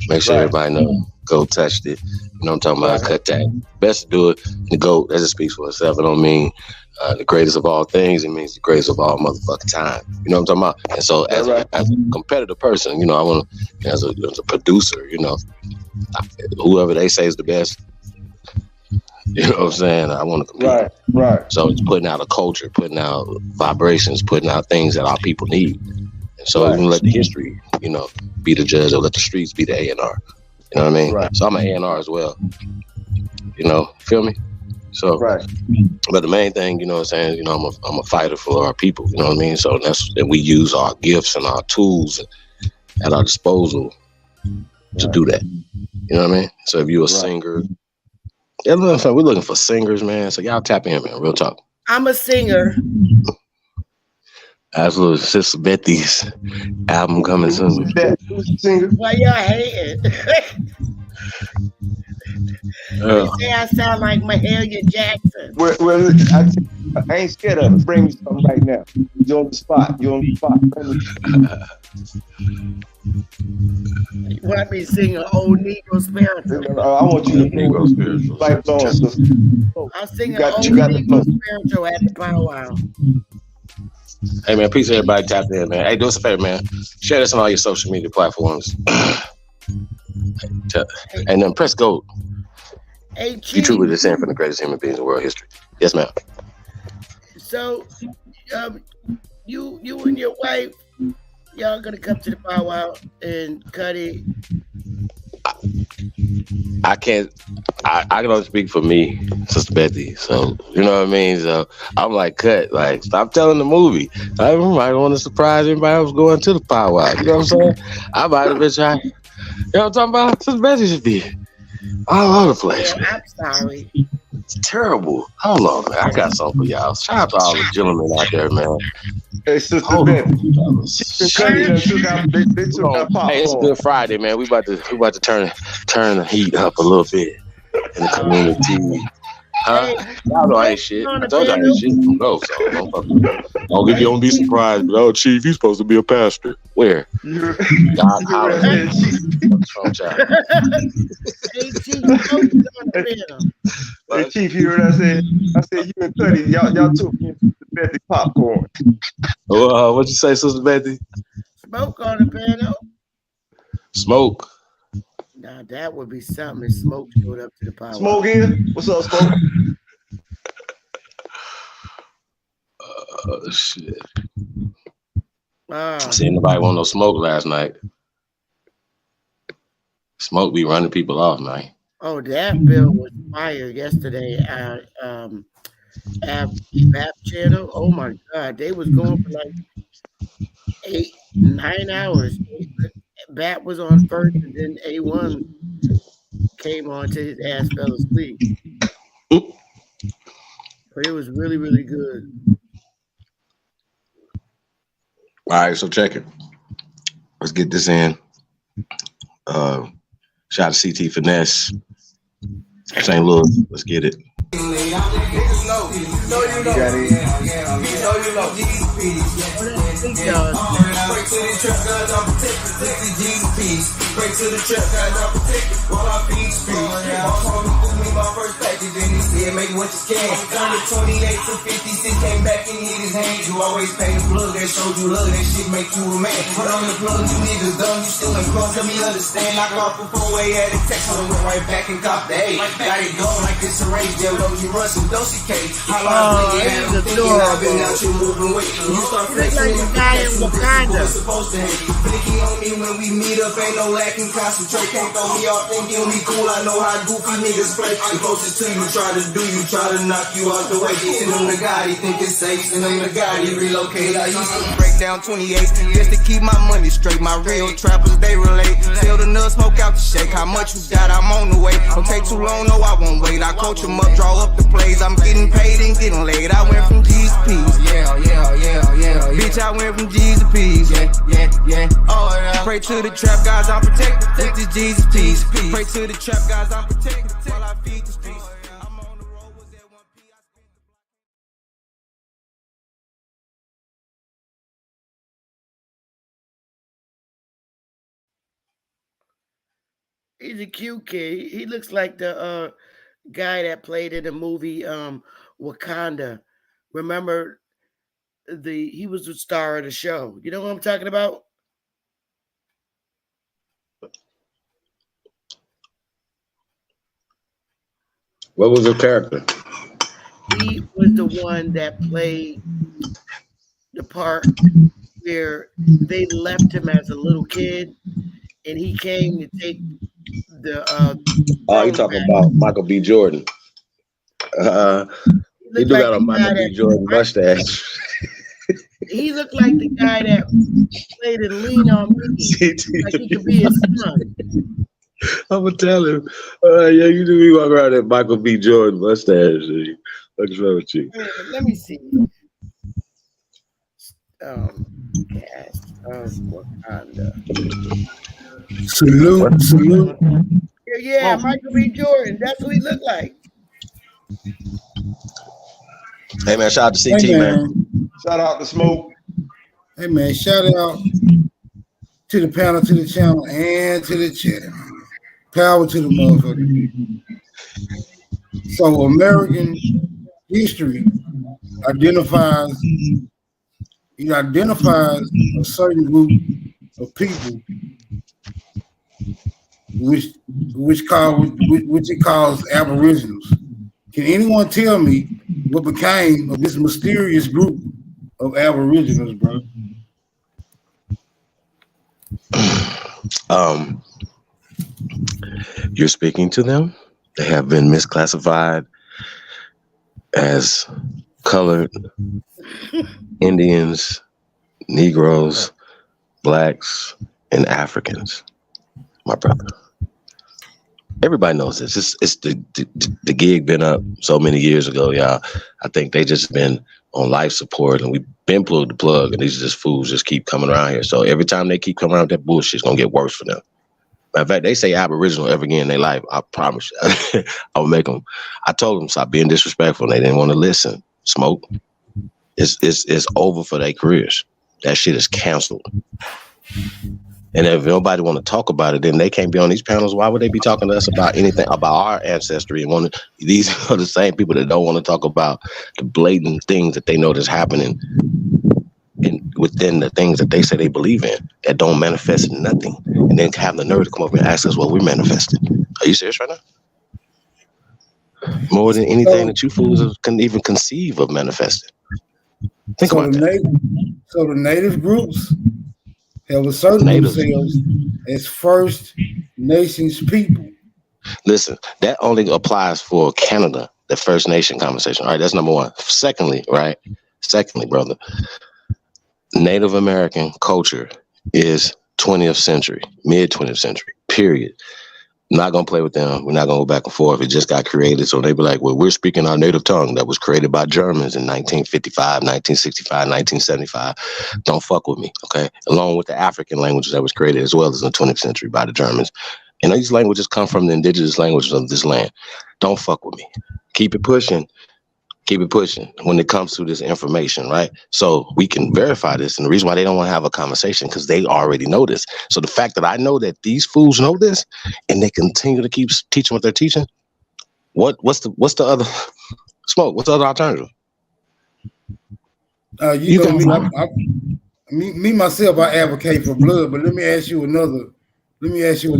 make sure everybody know GOAT touched it. You know what I'm talking about? Cut tag. Best to do it. The GOAT, that just speaks for itself. It don't mean the greatest of all things. It means the greatest of all motherfucking time. You know what I'm talking about? And so as a competitive person, you know, I want to, as a producer, you know, whoever they say is the best, you know what I'm saying? I want to compete.
Right.
So it's putting out a culture, putting out vibrations, putting out things that our people need. And so even let the history, you know, be the judge, or let the streets be the A&R. You know what I mean? Right. So I'm an A&R as well. You know, feel me? So, but the main thing, you know what I'm saying, you know, I'm a fighter for our people, you know what I mean? So that we use our gifts and our tools at our disposal to do that. You know what I mean? So if you're a singer, we're looking for singers, man. So y'all tap in, man. Real talk.
I'm a singer.
Absolutely. Sister Betty's album coming soon.
Who's the singer?
Why y'all hating? They say I sound like Mahalia Jackson.
Well, I ain't scared of it. Bring me something right now. You're on the spot.
You want me to sing an old Negro spiritual?
I want you to Negro spiritual.
I'll sing an old Negro spiritual at the powwow.
Hey, man, peace to everybody. Tap in, man. Hey, do us a favor, man. Share this on all your social media platforms. And then press gold.
Hey,
You
Chief.
truly descend from the greatest human beings in world history. Yes, ma'am.
So, you and your wife, y'all gonna come to the powwow and Kutty.
I can only speak for me, Sister Betty. So you know what I mean. So I'm like, Kutt, like, stop telling the movie. I might want to surprise everybody else going to the powwow. You know what I'm saying? I might have been trying. You know what I'm talking about? Sister Betty should be all over the place.
Yeah, I'm sorry.
It's terrible. Hold on, man. I got something for y'all. Shout out to all the gentlemen out there, man.
Hey, Sister Betty. They took out popcorn.
Hey, it's a Good Friday, man. We about to turn the heat up a little bit in the community. Huh? Y'all know I ain't shit. I told y'all I ain't shit from go, so don't fuck with me. Don't be surprised. But oh, Chief, he's supposed to be a pastor. Where? God holler. What's wrong with y'all?
Hey, Chief, focus on the film.
Hey, Chief, you heard what I said? I said you and Kutty, y'all took Betty popcorn.
What'd you say, Sister Betty?
Smoke on the panel.
Smoke.
Now that would be something if Smoke showed up to the powwow.
Smoke in? What's up, Smoke?
Shit. See, nobody want no smoke last night. Smoke be running people off, man.
Oh, that bill was fire yesterday at BAP channel. Oh my God, they was going for like 8-9 hours. BAP was on first, and then A1 came on till his ass fell asleep. But it was really, really good.
All right, so check it. Let's get this in. Shout out to CT Finesse. St. Louis. Let's get it.
Break to the trap, guys, I'm protected while I feed speed. My phone threw me my first package, then he said, make what you can. Turned the 28 to 56, came back and hit his hand. You always pay the plug, that showed you love, that shit make you a man. Put on the plug, you niggas dumb, you still ain't cross, let me understand. Knock off a 4-way at a text, so I went right back and copped the A. Got it going like it's a race, there though you run some dosey cake. How long you had thinking I've been out you moving weight. You start flexing and Wakanda. Supposed to hate. Flicky on me when we meet up, ain't no lacking concentrate. Can't throw me off thinking we cool. I know how goofy niggas play. The closest to you try to do, you try to knock you out the way. Send them the guy, he think it's safe. Send them the guy, he relocate. I used to break down 28 just to keep my money straight. My real trappers, they relate. Tell the nut, smoke out the shake. How much you got, I'm on the way. Don't take too long, no, I won't wait. I coach them up, draw up the plays. I'm getting paid and getting laid. I went from G's to P's. Yeah. Bitch, I went from G's to P's. Yeah. Oh, yeah. Pray to the trap guys, I'm protected. With the G's to P's. Pray to the trap guys, I'm protected. While I feed the streets. I'm on the road, was at 1P.
He's a cute kid. He looks like the guy that played in the movie Wakanda. Remember, he was the star of the show. You know what I'm talking about?
What was the character?
He was the one that played the part where they left him as a little kid, and he came to take the.
You talking about Michael B. Jordan? He do got a Michael B. Jordan mustache.
He looked like the guy that played in Lean on Me. Like he could be his son.
I'm gonna tell him. Yeah, you do me walk around that Michael B. Jordan mustache. What's wrong with you?
Let me see. Cast of Wakanda.
Salute.
Yeah, Michael B. Jordan. That's what he looked like.
Hey man, shout out to CT, man.
Shout out to Smoke.
Hey man, shout out to the panel, to the channel, and to the chat. Power to the motherfucker. So American history identifies a certain group of people
which it calls Aboriginals. Can anyone tell me what became of this mysterious group of Aboriginals, bro?
You're speaking to them. They have been misclassified as colored Indians, Negroes, blacks, and Africans. My brother. Everybody knows this. It's the gig been up so many years ago, y'all. I think they just been on life support, and we've been pulled the plug, and these just fools just keep coming around here. So every time they keep coming around, that bullshit's gonna get worse for them. Matter of fact, they say Aboriginal ever again in their life, I promise you. I will make them. I told them stop being disrespectful, and they didn't want to listen. Smoke. It's over for their careers. That shit is canceled. And if nobody want to talk about it, then they can't be on these panels. Why would they be talking to us about anything about our ancestry? And these are the same people that don't want to talk about the blatant things that they know that's happening within the things that they say they believe in that don't manifest nothing, and then have the nerve to come up and ask us what we're manifesting. Are you serious right now? More than anything that you fools can even conceive of manifesting. Think about that.
So the native groups have asserted themselves as First Nations people.
Listen, that only applies for Canada, the First Nation conversation. All right, that's number one. Secondly, brother, Native American culture is 20th century, mid 20th century, period. Not going to play with them. We're not going to go back and forth. It just got created. So they be like, well, we're speaking our native tongue that was created by Germans in 1955, 1965, 1975. Don't fuck with me, okay? Along with the African languages that was created as well as in the 20th century by the Germans. And these languages come from the indigenous languages of this land. Don't fuck with me. Keep it pushing. Keep it pushing when it comes to this information, right? So we can verify this. And the reason why they don't want to have a conversation, because they already know this. So the fact that I know that these fools know this and they continue to keep teaching what they're teaching, what's the other smoke? What's the other alternative?
Me myself, I advocate for blood, but let me ask you another question.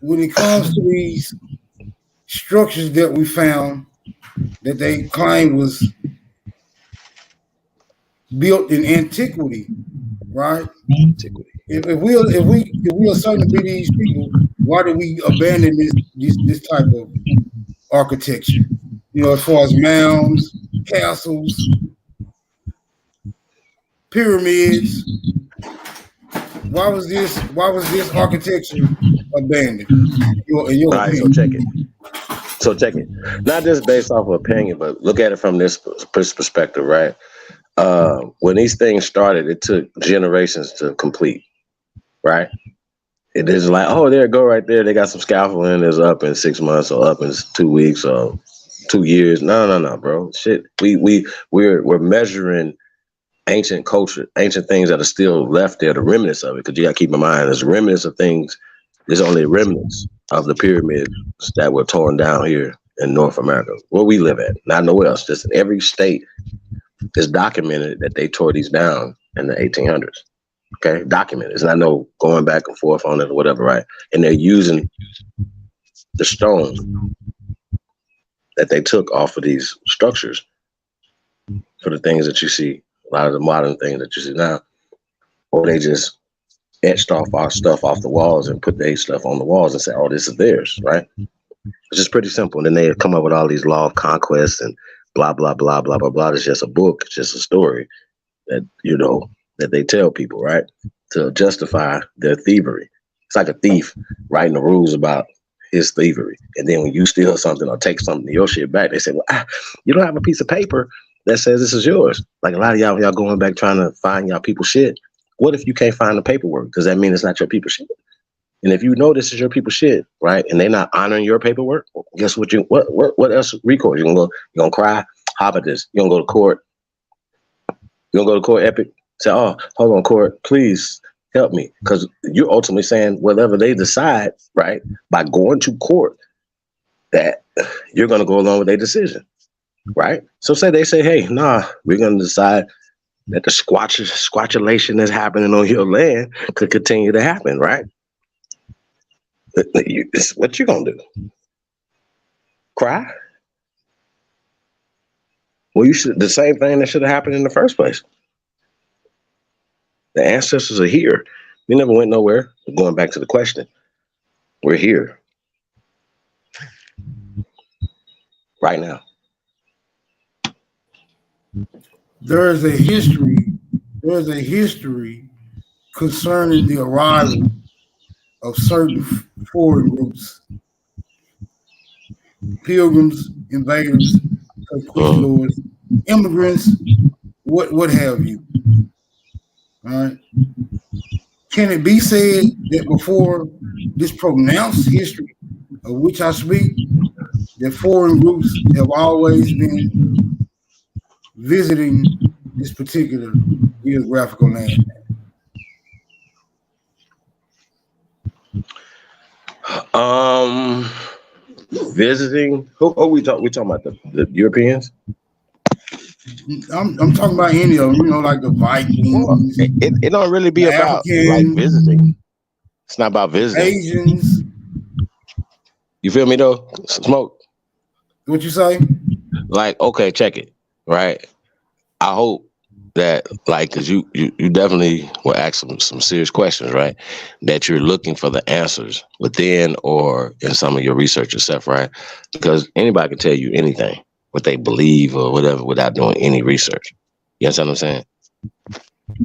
When it comes to these structures that we found that they claim was built in antiquity, right? If we are certain to be these people, why do we abandon this type of architecture? You know, as far as mounds, castles, pyramids. Why was this architecture abandoned? In your opinion?
So check it. Not just based off of opinion, but look at it from this perspective, right? When these things started, it took generations to complete, right? It is like, oh, there, go right there. They got some scaffolding. It's up in 6 months or up in 2 weeks or 2 years. No, bro. Shit, we're measuring ancient culture, ancient things that are still left there, the remnants of it, because you got to keep in mind, there's remnants of things. There's only remnants of the pyramids that were torn down here in North America, where we live at, not nowhere else. Just in every state is documented that they tore these down in the 1800s. Okay, documented. It's not no going back and forth on it or whatever, right? And they're using the stones that they took off of these structures for the things that you see. A lot of the modern things that you see now, or they just etched off our stuff off the walls and put their stuff on the walls and say, oh, this is theirs, right? It's just pretty simple. And then they come up with all these law of conquest and blah, blah, blah, blah, blah, blah. It's just a book. It's just a story that, you know, that they tell people, right? To justify their thievery. It's like a thief writing the rules about his thievery. And then when you steal something or take something of your shit back, they say, well, you don't have a piece of paper that says this is yours. Like a lot of y'all going back trying to find y'all people's shit. What if you can't find the paperwork? Does that mean it's not your people's shit? And if you know this is your people's shit, right, and they're not honoring your paperwork, guess what? What else recourse? You gonna cry? How about this? You gonna go to court? You gonna go to court, Epic? Say, oh, hold on, court, please help me, because you're ultimately saying whatever they decide, right, by going to court, that you're gonna go along with their decision. Right? So say they say, hey, nah, we're going to decide that the squatulation that's happening on your land could continue to happen, right? What you gonna do? Cry? Well, you should. The same thing that should have happened in the first place. The ancestors are here. We never went nowhere. Going back to the question, we're here right now.
There is a history. There is a history concerning the arrival of certain foreign groups, pilgrims, invaders, conquistadors, immigrants, what have you. All right. Can it be said that before this pronounced history of which I speak, that foreign groups have always been visiting this particular geographical land?
Visiting. Who are we talking? We talking about the Europeans?
I'm talking about any of them. You know, like the Vikings.
It don't really be about like visiting. It's not about visiting.
Asians.
You feel me though? Smoke.
What you say?
Like, okay, check it. Right. I hope that, like, because you definitely will ask some serious questions, right? That you're looking for the answers within or in some of your research yourself, right? Because anybody can tell you anything, what they believe or whatever, without doing any research. You understand what I'm saying?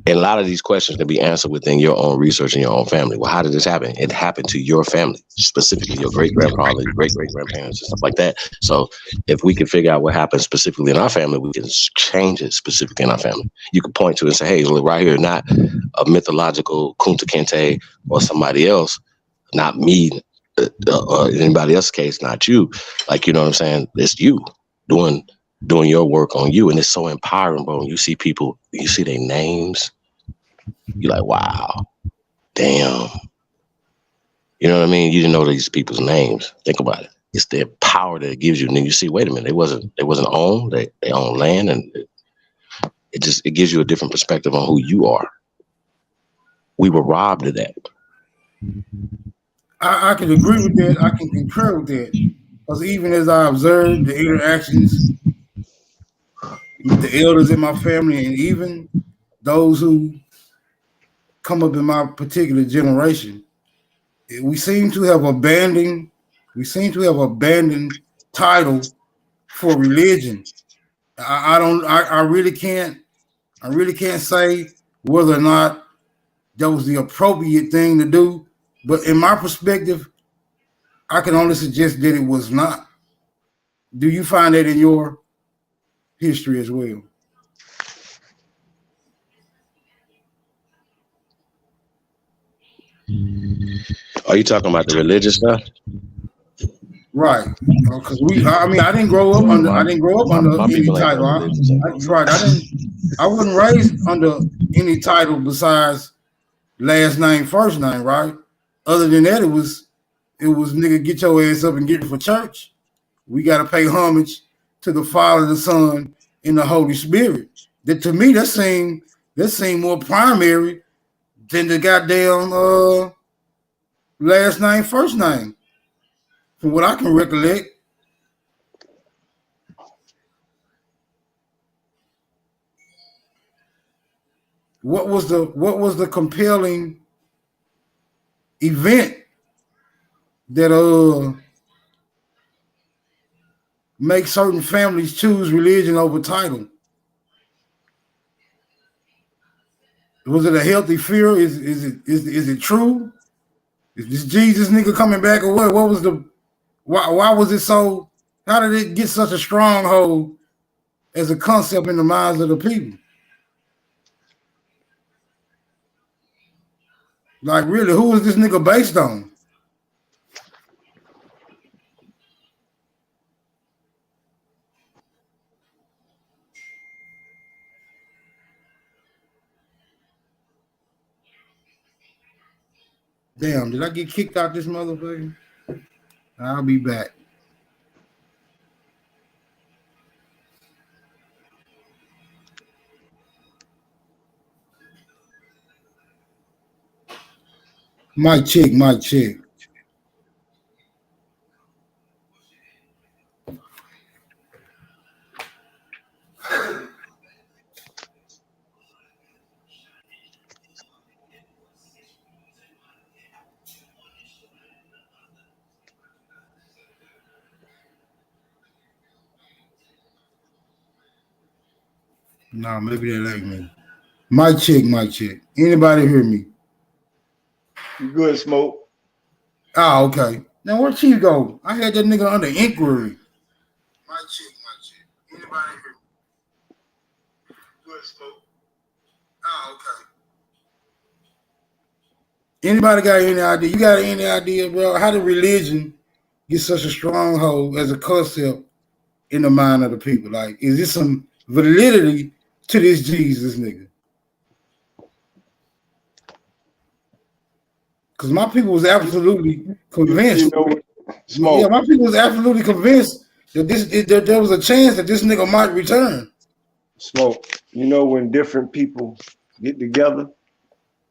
And a lot of these questions can be answered within your own research and your own family. Well, how did this happen? It happened to your family, specifically your great-grandfather, your great-great-grandparents, and stuff like that. So if we can figure out what happened specifically in our family, we can change it specifically in our family. You can point to it and say, hey, look, right here, not a mythological Kunta Kinte or somebody else, not me, or in anybody else's case, not you. Like, you know what I'm saying? It's you doing your work on you. And it's so empowering, bro. When you see people, you see their names, you're like, wow, damn. You know what I mean? You didn't know these people's names. Think about it. It's their power that it gives you. And then you see, wait a minute, they wasn't owned. They own land, and it gives you a different perspective on who you are. We were robbed of that.
I can agree with that. I can concur with that. Because even as I observed the interactions with the elders in my family, and even those who come up in my particular generation, we seem to have abandoned title for religion. I really can't say whether or not that was the appropriate thing to do, but in my perspective, I can only suggest that it was not. Do you find that in your history as well?
Are you talking about the religious stuff?
Right, because I didn't grow up under any title. I wasn't raised under any title besides last name, first name, right? Other than that, it was nigga, get your ass up and get it for church. We got to pay homage to the Father, the Son, and the Holy Spirit. That to me, that seemed more primary than the goddamn last name, first name. From what I can recollect. What was the compelling event that make certain families choose religion over title? Was it a healthy fear? Is it true? Is this Jesus nigga coming back or what? What was why was it so? How did it get such a stronghold as a concept in the minds of the people? Like, really, who is this nigga based on? Damn, did I get kicked out this motherfucker? I'll be back. Mic check, mic check. Nah, maybe that ain't me. Mic check, mic check. Anybody hear me?
You good, Smoke?
Oh, okay. Now where'd Chief go? I had that nigga under inquiry. Mic check, mic check. Anybody hear me? Good, Smoke. Oh, okay. Anybody got any idea? You got any idea, bro? How did religion get such a stronghold as a concept in the mind of the people? Like, is there some validity to this Jesus nigga? Because my people was absolutely convinced.
You know, Smoke.
Yeah, my people was absolutely convinced that there was a chance that this nigga might return.
Smoke. You know, when different people get together,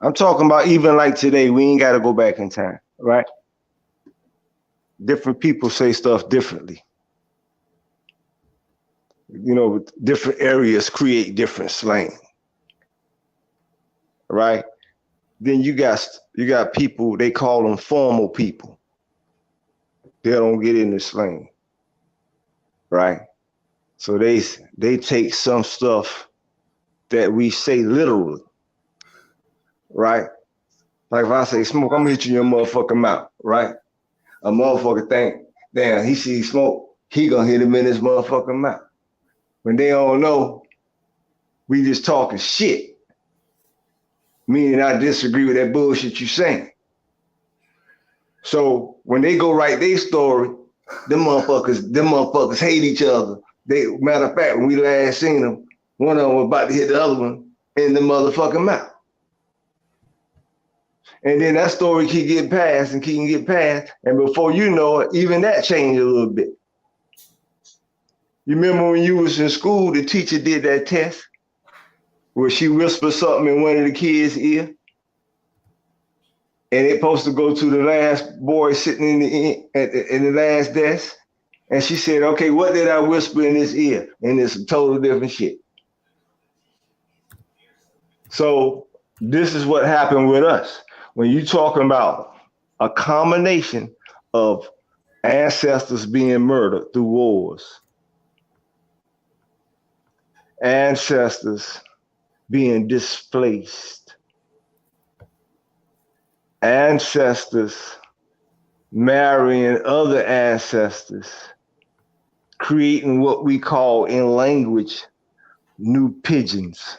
I'm talking about even like today, we ain't got to go back in time, right? Different people say stuff differently. You know, different areas create different slang, right? Then you got people, they call them formal people. They don't get in the slang, right? So they take some stuff that we say literally, right? Like if I say Smoke, I'm gonna hit you in your motherfucking mouth, right? A motherfucker think, damn, he sees Smoke, he gonna hit him in his motherfucking mouth. When they don't know, we just talking shit. Meaning I disagree with that bullshit you saying. So when they go write their story, them motherfuckers hate each other. Matter of fact, when we last seen them, one of them was about to hit the other one in the motherfucking mouth. And then that story keep getting passed and keep getting passed, and before you know it, even that changed a little bit. You remember when you was in school, the teacher did that test where she whispered something in one of the kids' ear, and it supposed to go to the last boy sitting in the last desk, and she said, "Okay, what did I whisper in his ear?" And it's some total different shit. So this is what happened with us. When you talking about a combination of ancestors being murdered through wars, ancestors being displaced, ancestors marrying other ancestors, creating what we call in language new pigeons,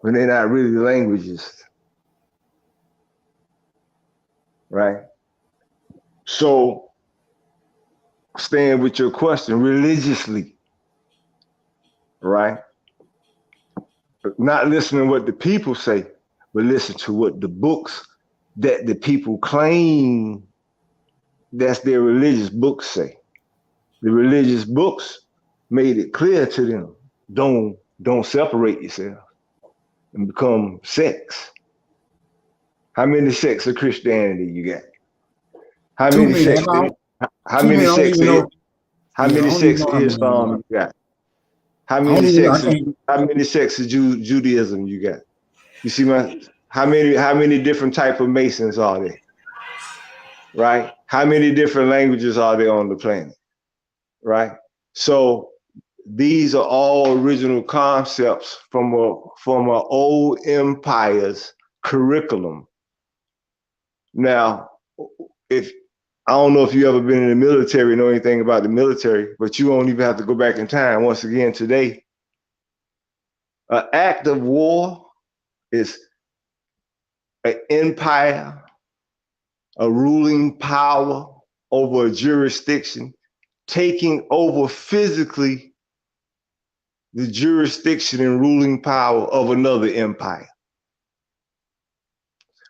when they're not really languages, right? So staying with your question, religiously, right? Not listening to what the people say, but listen to what the books that the people claim that's their religious books say. The religious books made it clear to them, don't separate yourself and become sex. How many sects of Christianity you got? How many sects? How many sects? How many sects of Islam you got? How many sects of Judaism you got? You see how many different type of Masons are there? Right? How many different languages are there on the planet? Right? So these are all original concepts from an old empire's curriculum. Now, I don't know if you ever been in the military, know anything about the military, but you won't even have to go back in time. Once again, today, an act of war is an empire, a ruling power over a jurisdiction, taking over physically the jurisdiction and ruling power of another empire.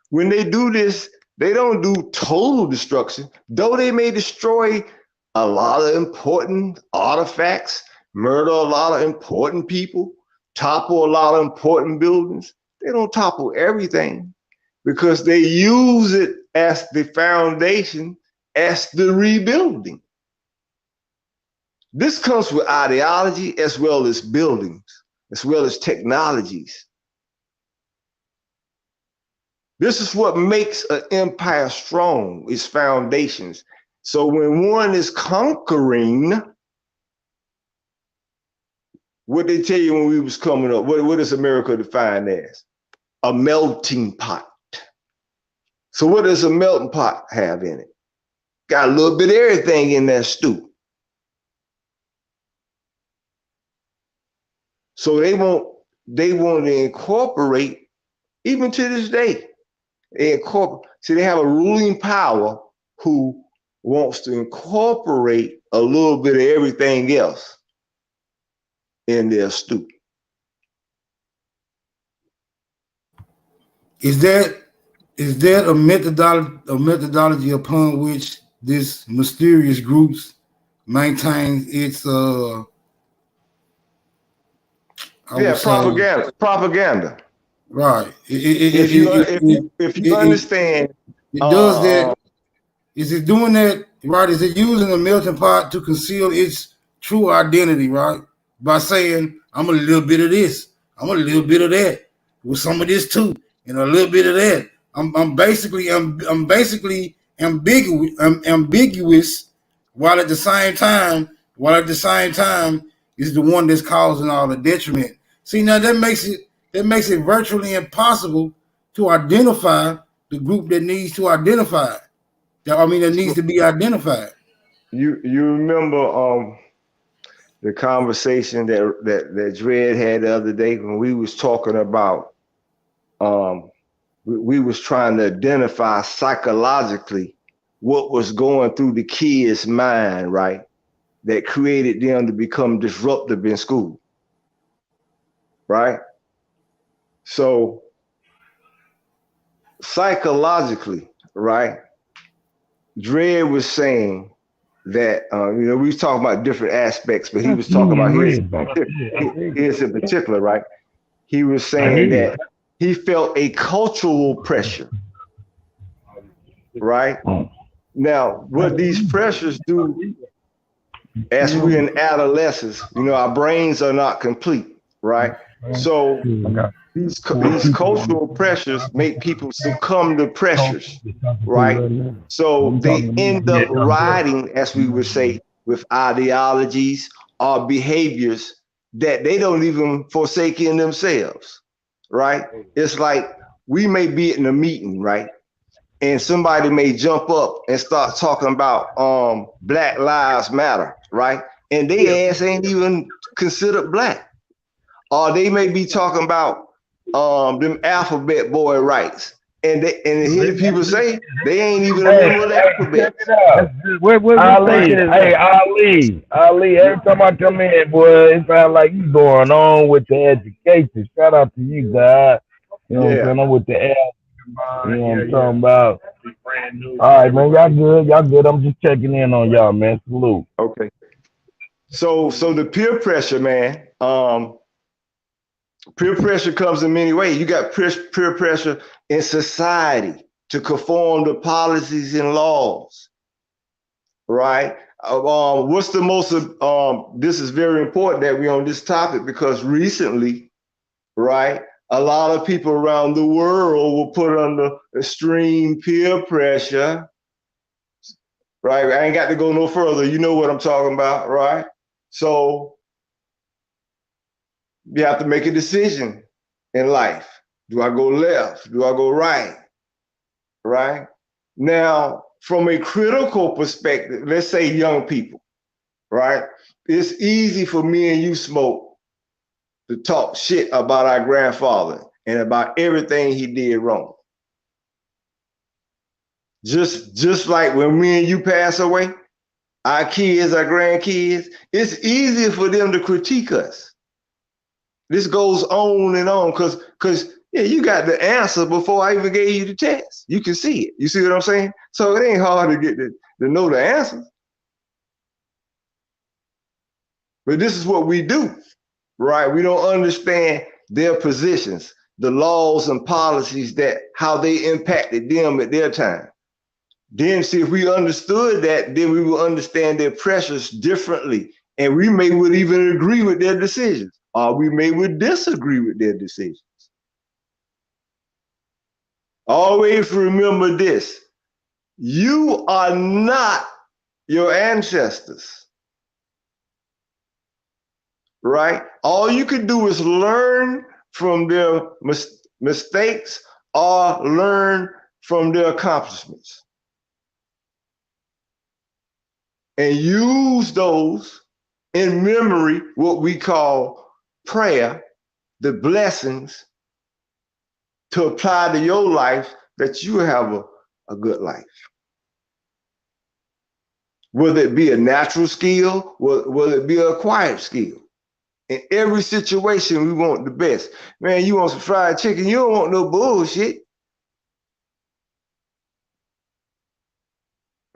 When they do this, they don't do total destruction, though they may destroy a lot of important artifacts, murder a lot of important people, topple a lot of important buildings. They don't topple everything. because they use it as the foundation, as the rebuilding. This comes with ideology as well as buildings, as well as technologies. This is what makes an empire strong, its foundations. So when one is conquering, what they tell you when we was coming up, what is America defined as? A melting pot. So what does a melting pot have in it? Got a little bit of everything in that stew. So they want to incorporate, even to this day, so they have a ruling power who wants to incorporate a little bit of everything else in their stew.
Is that a methodology upon which this mysterious groups maintains its
propaganda.
Right.
If you understand,
it does that. Is it doing that right? Is it using a melting pot to conceal its true identity, right? By saying, I'm a little bit of this, I'm a little bit of that, with some of this too, and a little bit of that. I'm basically ambiguous, while at the same time is the one that's causing all the detriment. See, now that makes it virtually impossible to identify the group that needs to identify. That needs to be identified.
You remember the conversation that Dred had the other day when we was talking about we was trying to identify psychologically what was going through the kid's mind, right? That created them to become disruptive in school, right? So psychologically, right? Dred was saying that we was talking about different aspects, but he was talking about his in particular, right? He was saying that he felt a cultural pressure, right? Now, what these pressures do as we're in adolescence, our brains are not complete, right? So these cultural pressures make people succumb to pressures, right? So they end up riding, as we would say, with ideologies or behaviors that they don't even forsake in themselves, right? It's like we may be in a meeting, right? And somebody may jump up and start talking about Black Lives Matter, right? And they ass ain't even considered black. Or they may be talking about them alphabet boy rights. And hear people say they ain't even a member of the alphabet.
Ali, every time I come in, boy, it sounds like you going on with the education. Shout out to you, God. You know what I'm saying? I'm with the L. You know what I'm talking about? All right, man, y'all good. I'm just checking in on y'all, man. Salute.
Okay. So the peer pressure, man. Peer pressure comes in many ways. You got peer pressure in society to conform to policies and laws, right? What's the most? This is very important that we're on this topic because recently, right, a lot of people around the world were put under extreme peer pressure, right? I ain't got to go no further. You know what I'm talking about, right? So you have to make a decision in life. Do I go left? Do I go right? Right? Now, from a critical perspective, let's say young people, right? It's easy for me and you, Smoke, to talk shit about our grandfather and about everything he did wrong. Just like when me and you pass away, our kids, our grandkids, it's easier for them to critique us. This goes on and on because you got the answer before I even gave you the test. You can see it. You see what I'm saying? So it ain't hard to get to know the answer. But this is what we do, right? We don't understand their positions. the laws and policies that how they impacted them at their time. Then see, if we understood that, then we will understand their pressures differently. And we may would even agree with their decisions, or we may would disagree with their decisions. Always remember this: you are not your ancestors, right? All you can do is learn from their mistakes or learn from their accomplishments and use those in memory, what we call prayer, the blessings, to apply to your life, that you have a good life. Whether it be a natural skill, whether it be an acquired skill. In every situation, we want the best. Man, you want some fried chicken, you don't want no bullshit.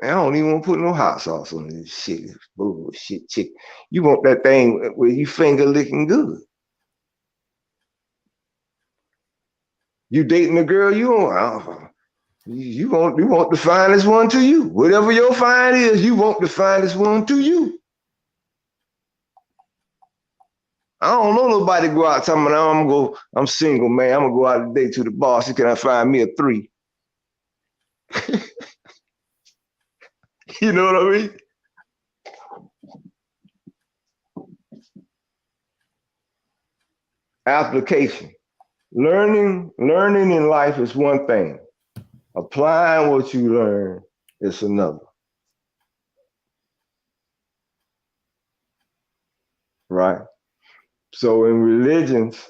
Man, I don't even want to put no hot sauce on this shit. This bullshit chicken. You want that thing where you finger licking good. You dating a girl, you want the finest one to you. Whatever your fine is, you want the finest one to you. I don't know nobody go out telling me, I'm single, man. I'm gonna go out today to the bar. See, can I find me a 3? You know what I mean? Application. Learning in life is one thing. Applying what you learn is another. Right? So in religions,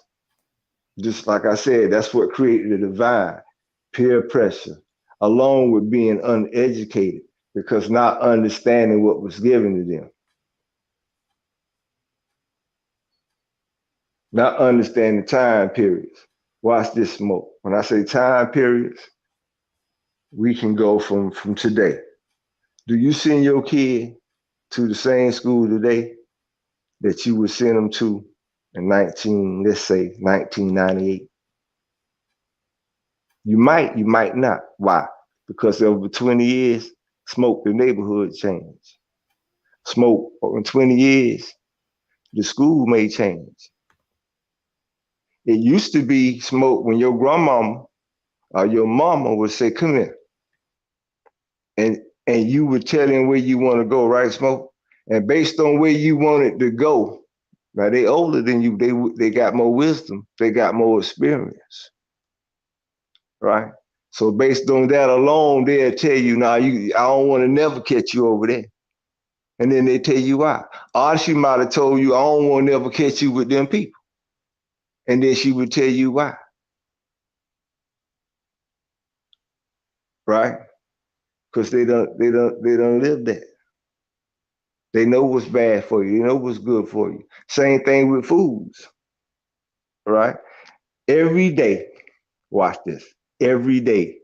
just like I said, that's what created the divide, peer pressure, along with being uneducated, because not understanding what was given to them. Not understanding time periods. Watch this, Smoke. When I say time periods, we can go from today. Do you send your kid to the same school today that you would send them to in 1998? You might not. Why? Because over 20 years, Smoke, the neighborhood changed. Smoke, in 20 years, the school may change. It used to be, Smoke, when your grandmama or your mama would say, come here. And you would tell them where you want to go, right, Smoke? And based on where you wanted to go, now they older than you, they got more wisdom, they got more experience, right? So based on that alone, they'll tell you, now I don't want to never catch you over there. And then they tell you why. Or she might have told you, I don't want to never catch you with them people. And then she would tell you why. Right? Because they don't live that. They know what's bad for you. They know what's good for you. Same thing with foods. Right? Every day, watch this. Every day,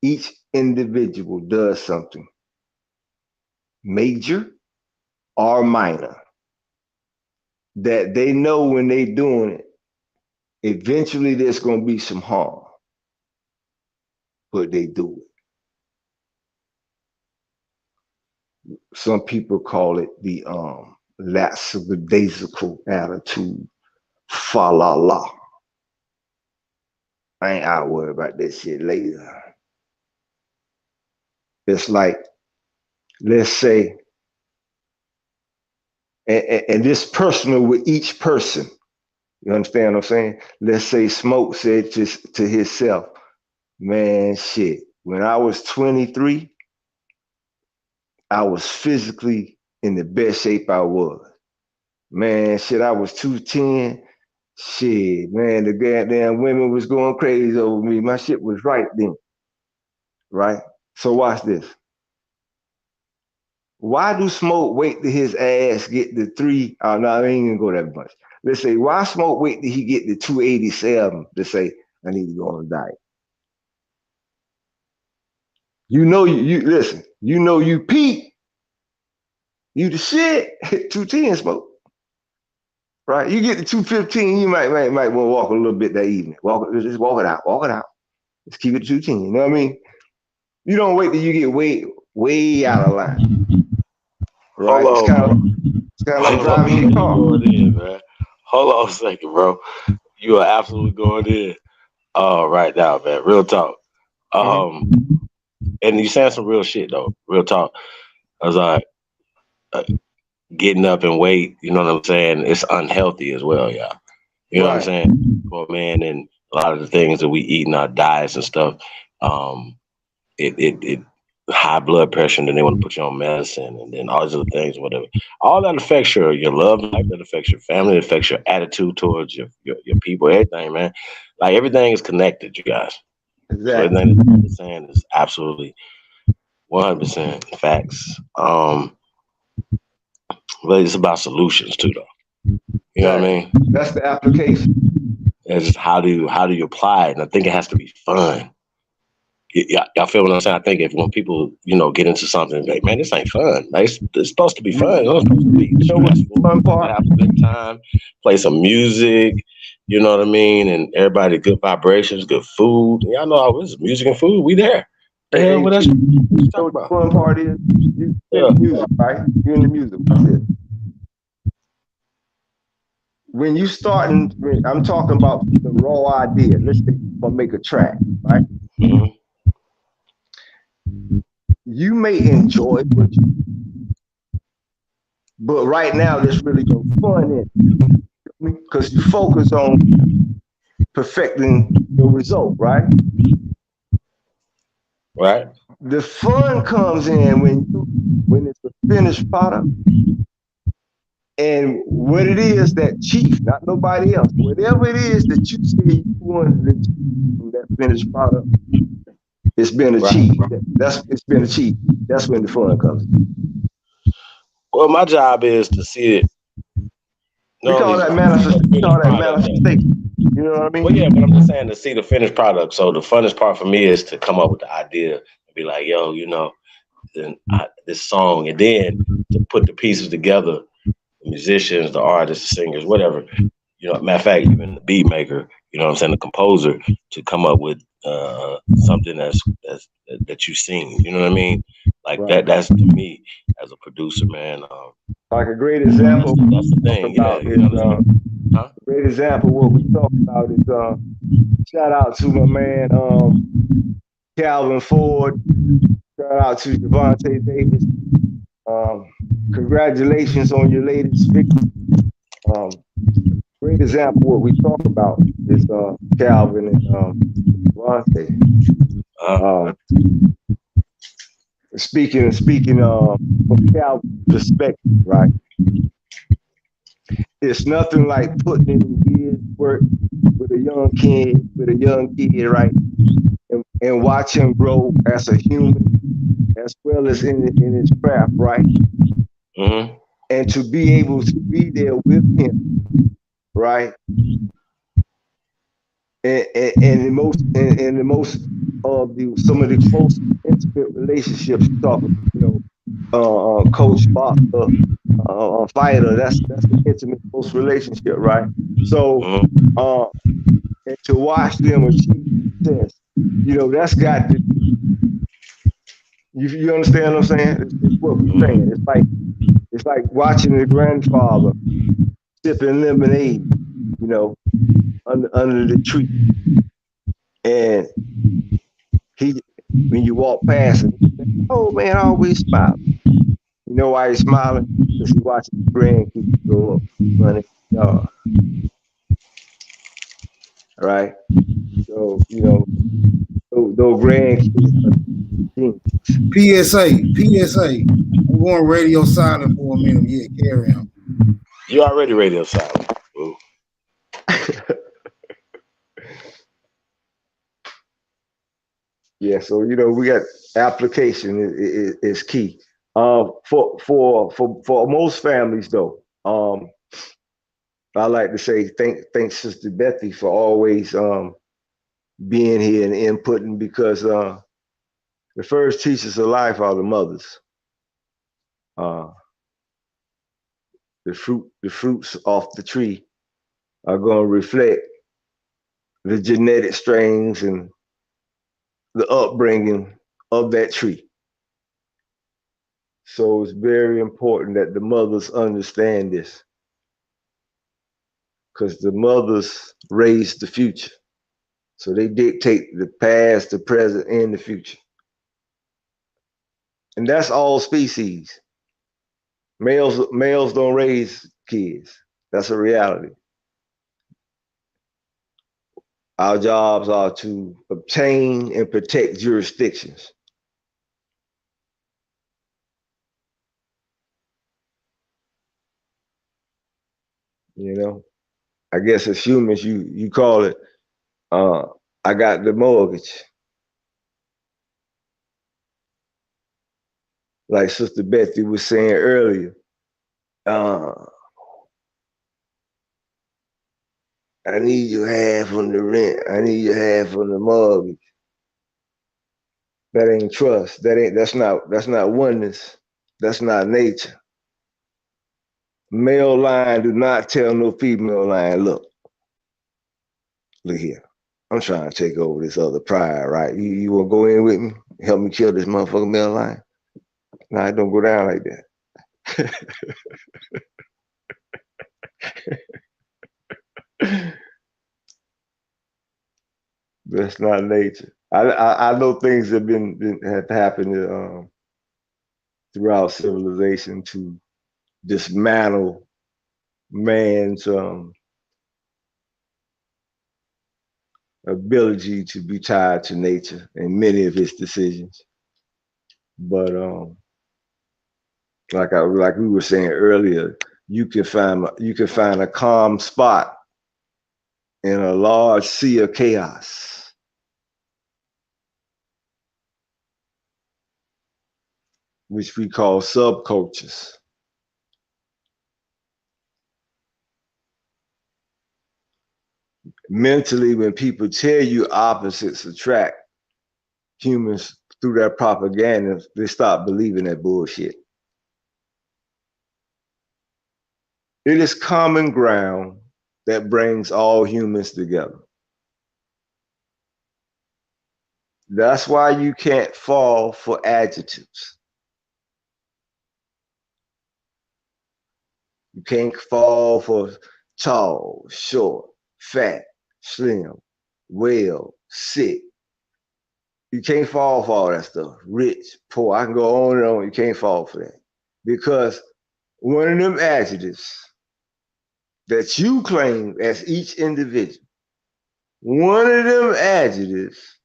each individual does something major or minor that they know when they doing it, eventually there's going to be some harm, but they do it. Some people call it the lackadaisical attitude, fa la la. I ain't out worried about that shit later. It's like, let's say, and this personal with each person. You understand what I'm saying? Let's say Smoke said to himself, man, shit, when I was 23, I was physically in the best shape I was. Man, shit, I was 210. Shit, man, the goddamn women was going crazy over me. My shit was right then. Right? So watch this. Why do Smoke wait till his ass get the 3? Oh, no, I ain't gonna go that much. Let's say, why Smoke wait till he get the 287 to say, I need to go on a diet? You know, you listen, you know you peak. You the shit. 210, Smoke. right? You get to 215, you might want to walk a little bit that evening. Just walk it out. Let's keep it to 210. You know what I mean? You don't wait till you get way out of line. Right? It's kind of like driving your car.
Going in, man. Hold on a second, bro. You are absolutely going in. Right now, man. Real talk. And you saying some real shit though. Real talk. I was like, getting up and weight, you know what I'm saying? It's unhealthy as well, y'all. You know what I'm saying? Well, man, and a lot of the things that we eat in our diets and stuff, it high blood pressure, and then they want to put you on medicine, and then all these other things, whatever. All that affects your love life, that affects your family, it affects your attitude towards your people, everything, man. Like everything is connected, you guys.
Exactly.
So everything that I'm saying is absolutely 100% facts. But it's about solutions too, though. You know what I mean?
That's the application.
It's just how do you apply it? And I think it has to be fun. Y'all feel what I'm saying? I think when people, get into something, like, man, this ain't fun. Like, it's supposed to be fun. It's supposed to be stressful. Fun part. Have a good time, play some music. You know what I mean? And everybody, good vibrations, good food. Y'all know all this music and food. We there.
Hey, what else you talking about? The fun part is you in the music, right? You're in the music. That's it. When you starting, I'm talking about the raw idea. Let's say I'm gonna make a track, right?
Mm-hmm.
You may enjoy what you do, but right now there's really no fun in it because you focus on perfecting the result, right?
Right.
The fun comes in when it's a finished product. And what it is that chief, not nobody else, whatever it is that you say you wanted to achieve from that finished product, it's been achieved. It's been achieved. That's when the fun comes in.
Well, my job is to see it.
We call that manifestation. You know what I mean?
Well, yeah, but I'm just saying to see the finished product. So the funnest part for me is to come up with the idea and be like, yo, this song, and then to put the pieces together, the musicians, the artists, the singers, whatever. Matter of fact, even the beat maker, you know what I'm saying, the composer, to come up with something that you sing. You know what I mean? Like that's to me as a producer, man.
Like a great example.
That's the thing.
A great example. What we talk about is shout out to my man Calvin Ford. Shout out to Devontae Davis. Congratulations on your latest victory. Great example. What we talk about is Calvin and Devontae. Speaking from Calvin's perspective, right? It's nothing like putting in years work with a young kid, right? And watch him grow as a human, as well as in his craft, right?
Mm-hmm.
And to be able to be there with him, right? And some of the most intimate relationships you talk about, coach, boxer, fighter, that's the intimate most relationship, right? So and to watch them achieve success, that's got to be, you understand what I'm saying? It's what we're saying. It's like watching the grandfather sipping lemonade, under the tree. And when you walk past him, oh man, always smiling. You know why he's smiling? Because he's watching the grandkids grow up running the yard. Right? So, those grandkids are
PSA. I'm going radio silent for a minute. Yeah, carry on.
You already radio silent. Ooh.
Yeah, so we got application is key. For most families though, I like to say thanks Sister Bethy for always being here and inputting, because the first teachers of life are the mothers. the fruits off the tree are going to reflect the genetic strains and the upbringing of that tree. So it's very important that the mothers understand this, because the mothers raise the future. So they dictate the past, the present, and the future. And that's all species. Males don't raise kids. That's a reality. Our jobs are to obtain and protect jurisdictions. You know, I guess as humans, you call it, I got the mortgage. Like Sister Betty was saying earlier, I need your half on the rent. I need your half on the mortgage. That ain't trust. That's not oneness. That's not nature. Male line do not tell no female line, look here. I'm trying to take over this other pride, right? You wanna go in with me? Help me kill this motherfucking male line? Nah, it don't go down like that. That's not nature. I know things have have happened throughout civilization to dismantle man's ability to be tied to nature in many of his decisions. But like we were saying earlier, you can find a calm spot in a large sea of chaos. Which we call subcultures. Mentally, when people tell you opposites attract, humans through their propaganda, they stop believing that bullshit. It is common ground that brings all humans together. That's why you can't fall for adjectives. You can't fall for tall, short, fat, slim, well, sick. You can't fall for all that stuff. Rich, poor, I can go on and on. You can't fall for that. Because one of them adjectives that you claim as each individual, one of them adjectives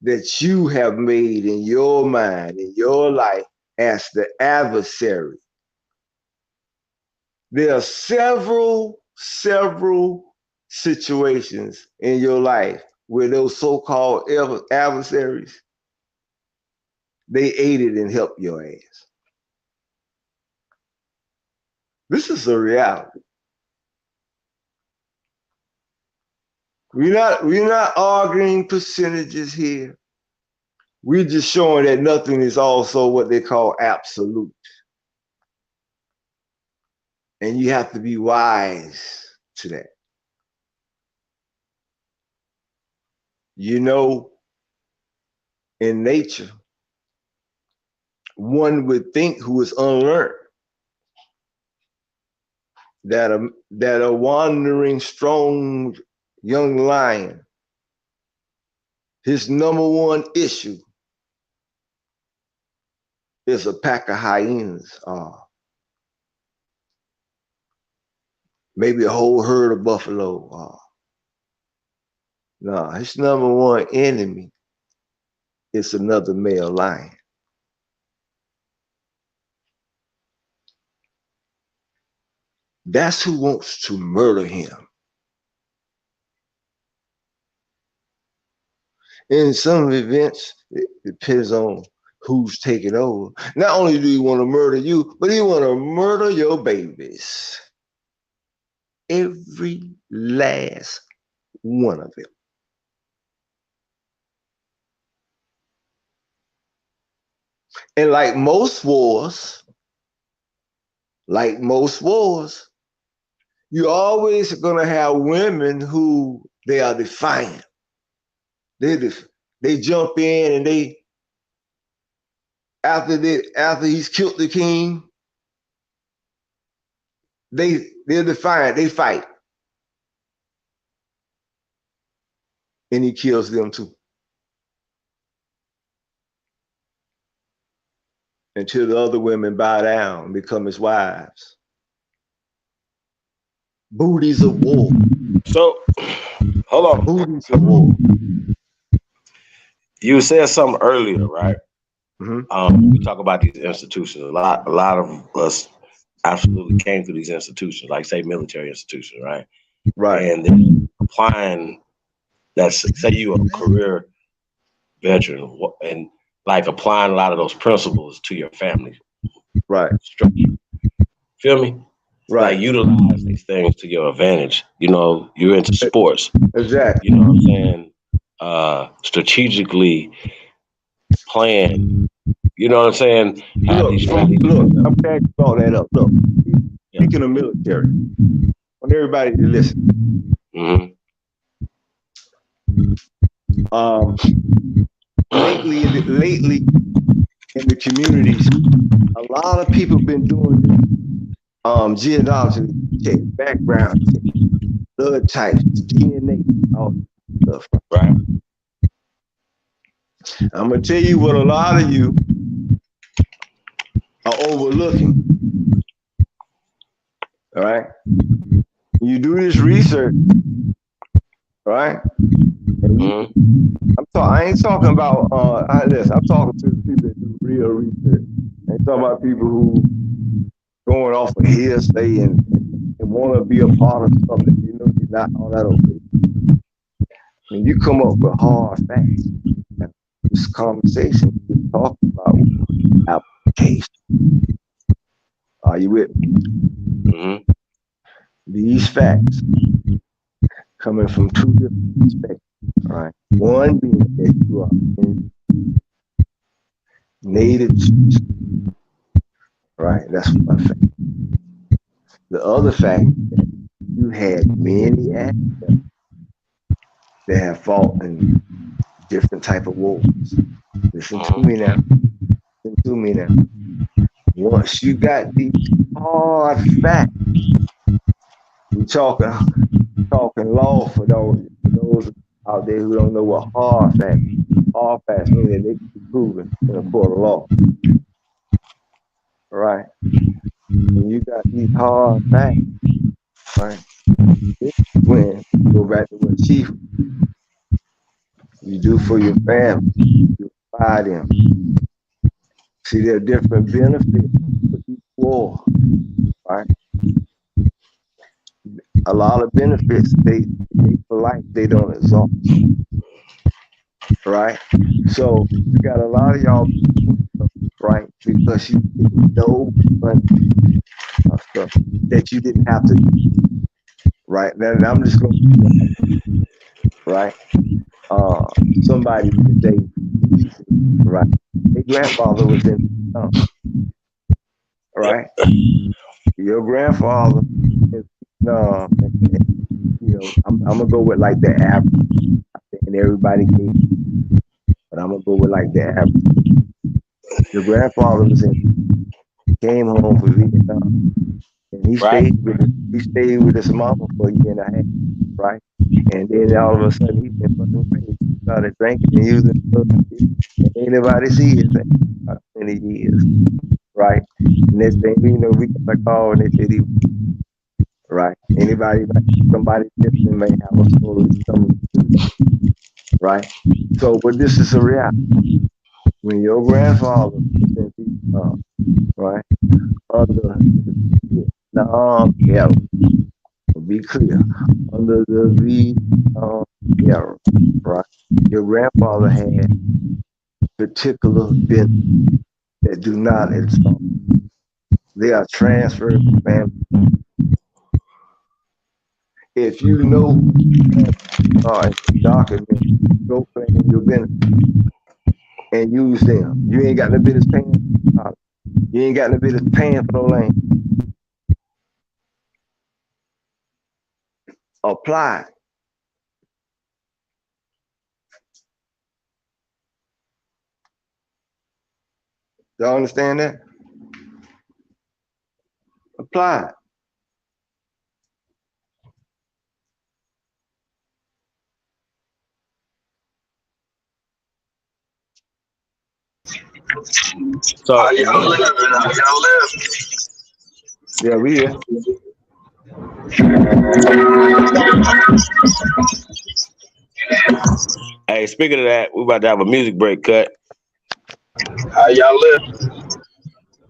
that you have made in your mind, in your life, as the adversary. There are several situations in your life where those so-called adversaries, they aided and helped your ass. This is a reality. We're not arguing percentages here. We're just showing that nothing is also what they call absolute. And you have to be wise to that. You know, in nature, one would think who is unlearned that a wandering, strong young lion, his number one issue is a pack of hyenas, maybe a whole herd of buffalo. No, his number one enemy is another male lion. That's who wants to murder him. In some events, it depends on who's taking over. Not only do he want to murder you, but he want to murder your babies. Every last one of them. And like most wars, like most wars, you're always gonna have women who they are defiant. They jump in and they after he's killed the king, they're defiant. They fight, and he kills them too. Until the other women bow down and become his wives. Booties of war.
So, hold on.
Booties of war.
You said something earlier, right?
Mm-hmm.
We talk about these institutions. A lot of us absolutely came through these institutions, like say military institutions, right?
Right.
And then applying that, say you are a career veteran, and like applying a lot of those principles to your family.
Right.
Structure. Feel me?
Right.
Like utilize these things to your advantage. You know, you're into sports.
Exactly.
You know what I'm saying? Strategically plan. You know what I'm saying?
Look, I'm glad you brought that up. Look, speaking of military, I want everybody to listen.
Mm-hmm.
Lately in the communities, a lot of people have been doing this genealogy check, background check, blood types, DNA, all that stuff.
Right.
I'm gonna tell you what a lot of you are overlooking. All right. You do this research, right? I ain't talking about this. I'm talking to the people that do real research. I ain't talking about people who going off of hearsay and want to be a part of something. You know, you're not all that okay. When you come up with hard facts, this conversation is talking about application. Are you with me?
Mm-hmm.
These facts coming from two different perspectives. All right. One being that you are in native, right? That's one fact. The other fact is that you had many actors that have fought in different type of wars. Listen to me now. Listen to me now. Once you got these hard facts, we talking law for those out there who don't know what hard facts. Hard facts mean that they can be proven in a court of law. All right. When you got these hard facts, right? This is when you go back to what Chief you do for your family. You provide them. See, there are different benefits for each war, right? A lot of benefits they for life they don't exhaust, right? So you got a lot of y'all, right? Because you didn't know stuff that you didn't have to do, right? Then I'm just going to, right? Somebody would say, right? Their grandfather was in, right? Your grandfather is, you know, I'm gonna go with like the average, and everybody can, but I'm gonna go with like the average. Your grandfather was in, came home from Vietnam, and he stayed with his mama for a year and a half, right? And then all of a sudden he's been fucking crazy. He started drinking and using drugs, and ain't nobody see his thing for 20 years, right? Next thing we know, we got a call and they said he, right? Anybody, somebody listening may have a story, right? So, but this is a reality. When your grandfather was in Vietnam, right, under the armed era, be clear, under the Vietnam era, right, your grandfather had particular benefits that do not exhaust. They are transferred to family. If you know document, go claim your benefits and use them. You ain't got no business paying. You ain't got no business paying for no land. apply. Y'all understand that? Apply.
So
y'all live. Yeah, we here.
hey, speaking of that, we about to have a music break. Cut.
How y'all live?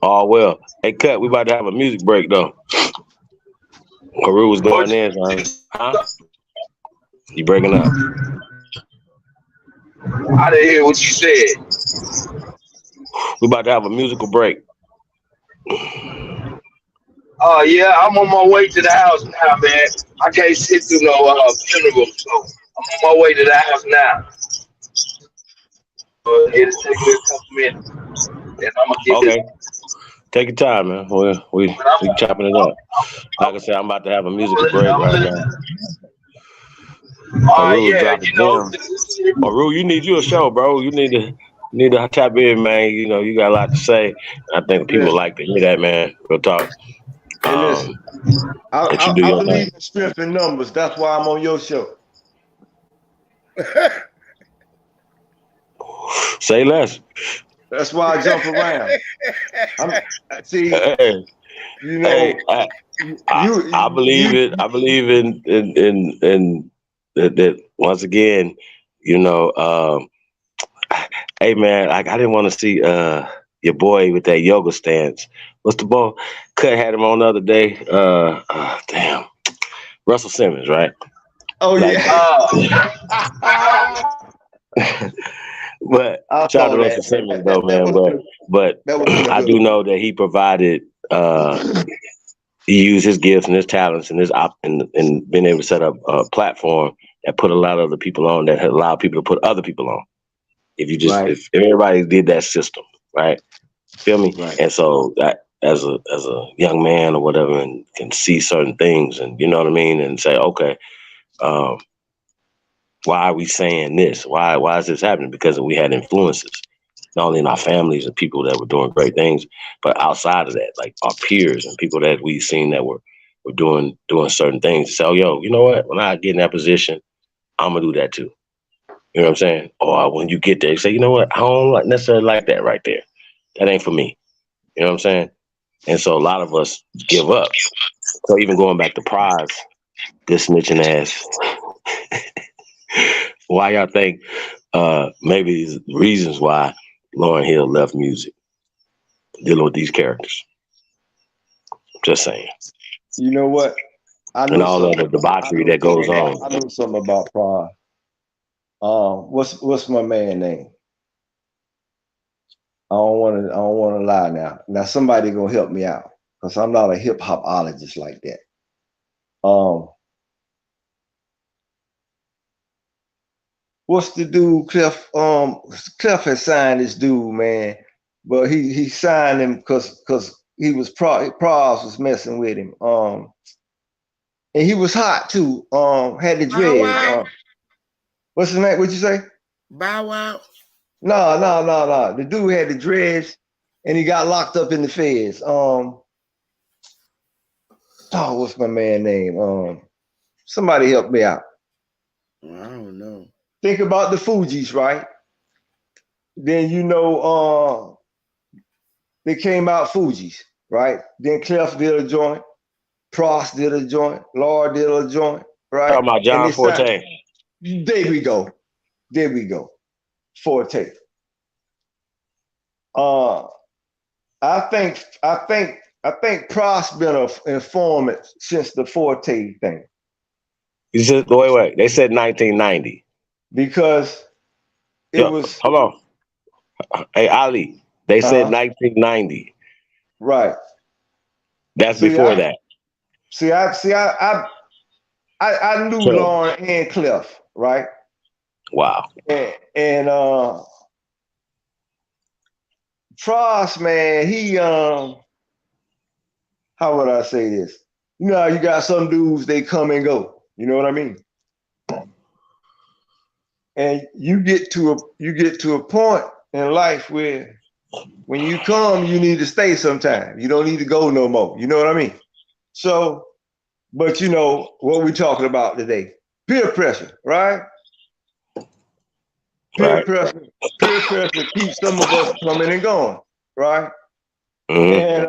Oh well. Hey, Cut. We about to have a music break though. Carew was going in, son. Huh? You breaking up?
I didn't hear what you said.
We about to have a musical break.
Oh yeah, I'm on my way to the house now, man. I can't sit through no funeral, so I'm on my way to the house now. It'll take me a couple minutes, and I'm gonna get
Okay. Take your time, man. We chopping it up. Like I said, I'm about to have a musical break right now. Carew
yeah,
dropping gems. Carew, you need you a show, bro. You need to tap in, man. You know, you got a lot to say. I think people like to hear that, man. Real talk.
Hey, listen,
That you do
I
your
believe
thing.
in strength in numbers. That's why I'm on your show.
Say less.
That's why I jump around.
Hey,
you know,
I believe it. I believe in that once again, you know, hey man, I didn't want to see your boy with that yoga stance. What's the ball? Cut had him on the other day. Damn. Russell Simmons, right?
Oh yeah.
But shout out to Russell Simmons though, man. But I do know that he provided he used his gifts and his talents and and been able to set up a platform that put a lot of other people on, that allowed people to put other people on. If everybody did that system, right? Feel me? Right. And so that as a young man or whatever, and can see certain things, and you know what I mean, and say, okay, why are we saying this? Why is this happening? Because we had influences, not only in our families and people that were doing great things, but outside of that, like our peers and people that we've seen that were doing certain things. So, yo, you know what? When I get in that position, I'm gonna do that too. You know what I'm saying? Or when you get there, you say, you know what? I don't necessarily like that right there. That ain't for me. You know what I'm saying? And so a lot of us give up. So even going back to Prize, this snitching ass. Why y'all think maybe reasons why Lauryn Hill left music, dealing with these characters? Just saying.
You know what?
And all of the debauchery that goes on.
I know something about Pride. What's my man name? I don't want to lie now. Now somebody gonna help me out because I'm not a hip hopologist like that. What's the dude? Cliff. Cliff has signed this dude, man, but he signed him because he was Pras was messing with him. And he was hot too. Had the dread. What's his name? What'd you say?
Bow Wow.
No. The dude had the dreads, and he got locked up in the feds. What's my man name? Somebody help me out.
I don't know.
Think about the Fugees, right? Then you know, they came out Fugees, right? Then Clef did a joint, Prost did a joint, Lord did a joint, right?
Talking about John Forte.
There we go. Forte. I think Prost been an informant since the Forte thing.
You said wait. They said 1990.
Because it was.
Hold on. Hey Ali, they said 1990.
Right.
That's before that.
I knew Lauryn and Clef, right?
Wow.
And Frost, man, he how would I say this? You know how you got some dudes, they come and go. You know what I mean? And you get to a point in life where when you come, you need to stay sometime. You don't need to go no more. You know what I mean? So, but you know what we're talking about today. Peer pressure, right? Peer pressure keeps some of us coming and going, right? And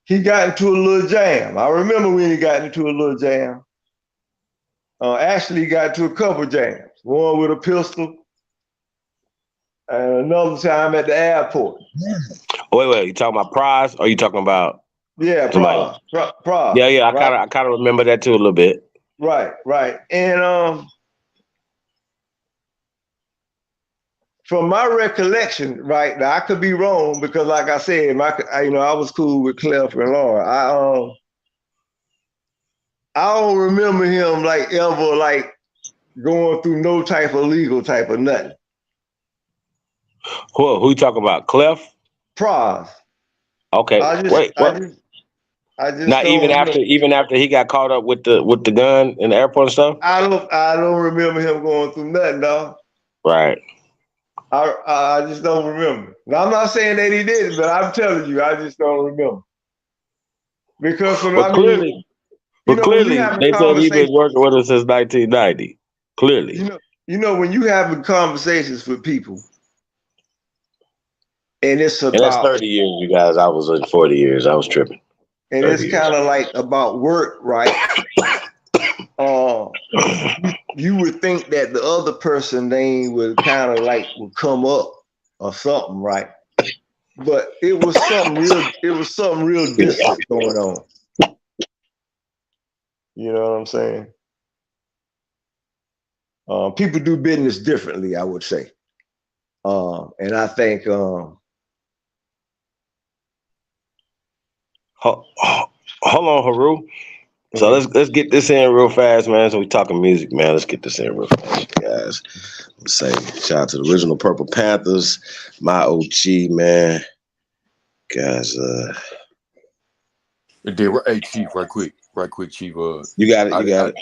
he got into a little jam. I remember when he got into a little jam. Actually, he got into a couple jams. One with a pistol, and another time at the airport.
Wait, you talking about Prize or you talking about?
Yeah, Prize.
Yeah, I kind of remember that too a little bit.
Right. And from my recollection, right, now I could be wrong because like I said, I was cool with Clef and Laura. I don't remember him ever going through no type of legal type of nothing.
Who you talking about? Clef?
Prize.
Okay.
I just
not even after he got caught up with the gun in the airport and stuff.
I don't remember him going through nothing, dog.
Right.
I just don't remember. Now I'm not saying that he did, but I'm telling you, I just don't remember. Because clearly
they said he's been working with us since 1990. Clearly.
You know when you having conversations with people, and it's about,
and that's 30 years, you guys. I was in 40 years. I was tripping.
And it's kind of like about work, right? You would think that the other person name would kind of would come up or something, right? But it was something real distant going on. You know what I'm saying? People do business differently, I would say. And I think
hold on, Haru. So let's get this in real fast, man. So we talking music, man. Let's get this in real fast, guys. Let's say shout out to the original Purple Panthers, my OG, man. Guys,
hey, Chief, right quick, Chief.
You got it.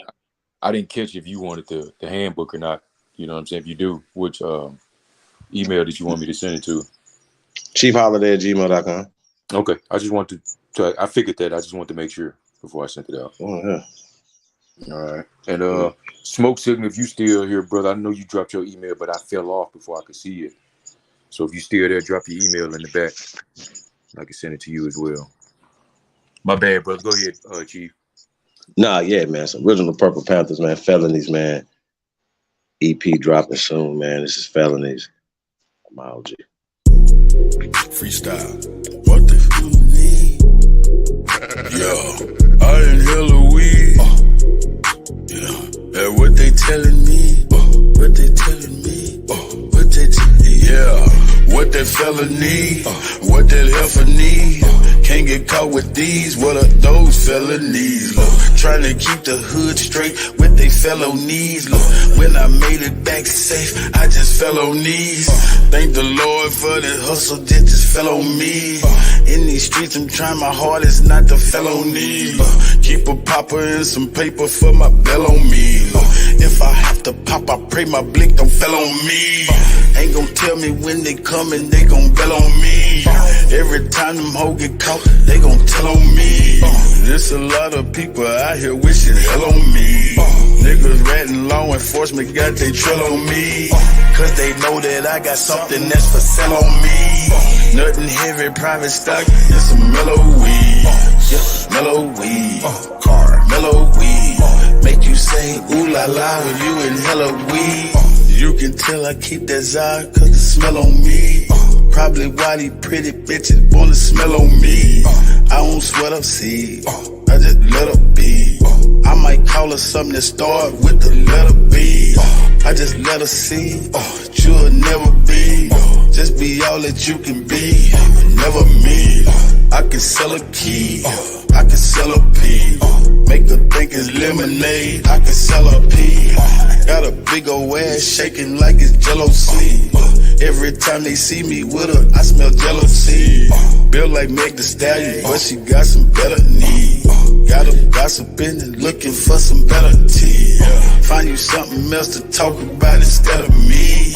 I didn't catch if you wanted the handbook or not. You know what I'm saying? If you do, which email did you want me to send it to?
chiefholiday@gmail.com.
Okay. I just want to I figured that. I just want to make sure before I sent it out.
Oh, yeah.
All right. And Smoke Signal, if you still here, brother, I know you dropped your email, but I fell off before I could see it. So if you still there, drop your email in the back. I can send it to you as well. My bad, brother. Go ahead, Chief.
Nah, yeah, man. Some original Purple Panthers, man. Felonies, man. EP dropping soon, man. This is Felonies. My OG.
Freestyle. What the fuck you need? Yo, I inhale a weed. Yeah, and what they telling me? What they telling me? What they what that fella need? What that heifer need? Can't get caught with these. What are those felonies? Look, trying to keep the hood straight with they felonies. Look, when I made it back safe, I just fell on knees. Thank the Lord for the hustle that just fell on me. In these streets, I'm trying my hardest not to felony. Keep a popper and some paper for my bell on me. If I have to pop, I pray my blick don't fell on me. Ain't gon' tell me when they coming, they gon' bell on me. Every time them hoes get caught, they gon' tell on me. There's a lot of people out here wishing hell on me. Niggas ratting law enforcement got they trail on me. Cause they know that I got something that's for sale on me. Nothing heavy, private stock, and some mellow weed. Yeah, mellow weed. Car, mellow weed. Make you say ooh la la when you inhale a weed. You can tell I keep that Zod cause the smell on me. Probably why these pretty bitches wanna smell on me. I don't sweat up seeds, I just let her be. I might call her something that start with the letter B. I just let her see, you'll never be. Just be all that you can be, never me. I can sell a key, I can sell a pea. Make her think it's lemonade, I can sell a pea. Got a big old ass shaking like it's Jello sleeve. Every time they see me with her, I smell jealousy. Built like Meg Thee Stallion, but she got some better knees. Got
gossiping and looking for some better tea. Find you something else to talk about instead of me.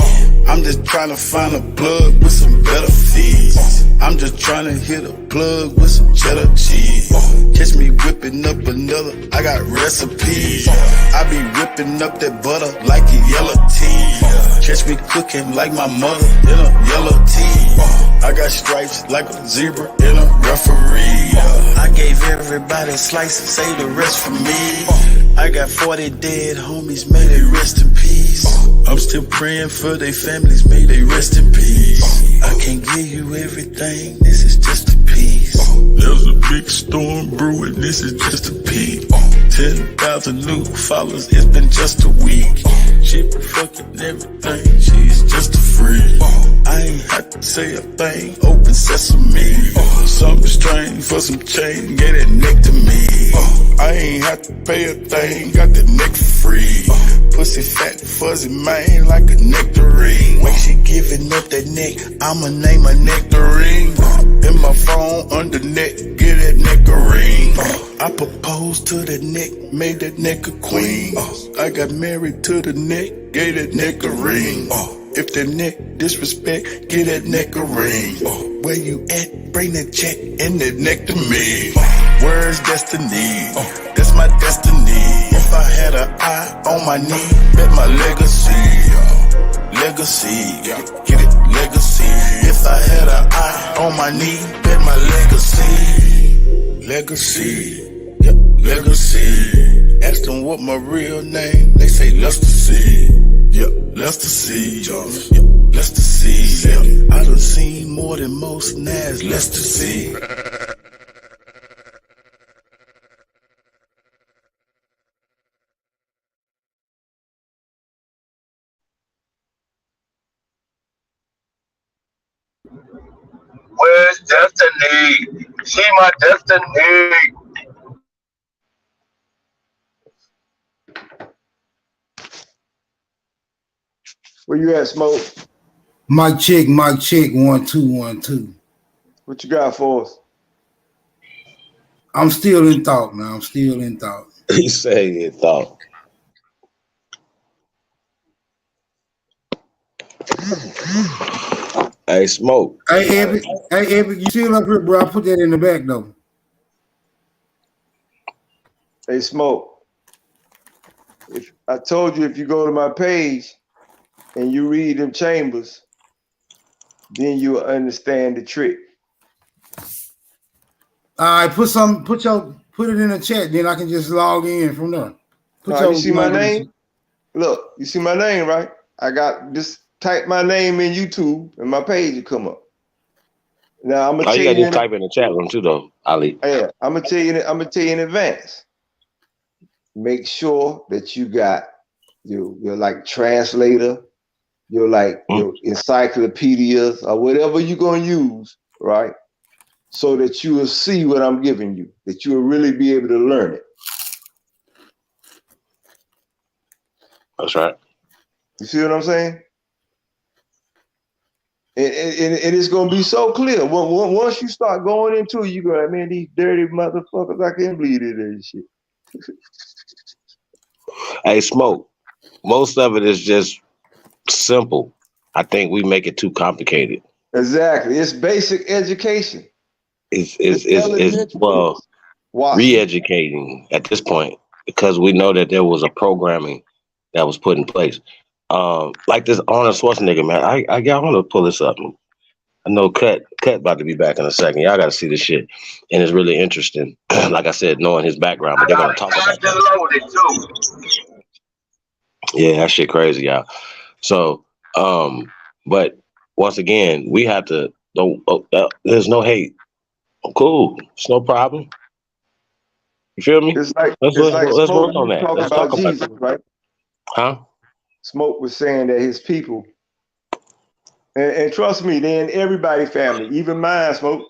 I'm just trying to find a plug with some better fees. I'm just trying to hit a plug with some cheddar cheese. Catch me whipping up another, I got recipes. I be whipping up that butter like a yellow tea. Catch me cooking like my mother in a yellow tea. I got stripes like a zebra in a referee. I gave everybody a slice and save the rest for me. I got 40 dead homies, may they rest in peace. I'm still praying for their families, may they rest in peace. I can't give you everything, this is just a piece. There's a big storm brewing, this is just a peak. 10,000 new followers, it's been just a week. She been fucking everything, she's just a freak. I ain't had to say a thing, open sesame. Something strange for some change, get that neck to me. I ain't had to pay a thing, got the neck for free. Pussy fat, fuzzy man like a nectarine. When she giving up that neck, I'ma name her nectarine. In my phone under neck, get that nectarine. I proposed to the neck, made that neck a queen. I got married to the neck, gave that neck a ring. If the neck disrespect, get that neck a ring. Where you at? Bring that check and that neck to me. Where's destiny? That's my destiny. If I had an eye on my knee, bet my legacy. Legacy, get it, legacy. If I had an eye on my knee, bet my legacy. Legacy, yep, legacy. Ask them what my real name, they say Lester C. Yep, Lester C. Yep, Lester C. Yep. I done seen more than most Nas, Lester C.
Where's Destiny? She my destiny.
Where you at, Smoke?
Mic check, 1 2 1 2.
What you got for us?
I'm still in thought, man. I'm still in thought.
He said he thought. Hey, Smoke.
Hey, Epic, you still up here, bro? I put that in the back, though.
Hey, Smoke. If I told you if you go to my page and you read them chambers, then you'll understand the trick.
All right, put it in the chat, then I can just log in from there.
You see my name? Look, you see my name, right? I got just type my name in YouTube and my page will come up. Now I'm gonna tell you.
You type in the chat room too, though, Ali.
Yeah, I'm gonna tell you in advance. Make sure that you got your like translator, your like your encyclopedias or whatever you're gonna use, right? So that you will see what I'm giving you, that you will really be able to learn it.
That's right.
You see what I'm saying? And it's gonna be so clear. Once you start going into it, you go like, man, these dirty motherfuckers, I can't believe it and shit.
Hey, Smoke. Most of it is just simple. I think we make it too complicated.
Exactly. It's basic education.
It's re-educating at this point because we know that there was a programming that was put in place. Like this Arnold Schwarzenegger, man. I want to pull this up. I know Kut about to be back in a second. Y'all got to see this shit, and it's really interesting. Like I said, knowing his background, but they're gonna talk about that. Yeah, that shit crazy, y'all. So, but once again, we have to. There's no hate. Cool, it's no problem. You feel me?
It's like
let's work on that. Let's talk about
Jesus, right?
Huh?
Smoke was saying that his people, and trust me, they're in everybody's family, even mine, Smoke.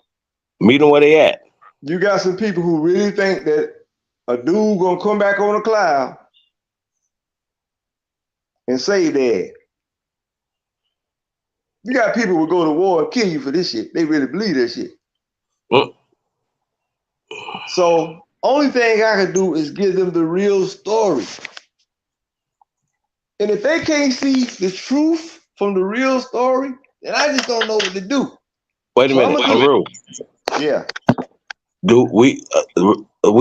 Meet them where they at.
You got some people who really think that a dude gonna come back on a cloud and save their ass. You got people who go to war and kill you for this shit. They really believe that shit. So Only thing I can do is give them the real story. And if they can't see the truth from the real story, then I just don't know what to do.
Wait a minute, Haru.
Yeah.
Do we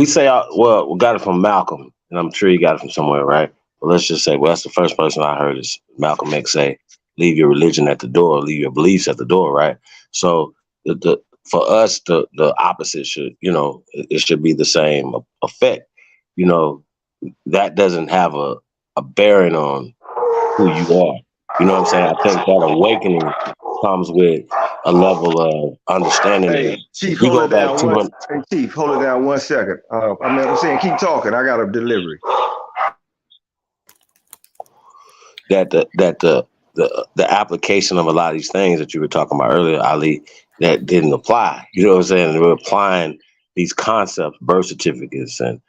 say well, we got it from Malcolm, and I'm sure you got it from somewhere, right? But let's just say, well, that's the first person I heard is Malcolm X say, "Leave your religion at the door, leave your beliefs at the door," right? So for us, the opposite should, it should be the same effect. That doesn't have a bearing on who you are. You know what I'm saying? I think that awakening comes with a level of understanding.
Hey, Chief, hold it down. Chief, hold it down 1 second. I'm saying, keep talking. I got a delivery.
That the application of a lot of these things that you were talking about earlier, Ali, that didn't apply. You know what I'm saying? They were applying these concepts, birth certificates and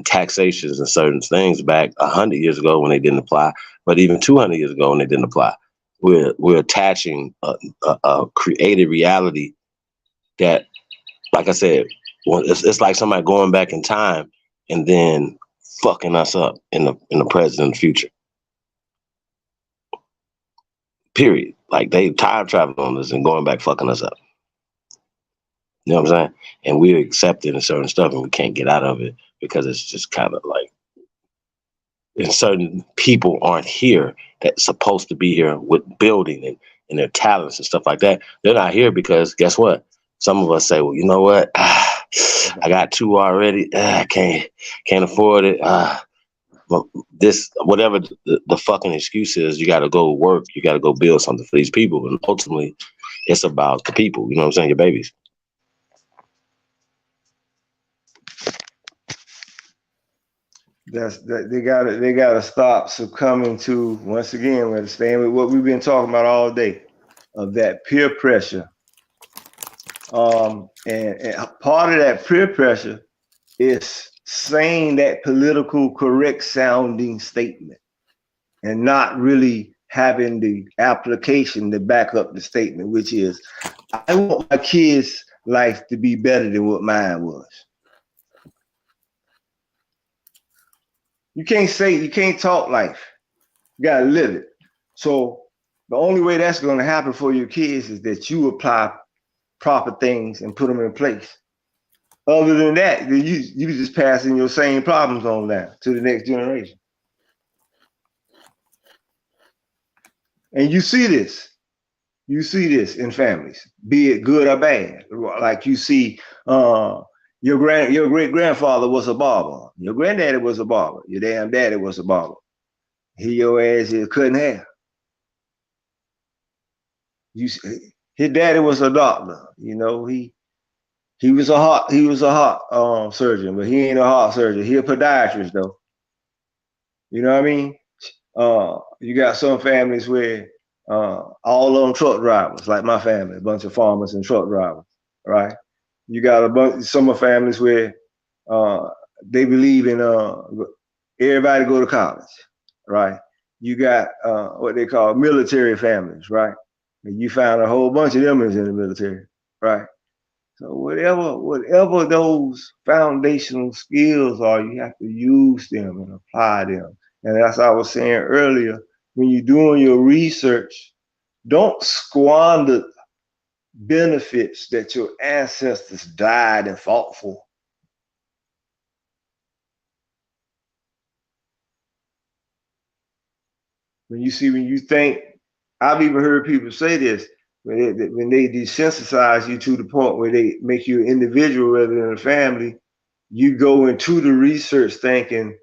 taxations and certain things back 100 years ago when they didn't apply, but even 200 years ago when they didn't apply. We're attaching a created reality that, like I said, it's like somebody going back in time and then fucking us up in the present and the future. Period. Like they time traveling on us and going back fucking us up. You know what I'm saying? And we're accepting certain stuff and we can't get out of it because it's just kind of like, and certain people aren't here that's supposed to be here with building and their talents and stuff like that. They're not here because guess what? Some of us say, well, you know what? I got 2 already. I can't afford it. This, whatever the fucking excuse is, you got to go work. You got to go build something for these people. And ultimately, it's about the people. You know what I'm saying? Your babies.
They gotta stop succumbing to, once again, we understand with what we've been talking about all day, of that peer pressure. And part of that peer pressure is saying that political correct sounding statement and not really having the application to back up the statement, which is, I want my kids' life to be better than what mine was. You can't talk life. You gotta live it. So the only way that's gonna happen for your kids is that you apply proper things and put them in place. Other than that, you just passing your same problems on down to the next generation. And you see this in families, be it good or bad. Like you see, your great grandfather was a barber. Your granddaddy was a barber. Your damn daddy was a barber. Your ass is cutting hair. His daddy was a doctor. You know, he was a heart surgeon, but he ain't a heart surgeon. He a podiatrist though. You know what I mean? You got some families where all of them truck drivers, like my family, a bunch of farmers and truck drivers, right? You got some of families where they believe in everybody go to college, right? You got what they call military families, right? And you find a whole bunch of them is in the military, right? So whatever those foundational skills are, you have to use them and apply them. And as I was saying earlier, when you're doing your research, don't squander benefits that your ancestors died and fought for. When you think, I've even heard people say this, when they desensitize you to the point where they make you an individual rather than a family, you go into the research thinking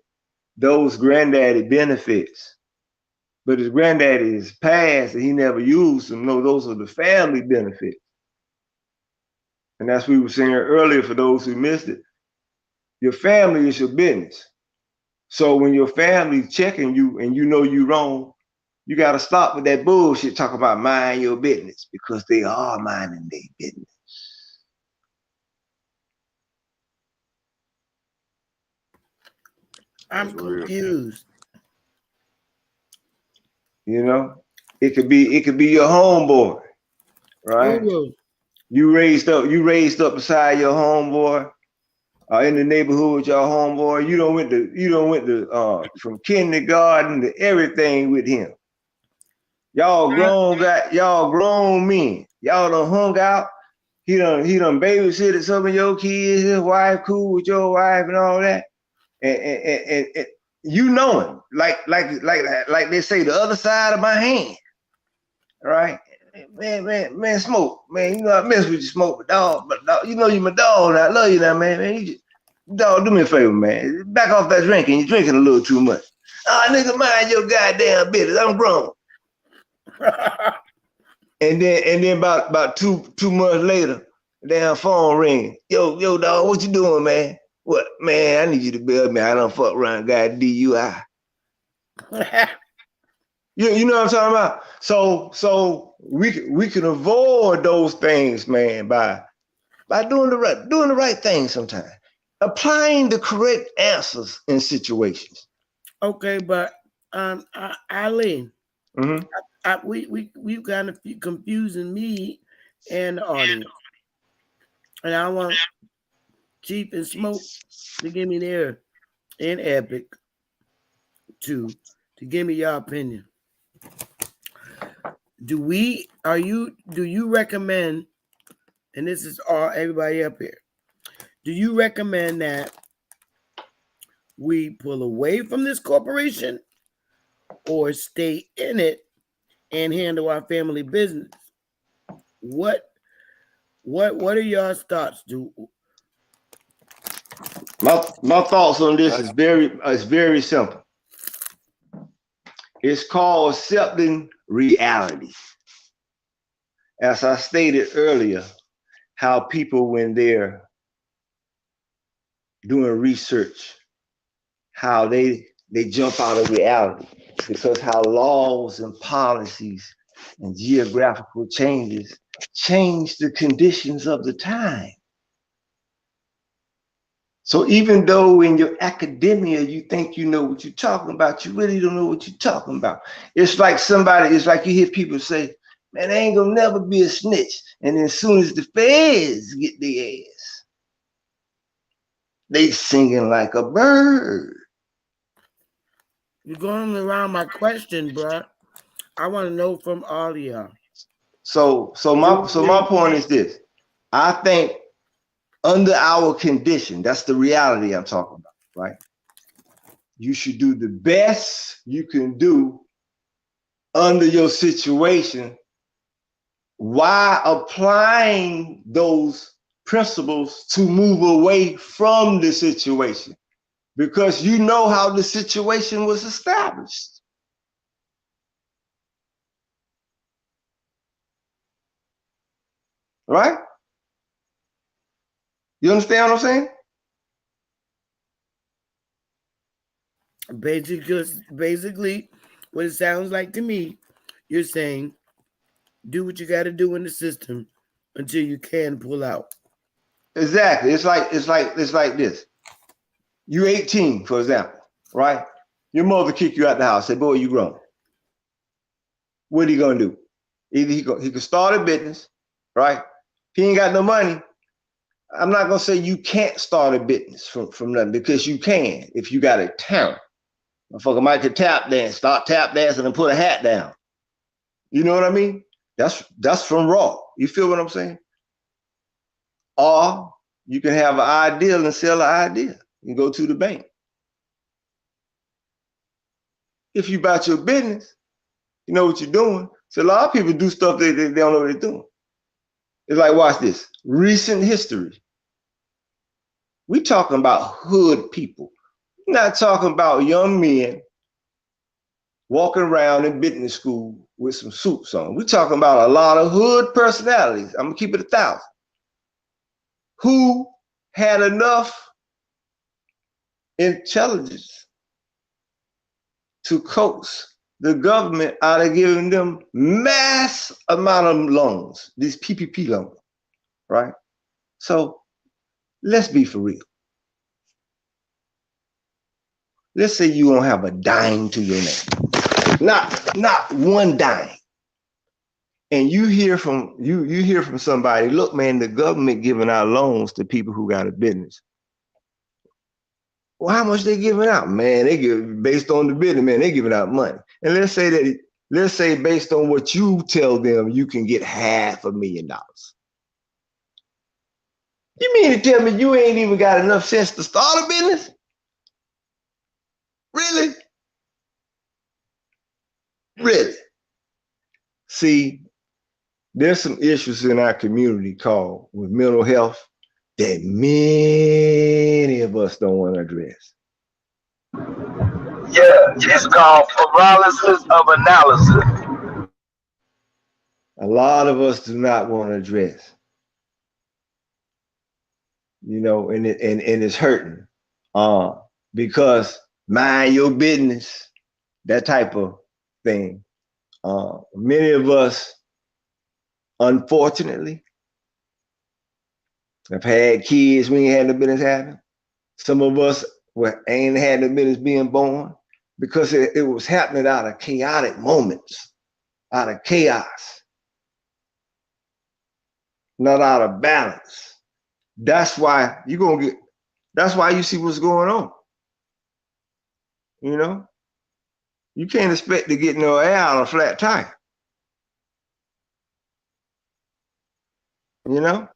those granddaddy benefits. But his granddaddy is passed and he never used them. No, those are the family benefits. And that's what we were saying earlier for those who missed it. Your family is your business. So when your family checking you and you know you wrong, you got to stop with that bullshit talking about mind your business, because they are minding their business.
I'm confused.
You know, it could be your homeboy, right?
Ooh.
You raised up beside your homeboy. in the neighborhood with y'all homeboy. You don't went to from kindergarten to everything with him. Y'all grown men. Y'all done hung out. He done babysitted some of your kids. His wife cool with your wife and all that. And you know him like they say, the other side of my hand. Right? Man, Smoke, man, you know I mess with you, Smoke, but dog, you know you my dog, and I love you now, man. Dog, do me a favor, man. Back off that drinking. You're drinking a little too much. Nigga, mind your goddamn business. I'm grown. and then about two months later, the damn phone ringing. Yo, dog, what you doing, man? What, man? I need you to bail me. I done fuck around, got DUI. You know what I'm talking about? So we can avoid those things, man, by doing the right thing sometimes. Applying the correct answers in situations.
Okay, but Eileen,
mm-hmm.
we kind of confusing me and the audience, and I want Chief and Smoke to give me their and Epic to give me your opinion. Do you recommend, and this is all everybody up here, do you recommend that we pull away from this corporation or stay in it and handle our family business? What are your thoughts?
My thoughts on this is very simple. It's called accepting reality. As I stated earlier, how people, when they're doing research, how they jump out of reality, because how laws and policies and geographical changes change the conditions of the time. So even though in your academia you think you know what you're talking about, you really don't know what you're talking about. It's like you hear people say, man, I ain't gonna never be a snitch. And then as soon as the feds get their ass, they singing like a bird.
You're going around my question, bro. I want to know from all of y'all.
So my point is this. I think under our condition, that's the reality I'm talking about, right? You should do the best you can do under your situation while applying those principles to move away from the situation, because you know how the situation was established. Right? You understand what I'm saying?
Basically, what it sounds like to me, you're saying, do what you got to do in the system until you can pull out.
Exactly. It's like this. You're 18, for example, right? Your mother kick you out the house. Say, boy, you grown. What are you gonna do? Either he could start a business, right? If he ain't got no money, I'm not gonna say you can't start a business from nothing, because you can if you got a talent. Motherfucker might could tap dance, start tap dancing and put a hat down. You know what I mean? That's from raw. You feel what I'm saying? Or you can have an ideal and sell an idea and go to the bank. If you about your business, you know what you're doing. So a lot of people do stuff they don't know what they're doing. It's like, watch this. Recent history. We talking about hood people. We're not talking about young men walking around in business school with some suits on. We're talking about a lot of hood personalities. I'm gonna keep it 1,000. Who had enough intelligence to coax the government out of giving them mass amount of loans, these PPP loans, right? So let's be for real. Let's say you don't have a dime to your name, not one dime, and you hear from somebody, look, man, the government giving out loans to people who got a business. Well, how much they giving out? Man, they give based on the bidding, man, they giving out money. And let's say based on what you tell them, you can get $500,000. You mean to tell me you ain't even got enough sense to start a business? Really? Really? See, there's some issues in our community called with mental health that many of us don't want to address.
Yeah, it's called paralysis of analysis.
A lot of us do not want to address. You know, and it's hurting. Because mind your business, that type of thing. Many of us, unfortunately, have had kids we ain't had no business having. Some of us ain't had no business being born because it was happening out of chaotic moments, out of chaos, not out of balance. That's why that's why you see what's going on. You know? You can't expect to get no air out of a flat tire. You know?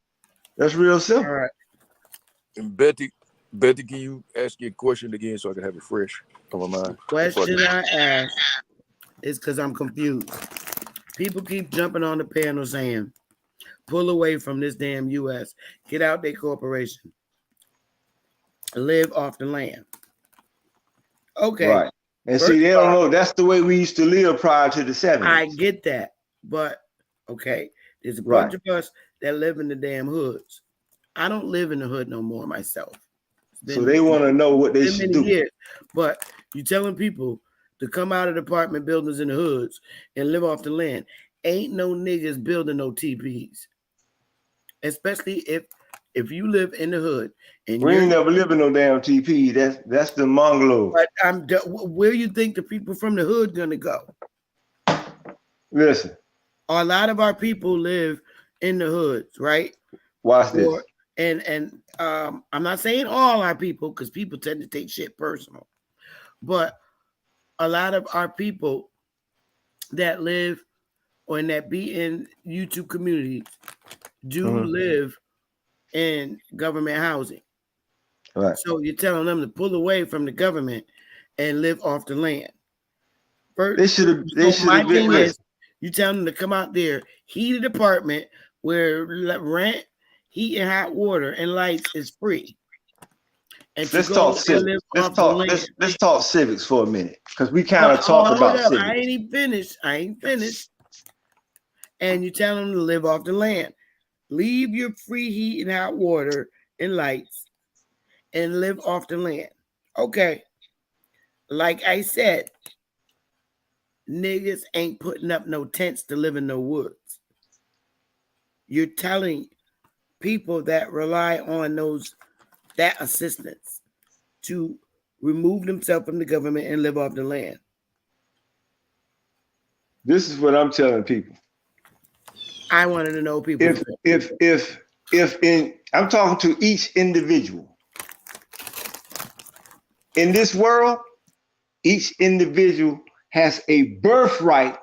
That's real simple.
All right.
And Betty, can you ask your question again so I can have it fresh on my mind?
Question I asked is because I'm confused. People keep jumping on the panel saying, pull away from this damn U.S., get out their corporation, live off the land. Okay.
Right. And see, they don't know that's the way we used to live prior to the 70s.
I get that. But, okay, there's a bunch of us that live in the damn hoods. I don't live in the hood no more myself.
So they want to know what they should do.
Years. But you telling people to come out of the apartment buildings in the hoods and live off the land. Ain't no niggas building no TPs. Especially if you live in the hood and
we ain't never living no damn TP. That's the Mongolo.
But where you think the people from the hood gonna go?
Listen,
a lot of our people live in the hoods, right?
Watch this.
And I'm not saying all our people because people tend to take shit personal, but a lot of our people that live or that be in YouTube communities do live in government housing.
Right.
So you're telling them to pull away from the government and live off the land.
First, they should have.
My thing is, you tell them to come out there, heated apartment where rent, heat, and hot water and lights is free. And
let's talk civics. Let's talk civics for a minute because we kind of talk about civics.
I ain't finished. And you tell them to live off the land. Leave your free heat and hot water and lights and live off the land. Okay. Like I said, niggas ain't putting up no tents to live in no woods. You're telling people that rely on that assistance to remove themselves from the government and live off the land.
This is what I'm telling people.
I wanted to know people.
I'm talking to each individual. In this world, each individual has a birthright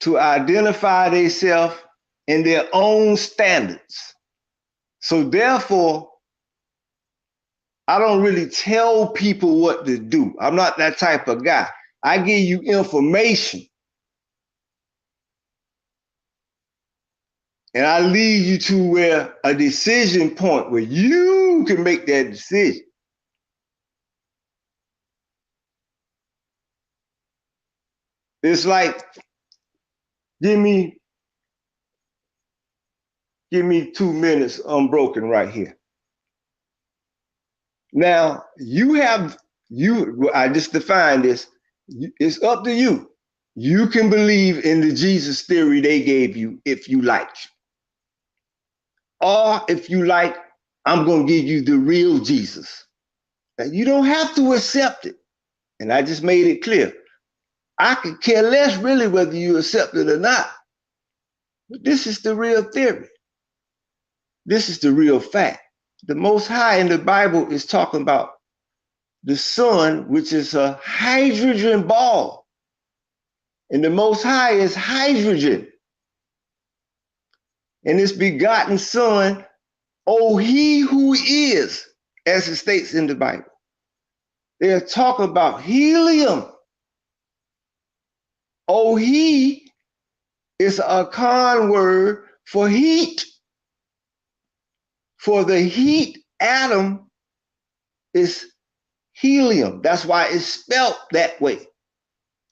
to identify themselves in their own standards. So therefore, I don't really tell people what to do. I'm not that type of guy. I give you information. And I lead you to where a decision point where you can make that decision. It's like, give me 2 minutes unbroken right here. Now, I just defined this. It's up to you. You can believe in the Jesus theory they gave you if you like. Or if you like, I'm going to give you the real Jesus. Now, you don't have to accept it. And I just made it clear. I could care less really whether you accept it or not. But this is the real theory. This is the real fact. The Most High in the Bible is talking about the sun, which is a hydrogen ball. And the Most High is hydrogen. And this begotten son, oh, he who is, as it states in the Bible. They're talking about helium. Oh, he is a con word for heat. For the heat atom is helium. That's why it's spelt that way.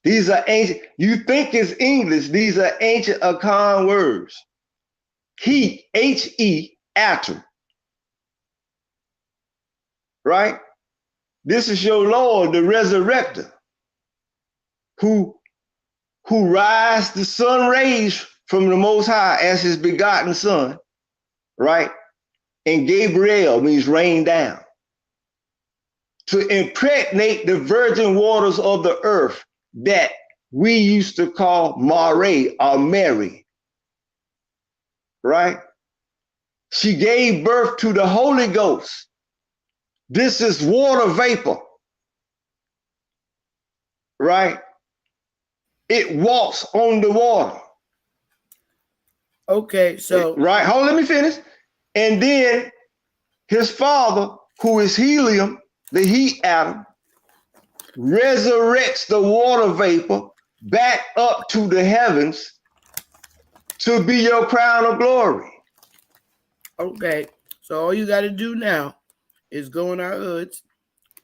These are ancient. You think it's English. These are ancient Akan words. Heat, H-E, atom. Right? This is your Lord, the resurrector, who rise the sun rays from the Most High as his begotten son, right? And Gabriel means rain down, to impregnate the virgin waters of the earth that we used to call Mare or Mary, right? She gave birth to the Holy Ghost. This is water vapor, right? It walks on the water.
Okay, so.
Right, hold on, let me finish. And then his father, who is helium, the heat atom, resurrects the water vapor back up to the heavens to be your crown of glory.
Okay, so all you got to do now is go in our hoods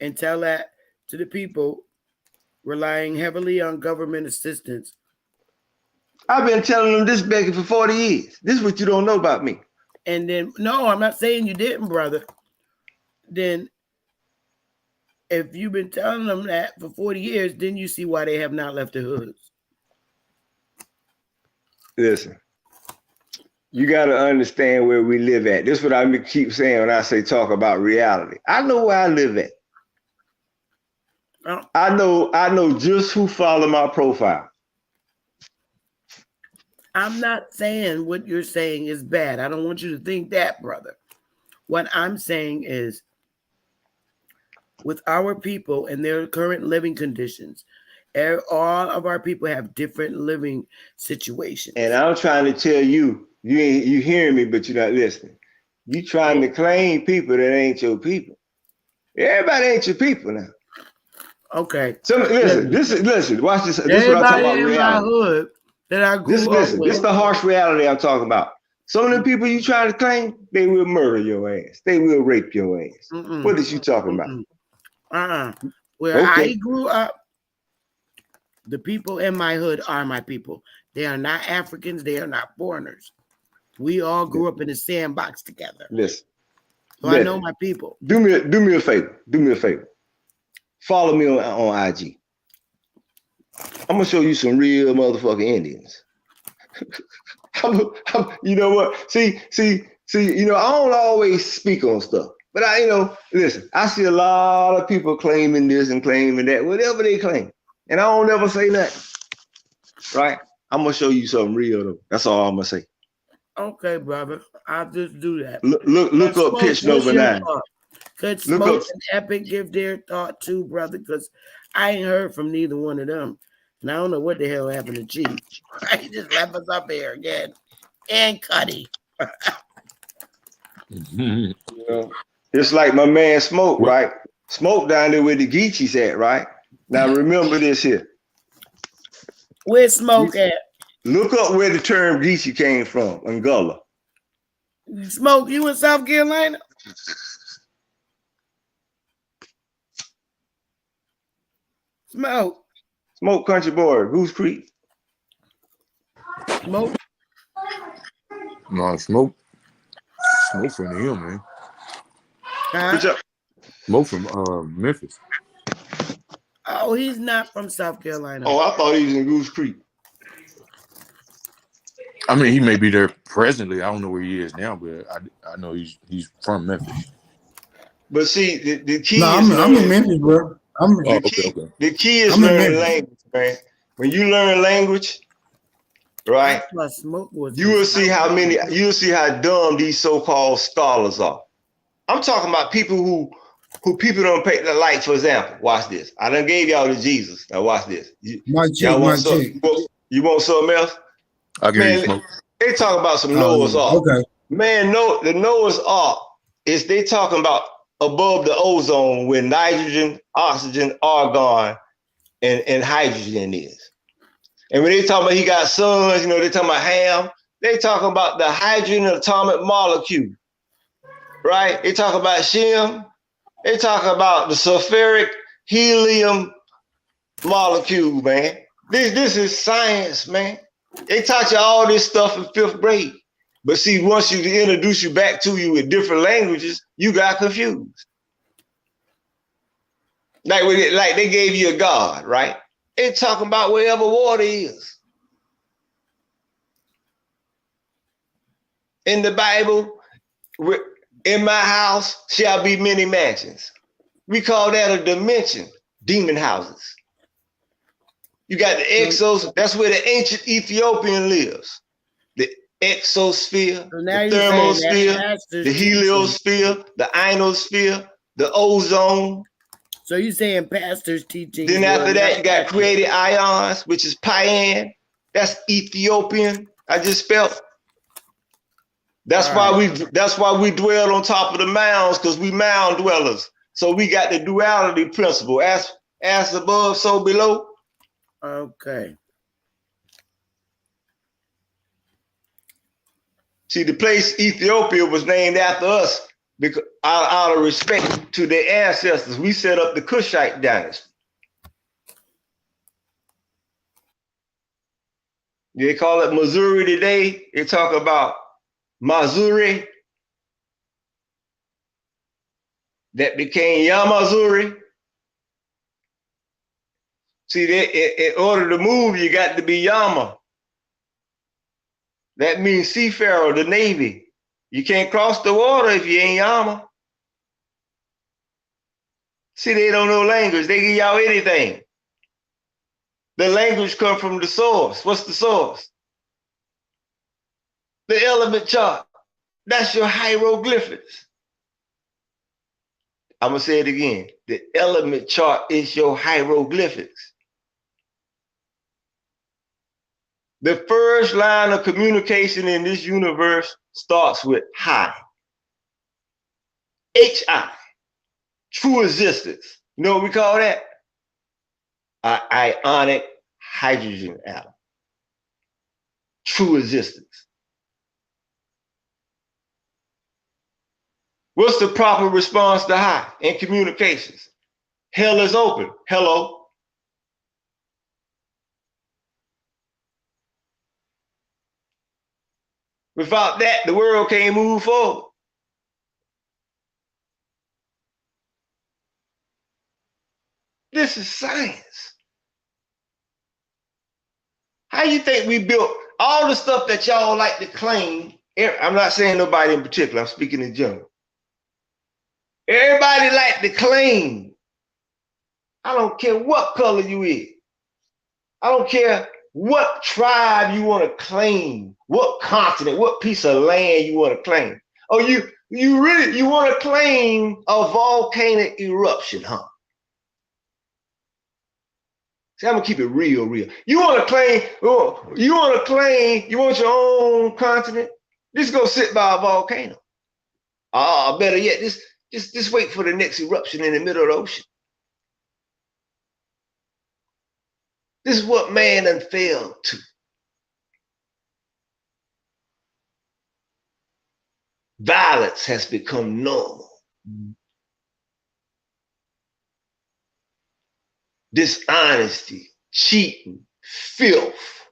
and tell that to the people relying heavily on government assistance.
I've been telling them this, Becky, for 40 years. This is what you don't know about me.
And then, no, I'm not saying you didn't, brother. Then if you've been telling them that for 40 years, then you see why they have not left the hoods.
Listen, you got to understand where we live at. This is what I keep saying when I say talk about reality. I know where I live at. I know just who follow my profile.
I'm not saying what you're saying is bad. I don't want you to think that, brother. What I'm saying is, with our people and their current living conditions, all of our people have different living situations.
And I'm trying to tell you, you hearing me, but you're not listening. You trying to claim people that ain't your people. Everybody ain't your people now.
Okay.
So listen, watch this. This is what I'm talking about. Reality.
That I grew up with.
This is the harsh reality I'm talking about. Some of the people you trying to claim, they will murder your ass. They will rape your ass. What is you talking about?
Where I grew up, the people in my hood are my people. They are not Africans. They are not foreigners. We all grew up in the sandbox together.
Listen.
So I know my people.
Do me a favor. Do me a favor. Follow me on IG. I'm gonna show you some real motherfucking Indians. You know what? See, you know, I don't always speak on stuff, but listen, I see a lot of people claiming this and claiming that, whatever they claim. And I don't ever say nothing. Right? I'm gonna show you something real though. That's all I'm gonna say.
Okay, brother. I'll just do that.
Look up Pitch Nova 9.
Could Smoke and Epic give their thought too, brother? Because I ain't heard from neither one of them. And I don't know what the hell happened to Chief. He just left us up here again. And Kutty.
You know, it's like my man Smoke, right? Smoke down there where the Geechees at, right? Now remember this here.
Where's Smoke at?
Look up where the term Geechee came from, Angola.
Smoke, you in South Carolina?
Smoke country boy, Goose Creek.
Smoke.
No, smoke from the hill, man. Smoke from Memphis.
Oh, he's not from South Carolina.
Oh, I thought he was in Goose Creek.
I mean, he may be there presently. I don't know where he is now, but I know he's from Memphis.
But see, the key is
I'm in Memphis, bro.
The key is learning language, man. When you learn language, right? You will see how dumb these so-called scholars are. I'm talking about people who people don't pay. Like, for example, watch this. I done gave y'all the Jesus. Now watch this. Y'all want some? You want something else?
I'll give you smoke.
They talking about some Noah's Ark.
Okay.
Man, the Noah's Ark is they talking about above the ozone where nitrogen, oxygen, argon, and hydrogen is. And when they talking about he got sons, you know, they talking about Ham, they talking about the hydrogen atomic molecule, right? They talk about Shem, they talk about the sulfuric helium molecule, man. This is science, man. They taught you all this stuff in 5th grade. But see, once you introduce you back to you with different languages, you got confused. Like they gave you a God, right? They talking about wherever water is. In the Bible, in my house shall be many mansions. We call that a dimension, demon houses. You got the exos, that's where the ancient Ethiopian lives. The exosphere,
So
the
now
thermosphere, the heliosphere, the ionosphere, the ozone.
So you saying pastors teaching?
Then after that, you got created ions, which is Payan. That's Ethiopian. I just spelled. That's why we dwell on top of the mounds, because we mound dwellers. So we got the duality principle. As above, so below.
Okay.
See, the place Ethiopia was named after us because out of respect to their ancestors. We set up the Kushite dynasty. They call it Missouri today. They talk about Mazuri that became Yamazuri. See, in order to move, you got to be Yama. That means seafarer, the Navy. You can't cross the water if you ain't Yama. See, they don't know language. They give y'all anything. The language come from the source. What's the source? The element chart. That's your hieroglyphics. I'm going to say it again. The element chart is your hieroglyphics. The first line of communication in this universe starts with Hi. H-I. True existence. You know what we call that? An ionic hydrogen atom. True existence. What's the proper response to hi in communications? Hell is open. Hello. Without that, the world can't move forward. This is science. How you think we built all the stuff that y'all like to claim? I'm not saying nobody in particular, I'm speaking in general. Everybody like to claim. I don't care what color you is. I don't care what tribe you want to claim, what continent, what piece of land you want to claim. Oh, you want to claim a volcanic eruption, huh? See, I'm gonna keep it real. You want to claim, you want your own continent? Just go sit by a volcano. Better yet, just wait for the next eruption in the middle of the ocean. This is what man done failed to. Violence has become normal. Dishonesty, cheating, filth,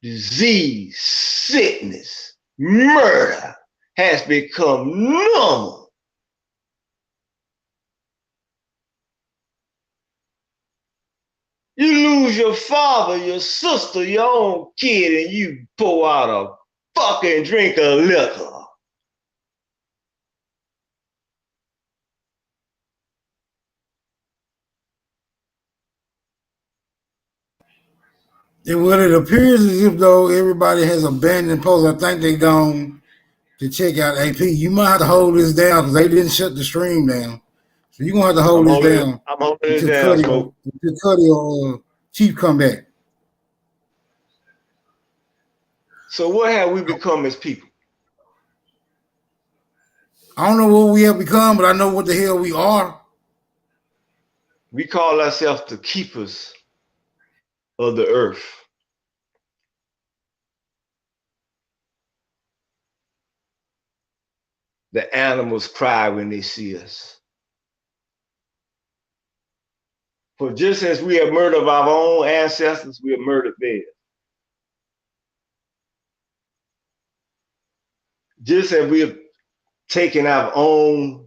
disease, sickness, murder has become normal. You lose your father, your sister, your own kid, and you pour out a fucking drink of liquor.
And what it appears as if though everybody has abandoned post. I think they gone to check out AP. You might have to hold this down because they didn't shut the stream down. So you're gonna have to hold this down.
I'm holding it down, Smoke.
Until Kutty or Chief come back.
So what have we become as people?
I don't know what we have become, but I know what the hell we are.
We call ourselves the keepers of the earth. The animals cry when they see us. For just as we have murdered our own ancestors, we have murdered theirs. Just as we have taken our own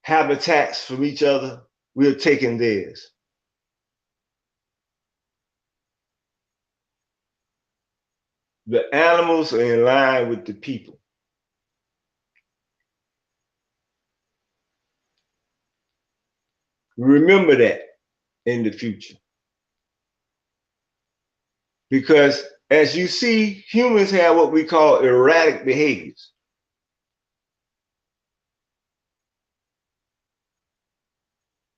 habitats from each other, we have taken theirs. The animals are in line with the people. Remember that in the future. Because as you see, humans have what we call erratic behaviors.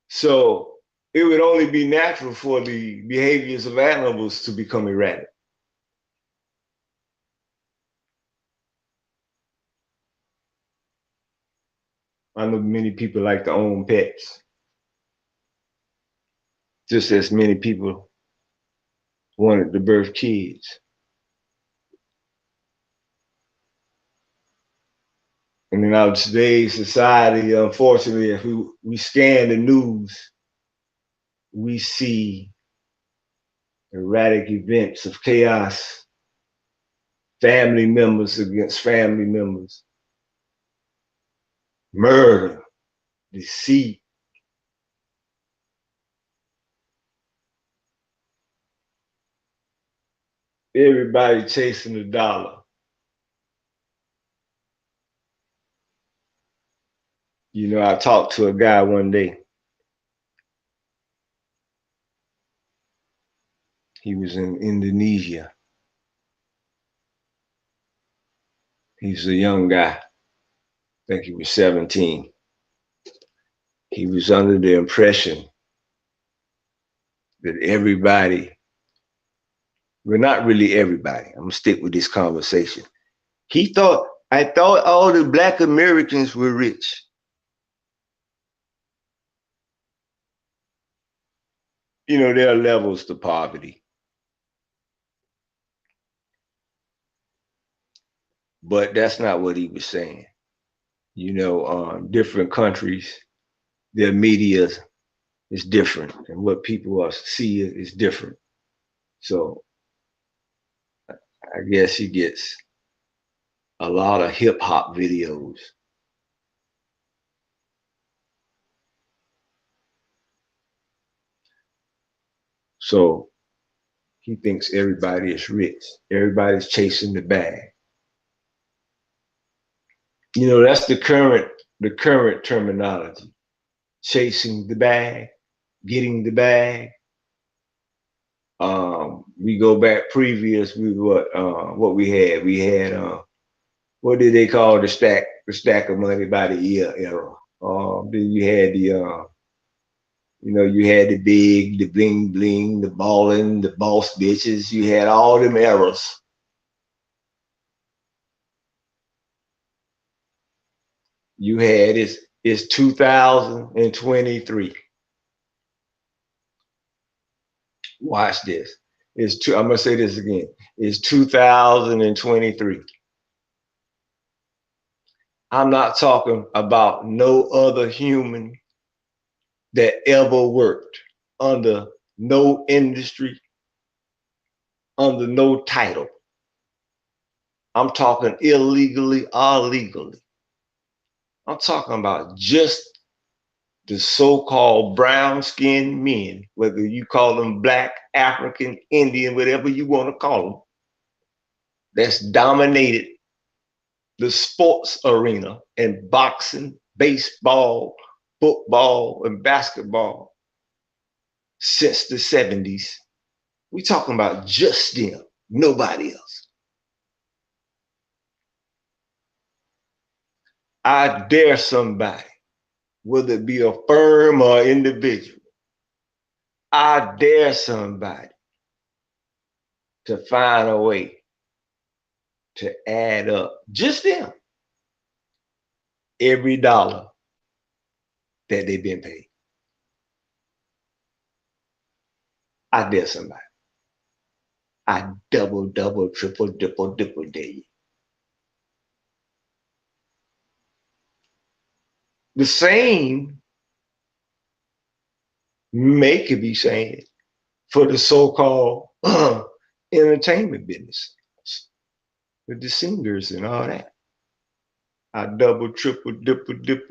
So it would only be natural for the behaviors of animals to become erratic. I know many people like to own pets, just as many people wanted to birth kids. And in our today's society, unfortunately, if we scan the news, we see erratic events of chaos, family members against family members, murder, deceit. Everybody chasing the dollar. You know, I talked to a guy one day. He was in Indonesia. He's a young guy. I think he was 17. He was under the impression that everybody, well, not really everybody. I'm gonna stick with this conversation. I thought all the Black Americans were rich. You know, there are levels to poverty. But that's not what he was saying. You know, different countries, their media is different, and what people are seeing is different. So I guess he gets a lot of hip hop videos. So he thinks everybody is rich. Everybody's chasing the bag. You know, that's the current terminology. Chasing the bag, getting the bag. We go back previous with what we had. We had what did they call the stack of money by the year era? Then you had the you know, you had the big, the bling bling, the ballin', the boss bitches. You had all them eras. You had it's 2023. Watch this. I'm gonna say this again. It's 2023. I'm not talking about no other human that ever worked under no industry, under no title. I'm talking illegally or legally. I'm talking about just the so-called brown-skinned men, whether you call them Black, African, Indian, whatever you want to call them, that's dominated the sports arena in boxing, baseball, football, and basketball since the 70s. We're talking about just them, nobody else. I dare somebody, whether it be a firm or individual, I dare somebody to find a way to add up, just them, every dollar that they've been paid. I dare somebody. I double, triple, dare you. The same may could be saying for the so-called entertainment business, with the singers and all that. I double, triple, triple, dare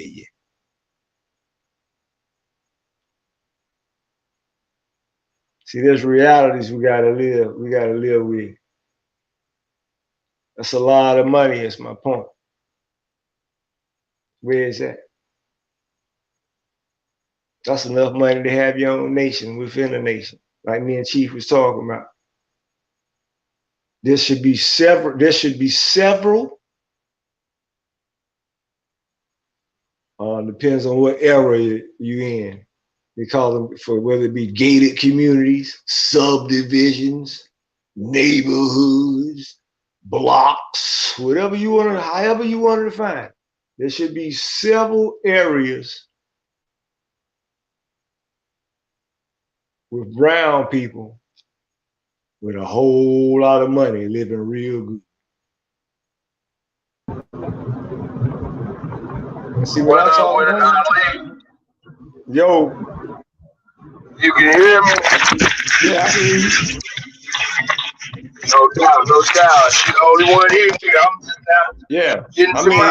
you. See, there's realities we gotta live. We gotta live with. That's a lot of money. Is my point. Where is that? That's enough money to have your own nation within a nation, like me and Chief was talking about. There should be several. Depends on what area you in. They call them for whether it be gated communities, subdivisions, neighborhoods, blocks, whatever you want to, however you want to define. There should be several areas with brown people with a whole lot of money living real good. See what I'm talking about? Yo.
You can hear me?
Yeah, I can hear you.
No doubt. You the only one here. I'm just now getting to my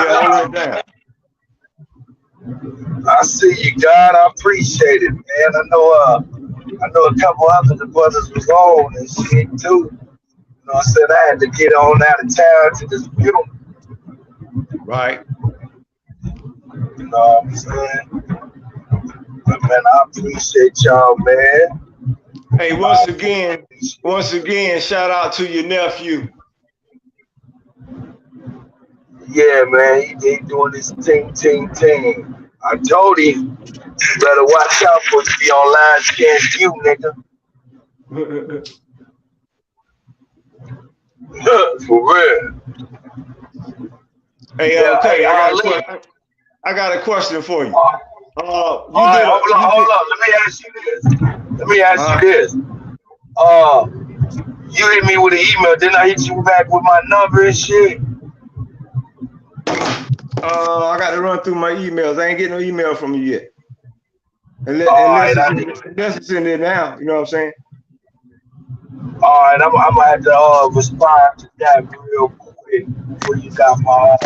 I see you, God. I appreciate it, man. I know a couple other brothers was on and shit too. You know, I said I had to get on out of town to this funeral.
Right.
You know what I'm saying? But man, I appreciate y'all, man.
Hey, once again, shout out to your nephew.
Yeah, man, he doing this ting. I told him, you better watch out for to be online against you, nigga. For real.
Hey, okay, I got a question for you.
Hold on. Let me ask you this. You hit me with an email, didn't I hit you back with my number and shit?
I got to run through my emails. I ain't getting no email from you yet. Unless it's in there now, you know what I'm saying?
All right, I'm gonna have to respond to that real quick before you got my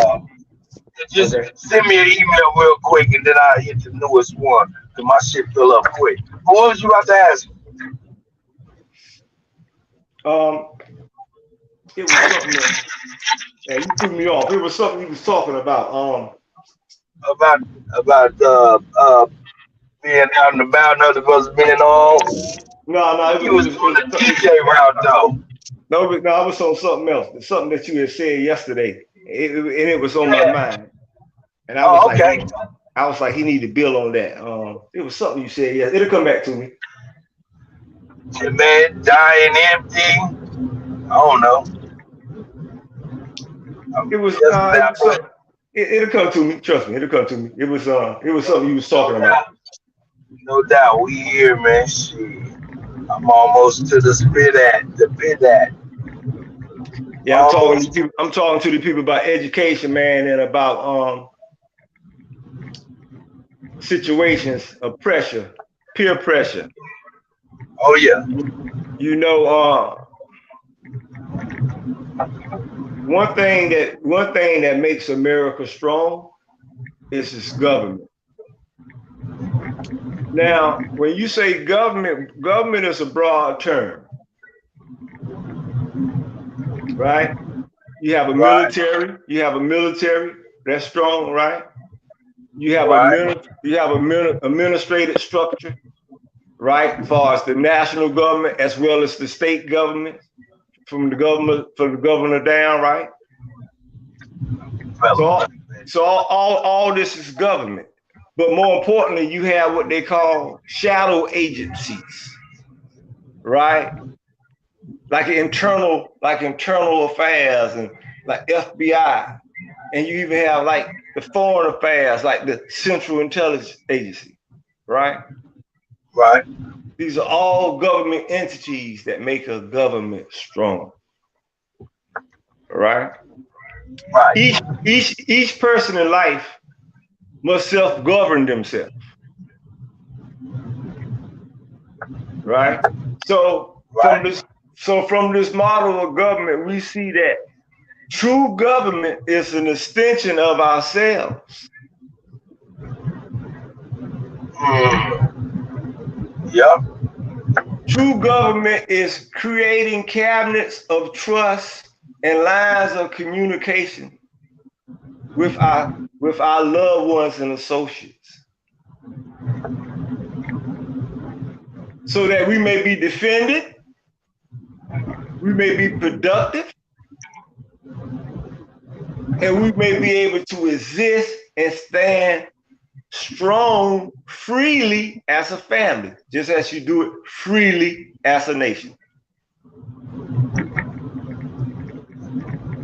just send me an email real quick and then I'll hit the newest one because my shit fill up quick. But what was you about to ask?
It was something that you threw me off. It was something he was talking about.
About being out and about and other brothers being on.
No,
it was on the DJ route though.
No, I was on something else. It's something that you had said yesterday, and it was on my mind. And I was like, he need to build on that. It was something you said. Yeah, it'll come back to me.
Yeah, man, dying empty. I don't know.
It'll come to me. Trust me, it'll come to me. It was something you was talking about.
No doubt, we here, man. Shit. I'm almost to the bit at.
Yeah, I'm talking to the people about education, man, and about situations of pressure, peer pressure.
Oh yeah.
You know, one thing that makes America strong is its government. Now, when you say government is a broad term, right? You have a military. You have a military that's strong, right? You have administrative structure, right? As far as the national government as well as the state government, from the governor down, right? So all this is government. But more importantly, you have what they call shadow agencies, right? Like internal affairs and like FBI. And you even have like the foreign affairs, like the Central Intelligence Agency, right?
Right.
These are all government entities that make a government strong, right?
Right.
Each person in life must self-govern themselves, right? So from this model of government, we see that true government is an extension of ourselves.
Yep.
True government is creating cabinets of trust and lines of communication with our loved ones and associates, so that we may be defended, we may be productive, and we may be able to exist and stand strong freely as a family, just as you do it freely as a nation.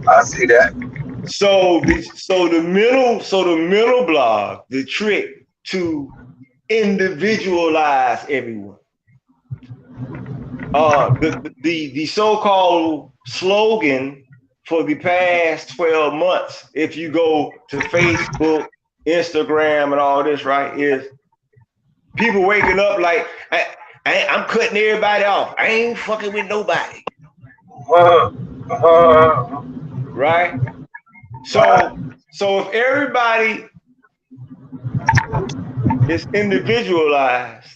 I see that.
So the middle block, the trick to individualize everyone. The so-called slogan for the past 12 months, if you go to Facebook, Instagram, and all this, right, is people waking up like, I'm cutting everybody off. I ain't fucking with nobody. Right? So if everybody is individualized,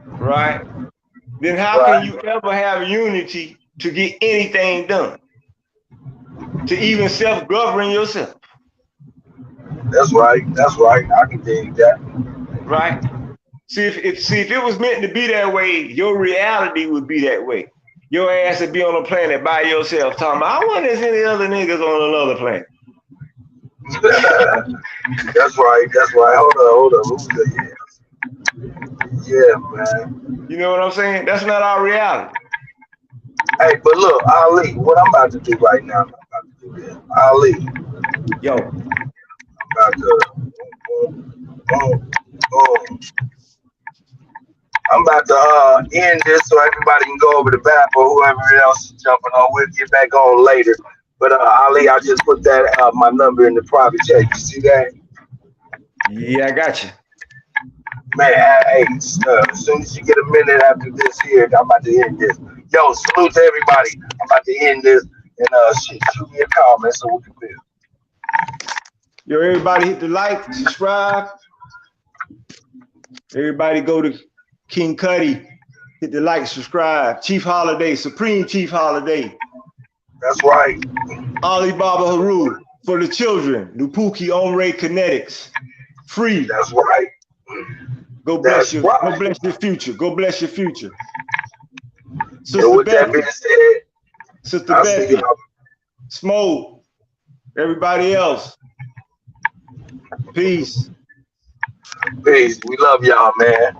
right, then how can you ever have unity to get anything done? To even self-govern yourself.
That's right. I can dig that.
Right? See, if it was meant to be that way, your reality would be that way. Your ass would be on a planet by yourself talking about, I wonder if any other niggas on another planet.
That's right. Hold on. Yeah, man.
You know what I'm saying? That's not our reality.
Hey, but look, Ali, what I'm about to do right now, Ali.
Yo.
I'm about to I'm about to end this so everybody can go over the back or whoever else is jumping on. We'll get back on later. But Ali, I just put that my number in the private chat. You see that?
Yeah, I got you.
Man, hey, as soon as you get a minute after this here, I'm about to end this. Yo, salute to everybody. I'm about to end this and shoot me a comment so we can build.
Yo, everybody hit the like, subscribe. Everybody go to King Kutty, hit the like, subscribe. Chief Holiday, Supreme Chief Holiday.
That's right.
Alibaba Haru for the children. Nupuki Omre Kinetics. Free.
That's right.
Go bless you. Right. Go bless your future. Go bless your future.
So with that being said,
Sister Becky, Smoke, everybody else. Peace.
Peace. We love y'all, man.